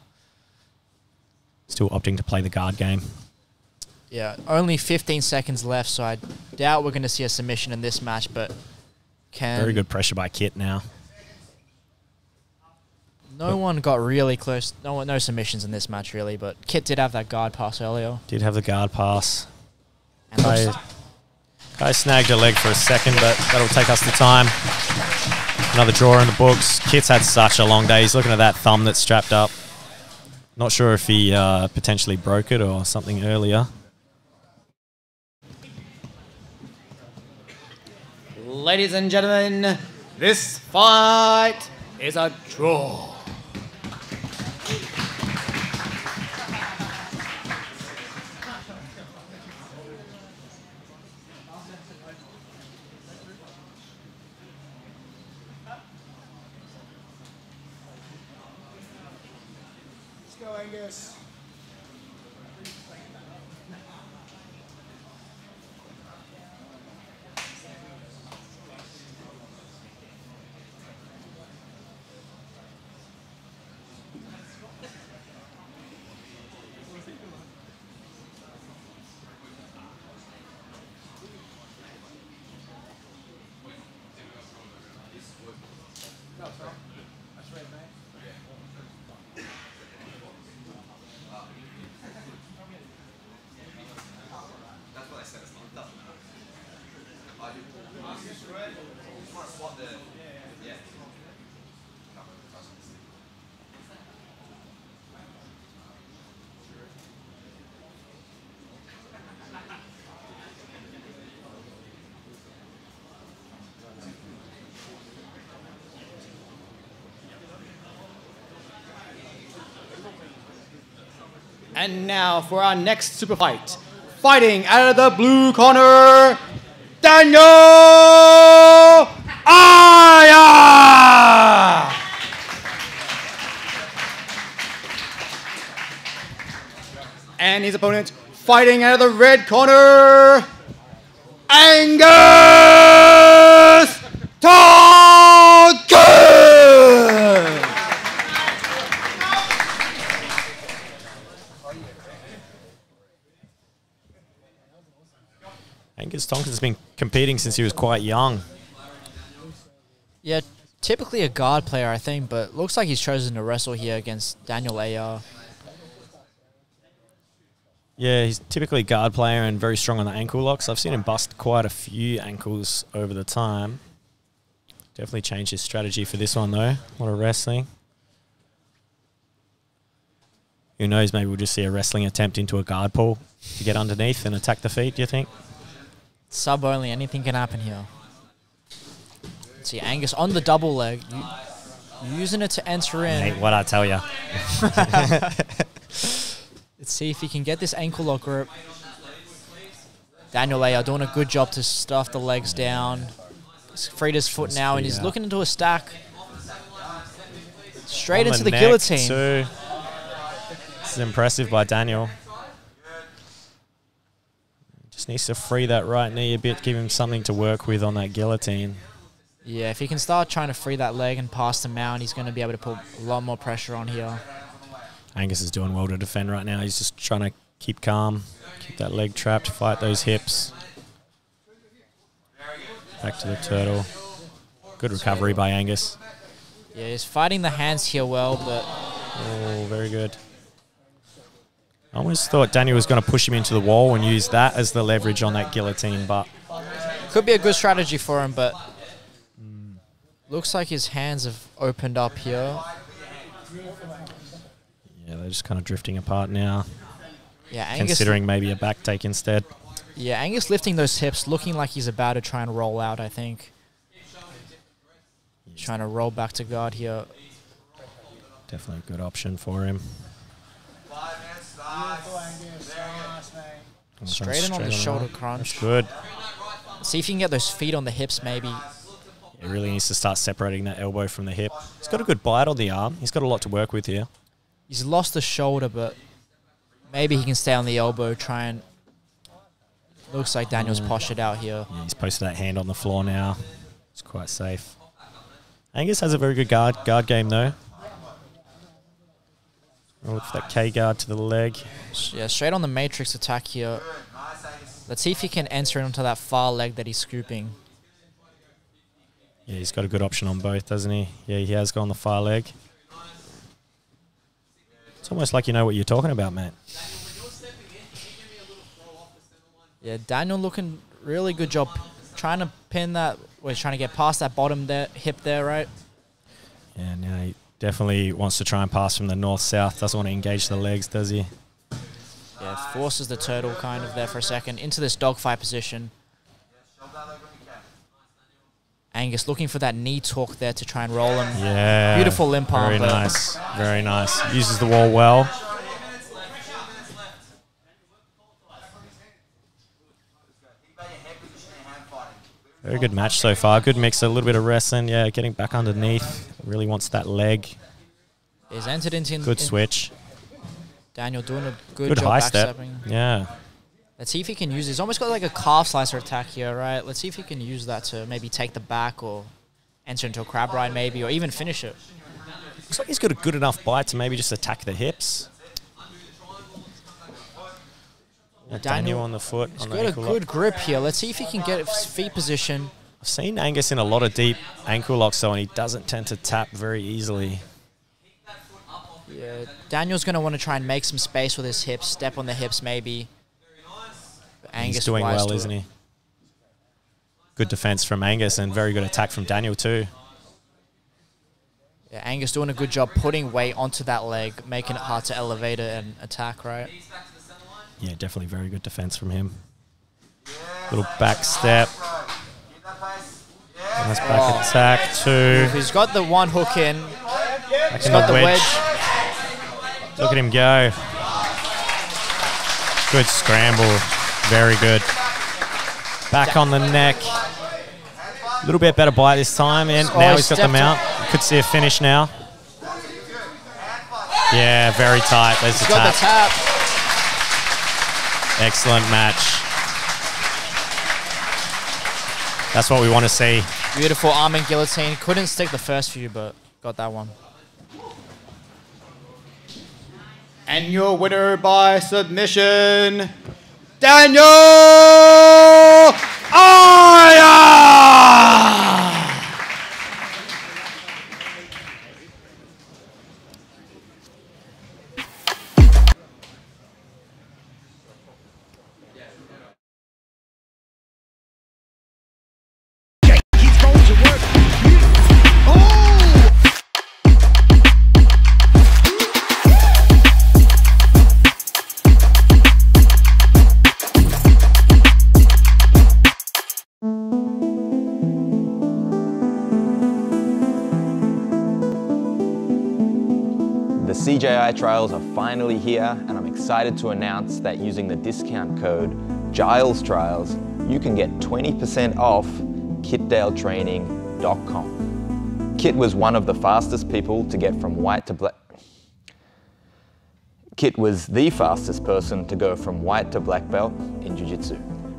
still opting to play the guard game. Yeah, only 15 seconds left, so I doubt we're going to see a submission in this match, but Very good pressure by Kit now. No one got really close. No submissions in this match, really, but Kit did have that guard pass earlier. Did have the guard pass. Kai snagged her leg for a second, but that'll take us to time. Another draw in the books. Kit's had such a long day. He's looking at that thumb that's strapped up. Not sure if he potentially broke it or something earlier. Ladies and gentlemen, this fight is a draw. Let's go, Angus. And now for our next super fight. Fighting out of the blue corner, Daniel Aya! And his opponent fighting out of the red corner, Angus Tonkin! Angus Tonkin's been competing since he was quite young. Yeah, typically a guard player, I think, but looks like he's chosen to wrestle here against Daniel AR. Yeah, he's typically a guard player and very strong on the ankle locks. I've seen him bust quite a few ankles over the time. Definitely changed his strategy for this one, though. A lot of wrestling. Who knows, maybe we'll just see a wrestling attempt into a guard pull to get underneath and attack the feet, do you think? Sub only, anything can happen here. Let's see, Angus on the double leg. Using it to enter in. Mate, what I tell ya. Let's see if he can get this ankle lock grip. Daniel Layer doing a good job to stuff the legs down. He's freed his foot now, and he's looking into a stack. Straight into the guillotine. Too. This is impressive by Daniel. Just needs to free that right knee a bit, give him something to work with on that guillotine. Yeah, if he can start trying to free that leg and pass the mount, he's going to be able to put a lot more pressure on here. Angus is doing well to defend right now. He's just trying to keep calm, keep that leg trapped, fight those hips. Back to the turtle. Good recovery by Angus. Yeah, he's fighting the hands here well, but... Oh, very good. I almost thought Daniel was going to push him into the wall and use that as the leverage on that guillotine, but... Could be a good strategy for him, but... Looks like his hands have opened up here. Yeah, they're just kind of drifting apart now. Yeah, Angus... Considering maybe a back take instead. Yeah, Angus lifting those hips, looking like he's about to try and roll out, I think. Trying to roll back to guard here. Definitely a good option for him. Straight in on the shoulder crunch. That's good. See if you can get those feet on the hips, maybe. He really needs to start separating that elbow from the hip. He's got a good bite on the arm. He's got a lot to work with here. He's lost the shoulder, but maybe he can stay on the elbow, try and... Looks like Daniel's postured out here. Yeah, he's posted that hand on the floor now. It's quite safe. Angus has a very good guard game, though. Look for that K guard to the leg. Yeah, straight on the matrix attack here. Let's see if he can enter into that far leg that he's scooping. Yeah, he's got a good option on both, doesn't he? Yeah, he has gone the far leg. It's almost like you know what you're talking about, mate. Yeah, Daniel looking really good job trying to pin that. Well, he's trying to get past that bottom there, hip there, right? Yeah, now he definitely wants to try and pass from the north-south. Doesn't want to engage the legs, does he? Yeah, forces the turtle kind of there for a second into this dogfight position. Angus looking for that knee torque there to try and roll him. Yeah. Beautiful limp arm. Very nice. Very nice. Uses the wall well. Very good match so far. Good mix, a little bit of wrestling. Yeah, getting back underneath. Really wants that leg. He's entered into... Good switch. Daniel doing a good job high step. backstepping. Yeah. Let's see if he can use it. He's almost got like a calf slicer attack here, right? Let's see if he can use that to maybe take the back or enter into a crab ride maybe, or even finish it. Looks like he's got a good enough bite to maybe just attack the hips. Daniel on the foot. He's got a good grip here. Let's see if he can get his feet position. I've seen Angus in a lot of deep ankle locks though, and he doesn't tend to tap very easily. Yeah, Daniel's going to want to try and make some space with his hips, step on the hips maybe. Angus He's doing well, isn't he? Good defense from Angus and very good attack from Daniel too. Yeah, Angus doing a good job putting weight onto that leg, making it hard to elevate it and attack, right? Yeah, definitely very good defense from him. Little back step. Nice back attack too. He's got the one hook in. He's got the wedge. Look at him go. Good scramble. Very good. Back on the neck. A little bit better bite this time. And now he's got the mount. Could see a finish now. Yeah, very tight. There's the tap. Got the tap. Excellent match. That's what we want to see. Beautiful arm and guillotine. Couldn't stick the first few, but got that one. And your winner by submission, Daniel Aya! Keeps going to work. CJI Trials are finally here, and I'm excited to announce that using the discount code Giles Trials, you can get 20% off kitdaletraining.com. Kit was one of the fastest people to get from white to black. Kit was the fastest person to go from white to black belt in jiu-jitsu.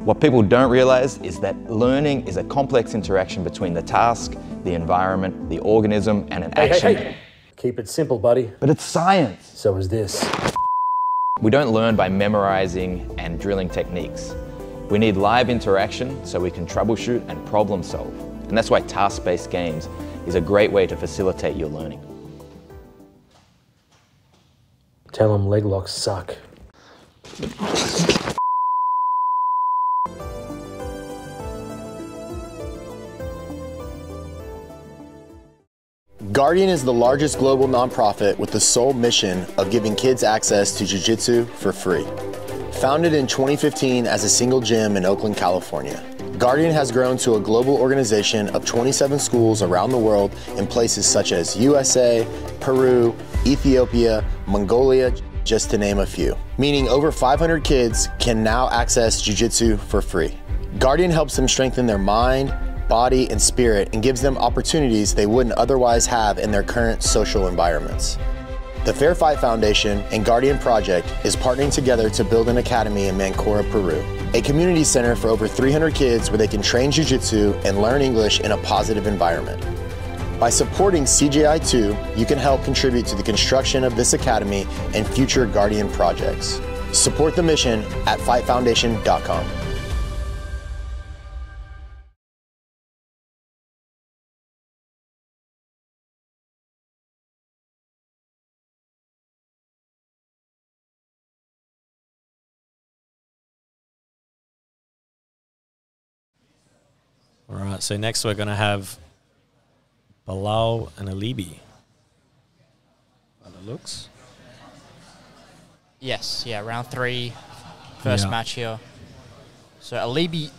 What people don't realize is that learning is a complex interaction between the task, the environment, the organism, and an action. Hey. Keep it simple, buddy. But it's science. So is this. We don't learn by memorizing and drilling techniques. We need live interaction so we can troubleshoot and problem solve. And that's why task-based games is a great way to facilitate your learning. Tell them leg locks suck. Guardian is the largest global nonprofit with the sole mission of giving kids access to jiu-jitsu for free. Founded in 2015 as a single gym in Oakland, California, Guardian has grown to a global organization of 27 schools around the world in places such as USA, Peru, Ethiopia, Mongolia, just to name a few. Meaning over 500 kids can now access jiu-jitsu for free. Guardian helps them strengthen their mind, body, and spirit, and gives them opportunities they wouldn't otherwise have in their current social environments. The Fair Fight Foundation and Guardian Project is partnering together to build an academy in Mancora, Peru, a community center for over 300 kids where they can train jiu-jitsu and learn English in a positive environment. By supporting CJI 2, you can help contribute to the construction of this academy and future Guardian projects. Support the mission at fightfoundation.com. All right, so next we're going to have Bilal and Alibi. By the looks. Yes, yeah, round 3, first match here. So Alibi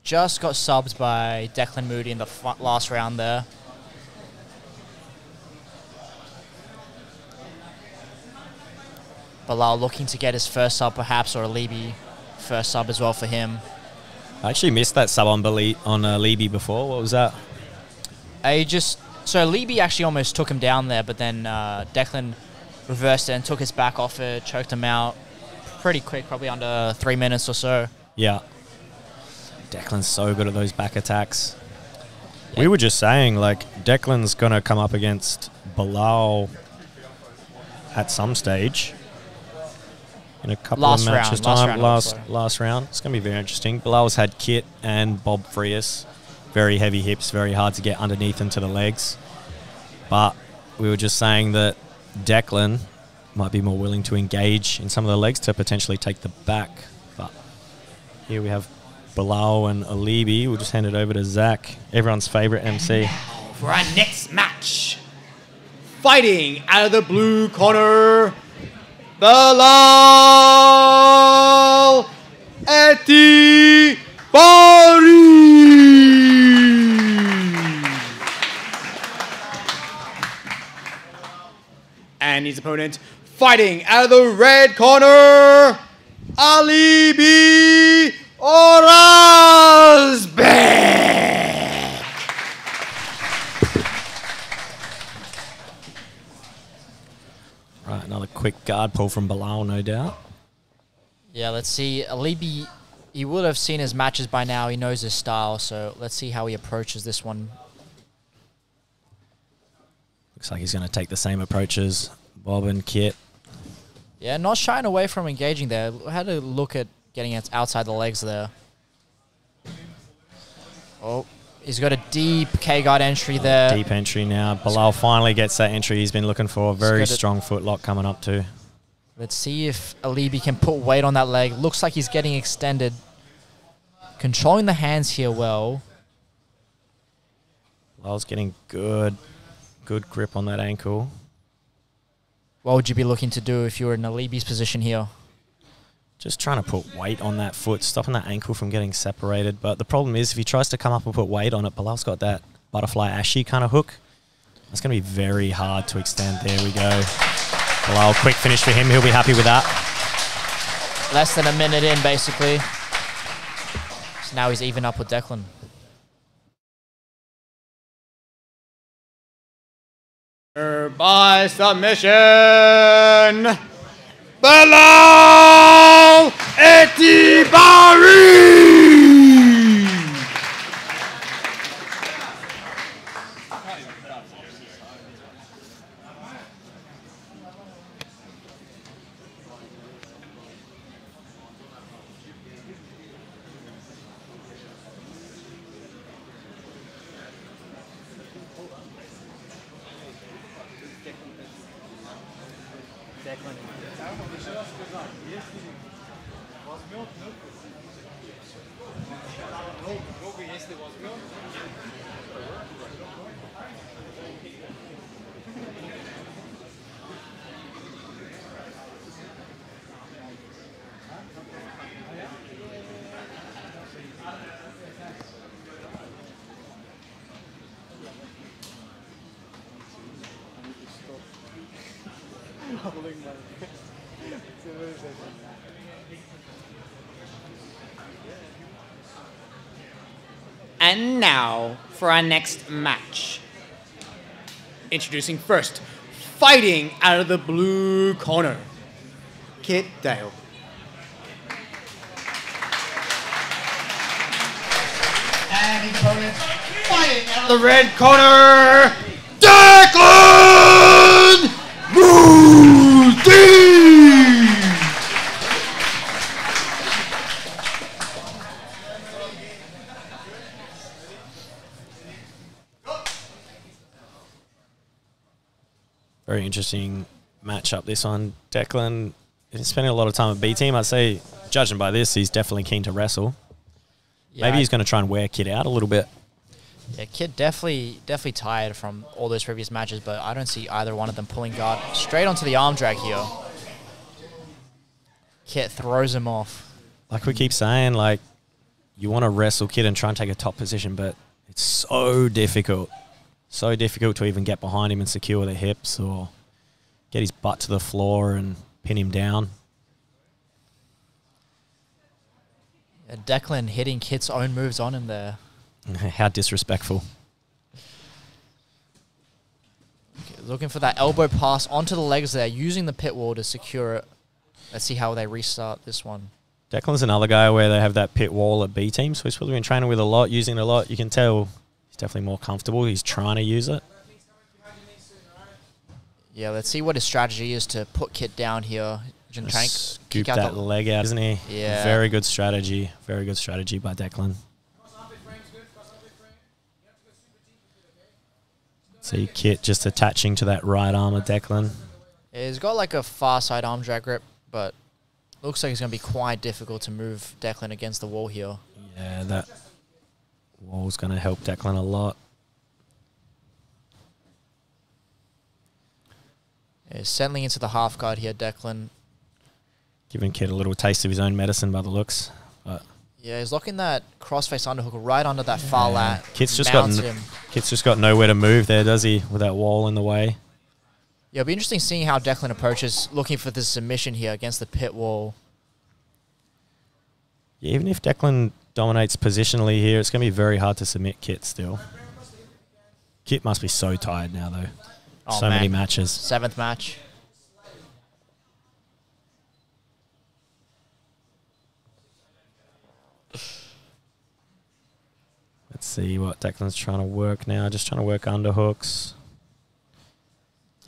just got subbed by Declan Moody in the last round there. Bilal looking to get his first sub perhaps, or Alibi first sub as well for him. I actually missed that sub on Alibi before. What was that? So Alibi actually almost took him down there, but then Declan reversed it and took his back off it, choked him out pretty quick, probably under 3 minutes or so. Yeah. Declan's so good at those back attacks. Yeah. We were just saying, like, Declan's going to come up against Bilal at some stage. In a couple of matches time. Last round. It's going to be very interesting. Bilal's had Kit and Bob Frias. Very heavy hips, very hard to get underneath into the legs. But we were just saying that Declan might be more willing to engage in some of the legs to potentially take the back. But here we have Bilal and Alibi. We'll just hand it over to Zach, everyone's favourite MC. For our next match, fighting out of the blue corner, Bilal Etibari. And his opponent, fighting out of the red corner, Alibi Orazbek. Right, another quick guard pull from Bilal, no doubt. Yeah, let's see. Alibi, he would have seen his matches by now. He knows his style, so let's see how he approaches this one. Looks like he's going to take the same approach as Bob and Kit. Yeah, not shying away from engaging there. Had a look at getting it outside the legs there. Oh, he's got a deep K-guard entry there. Deep entry now. Bilal finally gets that entry he's been looking for. Very strong footlock coming up too. Let's see if Alibi can put weight on that leg. Looks like he's getting extended. Controlling the hands here well. Bilal's getting good grip on that ankle. What would you be looking to do if you were in Alibi's position here? Just trying to put weight on that foot, stopping that ankle from getting separated. But the problem is if he tries to come up and put weight on it, Bilal's got that butterfly ashy kind of hook. It's going to be very hard to extend. There we go. Well, quick finish for him. He'll be happy with that. Less than a minute in, basically. So now he's even up with Declan. By submission, Bilal Etibari! And now for our next match. Introducing first, fighting out of the blue corner, Kit Dale. And his opponent, fighting out of the red corner, Declan Moody! Very interesting matchup, this one. Declan is spending a lot of time at B team. I'd say, judging by this, he's definitely keen to wrestle. Yeah, Maybe he's going to try and wear Kid out a little bit. Yeah, Kid definitely tired from all those previous matches, but I don't see either one of them pulling guard straight onto the arm drag here. Kit throws him off. Like we keep saying, like, you want to wrestle Kid and try and take a top position, but it's so difficult. So difficult to even get behind him and secure the hips or get his butt to the floor and pin him down. Yeah, Declan hitting Kit's own moves on him there. How disrespectful. Okay, looking for that elbow pass onto the legs there, using the pit wall to secure it. Let's see how they restart this one. Declan's another guy where they have that pit wall at B team, so he's probably been training with a lot, using it a lot. You can tell he's definitely more comfortable. He's trying to use it. Yeah, let's see what his strategy is to put Kit down here. Scoop that leg out, isn't he? Yeah. Very good strategy. Very good strategy by Declan. See Kit just attaching to that right arm of Declan. Yeah, he's got like a far side arm drag grip, but looks like it's going to be quite difficult to move Declan against the wall here. Yeah, that wall's going to help Declan a lot. Yeah, settling into the half guard here, Declan. Giving Kit a little taste of his own medicine by the looks. But yeah, he's locking that crossface underhook right under that far lat. Kit's just got nowhere to move there, does he? With that wall in the way. Yeah, it'll be interesting seeing how Declan approaches, looking for this submission here against the pit wall. Yeah, even if Declan dominates positionally here, it's going to be very hard to submit Kit still. Kit must be so tired now, though. Oh, so man. many matches. 7th match. Let's see what Declan's trying to work now. Just trying to work underhooks.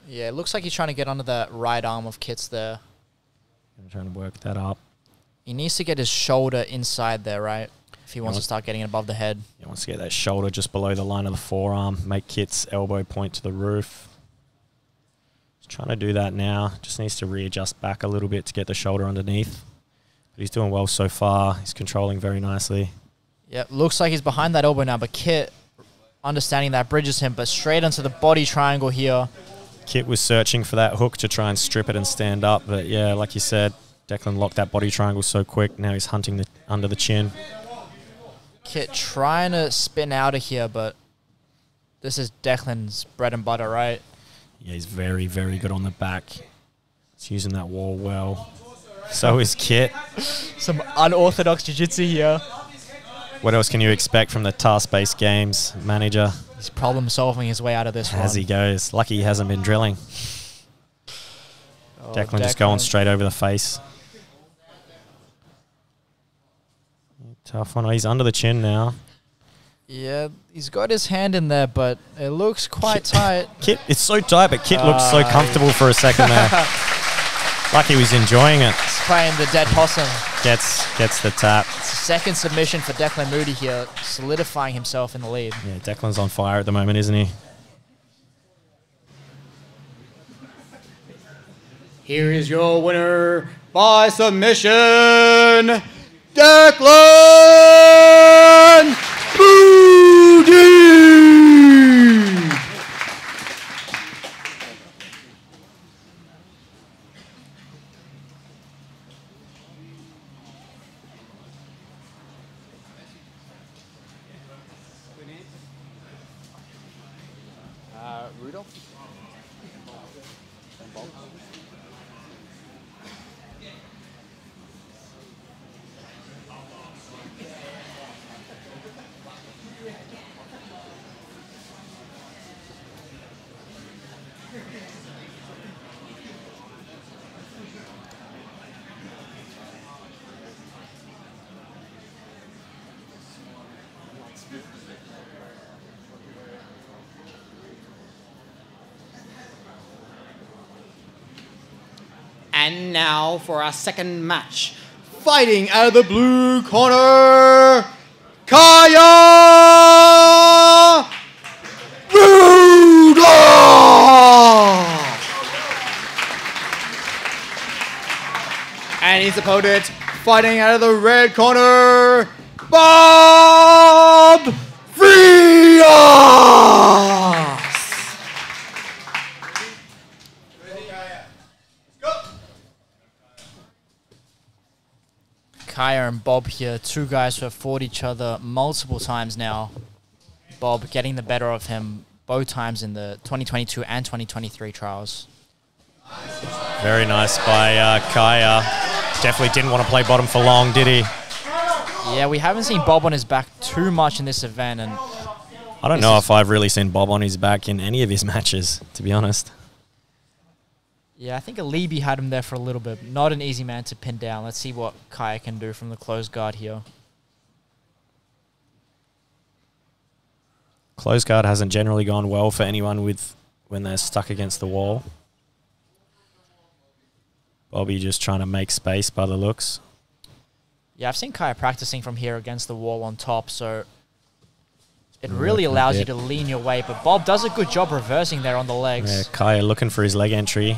Yeah, it looks like he's trying to get under that right arm of Kit's there. I'm trying to work that up. He needs to get his shoulder inside there, right? If he wants to start getting it above the head. He wants to get that shoulder just below the line of the forearm. Make Kit's elbow point to the roof. He's trying to do that now. Just needs to readjust back a little bit to get the shoulder underneath. But he's doing well so far. He's controlling very nicely. Yeah, looks like he's behind that elbow now, but Kit, understanding that, bridges him, but straight into the body triangle here. Kit was searching for that hook to try and strip it and stand up. But yeah, like you said, Declan locked that body triangle so quick. Now he's hunting under the chin. Kit trying to spin out of here, but this is Declan's bread and butter, right? Yeah, he's very, very good on the back. He's using that wall well. So is Kit. Some unorthodox jiu-jitsu here. What else can you expect from the task-based games manager? He's problem-solving his way out of this one. As he goes. Lucky he hasn't been drilling. Oh, Declan just going straight over the face. Tough one. Oh, he's under the chin now. Yeah, he's got his hand in there, but it looks quite tight. Kit, it's so tight, but Kit looks so comfortable for a second there. Like he was enjoying it. He's playing the dead possum. Gets the tap. It's the second submission for Declan Moody here, solidifying himself in the lead. Yeah, Declan's on fire at the moment, isn't he? Here is your winner by submission, Declan Moody! Rudolph? And now for our second match. Fighting out of the blue corner, Kaya Rudolph! And his opponent, fighting out of the red corner, Bob Frias! Kaya and Bob here, two guys who have fought each other multiple times now. Bob getting the better of him both times in the 2022 and 2023 trials. Very nice by Kaya. Definitely didn't want to play bottom for long, did he? Yeah, we haven't seen Bob on his back too much in this event. And I don't know if I've really seen Bob on his back in any of his matches, to be honest. yeah, I think Alibi had him there for a little bit. Not an easy man to pin down. Let's see what Kaya can do from the closed guard here. Close guard hasn't generally gone well for anyone when they're stuck against the wall. Bobby just trying to make space by the looks. Yeah, I've seen Kaya practicing from here against the wall on top, so it really allows you to lean your weight. But Bob does a good job reversing there on the legs. Yeah, Kaya looking for his leg entry.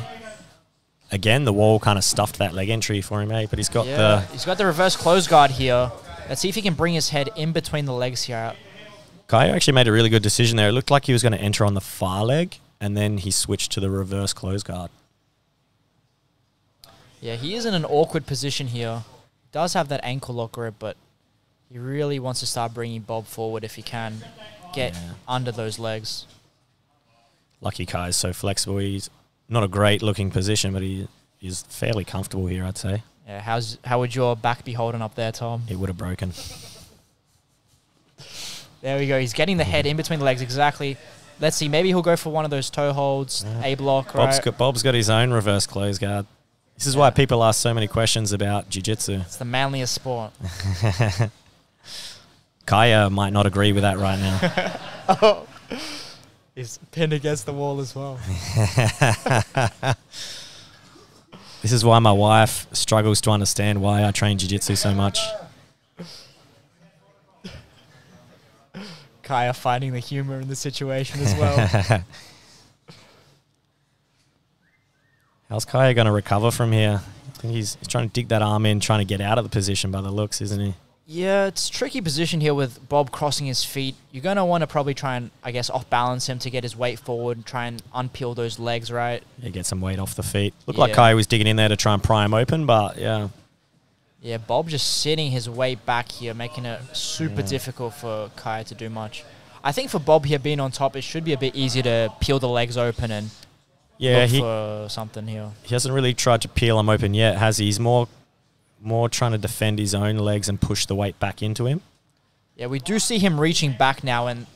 Again, the wall kind of stuffed that leg entry for him, but he's got he's got the reverse close guard here. Let's see if he can bring his head in between the legs here. Kaya actually made a really good decision there. It looked like he was going to enter on the far leg, and then he switched to the reverse close guard. Yeah, he is in an awkward position here. Does have that ankle lock grip, but he really wants to start bringing Bob forward if he can get under those legs. Lucky Kaya's so flexible. He's not a great looking position, but he is fairly comfortable here, I'd say. Yeah, how would your back be holding up there, Tom? It would have broken. There we go. He's getting the head in between the legs, exactly. Let's see. Maybe he'll go for one of those toe holds, A block, right? Bob's got his own reverse close guard. This is why people ask so many questions about jiu-jitsu. It's the manliest sport. Kaya might not agree with that right now. Oh, he's pinned against the wall as well. This is why my wife struggles to understand why I train jiu-jitsu so much. Kaya finding the humor in the situation as well. How's Kaya going to recover from here? I think he's trying to dig that arm in, trying to get out of the position by the looks, isn't he? Yeah, it's a tricky position here with Bob crossing his feet. You're going to want to probably try and, I guess, off-balance him to get his weight forward and try and unpeel those legs, right? Yeah, get some weight off the feet. Looked like Kaya was digging in there to try and pry him open, but yeah. Yeah, Bob just sitting his weight back here, making it super difficult for Kaya to do much. I think for Bob here being on top, it should be a bit easier to peel the legs open and Yeah, look for something here. He hasn't really tried to peel him open yet, has he? He's more trying to defend his own legs and push the weight back into him. Yeah, we do see him reaching back now, and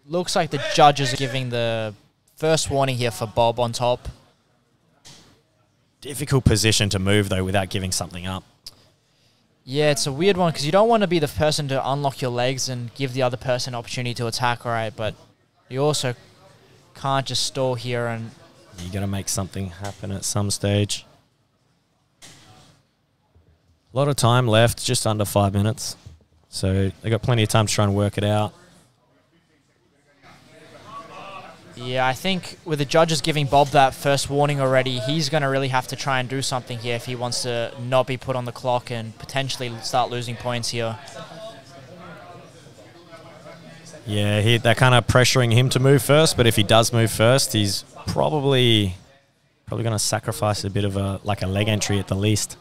looks like the judges are giving the first warning here for Bob on top. Difficult position to move, though, without giving something up. Yeah, it's a weird one because you don't want to be the person to unlock your legs and give the other person an opportunity to attack, all right? But you also can't just stall here and... You got to make something happen at some stage. A lot of time left, just under 5 minutes. So they got plenty of time to try and work it out. Yeah, I think with the judges giving Bob that first warning already, he's going to really have to try and do something here if he wants to not be put on the clock and potentially start losing points here. Yeah, they're kind of pressuring him to move first, but if he does move first, he's probably going to sacrifice a bit of a leg entry at the least.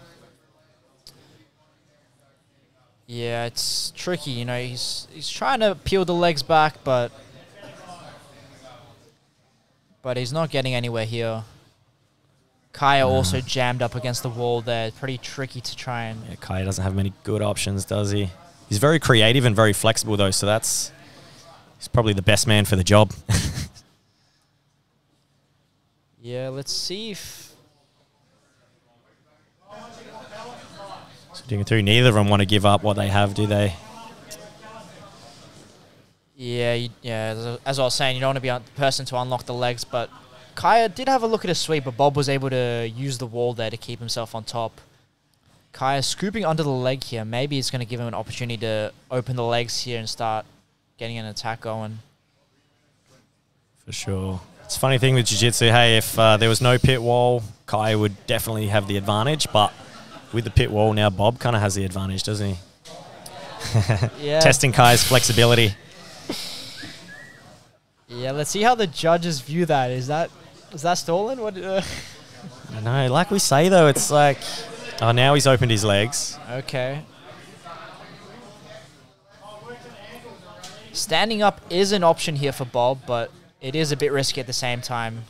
Yeah, it's tricky, you know, he's trying to peel the legs back, but he's not getting anywhere here. Kaya also jammed up against the wall there. Pretty tricky to try and... Yeah, Kaya doesn't have many good options, does he? He's very creative and very flexible, though, so he's probably the best man for the job. Yeah, let's see if... So through, neither of them want to give up what they have, do they? Yeah, as I was saying, you don't want to be the person to unlock the legs, but Kaya did have a look at his sweep, but Bob was able to use the wall there to keep himself on top. Kaya scooping under the leg here. Maybe it's going to give him an opportunity to open the legs here and start getting an attack going. For sure. It's a funny thing with jiu-jitsu, hey, if there was no pit wall, Kaya would definitely have the advantage, but with the pit wall now, Bob kind of has the advantage, doesn't he? Yeah. Testing Kaya's flexibility. Yeah, let's see how the judges view that. Is that stolen? What? I know. Like we say, though, it's like, oh, now he's opened his legs. Okay. Standing up is an option here for Bob, but it is a bit risky at the same time.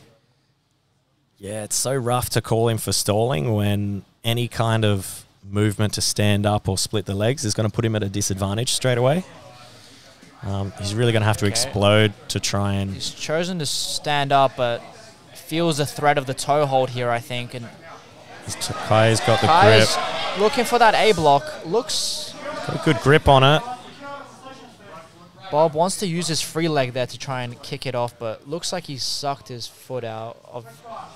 Yeah, it's so rough to call him for stalling when any kind of movement to stand up or split the legs is going to put him at a disadvantage straight away. He's really going to have to explode to try and... He's chosen to stand up, but feels the threat of the toe hold here, I think. And Kaya's got the Kaya's grip. Looking for that A block. Looks... Got a good grip on it. Bob wants to use his free leg there to try and kick it off, but looks like he's sucked his foot out of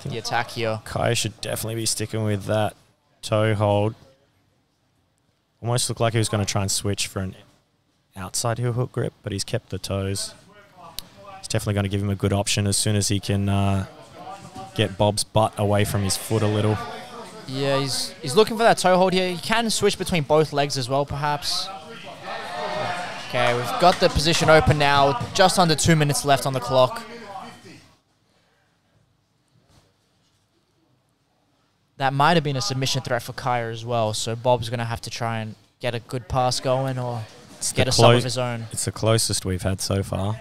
the attack here. Kaya should definitely be sticking with that toe hold. Almost looked like he was going to try and switch for an outside heel hook grip, but he's kept the toes. It's definitely going to give him a good option as soon as he can get Bob's butt away from his foot a little. Yeah, he's looking for that toe hold here. He can switch between both legs as well, perhaps. Okay, we've got the position open now. Just under 2 minutes left on the clock. That might have been a submission threat for Kaya as well, so Bob's going to have to try and get a good pass going or get a sub of his own. It's the closest we've had so far.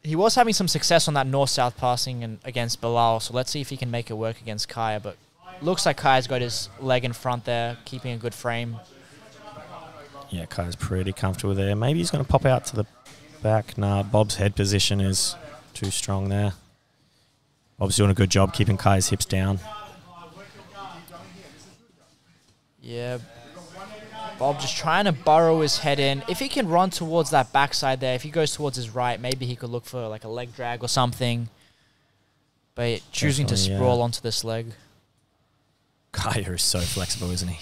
He was having some success on that north-south passing against Bilal, so let's see if he can make it work against Kaya. But looks like Kaya's got his leg in front there, keeping a good frame. Yeah, Kaya's pretty comfortable there. Maybe he's going to pop out to the back. Nah, Bob's head position is too strong there. Bob's doing a good job keeping Kaya's hips down. Yeah, Bob just trying to burrow his head in. If he can run towards that backside there, if he goes towards his right, maybe he could look for like a leg drag or something. But choosing to sprawl onto this leg. Kaya is so flexible, isn't he?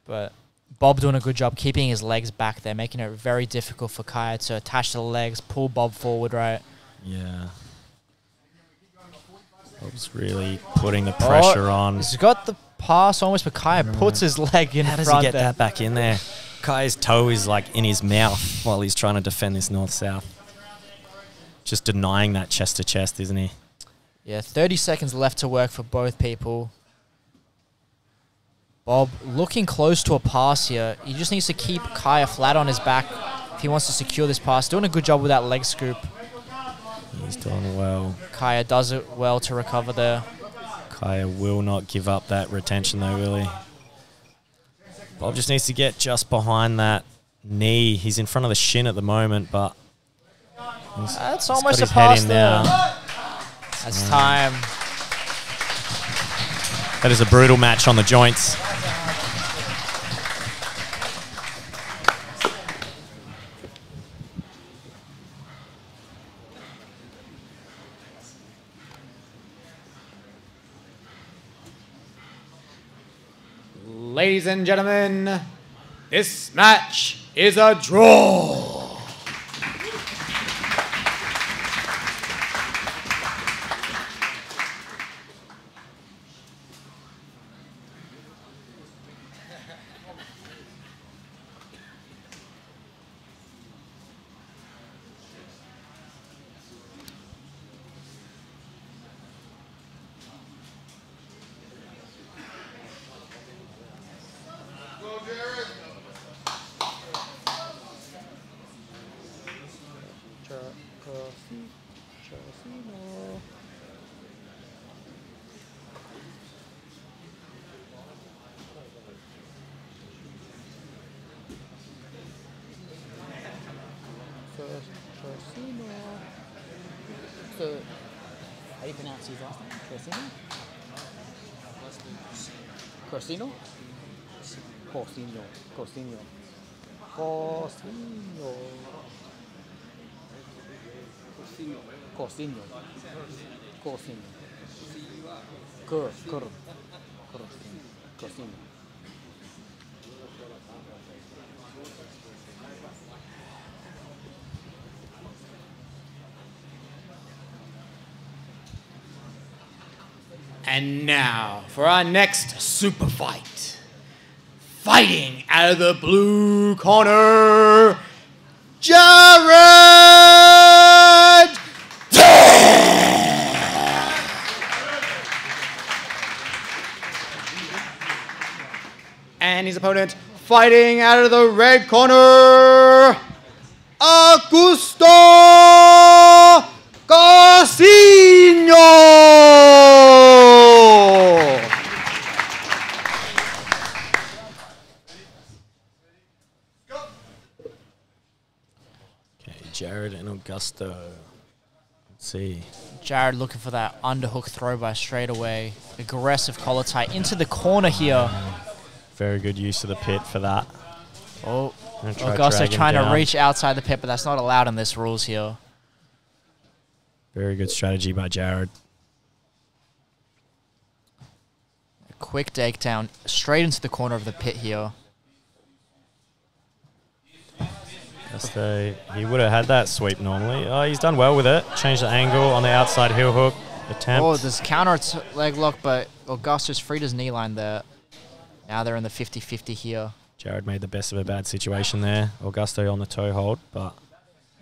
But Bob doing a good job keeping his legs back there, making it very difficult for Kaya to attach to the legs, pull Bob forward, right? Yeah. Bob's really putting the pressure on. He's got the pass almost, but Kaya puts his leg in front. How does he get that back in there? Kaya's toe is like in his mouth while he's trying to defend this north-south. Just denying that chest-to-chest, isn't he? Yeah, 30 seconds left to work for both people. Bob looking close to a pass here. He just needs to keep Kaya flat on his back if he wants to secure this pass. Doing a good job with that leg scoop. He's doing well. Kaya does it well to recover there. Kaya will not give up that retention though, will he? Bob just needs to get just behind that knee. He's in front of the shin at the moment, but that's almost a pass there. That's time. That is a brutal match on the joints. Ladies and gentlemen, this match is a draw. So, how do you pronounce his last name? Corsino? Corsino. Corsino. Corsino. Corsino. Corsino. Corsino. Corsino. And now for our next super fight. Fighting out of the blue corner, Jared! And his opponent fighting out of the red corner, Augusto Garcino! Jared and Augusto. Let's see. Jared looking for that underhook throw by straight away. Aggressive collar tie into the corner here. Very good use of the pit for that. Oh, Augusto trying to reach outside the pit, but that's not allowed in this rules here. Very good strategy by Jared. A quick takedown straight into the corner of the pit here. So he would have had that sweep normally. Oh, he's done well with it. Changed the angle on the outside heel hook attempt. Oh, this counter leg lock, but Augusto's freed his knee line there. Now they're in the 50-50 here. Jared made the best of a bad situation there. Augusto on the toe hold, but...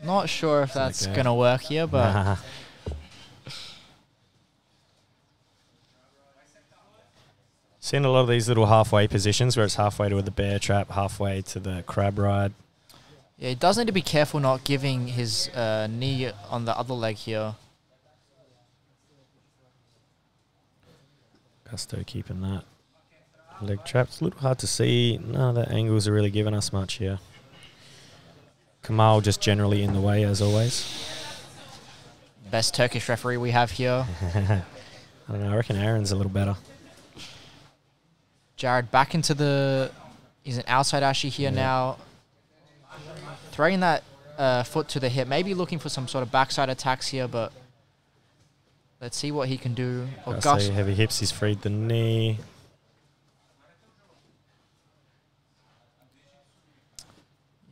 Not sure if that's going to work here, but... Nah. Seen a lot of these little halfway positions where it's halfway to the bear trap, halfway to the crab ride. Yeah, he does need to be careful not giving his knee on the other leg here. Augusto keeping that leg trap. It's a little hard to see. None of the angles are really giving us much here. Kamal just generally in the way, as always. Best Turkish referee we have here. I don't know. I reckon Aaron's a little better. Jared back into the... He's an outside ashi here now. Throwing that foot to the hip. Maybe looking for some sort of backside attacks here, but... Let's see what he can do. Augusto heavy hips. He's freed the knee.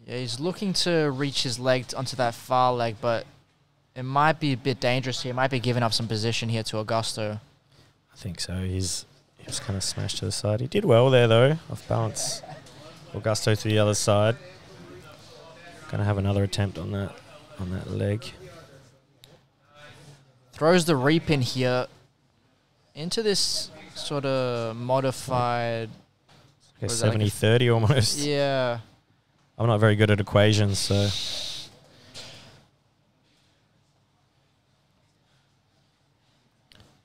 Yeah, he's looking to reach his leg onto that far leg, but it might be a bit dangerous here. He might be giving up some position here to Augusto. I think so. He was kind of smashed to the side. He did well there, though. Off balance. Augusto to the other side. Going to have another attempt on that leg. Throws the repin here into this sort of modified... 70-30 almost. Yeah. I'm not very good at equations, so.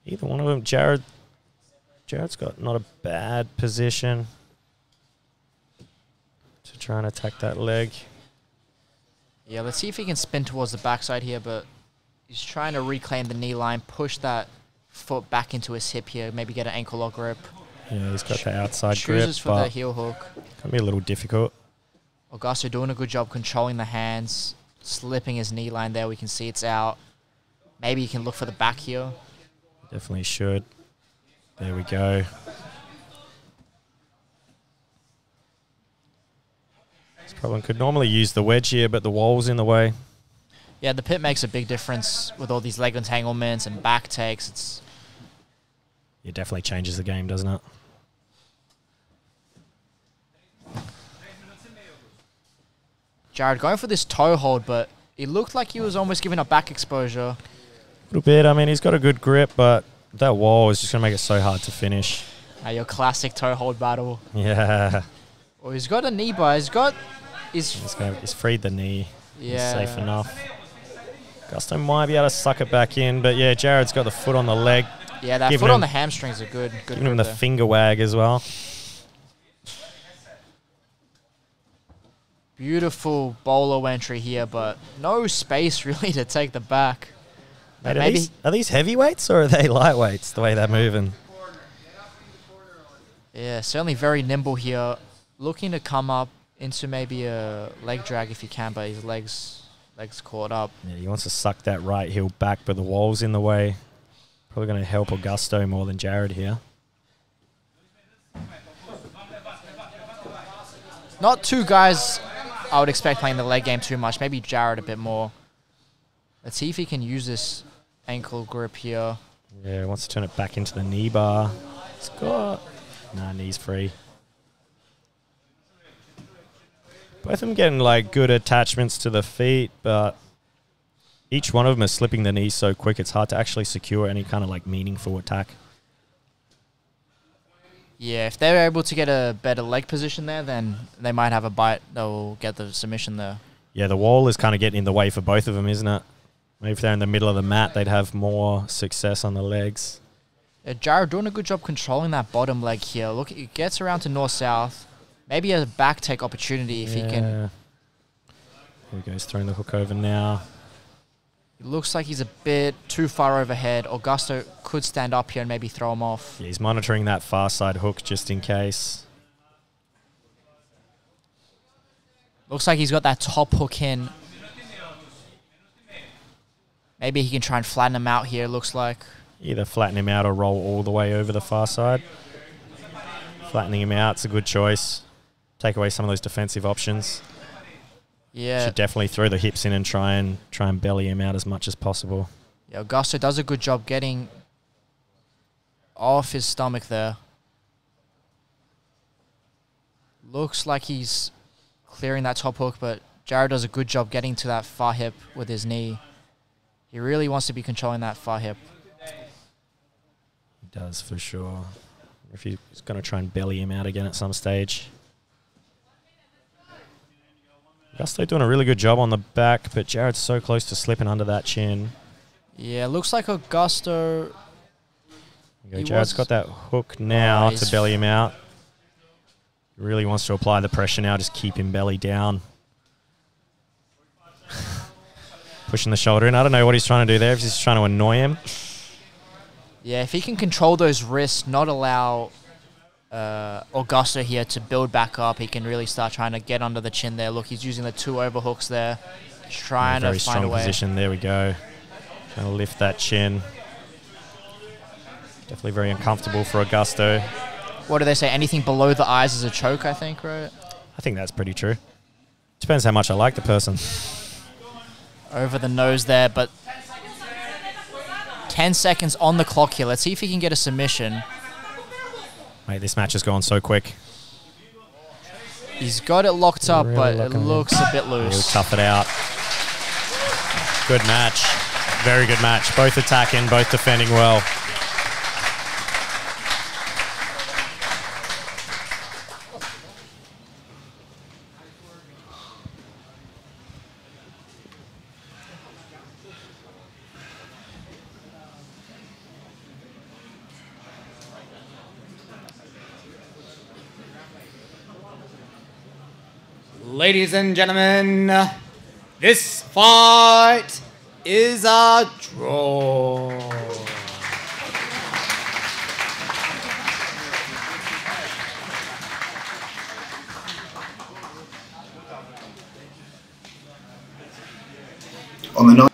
Either one of them. Jared's got not a bad position to try and attack that leg. Yeah, let's see if he can spin towards the backside here, but he's trying to reclaim the knee line, push that foot back into his hip here, maybe get an ankle lock grip. Yeah, he's got the outside grip. Chooses for the heel hook. Can be a little difficult. Augusto doing a good job controlling the hands, slipping his knee line there. We can see it's out. Maybe he can look for the back heel. Definitely should. There we go. This problem could normally use the wedge here, but the wall's in the way. Yeah, the pit makes a big difference with all these leg entanglements and back takes. It definitely changes the game, doesn't it? Jared going for this toe hold, but it looked like he was almost giving up back exposure. A little bit. I mean, he's got a good grip, but that wall is just going to make it so hard to finish. Your classic toe hold battle. Yeah. Well, he's got a knee bar. He's freed the knee. Yeah. He's safe enough. Gusto might be able to suck it back in, but yeah, Jared's got the foot on the leg. Yeah, that foot on the hamstrings are good. Giving him the finger wag as well. Beautiful bolo entry here, but no space really to take the back. Mate, are these heavyweights or are they lightweights, the way they're moving? Yeah, certainly very nimble here. Looking to come up into maybe a leg drag if he can, but his legs caught up. Yeah, he wants to suck that right heel back, but the wall's in the way. Probably going to help Augusto more than Jared here. Not two guys I would expect playing the leg game too much. Maybe Jared a bit more. Let's see if he can use this ankle grip here. Yeah, wants to turn it back into the knee bar. It's got... Nah, knee's free. Both of them getting like good attachments to the feet, but each one of them is slipping the knees so quick it's hard to actually secure any kind of like meaningful attack. Yeah, if they're able to get a better leg position there, then they might have a bite. They'll get the submission there. Yeah, the wall is kind of getting in the way for both of them, isn't it? Maybe if they're in the middle of the mat, they'd have more success on the legs. Yeah, Jared doing a good job controlling that bottom leg here. Look, he gets around to north-south. Maybe a back take opportunity if he can. Here he goes, throwing the hook over now. It looks like he's a bit too far overhead. Augusto could stand up here and maybe throw him off. Yeah, he's monitoring that far side hook just in case. Looks like he's got that top hook in. Maybe he can try and flatten him out here, looks like. Either flatten him out or roll all the way over the far side. Flattening him out's a good choice. Take away some of those defensive options. Yeah. Should definitely throw the hips in and try and belly him out as much as possible. Yeah, Augusto does a good job getting off his stomach there. Looks like he's clearing that top hook, but Jared does a good job getting to that far hip with his knee. He really wants to be controlling that far hip. He does, for sure. If he's going to try and belly him out again at some stage. Augusto doing a really good job on the back, but Jared's so close to slipping under that chin. Yeah, looks like Augusto... Jared's got that hook now to belly him out. He really wants to apply the pressure now, just keep him belly down. Pushing the shoulder in. I don't know what he's trying to do there, if he's trying to annoy him. Yeah, if he can control those wrists, not allow Augusto here to build back up, he can really start trying to get under the chin there. Look, he's using the two overhooks there, trying to find a way. Very strong position. There we go. Trying to lift that chin. Definitely very uncomfortable for Augusto. What do they say? Anything below the eyes is a choke, I think, right? I think that's pretty true. Depends how much I like the person. Over the nose there, but 10 seconds on the clock here. Let's see if he can get a submission. Mate, this match has gone so quick. He's got it locked up, but it looks a bit loose. He'll tough it out. Good match. Very good match. Both attacking, both defending well. Ladies and gentlemen, this fight is a draw. On the 9th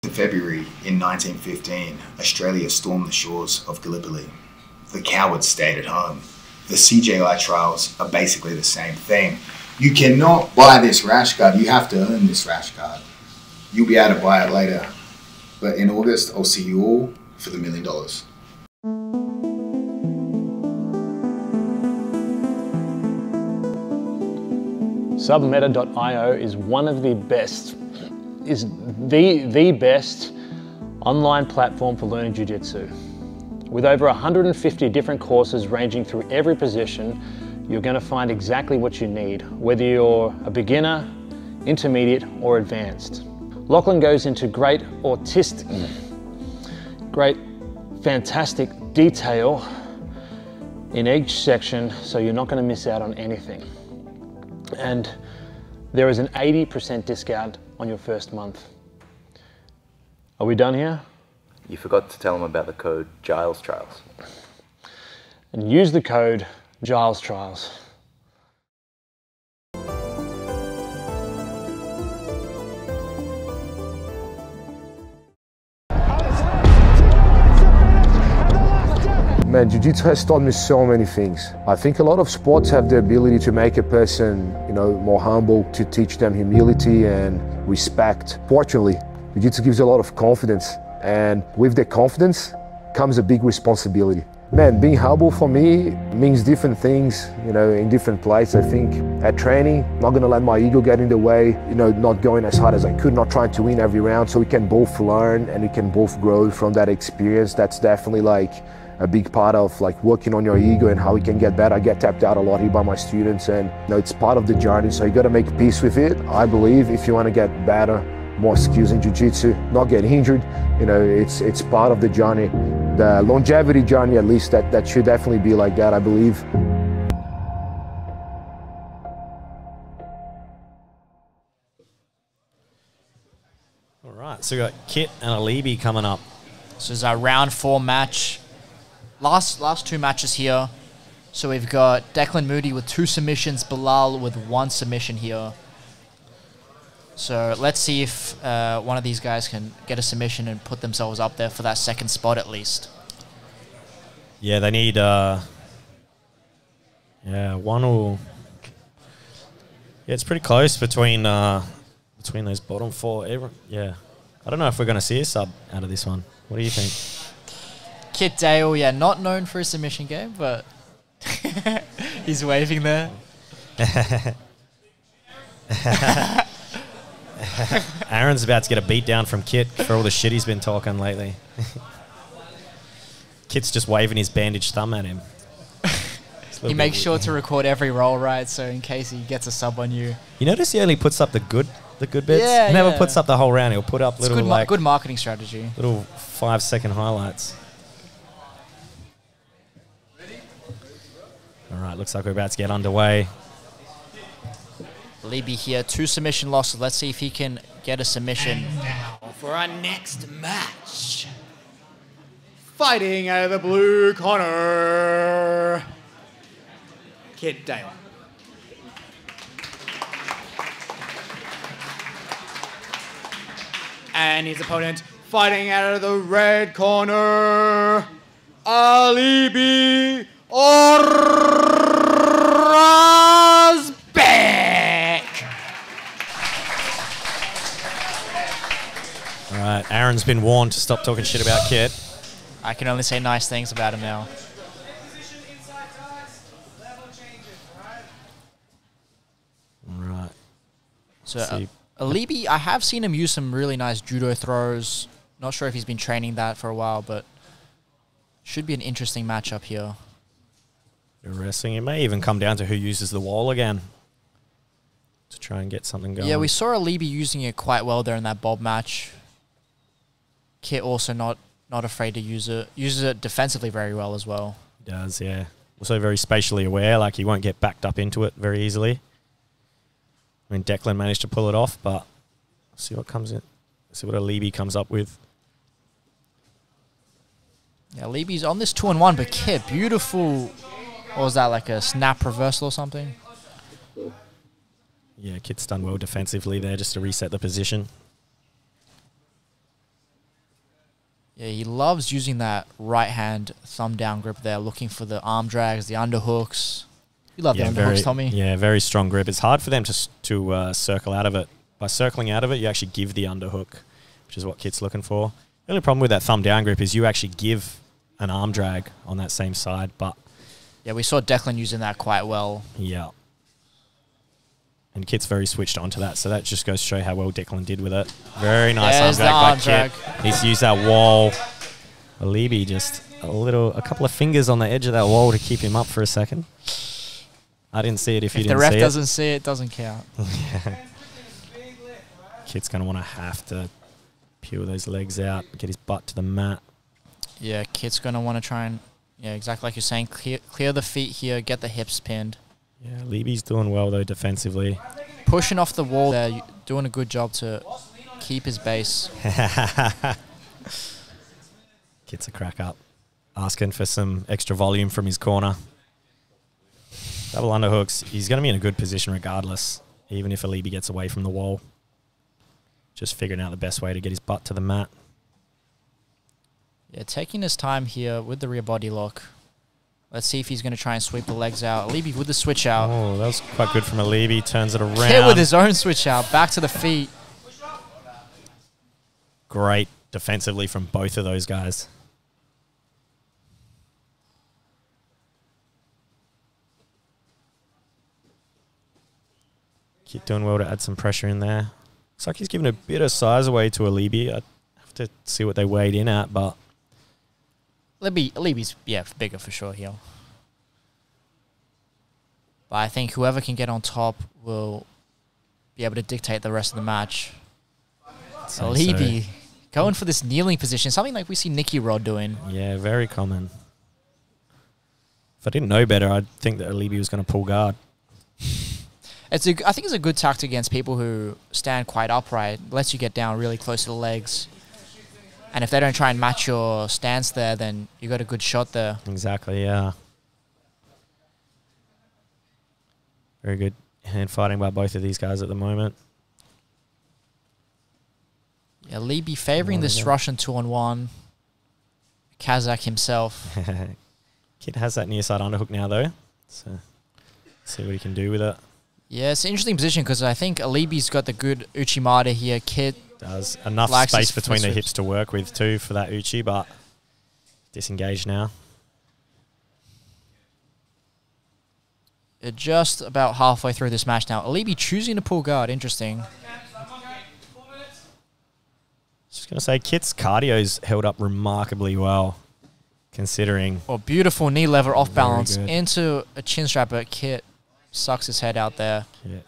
of February in 1915, Australia stormed the shores of Gallipoli. The cowards stayed at home. The CJI Trials are basically the same thing. You cannot buy this rash guard, you have to earn this rash guard. You'll be able to buy it later. But in August, I'll see you all for the $1 million. Submeta.io is one of the best, is the best online platform for learning jiu-jitsu. With over 150 different courses ranging through every position, you're going to find exactly what you need, whether you're a beginner, intermediate, or advanced. Lachlan goes into great fantastic detail in each section, so you're not going to miss out on anything. And there is an 80% discount on your first month. Are we done here? You forgot to tell them about the code Giles Trials. And use the code Giles Trials. Man, jiu-jitsu has taught me so many things. I think a lot of sports have the ability to make a person, more humble, to teach them humility and respect. Fortunately, jiu-jitsu gives a lot of confidence, and with the confidence comes a big responsibility. Man, being humble for me means different things, in different places. I think at training, not gonna let my ego get in the way, not going as hard as I could, not trying to win every round, so we can both learn and we can both grow from that experience. That's definitely a big part of working on your ego and how we can get better. I get tapped out a lot here by my students, and it's part of the journey, so you got to make peace with it. I believe if you want to get better, more skills in jiu-jitsu, not get injured, it's part of the journey. The longevity journey, at least, that should definitely be like that, I believe. All right, so we got Kit and Alibi coming up. So this is our round 4 match. Last 2 matches here. So we've got Declan Moody with 2 submissions, Bilal with 1 submission here. So let's see if one of these guys can get a submission and put themselves up there for that second spot at least. Yeah, they need one or... Yeah, it's pretty close between those bottom 4. Yeah, I don't know if we're going to see a sub out of this one. What do you think? Kit Dale, yeah, not known for his submission game, but he's waving there. Aaron's about to get a beat down from Kit for all the shit he's been talking lately. Kit's just waving his bandaged thumb at him. He makes sure to record every roll, right? So in case he gets a sub on you. You notice he only puts up the good bits? Yeah, he never puts up the whole round. He'll put up little good marketing strategy. Little 5-second highlights. All right, looks like we're about to get underway. Libby here, 2 submission losses. Let's see if he can get a submission. And now for our next match. Fighting out of the blue corner, Kit Dale. And his opponent fighting out of the red corner, Alibi Orazbek. All right, Aaron's been warned to stop talking shit about Kit. I can only say nice things about him now. All right. So, Alibi, I have seen him use some really nice judo throws. Not sure if he's been training that for a while, but should be an interesting matchup here. Wrestling. It may even come down to who uses the wall again to try and get something going. Yeah, we saw Alibi using it quite well there in that bob match. Kit also not not afraid to use it. Uses it defensively very well as well. He does, yeah. Also very spatially aware, like he won't get backed up into it very easily. I mean, Declan managed to pull it off, but see what comes in. See what Alibi comes up with. Yeah, Alibi's on this 2-on-1, but Kit, beautiful. What was that, like a snap reversal or something? Yeah, Kit's done well defensively there just to reset the position. Yeah, he loves using that right hand thumb down grip there, looking for the arm drags, the underhooks. You love the underhooks, Tommy. Yeah, very strong grip. It's hard for them to circle out of it. By circling out of it, you actually give the underhook, which is what Kit's looking for. The only problem with that thumb down grip is you actually give an arm drag on that same side, but... Yeah, we saw Declan using that quite well. Yeah. And Kit's very switched onto that, so that just goes to show how well Declan did with it. Very nice arm drag by Kit. He's used that wall. Alibi just a couple of fingers on the edge of that wall to keep him up for a second. I didn't see it if you didn't see it. If the ref doesn't see it, it doesn't count. Yeah. Kit's going to have to peel those legs out, get his butt to the mat. Yeah, Kit's going to want to try and, yeah, exactly like you're saying, clear the feet here, get the hips pinned. Yeah, Levy's doing well, though, defensively. Pushing off the wall there, doing a good job to keep his base. Kit's a crack up. Asking for some extra volume from his corner. Double underhooks. He's going to be in a good position regardless, even if Alibi gets away from the wall. Just figuring out the best way to get his butt to the mat. Yeah, taking his time here with the rear body lock. Let's see if he's going to try and sweep the legs out. Alibi with the switch out. Oh, that was quite good from Alibi. Turns it around. Hit with his own switch out. Back to the feet. Great defensively from both of those guys. Kit doing well to add some pressure in there. Looks like he's giving a bit of size away to Alibi. I'd have to see what they weighed in at, but... Alibi's, yeah, bigger for sure here. But I think whoever can get on top will be able to dictate the rest of the match. Alibi going for this kneeling position, something like we see Nicky Rod doing. Yeah, very common. If I didn't know better, I'd think that Alibi was going to pull guard. I think it's a good tactic against people who stand quite upright. Lets you get down really close to the legs. And if they don't try and match your stance there, then you got a good shot there. Exactly, yeah. Very good hand fighting by both of these guys at the moment. Yeah, Libby favouring this Russian 2-on-1. Kazakh himself. Kid has that near side underhook now, though. So, see what he can do with it. Yeah, it's an interesting position because I think Alibi's got the good Uchimata here. Kit does enough space between the hips to work with too for that Uchi, but disengaged now. Just about halfway through this match now. Alibi choosing to pull guard. Interesting. Just going to say, Kit's cardio's held up remarkably well, considering... Oh, beautiful knee lever off balance into a chin strap, but Kit sucks his head out there. Yeah.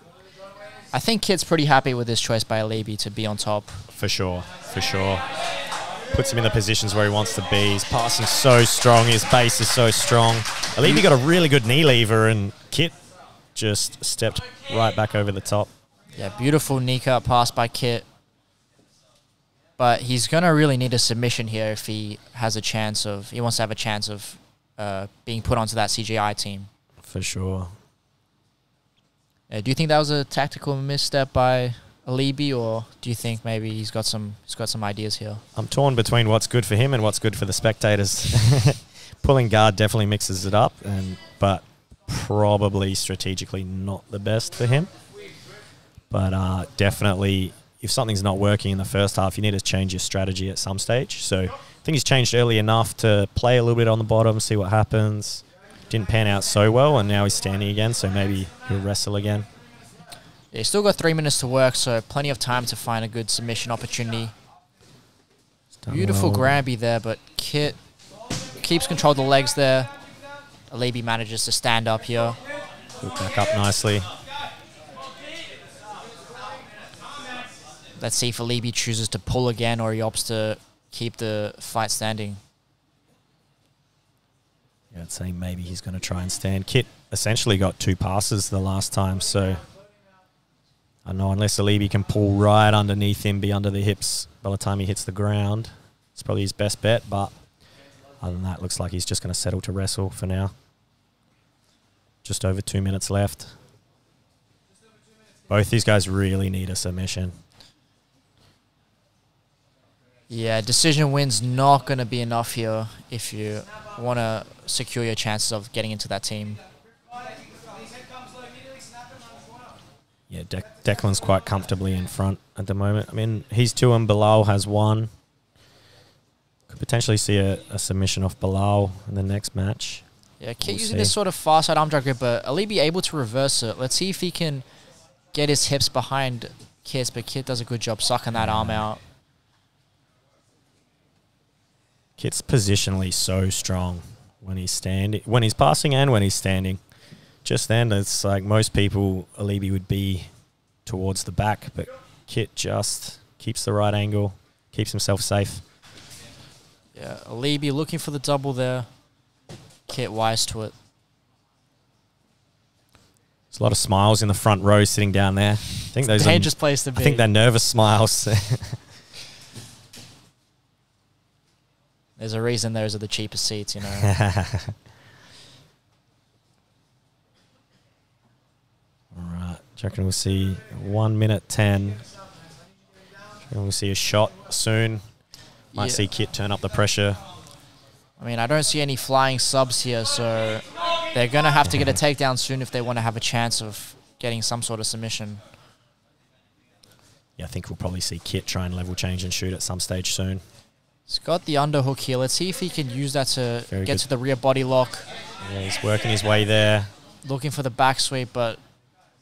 I think Kit's pretty happy with this choice by Alibi to be on top. For sure, for sure. Puts him in the positions where he wants to be. His passing so strong, his base is so strong. Alibi got a really good knee lever, and Kit just stepped right back over the top. Yeah, beautiful knee cut pass by Kit. But he's going to really need a submission here if he has a chance of... He wants to have a chance of being put onto that CJI team. For sure. Do you think that was a tactical misstep by Alibi, or do you think maybe he's got some ideas here? I'm torn between what's good for him and what's good for the spectators. Pulling guard definitely mixes it up, but probably strategically not the best for him. But definitely, if something's not working in the first half, you need to change your strategy at some stage. So I think he's changed early enough to play a little bit on the bottom, see what happens. Didn't pan out so well, and now he's standing again, so maybe he'll wrestle again. Yeah, he's still got 3 minutes to work, so plenty of time to find a good submission opportunity. Beautiful Granby there, but Kit keeps control of the legs there. Alibi manages to stand up here. Hook back up nicely. Let's see if Alibi chooses to pull again, or he opts to keep the fight standing. Yeah, I'd say maybe he's going to try and stand. Kit essentially got 2 passes the last time, so I know unless Alibi can pull right underneath him, be under the hips by the time he hits the ground, it's probably his best bet, but other than that, looks like he's just going to settle to wrestle for now. Just over 2 minutes left. Both these guys really need a submission. Yeah, decision win's not going to be enough here if you want to secure your chances of getting into that team. Yeah, Declan's quite comfortably in front at the moment. I mean, he's 2 and Bilal has 1. Could potentially see a submission off Bilal in the next match. Yeah, Kit using this sort of far side arm drag grip, but Alibi able to reverse it. Let's see if he can get his hips behind Kit, but Kit does a good job sucking that arm out. Kit's positionally so strong when he's standing, when he's passing and when he's standing. Just then, it's like most people, Alibi would be towards the back, but Kit just keeps the right angle, keeps himself safe. Yeah, Alibi looking for the double there. Kit wise to it. There's a lot of smiles in the front row sitting down there. I think those dangerous place to be. I think they're nervous smiles. There's a reason those are the cheapest seats, you know. All right. Do you reckon we'll see 1 minute 10? Do you reckon we'll see a shot soon? Might see Kit turn up the pressure. I mean, I don't see any flying subs here, so they're going to have to get a takedown soon if they want to have a chance of getting some sort of submission. Yeah, I think we'll probably see Kit try and level change and shoot at some stage soon. He's got the underhook here. Let's see if he can use that to get to the rear body lock. Yeah, he's working his way there. Looking for the back sweep, but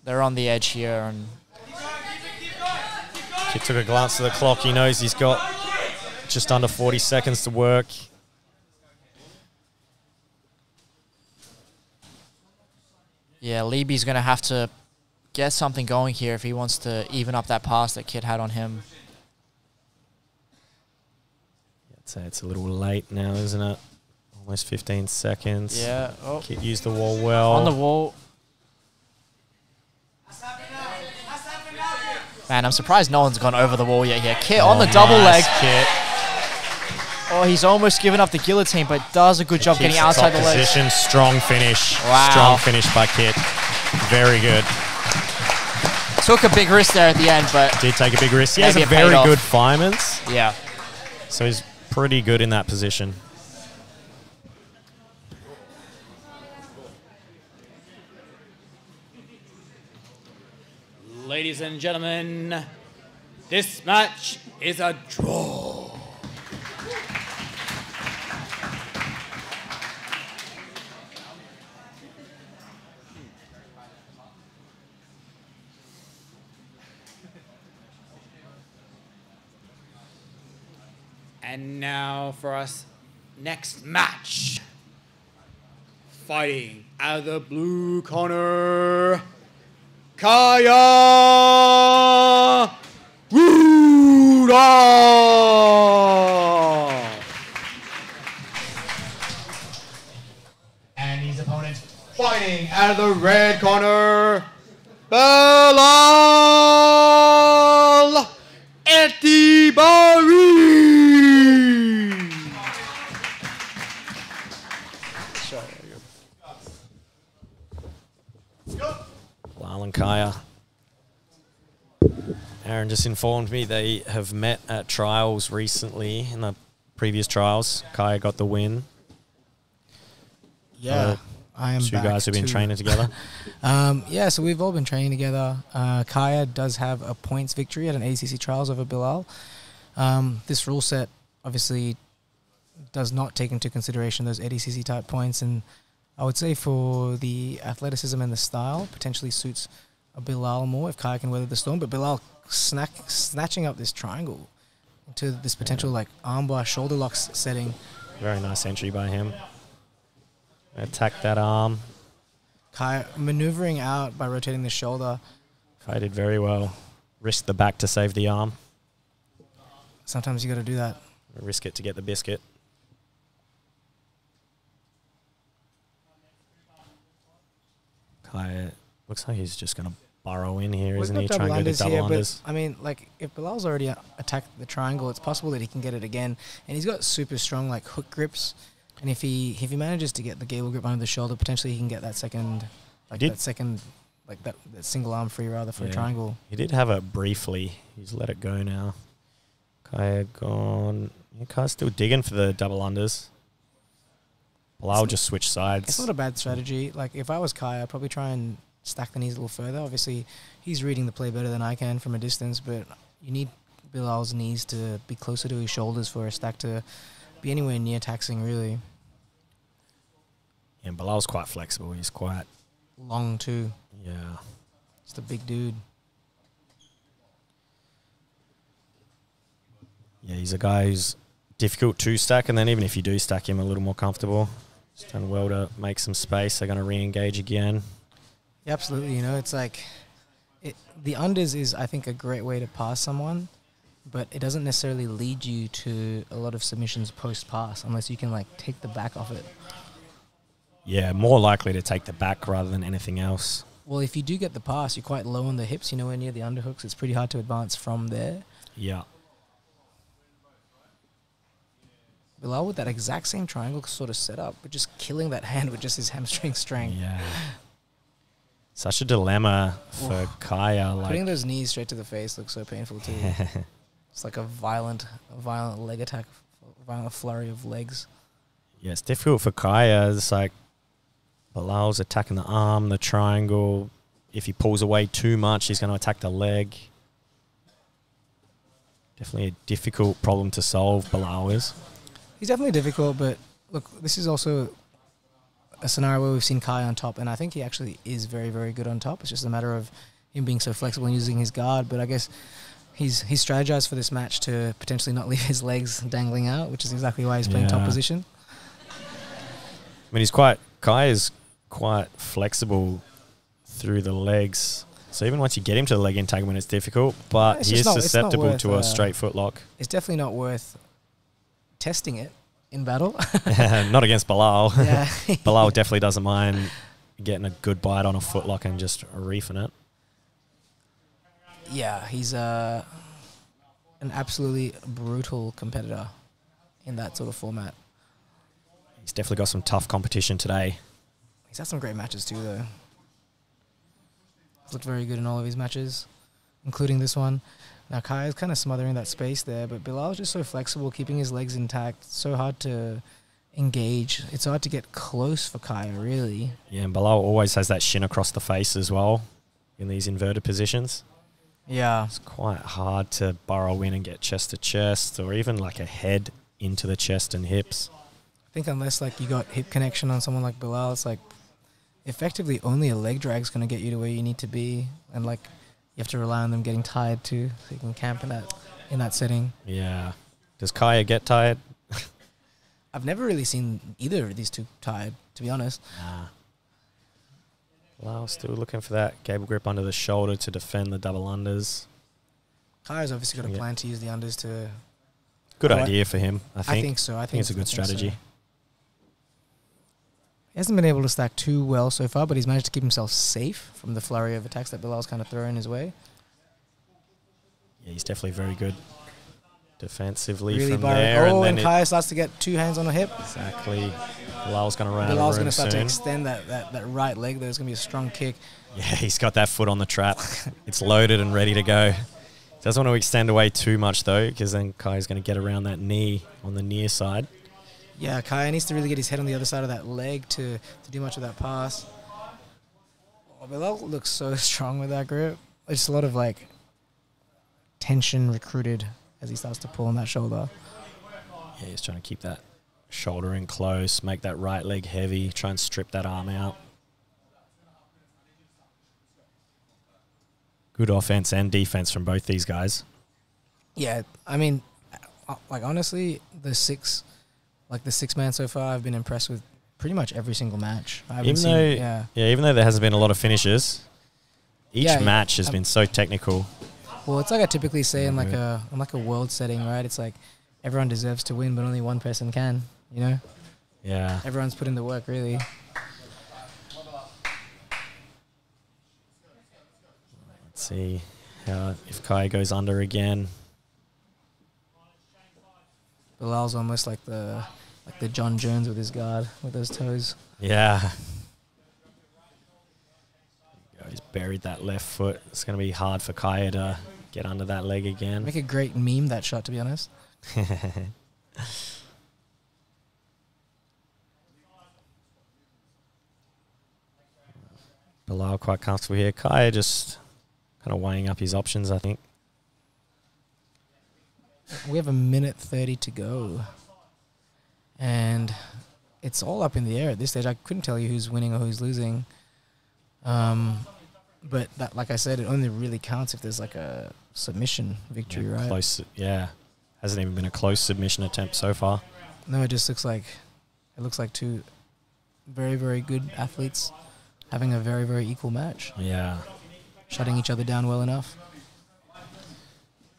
they're on the edge here. And Kit took a glance at the clock. He knows he's got just under 40 seconds to work. Yeah, Alibi's going to have to get something going here if he wants to even up that pass that Kit had on him. I'd say it's a little late now, isn't it? Almost 15 seconds. Yeah. Oh. Kit used the wall well. On the wall. Man, I'm surprised no one's gone over the wall yet here. Kit on the double leg. Kit. Oh, he's almost given up the guillotine, but does a good job getting outside the leg. Position, strong finish. Wow. Strong finish by Kit. Very good. Took a big risk there at the end, but did take a big risk. He has a very good fireman's. Yeah. So he's pretty good in that position. Ladies and gentlemen, this match is a draw. And now for us next match. Fighting out of the blue corner, Kaya Rudolph. And his opponent fighting out of the red corner, Bilal Etibari. Lachlan Kaya. Aaron just informed me they have met at trials recently. In the previous trials, Kaya got the win. Yeah, I am two back guys who've been too. training together. Yeah, so we've all been training together. Kaya does have a points victory at an ACC trials over Bilal. This rule set obviously does not take into consideration those ADCC type points, and I would say for the athleticism and the style, potentially suits a Bilal more if Kaya can weather the storm. But Bilal snatching up this triangle into this potential like armbar shoulder locks setting. Very nice entry by him. Attack that arm. Kaya maneuvering out by rotating the shoulder. Kaya did very well. Risked the back to save the arm. Sometimes you got to do that. Risk it to get the biscuit. Kai looks like he's just going to burrow in here, isn't he? Try and go to double unders. I mean, like, if Bilal's already attacked the triangle, it's possible that he can get it again. And he's got super strong, like, hook grips. And if he manages to get the gable grip under the shoulder, potentially he can get that second, like, that single arm free, rather, for a triangle. He did have it briefly. He's let it go now. Kai gone. Kai's still digging for the double unders. Bilal just switch sides. It's not a bad strategy. Like, if I was Kai, I'd probably try and stack the knees a little further. Obviously, he's reading the play better than I can from a distance, but you need Bilal's knees to be closer to his shoulders for a stack to be anywhere near taxing, really. Yeah, Bilal's quite flexible. He's quite long, too. Yeah. Just a big dude. Yeah, he's a guy who's difficult to stack, and then even if you do stack him, a little more comfortable. He's done well to make some space. They're going to re-engage again. Yeah, absolutely. You know, it's like the unders is, I think, a great way to pass someone, but it doesn't necessarily lead you to a lot of submissions post-pass unless you can, like, take the back off it. Yeah, more likely to take the back rather than anything else. Well, if you do get the pass, you're quite low on the hips, you know, near the underhooks. It's pretty hard to advance from there. Yeah. Bilal with that exact same triangle sort of setup, but just killing that hand with just his hamstring strength. Yeah. Such a dilemma for Kaya. Like, putting those knees straight to the face looks so painful too. It's like a violent leg attack, a violent flurry of legs. Yeah, it's difficult for Kaya. It's like Bilal's attacking the arm, the triangle. If he pulls away too much, he's going to attack the leg. Definitely a difficult problem to solve, Bilal is. He's definitely difficult, but look, this is also a scenario where we've seen Kai on top, and I think he actually is very, very good on top. It's just a matter of him being so flexible and using his guard, but I guess he's strategized for this match to potentially not leave his legs dangling out, which is exactly why he's playing top position. I mean, Kai is quite flexible through the legs, so even once you get him to the leg entanglement, it's difficult, but he is susceptible to a straight foot lock. It's definitely not worth testing it in battle. Not against Bilal. Yeah. Bilal definitely doesn't mind getting a good bite on a footlock and just reefing it. Yeah, he's an absolutely brutal competitor in that sort of format. He's definitely got some tough competition today. He's had some great matches too, though. He's looked very good in all of his matches, including this one. Now, Kai is kind of smothering that space there, but Bilal is just so flexible, keeping his legs intact. So hard to engage. It's hard to get close for Kai, really. Yeah, and Bilal always has that shin across the face as well in these inverted positions. Yeah. It's quite hard to burrow in and get chest to chest, or even like a head into the chest and hips. I think unless like you got hip connection on someone like Bilal, it's like effectively only a leg drag is going to get you to where you need to be, and like you have to rely on them getting tired too, so you can camp in that setting. Yeah. Does Kaya get tired? I've never really seen either of these two tired, to be honest. Nah. Well, still looking for that gable grip under the shoulder to defend the double unders. Kaya's obviously got a plan to use the unders to... Good idea for him, I think. I think so. I think it's a good strategy. So. He hasn't been able to stack too well so far, but he's managed to keep himself safe from the flurry of attacks that Bilal's kind of throwing his way. Yeah, he's definitely very good defensively really from there. Oh, and Kaya starts to get two hands on a hip. Exactly. Bilal's going to run Bilal's going to soon. start to extend that right leg. There's going to be a strong kick. Yeah, he's got that foot on the trap. It's loaded and ready to go. Doesn't want to extend away too much, though, because then Kaya's going to get around that knee on the near side. Yeah, Kaya needs to really get his head on the other side of that leg to do much of that pass. Oh, Bilal looks so strong with that grip. It's a lot of, like, tension recruited as he starts to pull on that shoulder. Yeah, he's trying to keep that shoulder in close, make that right leg heavy, try and strip that arm out. Good offense and defense from both these guys. Yeah, I mean, like, honestly, the six man so far, I've been impressed with pretty much every single match. Even though there hasn't been a lot of finishes, each match has been so technical. Well, it's like I typically say in like a world setting, right? It's like everyone deserves to win, but only one person can, you know? Yeah. Everyone's put in the work, really. Let's see if Kai goes under again. Bilal's almost like the John Jones with his guard, with those toes. Yeah. He's buried that left foot. It's going to be hard for Kaya to get under that leg again. Make a great meme, that shot, to be honest. Bilal quite comfortable here. Kaya just kind of weighing up his options, I think. We have 1:30 to go. And it's all up in the air at this stage. I couldn't tell you who's winning or who's losing. But that, like I said, it only really counts if there's like a submission victory, right? Close, yeah. Hasn't even been a close submission attempt so far. No, it just looks like two very, very good athletes having a very, very equal match. Yeah. Shutting each other down well enough.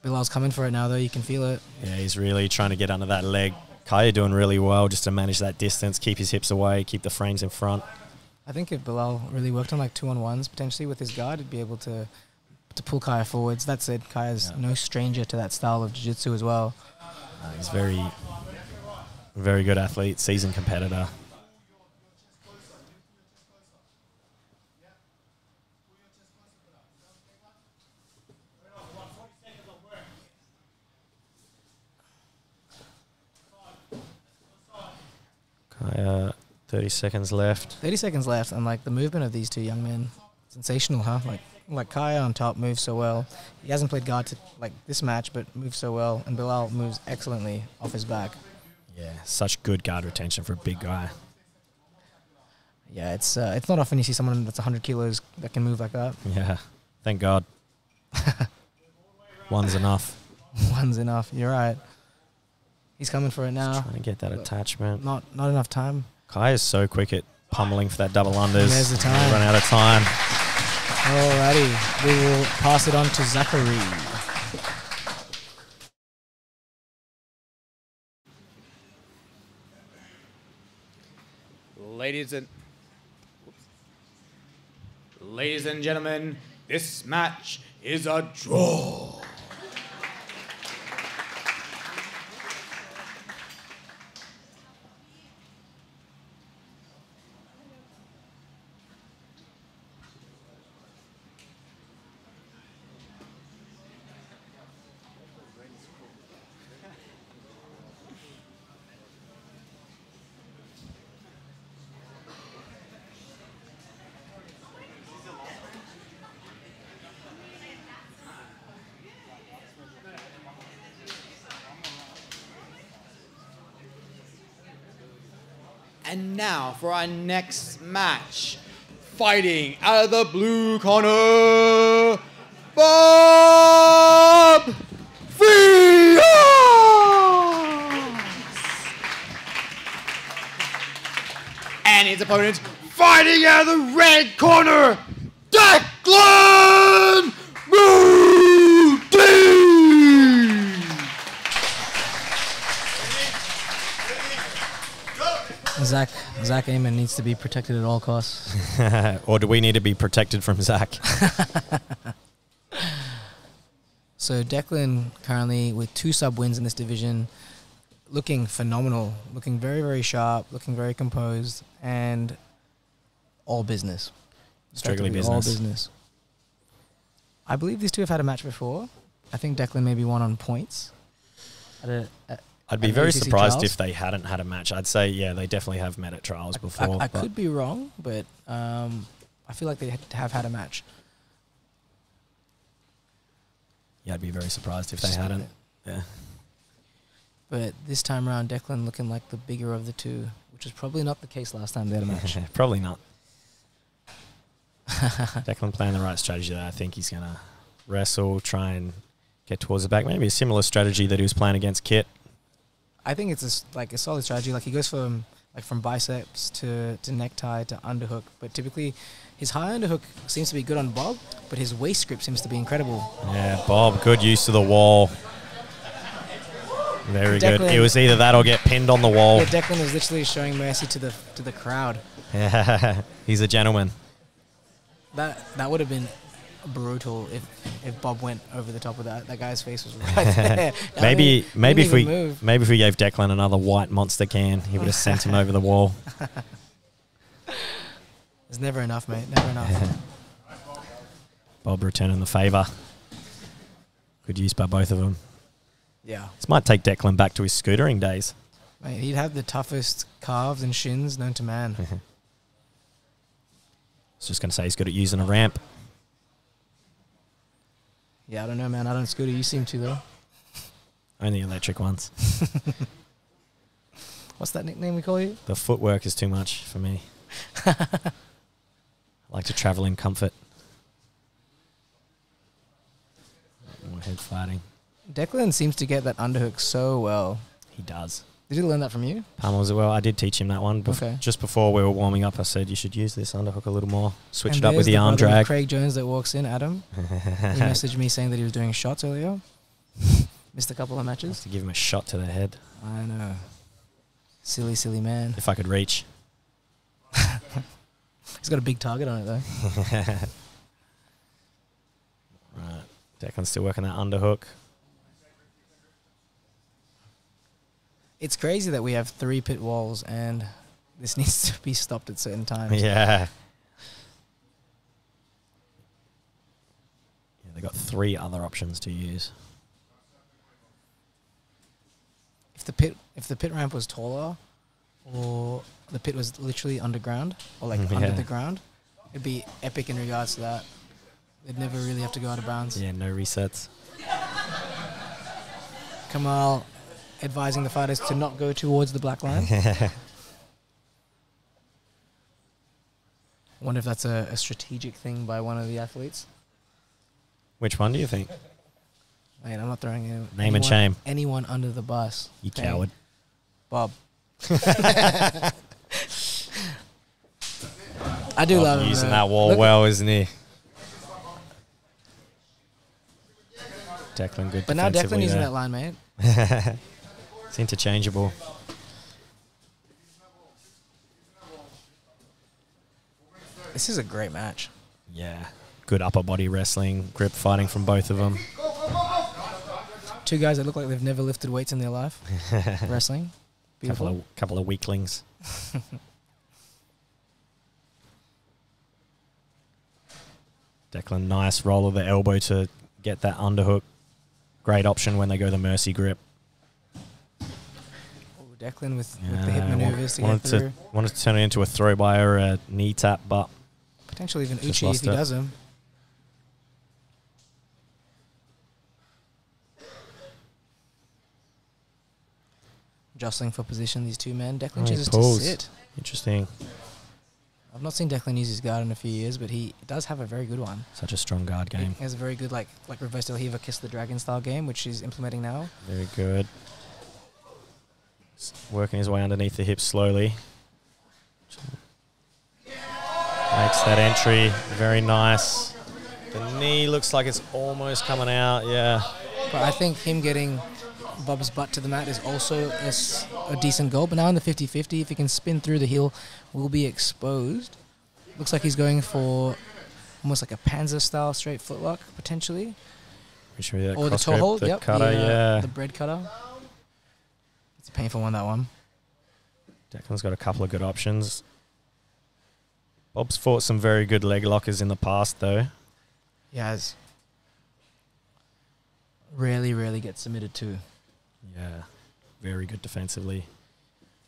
Bilal's coming for it now, though. You can feel it. Yeah, he's really trying to get under that leg. Kaya doing really well just to manage that distance, keep his hips away, keep the frames in front. I think if Bilal really worked on like 2-on-1s potentially with his guard, he'd be able to pull Kaya forwards. That said, Kaya's no stranger to that style of jiu-jitsu as well. He's very, very good athlete, seasoned competitor. Kaya, 30 seconds left. 30 seconds left, and like the movement of these two young men, sensational, huh? Like Kaya on top moves so well. He hasn't played guard to like this match, but moves so well, and Bilal moves excellently off his back. Yeah, such good guard retention for a big guy. Yeah, it's not often you see someone that's 100 kilos that can move like that. Yeah, thank God. One's enough. One's enough. You're right. He's coming for it now. Just trying to get that attachment. Not enough time. Kai is so quick at pummeling for that double unders. There's the time. Run out of time. Alrighty, we will pass it on to Zachary. Ladies and gentlemen, this match is a draw. And now for our next match. Fighting out of the blue corner, Bob Frias! And his opponent fighting out of the red corner, Lachlan Giles! Zach Amon needs to be protected at all costs. Or do we need to be protected from Zach? So Declan currently with 2 sub wins in this division, looking phenomenal, looking very, very sharp, looking very composed, and all business. Strictly business. All business. I believe these two have had a match before. I think Declan maybe won on points. I'd be very surprised if they hadn't had a match. I'd say, yeah, they definitely have met at trials before. I could be wrong, but I feel like they have had a match. Yeah, I'd be very surprised if they hadn't. Yeah. But this time around, Declan looking like the bigger of the two, which was probably not the case last time they had a match. Probably not. Declan playing the right strategy there. I think he's going to wrestle, try and get towards the back. Maybe a similar strategy that he was playing against Kit. I think it's a solid strategy. Like he goes from biceps to necktie to underhook, but typically his high underhook seems to be good on Bob, but his waist grip seems to be incredible. Yeah, Bob, good use of the wall. Very Declan- good. It was either that or get pinned on the wall. Yeah, Declan was literally showing mercy to the crowd. Yeah, he's a gentleman. That would have been brutal if Bob went over the top of that. That guy's face was right there. maybe if we move. maybe if we gave Declan another white monster can, he would have sent him over the wall. There's never enough, mate. Never enough. Bob returning the favour. Good use by both of them. Yeah. This might take Declan back to his scootering days. Mate, he'd have the toughest calves and shins known to man. I was just going to say he's good at using a ramp. Yeah, I don't know, man. I don't scooter. You seem to, though. Only electric ones. What's that nickname we call you? The footwork is too much for me. I like to travel in comfort. More head fighting. Declan seems to get that underhook so well. He does. Did he learn that from you? Pummels it well. I did teach him that one. Okay. Just before we were warming up, I said you should use this underhook a little more. Switch And it up with there's the arm brother of drag. Craig Jones that walks in, Adam. He messaged me saying that he was doing shots earlier. Missed a couple of matches. To give him a shot to the head. I know. Silly, silly man. If I could reach. He's got a big target on it, though. Right. Declan's still working that underhook. It's crazy that we have 3 pit walls and this needs to be stopped at certain times. Yeah. They got 3 other options to use. If the pit ramp was taller, or the pit was literally underground, or like under the ground, it'd be epic in regards to that. They'd never really have to go out of bounds. Yeah, no resets. Kamal advising the fighters to not go towards the black line. Wonder if that's a strategic thing by one of the athletes. Which one do you think? Mate, I'm not throwing Name and shame. anyone under the bus. You Okay. coward. Bob. I do love him. Using though. that wall Look- well, isn't he? Declan good. But now Declan defensively using there. that line, mate. It's interchangeable. This is a great match. Yeah. Good upper body wrestling, grip fighting from both of them. 2 guys that look like they've never lifted weights in their life. Wrestling. Beautiful. Couple of weaklings. Declan, nice roll of the elbow to get that underhook. Great option when they go the mercy grip. Declan with the hip maneuvers to get wanted through. Wanted to turn it into a throw by or a knee tap, but Potentially even just Uchi if lost he it. does him. Jostling for position, these 2 men. Declan he chooses to pulls. sit. Interesting. I've not seen Declan use his guard in a few years, but he does have a very good one. Such a strong guard game. He has a very good like reverse Del Hiva Kiss the Dragon style game, which he's implementing now. Very good. Working his way underneath the hips slowly. Makes that entry. Very nice. The knee looks like it's almost coming out. Yeah. But I think him getting Bob's butt to the mat is also a decent goal. But now in the 50-50, if he can spin through, the heel will be exposed. Looks like he's going for almost like a Panzer-style straight footlock, potentially. Or the toe hold, the yep. cutter, yeah. The bread cutter. It's a painful one, that one. Declan's got a couple of good options. Bob's fought some very good leg lockers in the past, though. He has. Rarely gets submitted to. Yeah, very good defensively.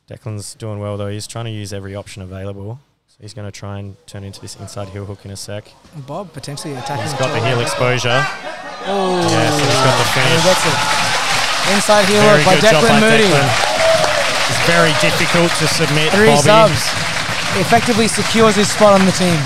Declan's doing well, though. He's trying to use every option available. So he's going to try and turn into this inside heel hook in a sec. Bob potentially attacking. He's got the heel exposure. Oh, yeah, so he's got the and he finish. gets it. Inside heel Very hook by good job Declan Moody. Declan. It's very difficult to submit 3 Bobby. subs. Effectively secures his spot on the team.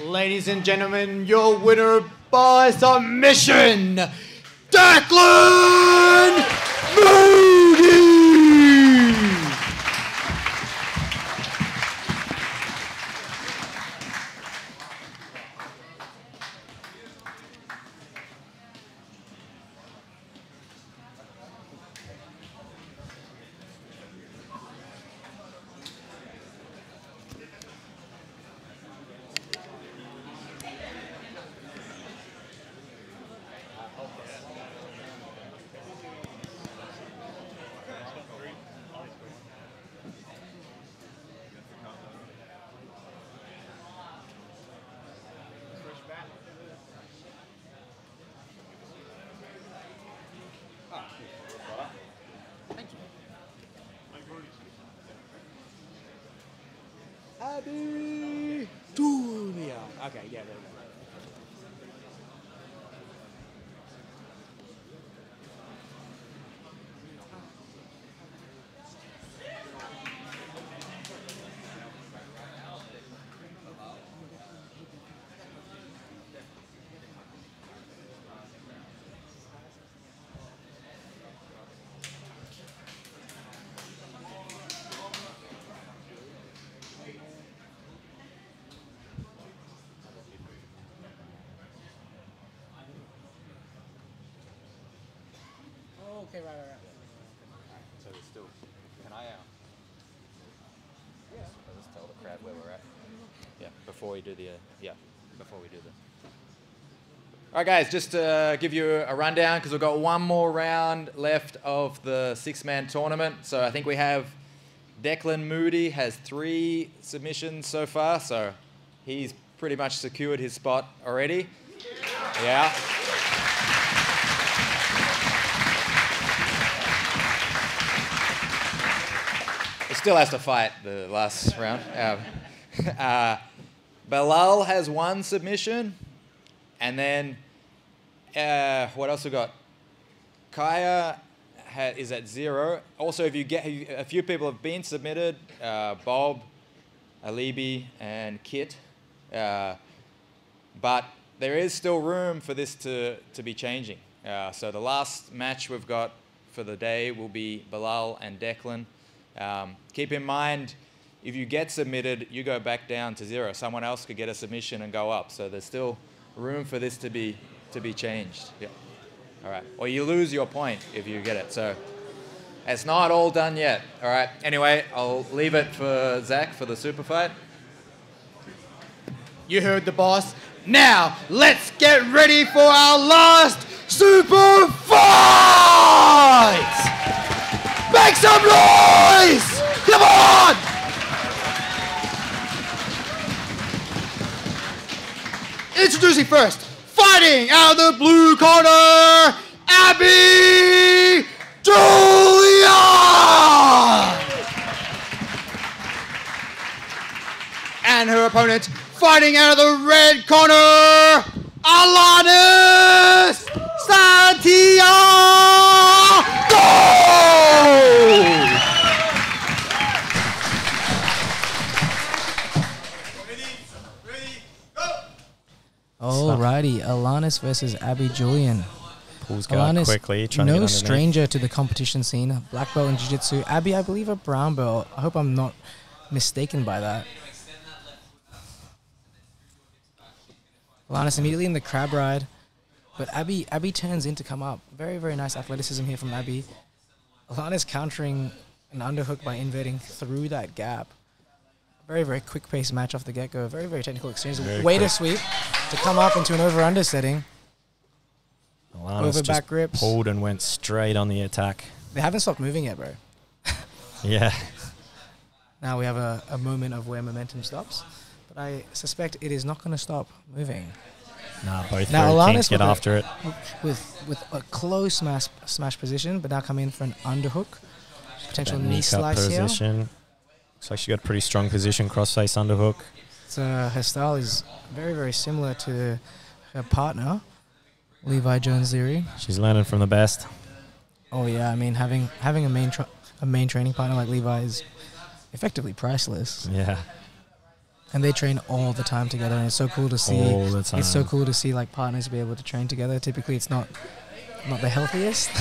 Ladies and gentlemen, your winner by submission, Lachlan Moody! 1 Abby Julia. Okay, yeah, there we go. Okay, right. So there's still, can I just tell the crowd where we're at? Yeah, before we do the, before we do the. All right, guys, just to give you a rundown, because we've got one more round left of the 6-man tournament. So I think we have Declan Moody has 3 submissions so far, so he's pretty much secured his spot already. Yeah. He still has to fight the last round. Bilal has 1 submission. And then, what else we got? Kaya is at 0. Also, if you get a few people have been submitted, Bob, Alibi, and Kit. But there is still room for this to be changing. So the last match we've got for the day will be Bilal and Declan. Keep in mind, if you get submitted, you go back down to 0. Someone else could get a submission and go up. So there's still room for this to be changed. Yeah. All right. Or you lose your point if you get it. So it's not all done yet. All right. Anyway, I'll leave it for Zach for the super fight. You heard the boss. Now, let's get ready for our last super fight! Make some noise! Come on! Introducing first, fighting out of the blue corner, Abby Julia! And her opponent, fighting out of the red corner, Alanis Santiago! Alrighty, Alanis versus Abby Julian. Pulls guard Alanis, quickly, trying to get no underneath. stranger to the competition scene. Black belt in jiu-jitsu. Abby, I believe, a brown belt. I hope I'm not mistaken by that. Alanis immediately in the crab ride, but Abby turns in to come up. Very, very nice athleticism here from Abby. Alanis countering an underhook by inverting through that gap. Very, very quick-paced match off the get-go. Very, very technical exchange. Way to sweep to come up into an over-under setting. Alanis Over back just grips. pulled and went straight on the attack. They haven't stopped moving yet, bro. Yeah. Now we have a moment of where momentum stops, but I suspect it is not going to stop moving. Nah, both now very keen to Alanis get after it. with a close smash position, but now come in for an underhook. Potential That knee cut slice here. position. Looks like she got a pretty strong position, cross-face underhook. So her style is very, very similar to her partner, Levi Jones-Leary. She's learning from the best. Oh yeah, I mean having a main training partner like Levi is effectively priceless. Yeah. And they train all the time together, and it's so cool to see. All the time. It's so cool to see like partners be able to train together. Typically, it's not the healthiest.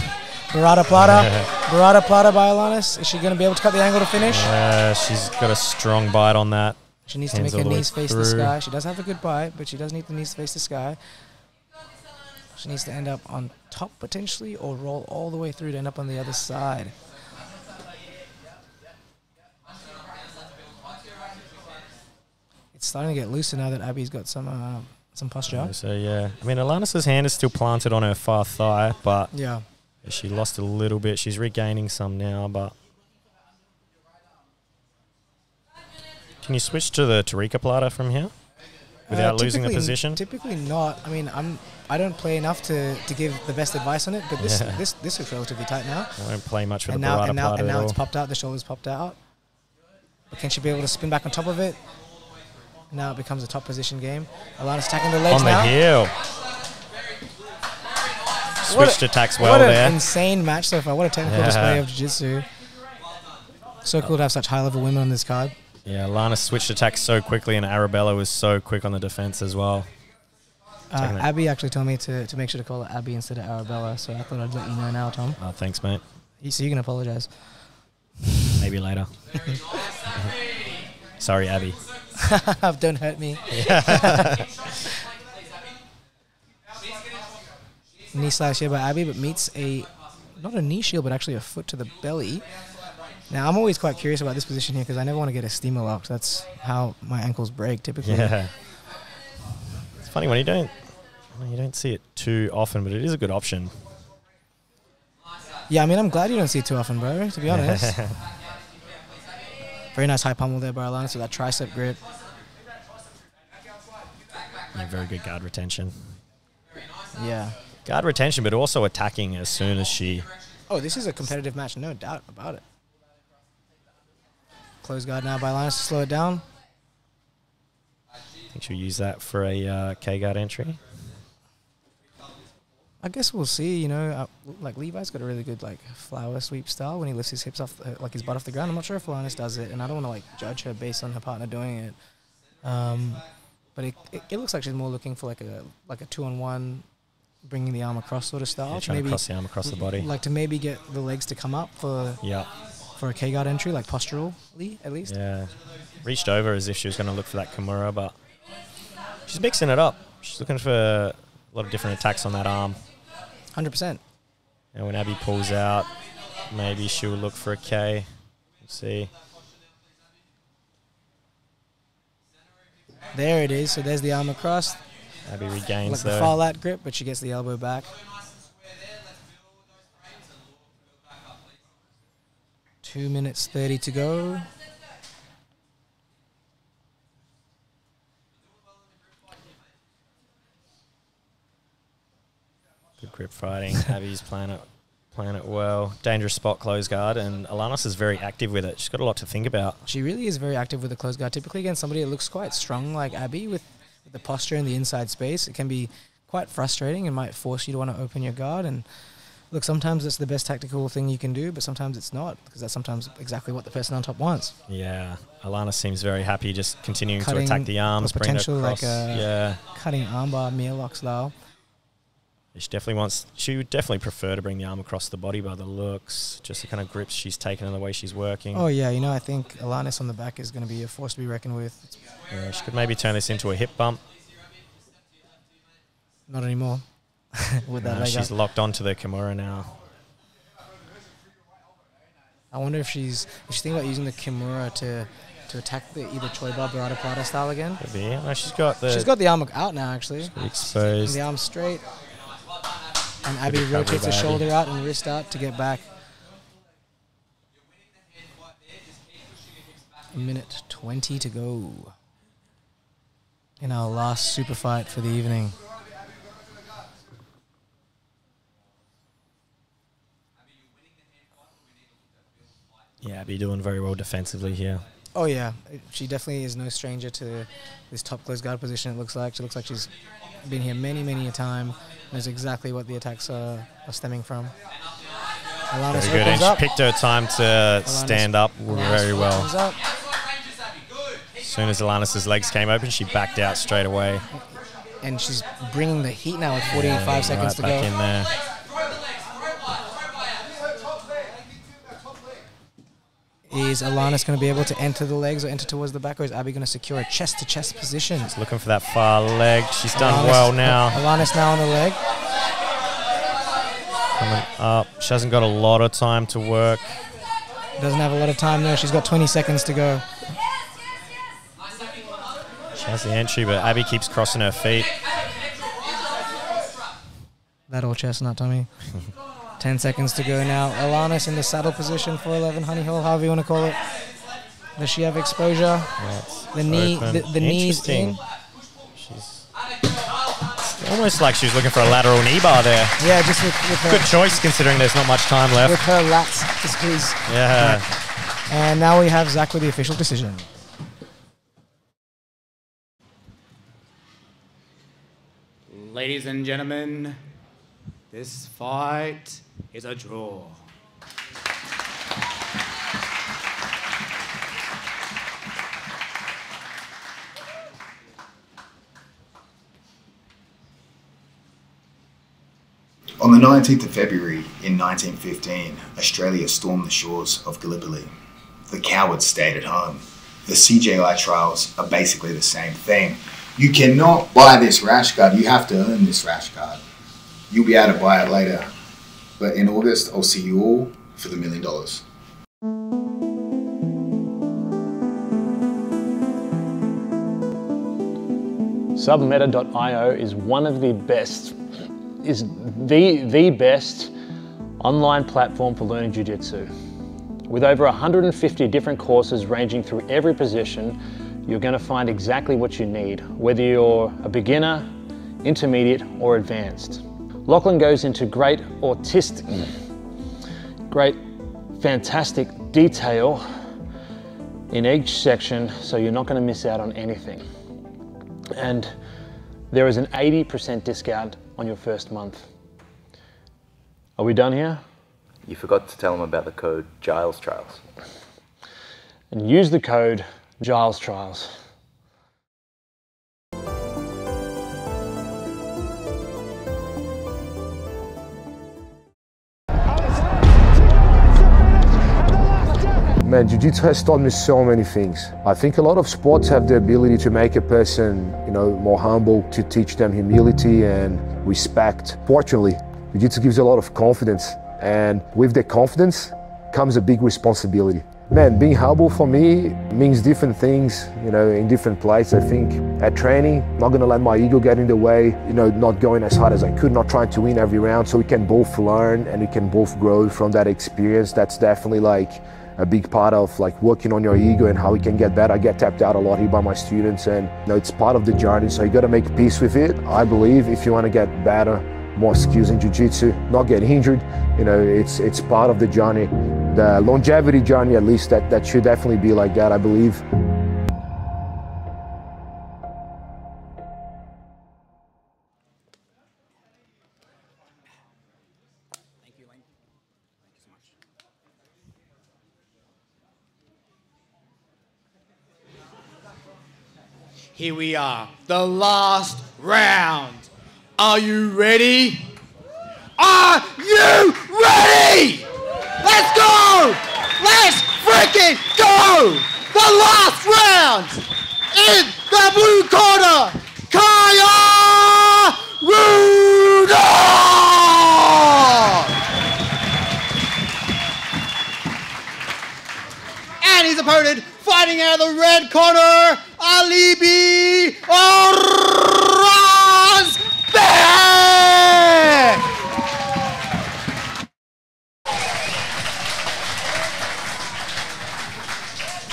Barada Plata, Barada Plata by Alanis. Is she going to be able to cut the angle to finish? Yeah, she's got a strong bite on that. She needs to make her knees face the sky. She does have a good bite, but she does need the knees to face the sky. She needs to end up on top potentially, or roll all the way through to end up on the other side. It's starting to get looser now that Abby's got some posture. So yeah, I mean Alanis's hand is still planted on her far thigh, but yeah, she lost a little bit. She's regaining some now, but can you switch to the Tarika Plata from here without losing the position? Typically not. I mean, I don't play enough to give the best advice on it, but this looks relatively tight now. I don't play much for and the now, Barada and now, Plata and now at it's all. popped out. The shoulder's popped out. But can she be able to spin back on top of it? Now it becomes a top position game. Alana's attacking the legs On the now. heel. Switched attacks well what there. What an insane match so far. What a technical display of jiu-jitsu. So cool to have such high-level women on this card. Yeah, Lana switched attacks so quickly, and Arabella was so quick on the defense as well. Abby actually told me to make sure to call her Abby instead of Arabella, so I thought I'd let you know now, Tom. Oh, thanks, mate. So you can apologize. Maybe later. Sorry, Abby. Don't hurt me. Yeah. Knee slash here by Abby, but meets not a knee shield, but actually a foot to the belly. Now, I'm always quite curious about this position here because I never want to get a steamer lock. That's how my ankles break typically. Yeah. It's funny when you don't see it too often, but it is a good option. Yeah, I mean, I'm glad you don't see it too often, bro, to be honest. Very nice high pummel there by Alana, so that tricep grip. Yeah, very good guard retention. Yeah. Guard retention, but also attacking as soon as she... Oh, this is a competitive match, no doubt about it. Close guard now by Alana to slow it down. I think she'll use that for a K-guard entry. I guess we'll see, you know, like Levi's got a really good like flower sweep style when he lifts his hips off, like his butt off the ground. I'm not sure if Alanis does it, and I don't want to like judge her based on her partner doing it. But it looks like she's more looking for like a 2-on-1, bringing the arm across sort of style. Yeah, trying to cross the arm across the body. Like to maybe get the legs to come up for a K-guard entry, like posturally at least. Yeah, reached over as if she was going to look for that Kimura, but she's mixing it up. She's looking for a lot of different attacks on that arm. 100%. And when Abby pulls out, maybe she'll look for a K. We'll see. There it is. So there's the arm across. Abby regains like the far lat grip, but she gets the elbow back. 2 minutes 30 to go. Good grip fighting. Abby's playing it well. Dangerous spot close guard, and Alanis is very active with it. She's got a lot to think about. She really is very active with the close guard. Typically against somebody that looks quite strong like Abby with the posture and the inside space, it can be quite frustrating and might force you to want to open your guard. And look, sometimes it's the best tactical thing you can do, but sometimes it's not, because that's sometimes exactly what the person on top wants. Yeah, Alana seems very happy just continuing to attack the arms, bring it across. Like a cutting armbar, Mia lock style. She would definitely prefer to bring the arm across the body by the looks, just the kind of grips she's taken and the way she's working. Oh yeah, you know, I think Alanis on the back is going to be a force to be reckoned with. Yeah, she could maybe turn this into a hip bump. Not anymore. With that leg she's up. locked onto the Kimura now. I wonder if she's thinking about using the Kimura to attack the either Choi Bar Barada Plata style again. Could be. No, she's got the arm out now actually. Exposed. The arm straight. And Abby rotates her shoulder out and wrist out to get back. 1:20 to go in our last super fight for the evening. Yeah, Abby doing very well defensively here. Oh yeah, she definitely is no stranger to this top close guard position. It looks like she's been here many a time. Knows exactly what the attacks are stemming from. Alanis very good, and she picked her time to stand up very well. As soon as Alanis' legs came open, she backed out straight away. And she's bringing the heat now with 45 seconds to go. Back in there. Is Alanis going to be able to enter the legs or enter towards the back, or is Abby going to secure a chest-to-chest position? She's looking for that far leg. She's done well now. Alanis now on the leg. Coming up. She hasn't got a lot of time to work. Doesn't have a lot of time, though. She's got 20 seconds to go. She has the entry, but Abby keeps crossing her feet. That old chestnut, Tommy. 10 seconds to go now. Alanis in the saddle position for 11 honey hole, however you want to call it. Does she have exposure? The knee, the knees in. She's almost like she was looking for a lateral knee bar there. Yeah, just with her. Good choice considering there's not much time left. With her lats to squeeze. Yeah. And now we have Zach with the official decision. Ladies and gentlemen, this fight is a draw. On the 19th of February in 1915, Australia stormed the shores of Gallipoli. The cowards stayed at home. The CJI trials are basically the same thing. You cannot buy this rash guard, you have to earn this rash guard. You'll be able to buy it later. But in August, I'll see you all for the $1 million. Submeta.io is one of the best, is the best online platform for learning jiu-jitsu. With over 150 different courses ranging through every position, you're going to find exactly what you need, whether you're a beginner, intermediate, or advanced. Lachlan goes into great fantastic detail in each section, so you're not going to miss out on anything. And there is an 80% discount on your first month. Are we done here? You forgot to tell them about the code Giles Trials. And use the code Giles Trials. Man, jiu-jitsu has taught me so many things. I think a lot of sports have the ability to make a person, more humble, to teach them humility and respect. Fortunately, jiu-jitsu gives you a lot of confidence, and with the confidence comes a big responsibility. Man, being humble for me means different things, in different places. I think at training, not gonna let my ego get in the way, not going as hard as I could, not trying to win every round, so we can both learn and we can both grow from that experience. That's definitely a big part of working on your ego and how we can get better. I get tapped out a lot here by my students, and it's part of the journey, so you gotta make peace with it. I believe if you wanna get better, more skills in jiu-jitsu, not get injured, it's part of the journey. The longevity journey, at least, that should definitely be like that, I believe. Here we are, the last round. Are you ready? Are you ready? Let's go! Let's freaking go! The last round! In the blue corner, Kaya Rudolph! And his opponent, fighting out of the red corner, Alibi Orazbek!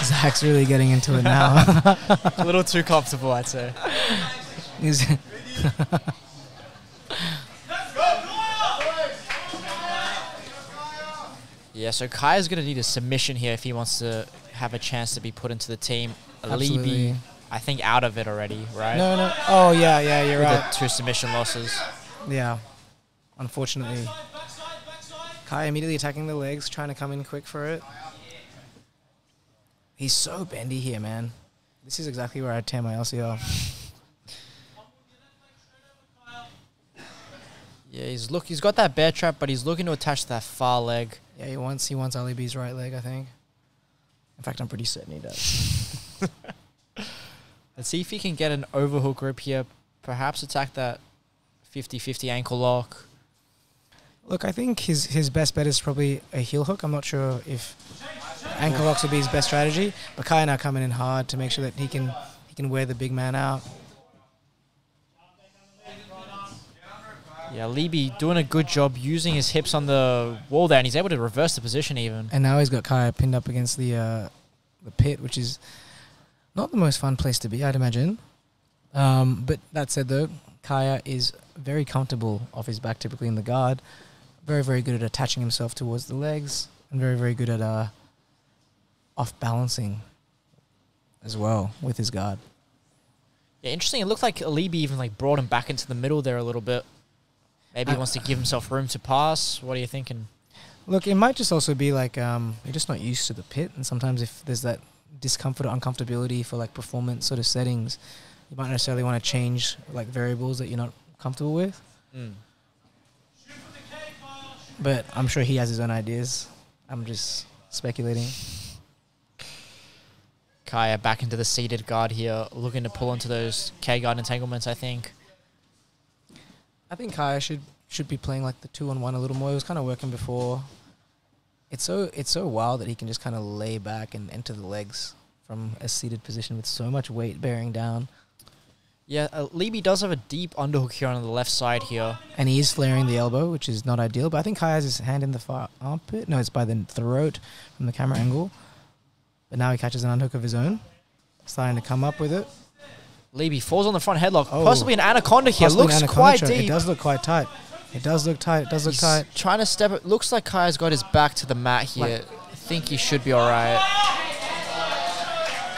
Zach's really getting into it now. A little too comfortable, I'd say. Yeah, so Kaya's going to need a submission here if he wants to have a chance to be put into the team. Alibi, I think, out of it already, right? No. Oh, yeah, you're With right. the 2 submission losses. Yeah, unfortunately. Kaya immediately attacking the legs, trying to come in quick for it. He's so bendy here, man. This is exactly where I'd tear my LCR. Yeah, he's got that bear trap, but he's looking to attach that far leg. Yeah, he wants Alibi's right leg, I think. In fact, I'm pretty certain he does. Let's see if he can get an overhook grip here. Perhaps attack that 50-50 ankle lock. Look, I think his best bet is probably a heel hook. I'm not sure if ankle locks would be his best strategy, but Kaya now coming in hard to make sure that he can wear the big man out. Yeah, Libby doing a good job using his hips on the wall there, and he's able to reverse the position even. And now he's got Kaya pinned up against the pit, which is not the most fun place to be, I'd imagine. But that said, though, Kaya is very comfortable off his back, typically in the guard. Very, very good at attaching himself towards the legs, and very, very good at off-balancing as well with his guard. Yeah, interesting. It looked like Alibi even like brought him back into the middle there a little bit. Maybe he wants to give himself room to pass. What are you thinking? Look, it might just also be like you're just not used to the pit, and sometimes if there's that discomfort or uncomfortability for like performance sort of settings, you might necessarily want to change like variables that you're not comfortable with. But I'm sure he has his own ideas. I'm just speculating. Kaya back into the seated guard here, looking to pull into those K-guard entanglements, I think. I think Kaya should be playing like the 2-on-1 a little more. It was kind of working before. It's so wild that he can just kind of lay back and enter the legs from a seated position with so much weight bearing down. Yeah, Libby does have a deep underhook here on the left side here. And he is flaring the elbow, which is not ideal. But I think Kaya has his hand in the far armpit. No, it's by the throat from the camera angle. But now he catches an underhook of his own. Starting to come up with it. Libby falls on the front headlock. Possibly an anaconda here. Looks quite deep. It does look quite tight. It does look tight. It does look tight. Trying to step it. Looks like Kaya's got his back to the mat here. I think he should be all right.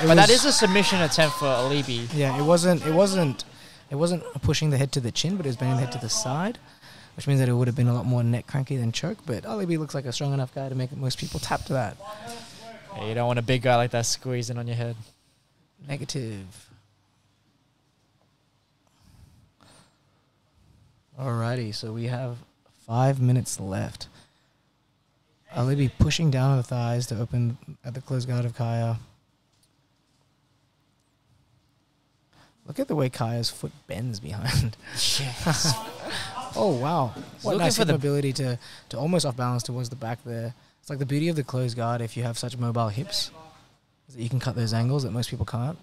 But that is a submission attempt for Alibi. Yeah, it wasn't pushing the head to the chin, but it was bending the head to the side, which means that it would have been a lot more neck cranky than choke. But Alibi looks like a strong enough guy to make most people tap to that. Yeah, you don't want a big guy like that squeezing on your head. Negative. Alrighty, so we have 5 minutes left. Alibi pushing down on the thighs to open at the closed guard of Kaya. Look at the way Kaya's foot bends behind. Yes. Oh, wow. What nice ability to almost off balance towards the back there. It's like the beauty of the closed guard if you have such mobile hips, is that you can cut those angles that most people can't.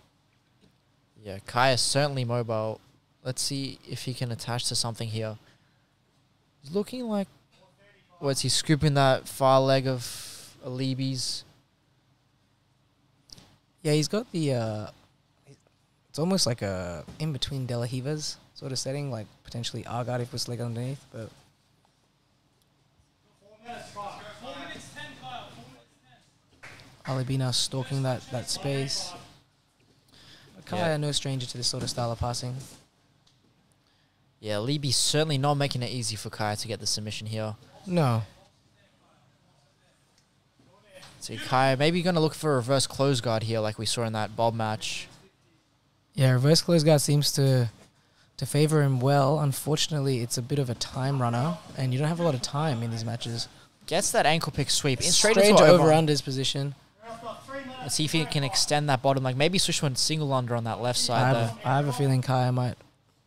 Yeah, Kaya's certainly mobile. Let's see if he can attach to something here. He's looking like... What's he scooping that far leg of Alibi's? Yeah, he's got the... it's almost like a in-between De La Riva's sort of setting, like potentially Argard if it was leg underneath, but... Alibi now stalking that space. Kaya, no stranger to this sort of style of passing. Yeah, Alibi's certainly not making it easy for Kaya to get the submission here. No. So Kaya, maybe going to look for a reverse close guard here like we saw in that Bob match. Yeah, reverse close guard seems to favor him well. Unfortunately, it's a bit of a time runner, and you don't have a lot of time in these matches. Gets that ankle pick sweep. Straight into over-unders position. Let's see if he can extend that bottom. Like maybe switch one single under on that left side. I have a feeling Kaya might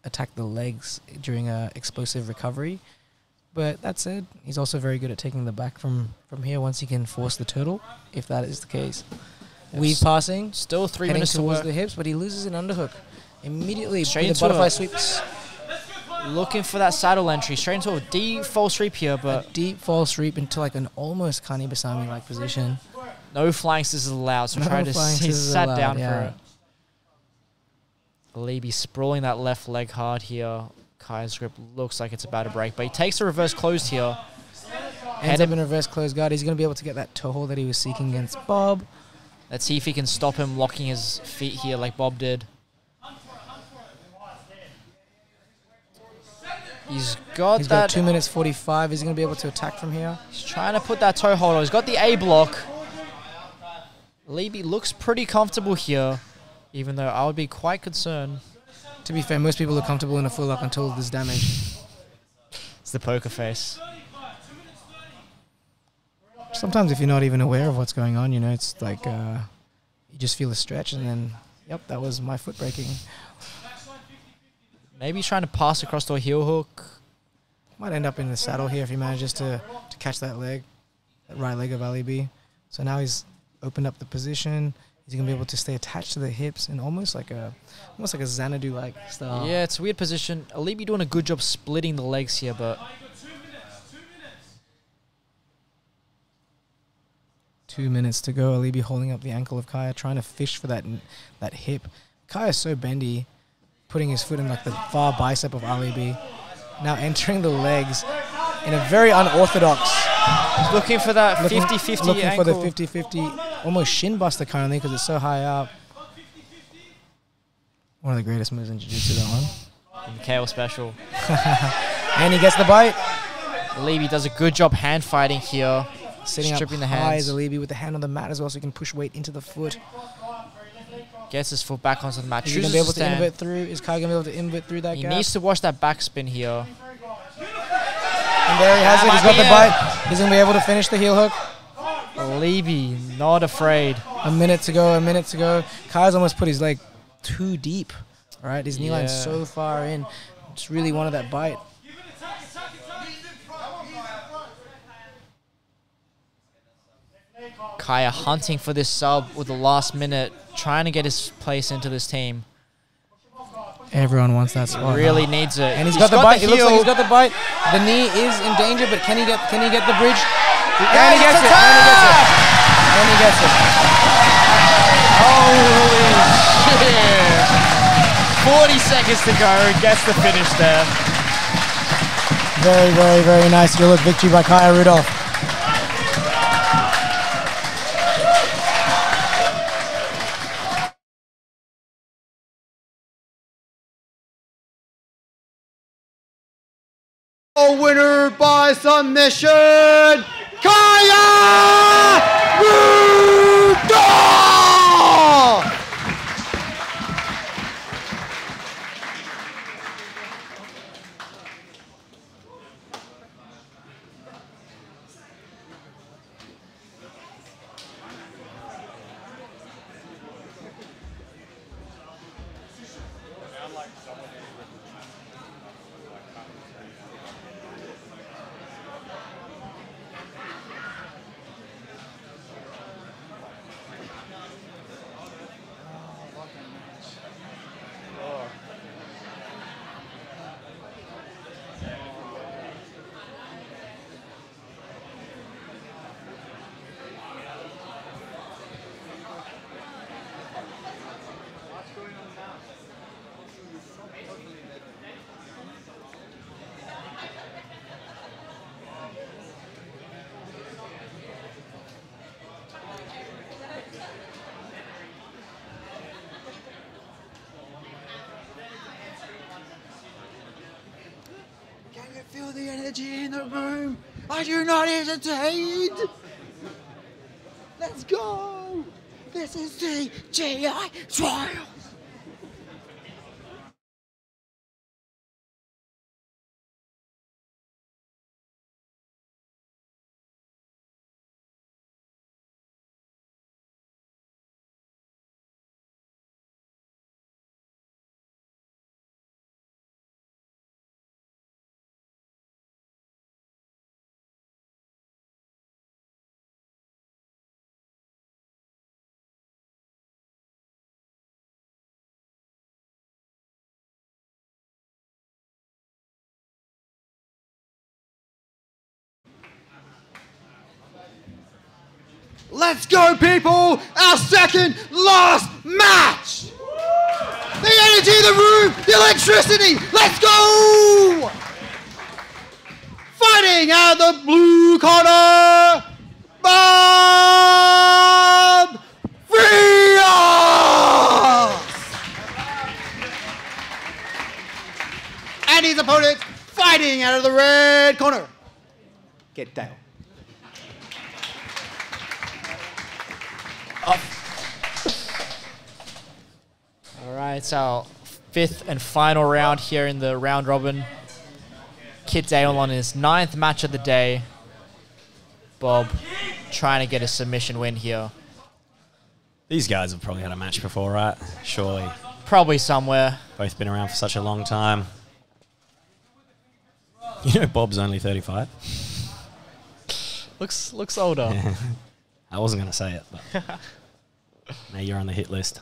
attack the legs during a explosive recovery. But that said, he's also very good at taking the back from here once he can force the turtle, if that is the case. Yes. Weave passing. Still 3 minutes towards to the hips, but he loses an underhook. Immediately, straight into butterfly sweeps. Looking for that saddle entry. Straight into a deep false sweep here, but... A deep false sweep into like an almost Kani Basami-like position. No flying scissors allowed, so try to he sat down for it. Alibi sprawling that left leg hard here. Kaya's grip looks like it's about to break, but he takes a reverse closed here. Ends up in a reverse closed guard. He's going to be able to get that toe hold that he was seeking against Bob. Let's see if he can stop him locking his feet here like Bob did. He's got 2 minutes 45. He's going to be able to attack from here. He's trying to put that toe hold on. He's got the A block. Alibi looks pretty comfortable here, even though I would be quite concerned. To be fair, most people are comfortable in a full lock until there's damage. It's the poker face. Sometimes if you're not even aware of what's going on, you know, it's like you just feel a stretch and then, yep, that was my foot breaking. Maybe he's trying to pass across to a heel hook. Might end up in the saddle here if he manages to catch that leg, that right leg of Alibi. So now he's opened up the position. He's going to be able to stay attached to the hips and almost like a Xanadu-like style. Yeah, it's a weird position. Alibi doing a good job splitting the legs here, but... 2 minutes to go. Alibi holding up the ankle of Kaya, trying to fish for that hip. Kaya's so bendy, putting his foot in like the far bicep of Alibi. Now entering the legs in a very unorthodox. He's looking for that 50-50 Looking ankle. for the 50-50, almost shin buster currently because it's so high up. One of the greatest moves in jiu-jitsu, that one. And KO special. And he gets the bite. Levy does a good job hand fighting here. Sitting stripping up the high hands. as Alibi with the hand on the mat as well, so he can push weight into the foot. Gets his foot back onto the mat. Is he going to be able to invert through? Is Kai going to be able to invert through that He gap? needs to watch that backspin here. And there he has it. He's got the bite. He's going to be able to finish the heel hook. Levy, not afraid. A minute to go, a minute to go. Kai's almost put his leg too deep, right? His knee line's so far in. Just really wanted that bite. Kaya hunting for this sub with the last minute, trying to get his place into this team. Everyone wants that spot. Really needs it. And he's got the bite. It looks like he's got the bite. The knee is in danger, but can he get the bridge? And he gets it. And he gets it. Holy shit. 40 seconds to go. Gets the finish there. Very, very, very nice heel hook victory by Kaya Rudolph. Winner by submission, Kaya Rudolph! Feel the energy in the room. I do not hesitate. Let's go. This is CJI Trials. Let's go, people! Our second last match! The energy in the room, the electricity! Let's go! Fighting out of the blue corner, Bob Frias! And his opponent fighting out of the red corner. Get down. All right, so fifth and final round here in the round robin. Kit Dale on his 9th match of the day. Bob trying to get a submission win here. These guys have probably had a match before, right? Surely. Probably somewhere. Both been around for such a long time. You know Bob's only 35? Looks older. Yeah. I wasn't going to say it, but now you're on the hit list.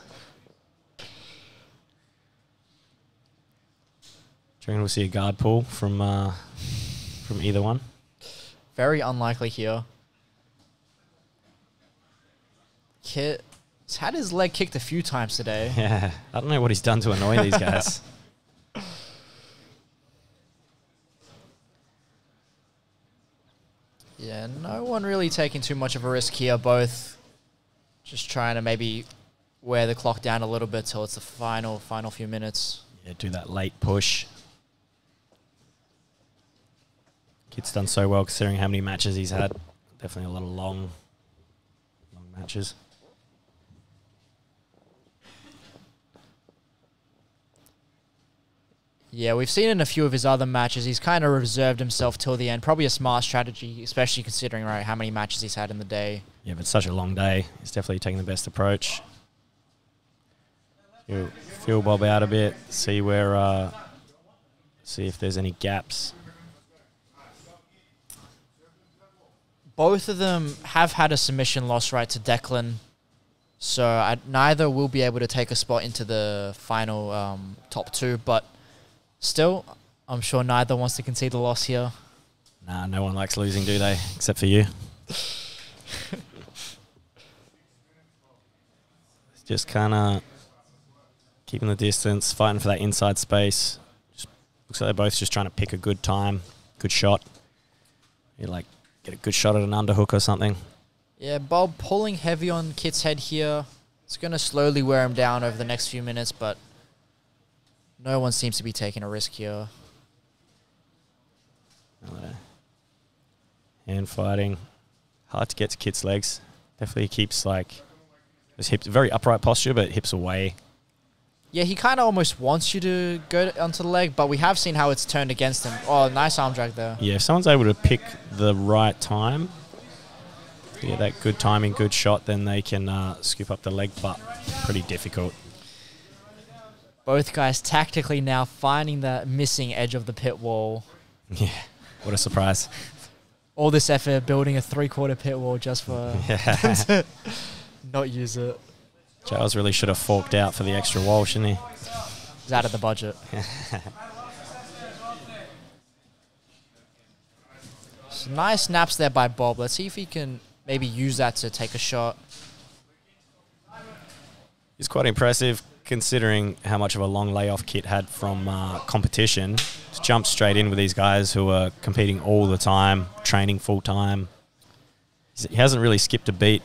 Do you reckon we'll see a guard pull from either one? Very unlikely here. Kit has had his leg kicked a few times today. Yeah, I don't know what he's done to annoy these guys. Yeah, no one really taking too much of a risk here. Both just trying to maybe wear the clock down a little bit till it's the final few minutes. Yeah, do that late push. Kid's done so well considering how many matches he's had. Definitely a lot of long matches. Yeah, we've seen in a few of his other matches, he's kind of reserved himself till the end. Probably a smart strategy, especially considering how many matches he's had in the day. Yeah, but it's such a long day. He's definitely taking the best approach. You feel Bob out a bit, see where, see if there's any gaps. Both of them have had a submission loss right to Declan, so neither will be able to take a spot into the final top 2, but still, I'm sure neither wants to concede the loss here. Nah, no one likes losing, do they? Except for you. Just kind of keeping the distance, fighting for that inside space. Looks like they're both just trying to pick a good time, good shot. You like get a good shot at an underhook or something. Yeah, Bob pulling heavy on Kit's head here. It's going to slowly wear him down over the next few minutes, but no one seems to be taking a risk here. Hand fighting. Hard to get to Kit's legs. Definitely keeps like his hips, very upright posture, but hips away. Yeah, he kind of almost wants you to go onto the leg, but we have seen how it's turned against him. Oh, nice arm drag there. Yeah, if someone's able to pick the right time, yeah, that good timing, good shot, then they can scoop up the leg, but pretty difficult. Both guys tactically now finding the missing edge of the pit wall. Yeah, what a surprise. All this effort building a 3/4 pit wall just for them to not use it. Giles really should have forked out for the extra wall, shouldn't he? He's out of the budget. So nice snaps there by Bob. Let's see if he can maybe use that to take a shot. He's quite impressive considering how much of a long layoff Kit had from competition. To jump straight in with these guys who are competing all the time, training full time. He hasn't really skipped a beat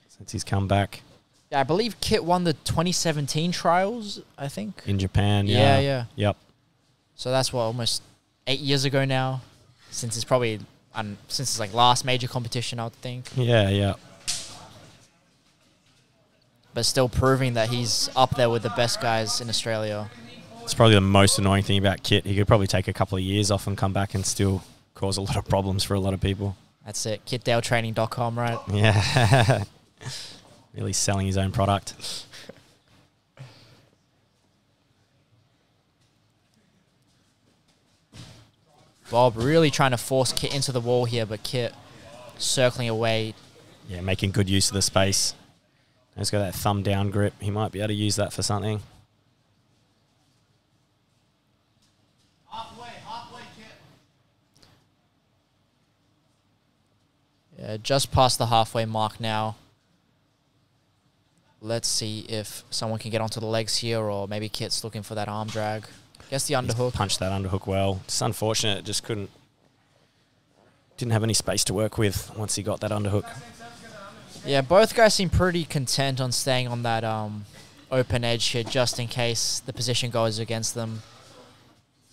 since he's come back. Yeah, I believe Kit won the 2017 trials, I think. In Japan, yeah. Yeah. Yep. So that's what, almost 8 years ago now, since it's probably since his like last major competition, I would think. Yeah. But still proving that he's up there with the best guys in Australia. It's probably the most annoying thing about Kit. He could probably take a couple of years off and come back and still cause a lot of problems for a lot of people. That's it. KitDaleTraining.com, right? Yeah. Really selling his own product. Bob really trying to force Kit into the wall here, but Kit circling away. Yeah, making good use of the space. He's got that thumb down grip. He might be able to use that for something. Halfway, Kit. Yeah, just past the halfway mark now. Let's see if someone can get onto the legs here, or maybe Kit's looking for that arm drag. Guess the underhook. He's punched that underhook well. It's unfortunate, just didn't have any space to work with once he got that underhook. Yeah, both guys seem pretty content on staying on that open edge here, just in case the position goes against them.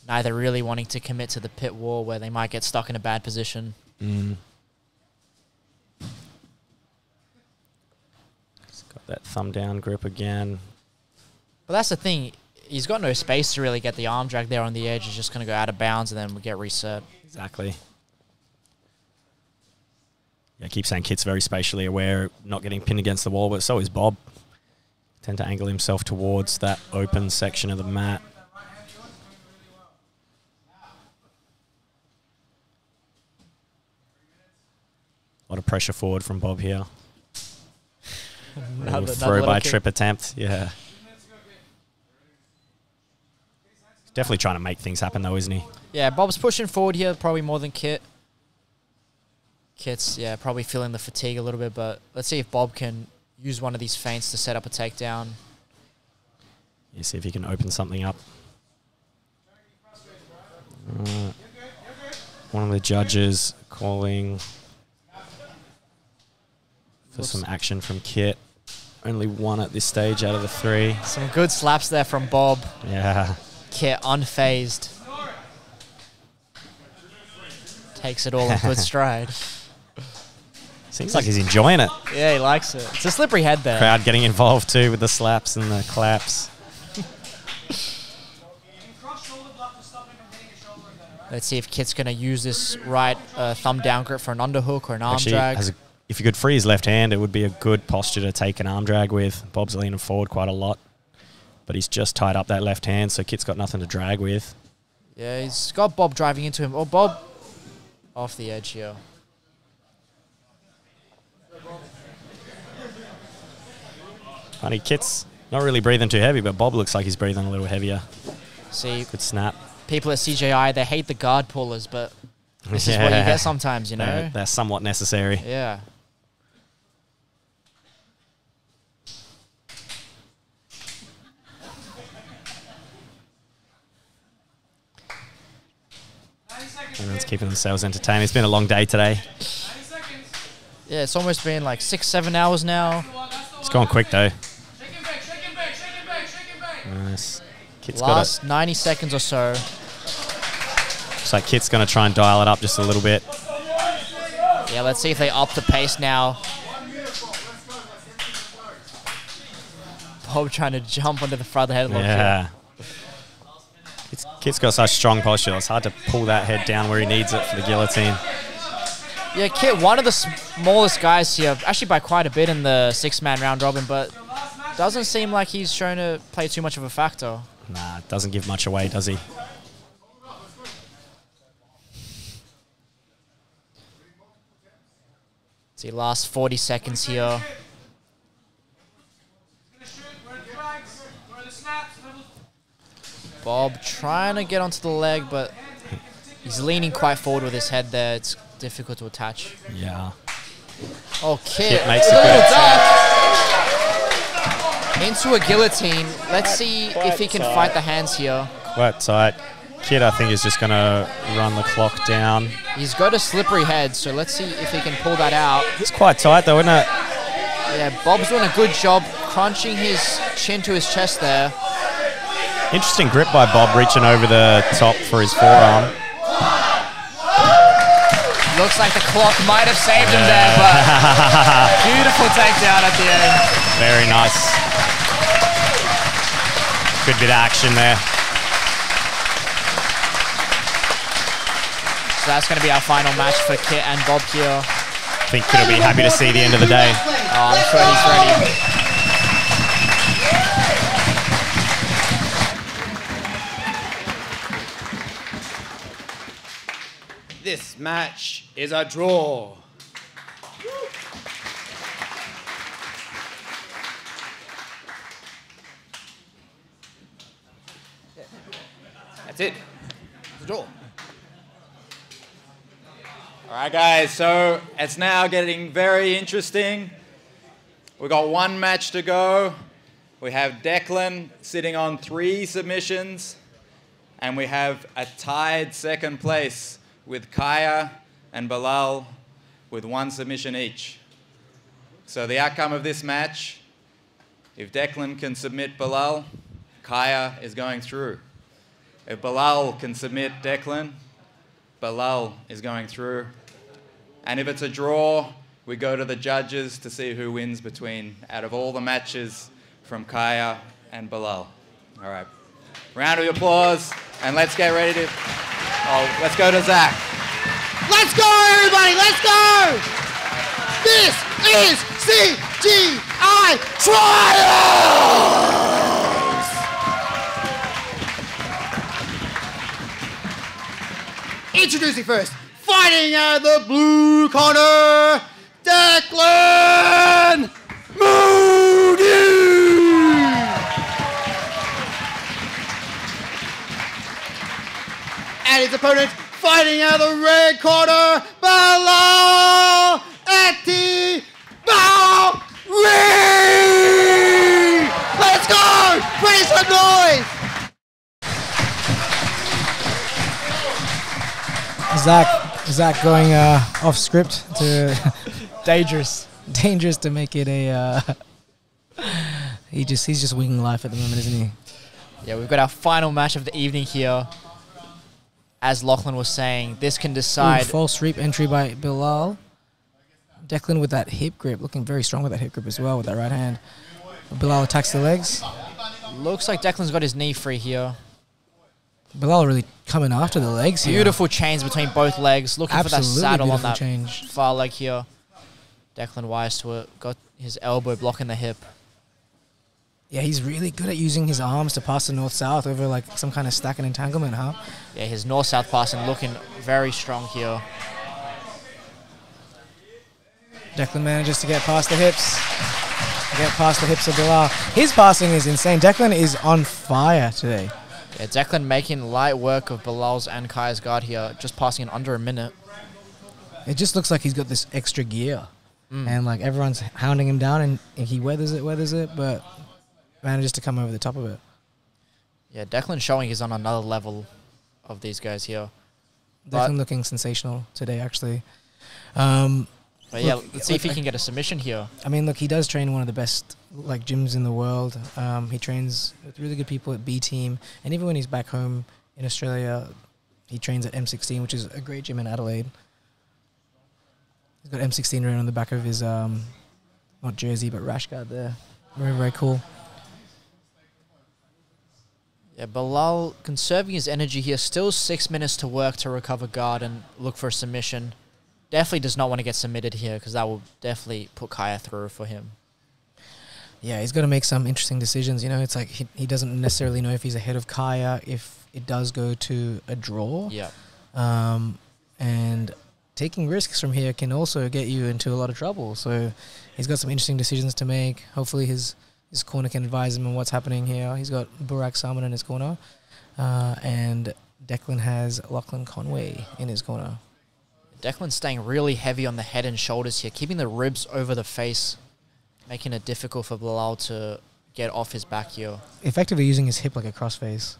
Neither really wanting to commit to the pit wall where they might get stuck in a bad position. Got that thumb down grip again. But that's the thing. He's got no space to really get the arm drag there on the edge. He's just going to go out of bounds and then we get reset. Exactly. Yeah, I keep saying Kit's very spatially aware, not getting pinned against the wall, but so is Bob. Tend to angle himself towards that open section of the mat. A lot of pressure forward from Bob here. Throw by trip attempt, yeah. He's definitely trying to make things happen though, isn't he? Yeah, Bob's pushing forward here, probably more than Kit. Kit's, yeah, probably feeling the fatigue a little bit, but let's see if Bob can use one of these feints to set up a takedown. Yeah, see if he can open something up. One of the judges calling for some action from Kit. Only one at this stage out of the 3. Some good slaps there from Bob. Yeah. Kit unfazed. Takes it all in good stride. Seems like he's enjoying it. Yeah, he likes it. It's a slippery head there. Crowd getting involved too with the slaps and the claps. Let's see if Kit's going to use this right thumb down grip for an underhook or an arm drag. If you could free his left hand, it would be a good posture to take an arm drag with. Bob's leaning forward quite a lot, but he's just tied up that left hand, so Kit's got nothing to drag with. Yeah, he's got Bob driving into him. Oh, Bob off the edge here. Funny, Kit's not really breathing too heavy, but Bob looks like he's breathing a little heavier. See, good snap. People at CJI, they hate the guard pullers, but this is what you get sometimes, you know? They're somewhat necessary. Yeah. Everyone's keeping themselves entertained. It's been a long day today. Yeah, it's almost been like 6-7 hours now. It's gone quick though. Nice. Kit's Last 90 seconds or so. Looks like Kit's going to try and dial it up just a little bit. Yeah, let's see if they up the pace now. Bob trying to jump onto the front headlock. Yeah. Kit's got such strong posture. It's hard to pull that head down where he needs it for the guillotine. Yeah, Kit, one of the smallest guys here, actually by quite a bit in the 6-man round robin, but doesn't seem like he's shown to play too much of a factor. Nah, doesn't give much away, does he? See, last 40 seconds here. Bob trying to get onto the leg, but he's leaning quite forward with his head there. It's difficult to attach. Yeah. Oh, Kit makes a good duck into a guillotine. Let's see if he can fight the hands here. Quite tight. Kit, I think, is just going to run the clock down. He's got a slippery head, so let's see if he can pull that out. It's quite tight, though, isn't it? Yeah, Bob's doing a good job crunching his chin to his chest there. Interesting grip by Bob, reaching over the top for his forearm. Looks like the clock might have saved him there, but beautiful takedown at the end. Very nice. Good bit of action there. So that's going to be our final match for Kit and Bob here. I think Kit will be happy to see the end of the day. Oh, I'm sure he's ready. This match is a draw. That's it. It's a draw. All right, guys, so it's now getting very interesting. We've got one match to go. We have Declan sitting on 3 submissions, and we have a tied second place with Kaya and Bilal with 1 submission each. So the outcome of this match, if Declan can submit Bilal, Kaya is going through. If Bilal can submit Declan, Bilal is going through. And if it's a draw, we go to the judges to see who wins out of all the matches from Kaya and Bilal. All right. Round of applause, and let's get ready to... Oh, let's go to Zach. Let's go, everybody! Let's go! This is CJI Trials! Introducing first, fighting out of the blue corner, Declan Moody! And his opponent, fighting out of the red corner, Bilal Eti Bauri! Let's go! Raise some noise! Zach going off script to dangerous to make it a He's just winging life at the moment, isn't he? Yeah, we've got our final match of the evening here. As Lachlan was saying, this can decide. Ooh, false reap entry by Bilal. Declan with that hip grip, looking very strong with that hip grip as well with that right hand. Bilal attacks the legs. Looks like Declan's got his knee free here. Bilal really coming after the legs here. Beautiful chains between both legs. Looking for that saddle on that change. far leg here. Declan wise to it. Got his elbow blocking the hip. Yeah, he's really good at using his arms to pass the north-south over like some kind of stack and entanglement, huh? Yeah, his north-south passing looking very strong here. Declan manages to get past the hips. Get past the hips of Bilal. His passing is insane. Declan is on fire today. Yeah, Declan making light work of Bilal's and Kai's guard here, just passing in under a minute. It just looks like he's got this extra gear. And like everyone's hounding him down and he weathers it, but manages to come over the top of it. Yeah, Declan showing he's on another level of these guys here. Declan looking sensational today, actually. But yeah, let's see if he can get a submission here. I mean, look, he does train one of the best like gyms in the world. He trains with really good people at B Team, and even when he's back home in Australia, he trains at M16, which is a great gym in Adelaide. He's got M16 written on the back of his not jersey but rash guard there. Very, very cool. Yeah, Bilal conserving his energy here. Still 6 minutes to work to recover guard and look for a submission. Definitely does not want to get submitted here because that will definitely put Kaya through for him. Yeah, he's got to make some interesting decisions. You know, it's like he doesn't necessarily know if he's ahead of Kaya if it does go to a draw. Yeah. And taking risks from here can also get you into a lot of trouble. So he's got some interesting decisions to make. Hopefully his corner can advise him on what's happening here. He's got Burak Salman in his corner. And Declan has Lachlan Conway in his corner. Declan's staying really heavy on the head and shoulders here, keeping the ribs over the face, making it difficult for Bilal to get off his back here. Effectively using his hip like a crossface.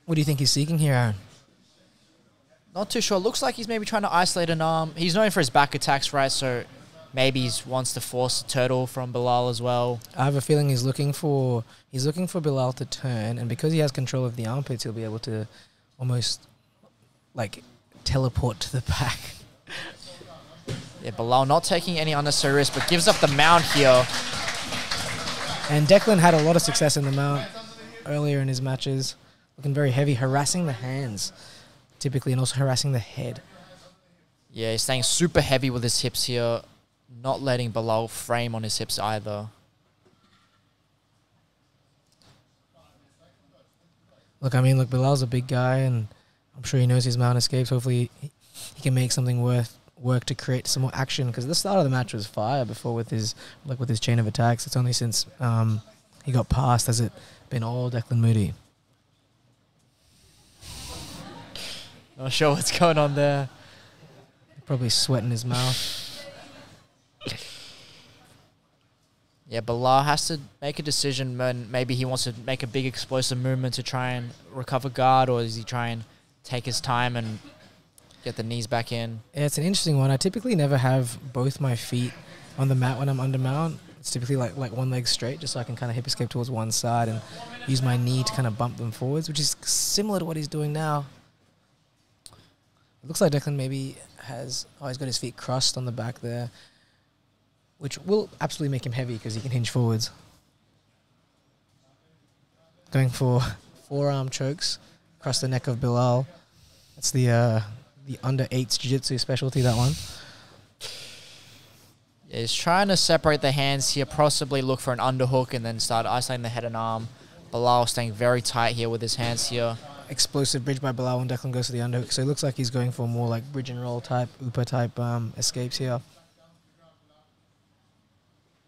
What do you think he's seeking here, Aaron? Not too sure. Looks like he's maybe trying to isolate an arm. He's known for his back attacks, right? So maybe he wants to force a turtle from Bilal as well. I have a feeling he's looking for Bilal to turn, and because he has control of the armpits, he'll be able to almost like teleport to the back. Yeah, Bilal not taking any unnecessary risk, but gives up the mount here. And Declan had a lot of success in the mount earlier in his matches, looking very heavy, harassing the hands typically, and also harassing the head. Yeah, he's staying super heavy with his hips here, not letting Bilal frame on his hips either. Look, I mean, look, Bilal's a big guy, and I'm sure he knows his mount escapes. Hopefully he can make something work to create some more action, because the start of the match was fire before with his chain of attacks. It's only since he got past has it been all Declan Moody. Not sure what's going on there. Probably sweat in his mouth. Yeah, Bilal has to make a decision when maybe he wants to make a big explosive movement to try and recover guard, or does he try and take his time and get the knees back in? Yeah, it's an interesting one. I typically never have both my feet on the mat when I'm under mount. It's typically like one leg straight, just so I can kind of hip escape towards one side and use my knee to kind of bump them forwards, which is similar to what he's doing now. It looks like Declan maybe he's got his feet crossed on the back there, which will absolutely make him heavy because he can hinge forwards. Going for forearm chokes across the neck of Bilal. That's the under 8s jiu-jitsu specialty, that one. Yeah, he's trying to separate the hands here, possibly look for an underhook and then start isolating the head and arm. Bilal staying very tight here with his hands here. Explosive bridge by Bilal when Declan goes to the underhook. So it looks like he's going for more like bridge and roll type, Upa type escapes here.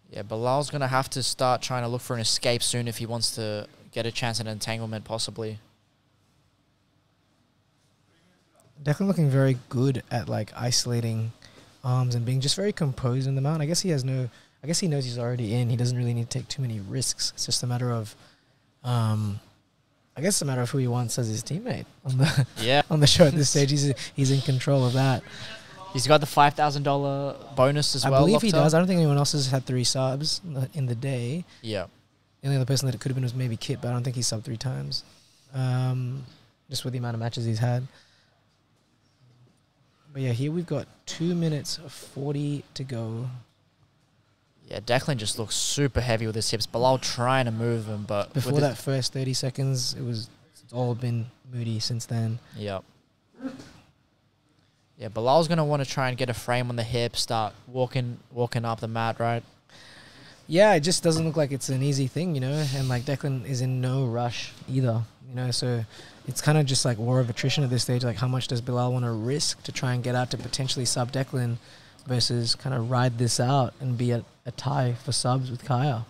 Yeah, Bilal's going to have to start trying to look for an escape soon if he wants to get a chance at an entanglement possibly. Declan looking very good at like isolating arms and being just very composed in the mount. I guess he knows he's already in. He doesn't really need to take too many risks. It's just a matter of I guess it's a matter of who he wants as his teammate on the on the show at this stage. He's in control of that. He's got the $5,000 bonus as I well. believe he locked up. does. I don't think anyone else has had 3 subs in the day. Yeah. The only other person that it could have been was maybe Kit, but I don't think he's subbed 3 times. Just with the amount of matches he's had. But yeah, here we've got 2 minutes 40 to go. Yeah, Declan just looks super heavy with his hips. Bilal trying to move him, but Before that first 30 seconds, it's all been moody since then. Yep. Yeah, Bilal's going to want to try and get a frame on the hip, start walking up the mat, right? Yeah, it just doesn't look like it's an easy thing, you know, and like Declan is in no rush either, you know, so it's kind of just like war of attrition at this stage. Like, how much does Bilal want to risk to try and get out to potentially sub Declan versus kind of ride this out and be a tie for subs with Kaya?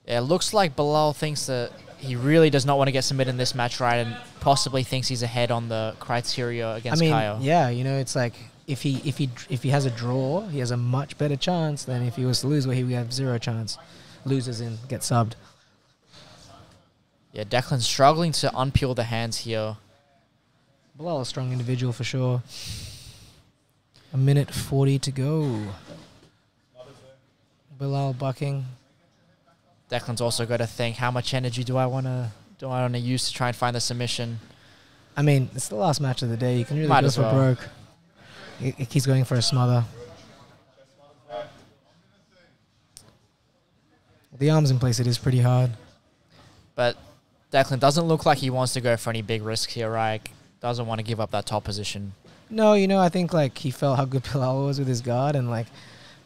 Yeah, it looks like Bilal thinks that he really does not want to get submitted in this match, right, and possibly thinks he's ahead on the criteria against Kaya. Yeah, you know, it's like if he has a draw, he has a much better chance than if he was to lose, where he would have 0 chance. Loses in, get subbed. Yeah, Declan's struggling to unpeel the hands here. Bilal, a strong individual for sure. 1 minute 40 to go. Bilal bucking. Declan's also got to think, how much energy do I want to use to try and find the submission? I mean, it's the last match of the day. You can really Might go as for well. broke. He's going for a smother. The arms in place, it is pretty hard. But Declan doesn't look like he wants to go for any big risks here, right? Doesn't want to give up that top position. No, you know, I think like he felt how good Bilal was with his guard, and like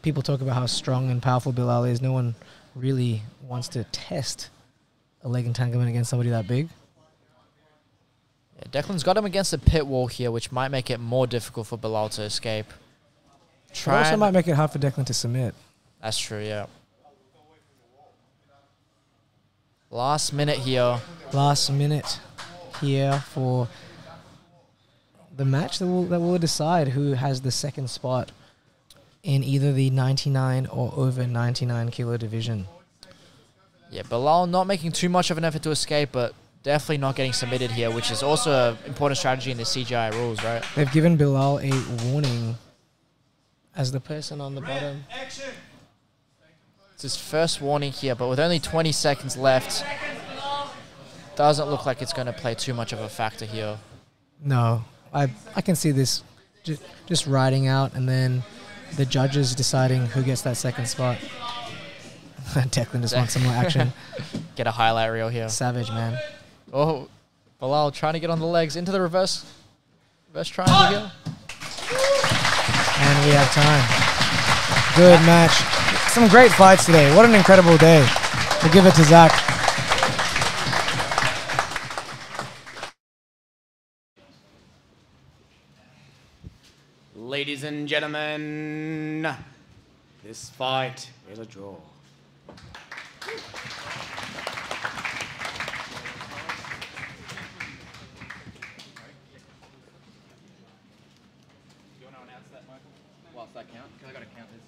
people talk about how strong and powerful Bilal is. No one really wants to test a leg entanglement against somebody that big. Yeah, Declan's got him against the pit wall here, which might make it more difficult for Bilal to escape. It also might make it hard for Declan to submit. That's true, yeah. Last minute here. Last minute here for the match that will decide who has the second spot in either the 99 or over 99 kilo division. Yeah, Bilal not making too much of an effort to escape, but definitely not getting submitted here, which is also an important strategy in the CJI rules, right? They've given Bilal a warning as the person on the bottom. It's his first warning here, but with only 20 seconds left, doesn't look like it's going to play too much of a factor here. No, I can see this just riding out and then the judges deciding who gets that second spot. Declan just wants some more action. Get a highlight reel here. Savage, man. Oh, Bilal trying to get on the legs into the reverse triangle here. And we have time. Good match. Some great fights today. What an incredible day. We'll give it to Zach. Ladies and gentlemen, this fight is a draw. Whilst I count, because I got to count this.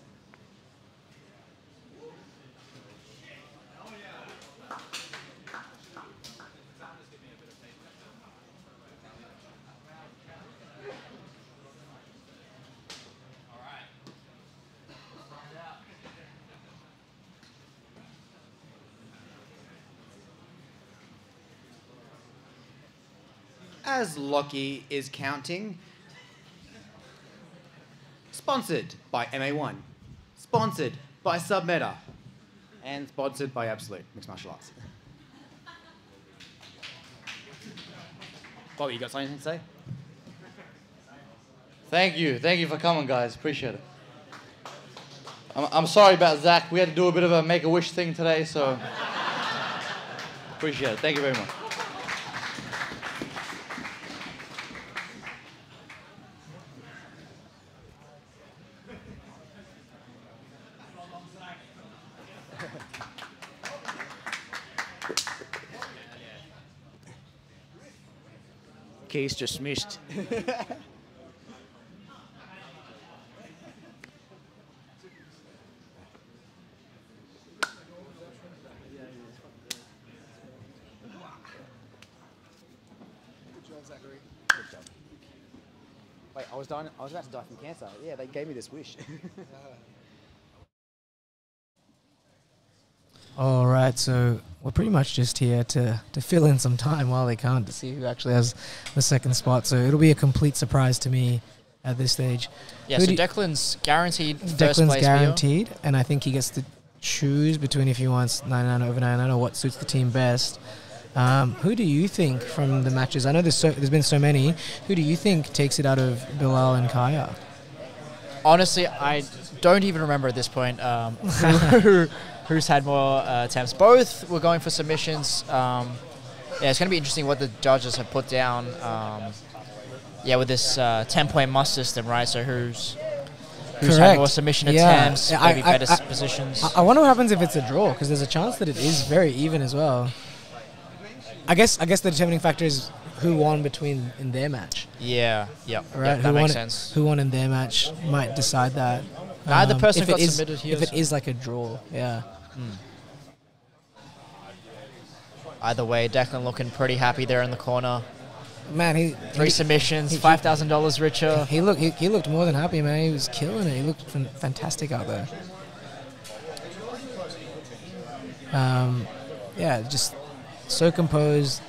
As Lockie is counting, sponsored by MA1, sponsored by Submeta, and sponsored by Absolute Mixed Martial Arts. Bobby, you got something to say? Thank you for coming, guys. Appreciate it. I'm sorry about Zach. We had to do a bit of a make-a-wish thing today, so appreciate it. Thank you very much. Case dismissed. Wait, I was about to die from cancer. Yeah, they gave me this wish. All right, so we're pretty much just here to fill in some time while they can't, to see who actually has the second spot. So it'll be a complete surprise to me at this stage. Yeah, so Declan's guaranteed first Declan's place guaranteed, and I think he gets to choose between if he wants 99 over 99 or what suits the team best. Who do you think from the matches? I know there's been so many. Who do you think takes it out of Bilal and Kaya? Honestly, I don't even remember at this point who's had more attempts. Both were going for submissions. Yeah, it's going to be interesting what the judges have put down. Yeah, with this 10-point must system, right? So who's had more submission attempts, maybe better positions. I wonder what happens if it's a draw, because there's a chance that it is very even as well. I guess the determining factor is who won in their match. Yeah, right. That makes sense. Who won in their match might decide that. Neither person got submitted here. If it is like a draw, yeah. Either way, Declan looking pretty happy there in the corner. Man, three submissions, $5,000 richer. He looked more than happy, man. He was killing it. He looked fantastic out there. Yeah, just so composed.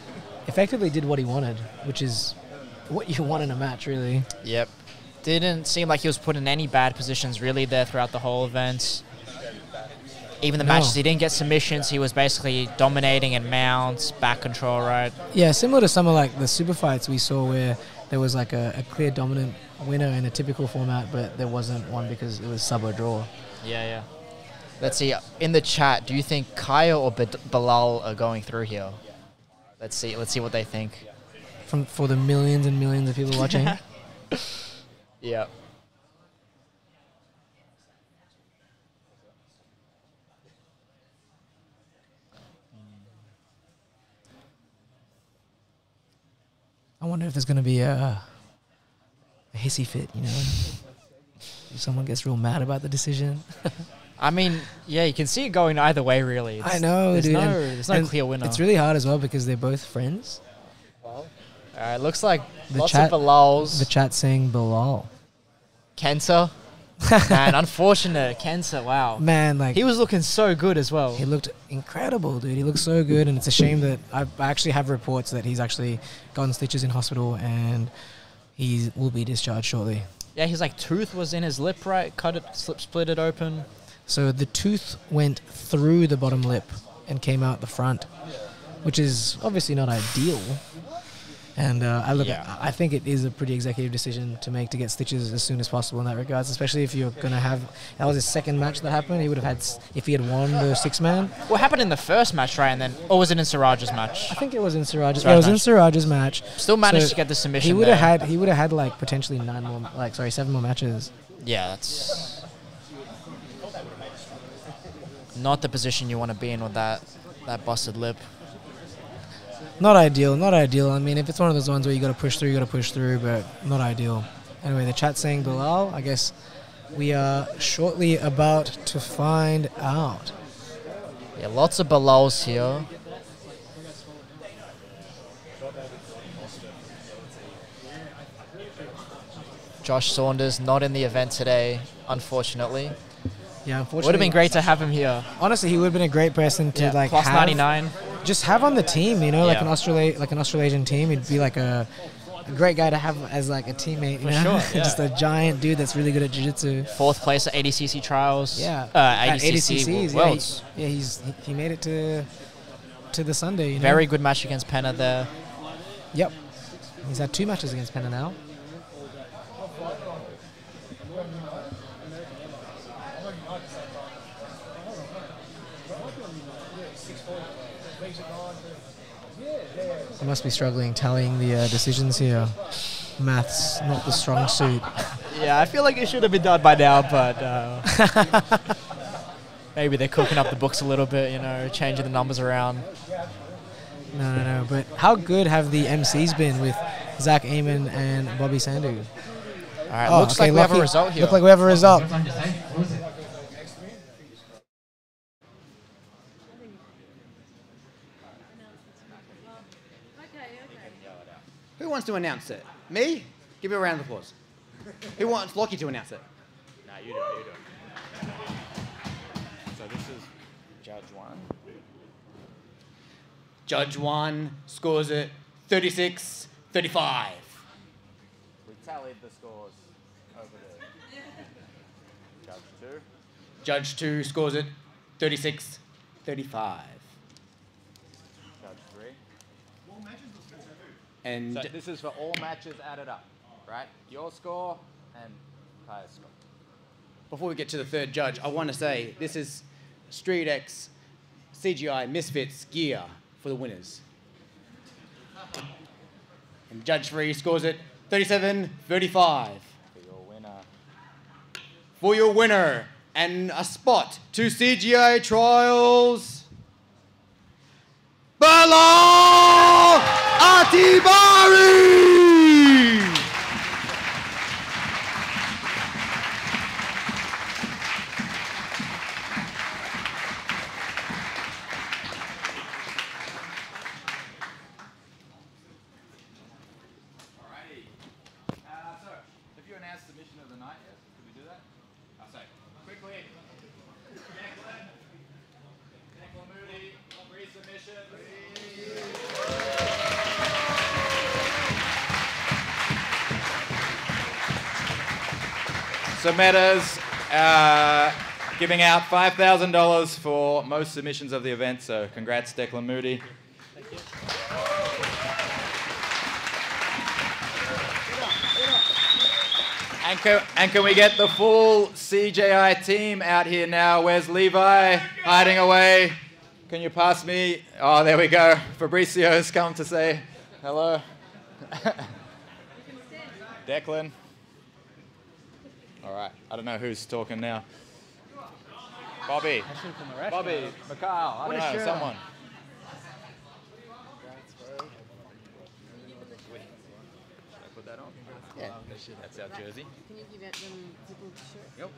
Effectively did what he wanted, which is what you want in a match, really. Yep. Didn't seem like he was put in any bad positions really there throughout the whole event. Even the matches, he didn't get submissions. He was basically dominating in mounts, back control, right? Yeah, similar to some of like the super fights we saw where there was like a clear dominant winner in a typical format, but there wasn't one because it was sub or draw. Yeah. Let's see. In the chat, do you think Kaya or Bilal are going through here? Let's see what they think. For the millions and millions of people watching. Yeah. I wonder if there's going to be a hissy fit, you know? If someone gets real mad about the decision. I mean, yeah, you can see it going either way, really. I know, dude. There's no clear winner. It's really hard as well because they're both friends. Looks like lots of Bilals. The chat saying Bilal. Kenta. Man, unfortunate. Kenta, wow. Man, like... He was looking so good as well. He looked incredible, dude. He looked so good, and it's a shame that I actually have reports that he's actually gotten stitches in hospital and he will be discharged shortly. Yeah, his like tooth was in his lip, right? Split it open. So the tooth went through the bottom lip and came out the front, which is obviously not ideal. And I think it is a pretty executive decision to make to get stitches as soon as possible in that regards, especially if you're going to have... That was his second match that happened. He would have had... If he had won the six-man... What happened in the first match, right? And then... Or was it in Siraj's match? I think it was in Siraj's... Yeah, it was in Siraj's match. Still managed to get the submission He would have had like potentially 7 more matches. Yeah, that's... Not the position you want to be in with that busted lip. Not ideal. I mean, if it's one of those ones where you got to push through, but not ideal. Anyway, the chat's saying Bilal. I guess we are shortly about to find out. Yeah, lots of Bilals here. Josh Saunders not in the event today, unfortunately. Yeah, unfortunately. Would have been great to have him here. Honestly, he would have been a great person to plus have. 99. Just have on the team, you know, like an Australasian team. He'd be like a great guy to have as like a teammate. You know? Sure, yeah. Just a giant dude that's really good at jiu-jitsu. 4th place at ADCC Trials. Yeah. ADCC Worlds. Yeah, he made it to the Sunday. You know? Very good match against Penna there. Yep. He's had 2 matches against Penna now. I must be struggling tallying the decisions here. Maths, not the strong suit. Yeah, I feel like it should have been done by now, but maybe they're cooking up the books a little bit, you know, changing the numbers around. No. But how good have the MCs been with Zach Amon and Bobby Sandu? All right, looks like we have a result here. Look like we have a result. Who wants to announce it? Me? Give me a round of applause. Who wants Lockie to announce it? No, you do it. So this is Judge 1. Judge 1 scores it 36-35. We tallied the scores over there. Judge 2. Judge 2 scores it 36-35. Judge 3. And so this is for all matches added up, right? Your score and Kai's score. before we get to the third judge, I want to say this is Street X CJI Misfits gear for the winners. And Judge 3 scores it 37-35. For your winner. For your winner. And a spot to CJI Trials. Bilal Atibari! Submitters giving out $5,000 for most submissions of the event, so congrats Declan Moody. Thank you. And can we get the full CJI team out here now? Where's Levi hiding away? Can you pass me? Oh, there we go. Fabricio's come to say hello. Declan. All right, I don't know who's talking now. Bobby. Bobby, Mikhail, I don't know, someone. Should I put that on? Yeah. That's our jersey. Can you give out them people's shirt? Yep.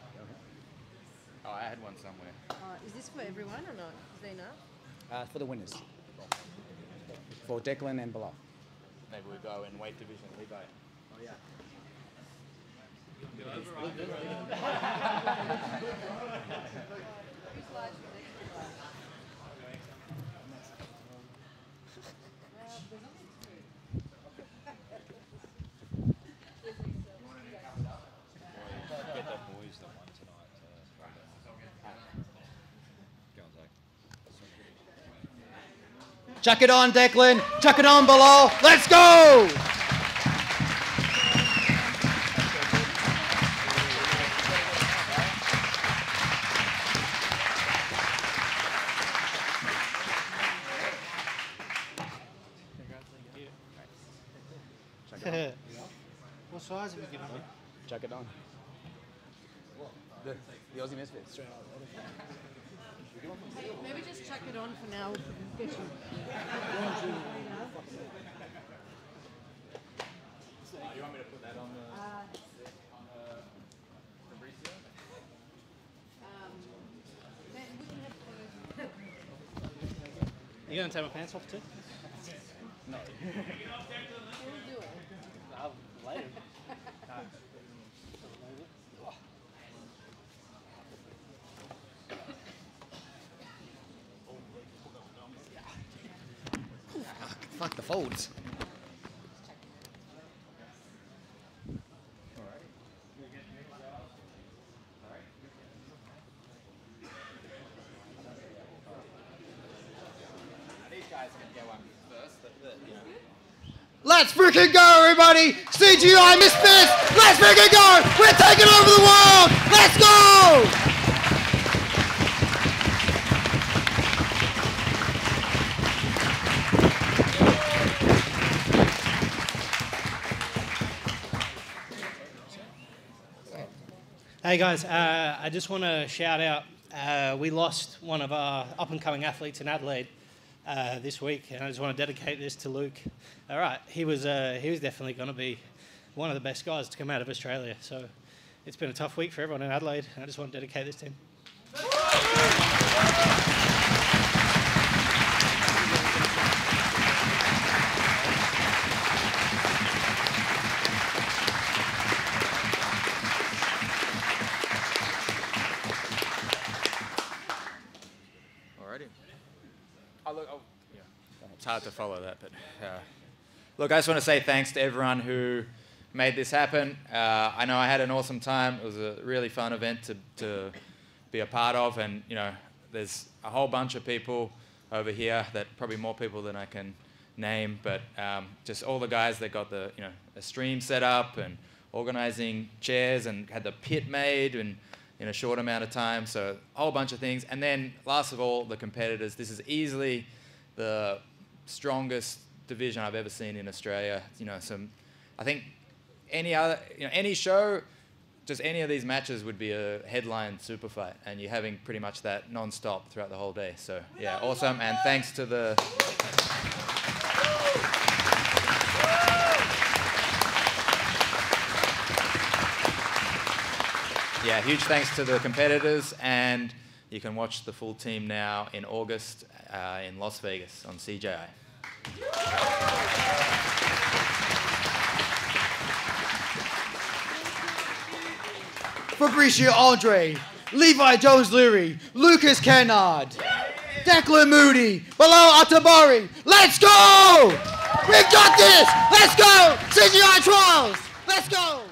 Oh, I had one somewhere. Is this for everyone or not? Is there enough? For the winners. For Declan and Bilal. Maybe we go in weight division. Levi. Oh, yeah. Chuck it on, Declan. Chuck it on, Bilal. Let's go! What size have you given me? Chuck it on. The Aussie Misfits. Hey, maybe just chuck it on for now. Get you. You want me to put that on the Fabricio? You going to take my pants off too? No. We'll do it. Later. Fuck the folds. Let's freaking go, everybody! CJI Misfits! Let's freaking go! We're taking over the world! Let's go! Hey guys, I just want to shout out, we lost one of our up-and-coming athletes in Adelaide this week, and I just want to dedicate this to Luke. All right, he was definitely going to be one of the best guys to come out of Australia, so it's been a tough week for everyone in Adelaide, and I just want to dedicate this to him. hard to follow that, but look, I just want to say thanks to everyone who made this happen. I know I had an awesome time. It was a really fun event to be a part of, and you know, there's a whole bunch of people over here, that probably more people than I can name, but just all the guys that got the a stream set up and organizing chairs and had the pit made and in a short amount of time, so a whole bunch of things. And then last of all, the competitors. This is easily the strongest division I've ever seen in Australia. I think any other, any show, just any of these matches would be a headline super fight, and you're having pretty much that non-stop throughout the whole day. So yeah, awesome, and thanks to the huge thanks to the competitors, and you can watch the full team now in August in Las Vegas on CJI. Fabricio Andre, Levi Jones-Leary, Lucas Kennard, Declan Moody, Bilal Atabari. Let's go! We've got this! Let's go! CJI Trials! Let's go!